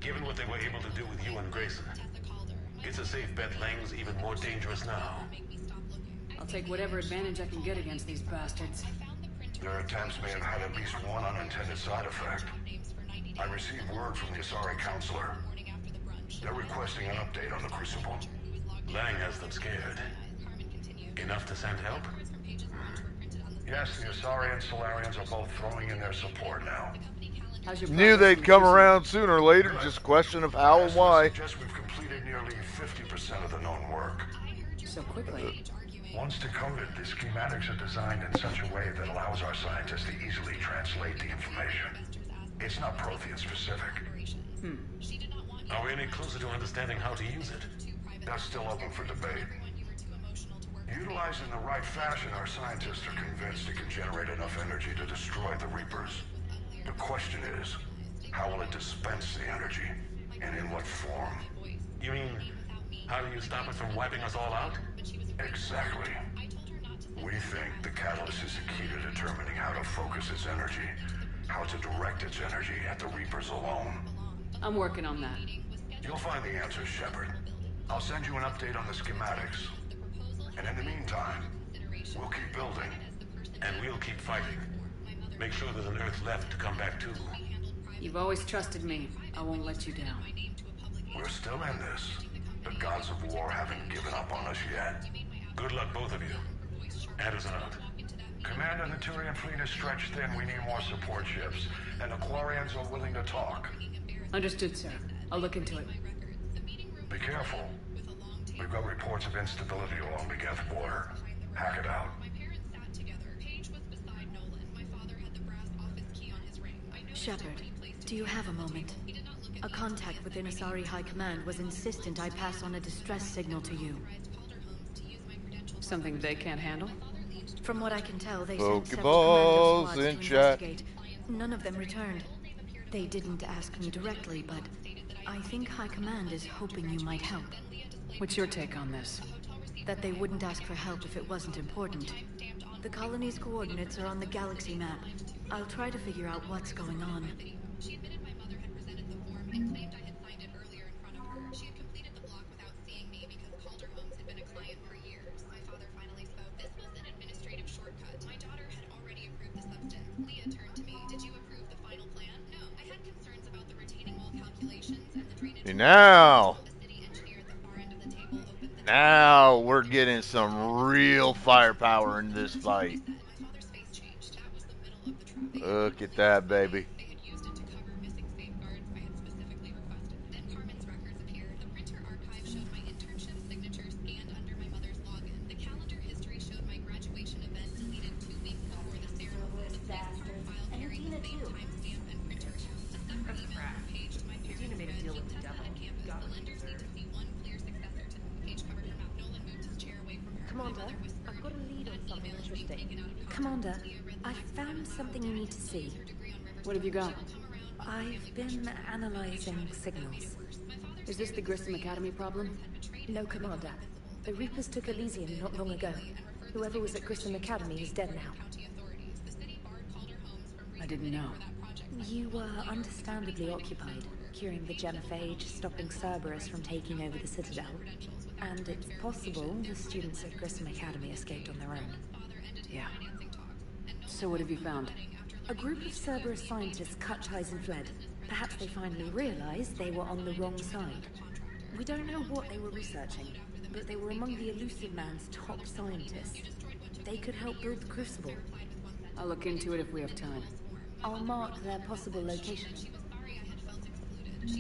Given what they were able to do with you and Grayson. It's a safe bet Lang's even more dangerous now. I'll take whatever advantage I can get against these bastards. Their attempts may have had at least one unintended side effect. I received word from the Asari Counselor. They're requesting an update on the Crucible. Lang has them scared. Enough to send help? Yes, the Asari and Solarians are both throwing in their support now. Knew they'd come around sooner or later, just a question of how and why. I suggest we've completed nearly 50% of the known work. So quickly. Once decoded, the schematics are designed in such a way that allows our scientists to easily translate the information. It's not Prothean specific. Are we any closer to understanding how to use it? That's still open for debate. Utilized in the right fashion, our scientists are convinced it can generate enough energy to destroy the Reapers. The question is, how will it dispense the energy? And in what form? You mean, how do you stop it from wiping us all out? Exactly. We think the catalyst is the key to determining how to focus its energy, how to direct its energy at the Reapers alone. I'm working on that. You'll find the answers, Shepard. I'll send you an update on the schematics. And in the meantime, we'll keep building. And we'll keep fighting. Make sure there's an Earth left to come back to. You've always trusted me. I won't let you down. We're still in this. The gods of war haven't given up on us yet. Good luck, both of you. Anderson out. Commander, the Turian fleet is stretched thin. We need more support ships. And the Quarians are willing to talk. Understood, sir. I'll look into it. Be careful. We've got reports of instability along the Geth border. Hack it out. Shepard, do you have a moment? A contact within Asari High Command was insistent I pass on a distress signal to you. Something they can't handle? From what I can tell, they sent several Pokeballs commander in squads to chat. investigate. None of them returned. They didn't ask me directly, but I think High Command is hoping you might help. What's your take on this? That they wouldn't ask for help if it wasn't important. The colony's coordinates are on the galaxy map. I'll try to figure out what's going on. She admitted my mother had presented the form and claimed I had signed it earlier in front of her. She had completed the block without seeing me because Calder Holmes had been a client for years. My father finally spoke. This was an administrative shortcut. My daughter had already approved the substance. Leah turned to me. Did you approve the final plan? No. I had concerns about the retaining wall calculations and the drainage. And now we're getting some real firepower in this fight. Look at that, baby. Commander, I've got a lead on something interesting. Commander, I found something you need to see. What have you got? I've been analyzing signals. Is this the Grissom Academy problem? No, Commander. The Reapers took Elysium not long ago. Whoever was at Grissom Academy is dead now. I didn't know. You were understandably occupied, curing the Genophage, stopping Cerberus from taking over the Citadel. And it's possible the students at Grissom Academy escaped on their own. Yeah. So what have you found? A group of Cerberus scientists cut ties and fled. Perhaps they finally realized they were on the wrong side. We don't know what they were researching, but they were among the Elusive Man's top scientists. They could help build the Crucible. I'll look into it if we have time. I'll mark their possible location. She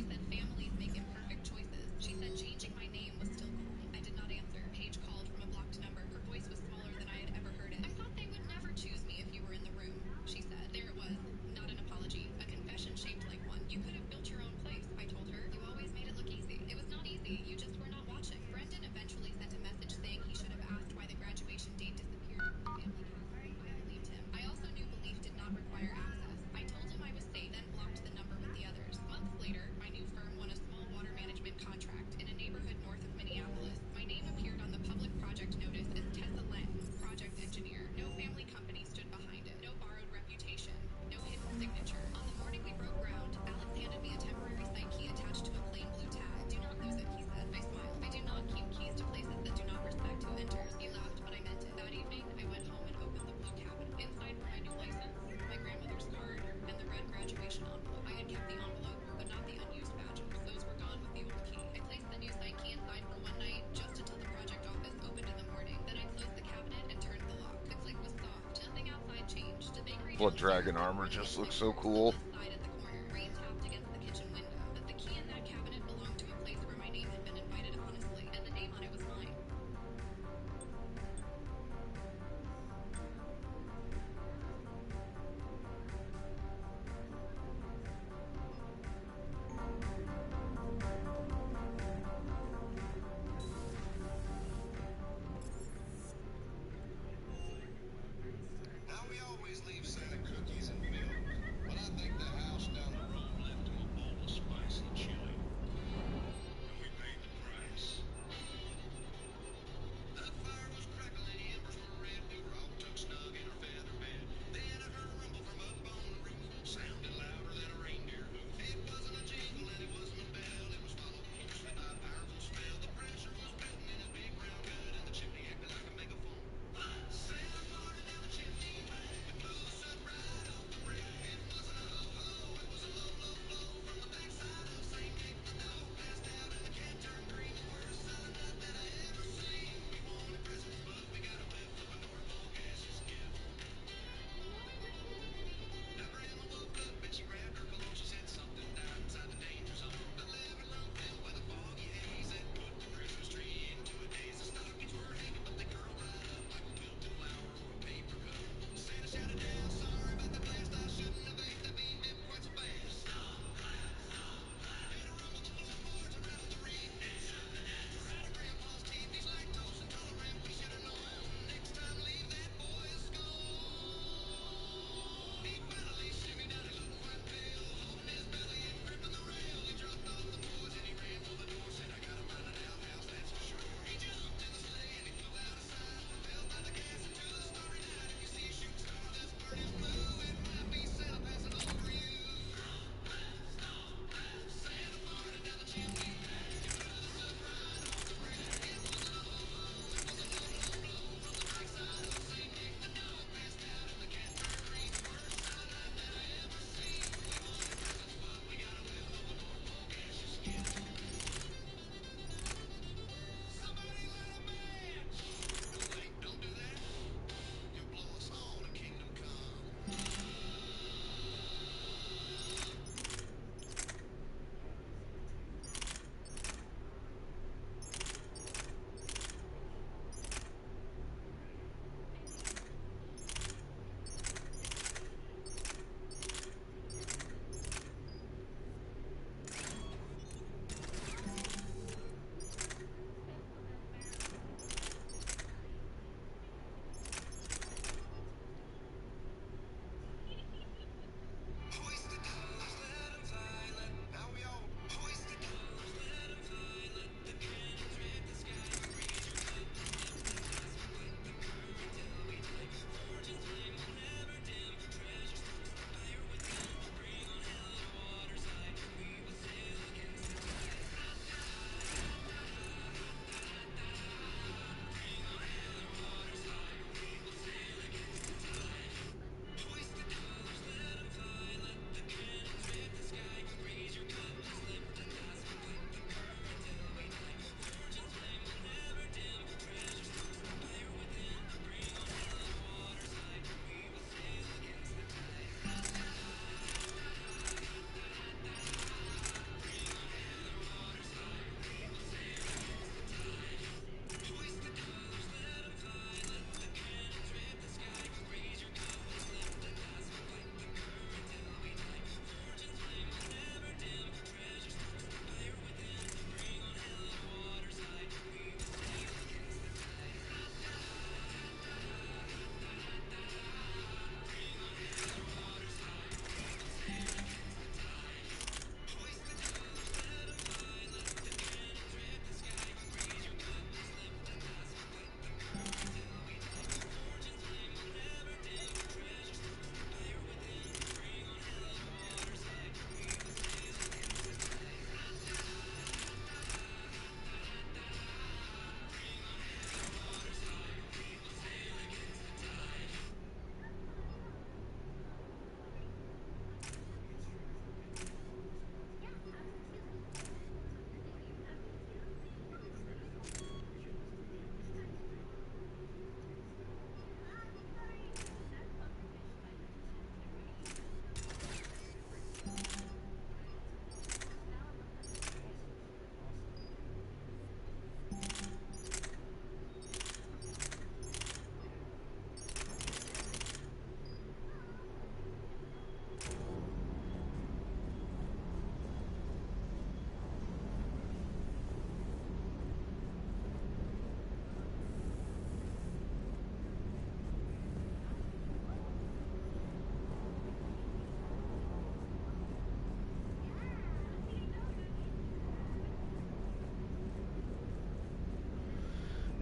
said families make imperfect choices. She said changing my name was still cruel. I did not answer. Paige called from a blocked number. Her voice was smaller than I had ever heard it. I thought they would never choose me if you were in the room, she said. There it was. Not an apology. A confession shaped like one. You could have built your own place, I told her. You always made it look easy. It was not easy. You just were not watching. Brendan eventually sent a message saying he should have asked why the graduation date disappeared. I believed him. I also knew belief did not require access. I told him I was safe, then blocked the number with the others. Months later, my new firm won a small water management contract in a neighborhood north of Minneapolis. My name appeared on the public project notice as Tessa Lang, project engineer. No family company stood behind it. No borrowed reputation. No hidden signature. On the morning we broke ground, Alex handed me a temporary site key attached to a plain blue tag. Do not lose it, he said. I smiled. I do not keep keys to places that do not respect who enters. He laughed, but I meant it. That evening, I went home and opened the blue cabinet. Inside were my new license, my grandmother's card, and the red graduation envelope. I had kept the envelope, but not the unused badges. Those were gone with the old key. I placed the new site key inside for one night, just until the project office opened in the morning. Then I closed the cabinet and turned the lock. The click was soft. Nothing outside changed. The bakery Blood Dragon armor just looks so cool. outside at the corner. Rain tapped against the kitchen window. But the key in that cabinet belonged to a place where my name had been invited honestly, and the name on it was mine. Now we always leave Santa cookies and milk, but I think that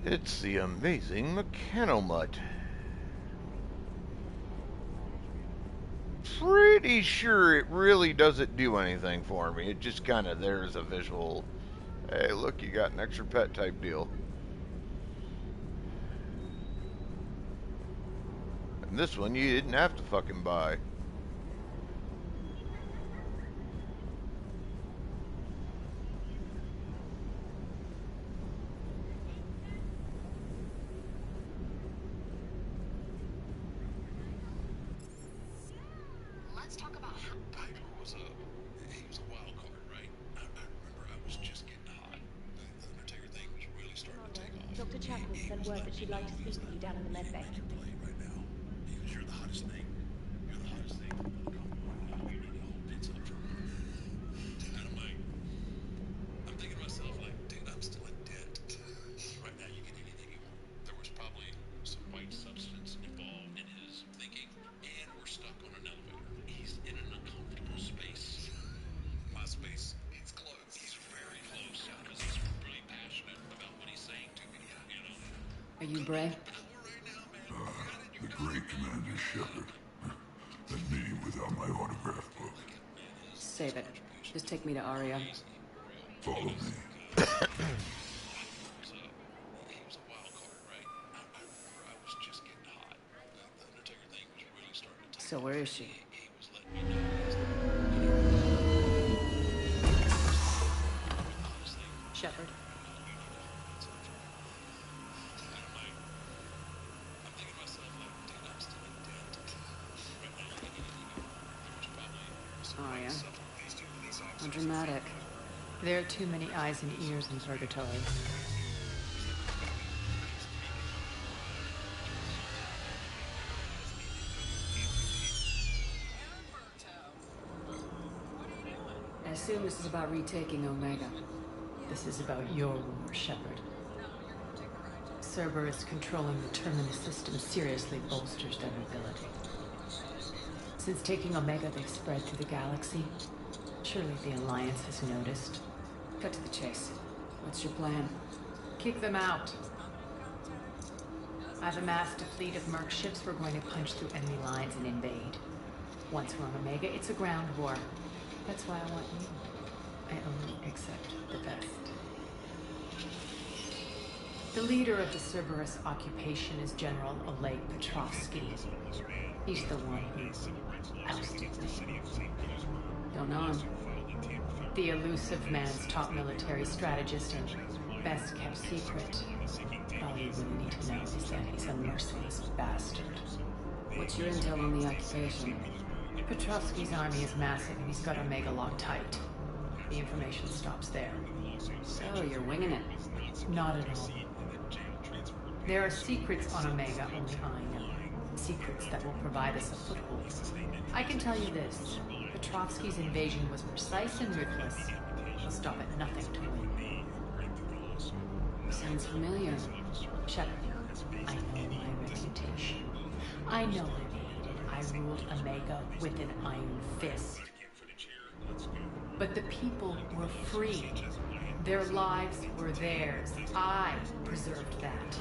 It's the amazing Mechanomut. Pretty sure it really doesn't do anything for me. It just kind of there's a visual. Hey, look, you got an extra pet type deal. And this one you didn't have to fucking buy. Let's talk about how Piper was he was a wild card, right? I remember I was just getting hot. The Undertaker thing was really starting to take off. Dr. Chapel sent word that she'd like to speak with you down in the med bay. Right now, because you're the hottest thing. You're the hottest thing. It's up from dynamite. I'm thinking to myself, like, dude, I'm still in debt. Right now, you get anything you want. There was probably some white substance involved in his thinking, and we're stuck on an elevator. He's in an uncomfortable space. My space, he's close. He's very close because he's really passionate about what he's saying to me. You know. Are you Bray? The great Commander Shepard. That meeting without my autograph book. Save it. Just take me to Aria. Follow me. So where is she? Shepard. Aria. How dramatic. There are too many eyes and ears in purgatory. I assume this is about retaking Omega. This is about your war, Shepard. Cerberus controlling the Terminus system seriously bolsters their ability. Since taking Omega, they've spread through the galaxy. Surely the Alliance has noticed. Cut to the chase. What's your plan? Kick them out. I've amassed a fleet of merc ships. We're going to punch through enemy lines and invade. Once we're on Omega, it's a ground war. That's why I want you. I only accept the best. The leader of the Cerberus occupation is General Oleg Petrovsky. He's the one who ousted me. Don't know him. The elusive man's top military strategist and best kept secret. All you really need to know is that he's a merciless bastard. What's your intel on the occupation? Petrovsky's army is massive and he's got Omega locked tight. The information stops there. So you're winging it? Not at all. There are secrets on Omega only I know. Secrets that will provide us a foothold. I can tell you this. Petrovsky's invasion was precise and ruthless. He'll stop at nothing to win. Sounds familiar. Shepard, I know my reputation. I know I made it. I ruled Omega with an iron fist. But the people were free. Their lives were theirs. I preserved that.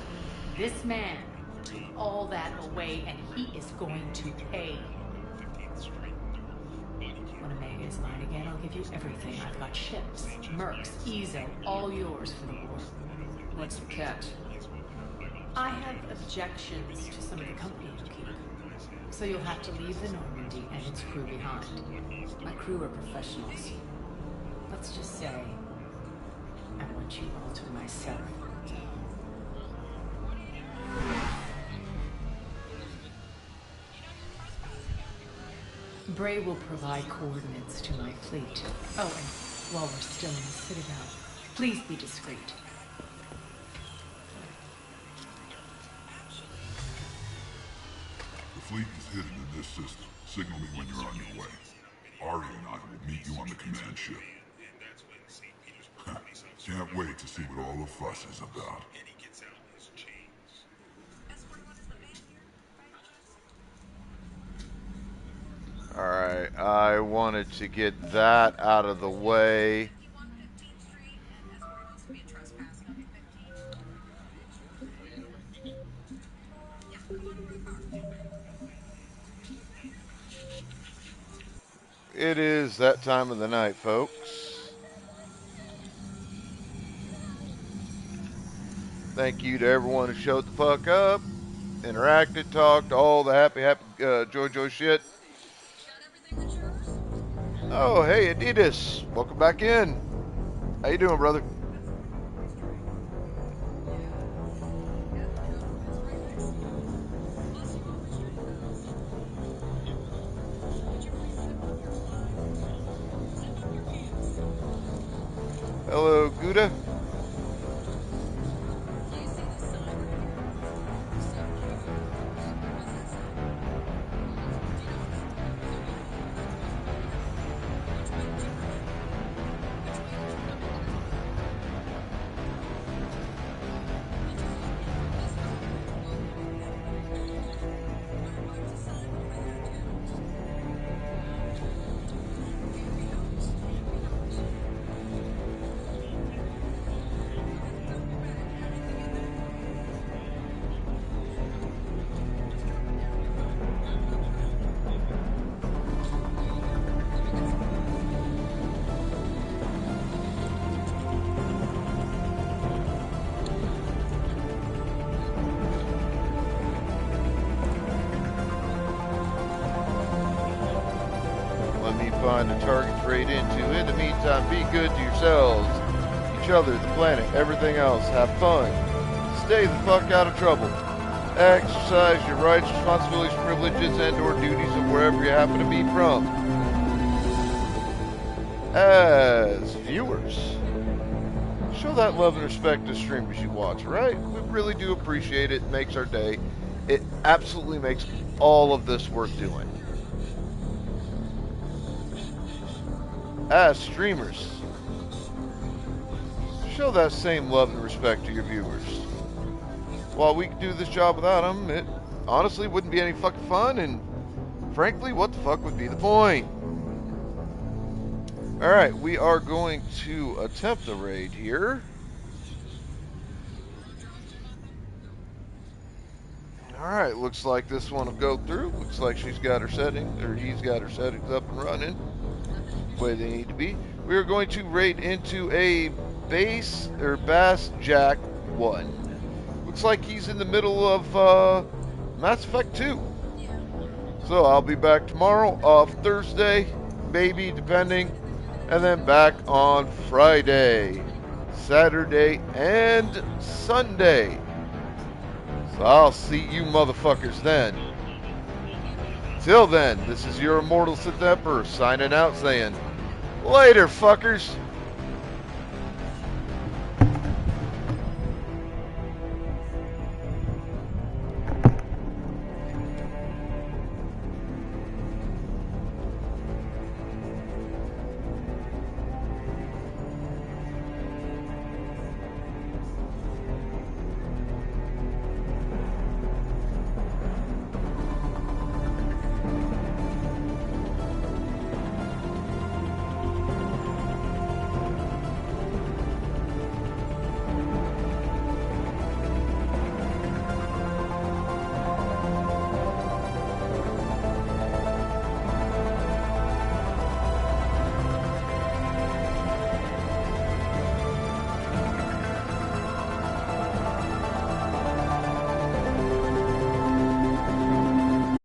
This man took all that away, and he is going to pay. When Omega is mine again, I'll give you everything. I've got ships, mercs, Ezo, all yours for the war. What's the catch? I have objections to some of the company you keep. So you'll have to leave the Normandy and its crew behind. My crew are professionals. Let's just say, I want you all to myself. Bray will provide coordinates to my fleet. Oh, and while we're still in the Citadel, please be discreet. The fleet is hidden in this system. Signal me when you're on your way. Ari and I will meet you on the command ship. Can't wait to see what all the fuss is about. Alright, I wanted to get that out of the way. It is that time of the night, folks. Thank you to everyone who showed the fuck up, interacted, talked, all the happy, joy shit. Oh, hey, Adidas. Welcome back in. How you doing, brother? Hello, Gouda. Find the target trade into. In the meantime, be good to yourselves, each other, the planet, everything else. Have fun. Stay the fuck out of trouble. Exercise your rights, responsibilities, privileges, and or duties of wherever you happen to be from. As viewers, show that love and respect to streamers you watch, right? We really do appreciate it. It makes our day. It absolutely makes all of this worth doing. As streamers, show that same love and respect to your viewers. While we could do this job without them, it honestly wouldn't be any fucking fun, and frankly, what the fuck would be the point? Alright, we are going to attempt the raid here. Alright, looks like this one will go through. Looks like she's got her settings, or he's got her settings up and running the way they need to be. We are going to raid into a Bass Jack 1. Looks like he's in the middle of Mass Effect 2. So I'll be back tomorrow, off Thursday, maybe, depending, and then back on Friday, Saturday, and Sunday. So I'll see you motherfuckers then. Till then, this is your immortal Sith Emperor signing out saying, later, fuckers.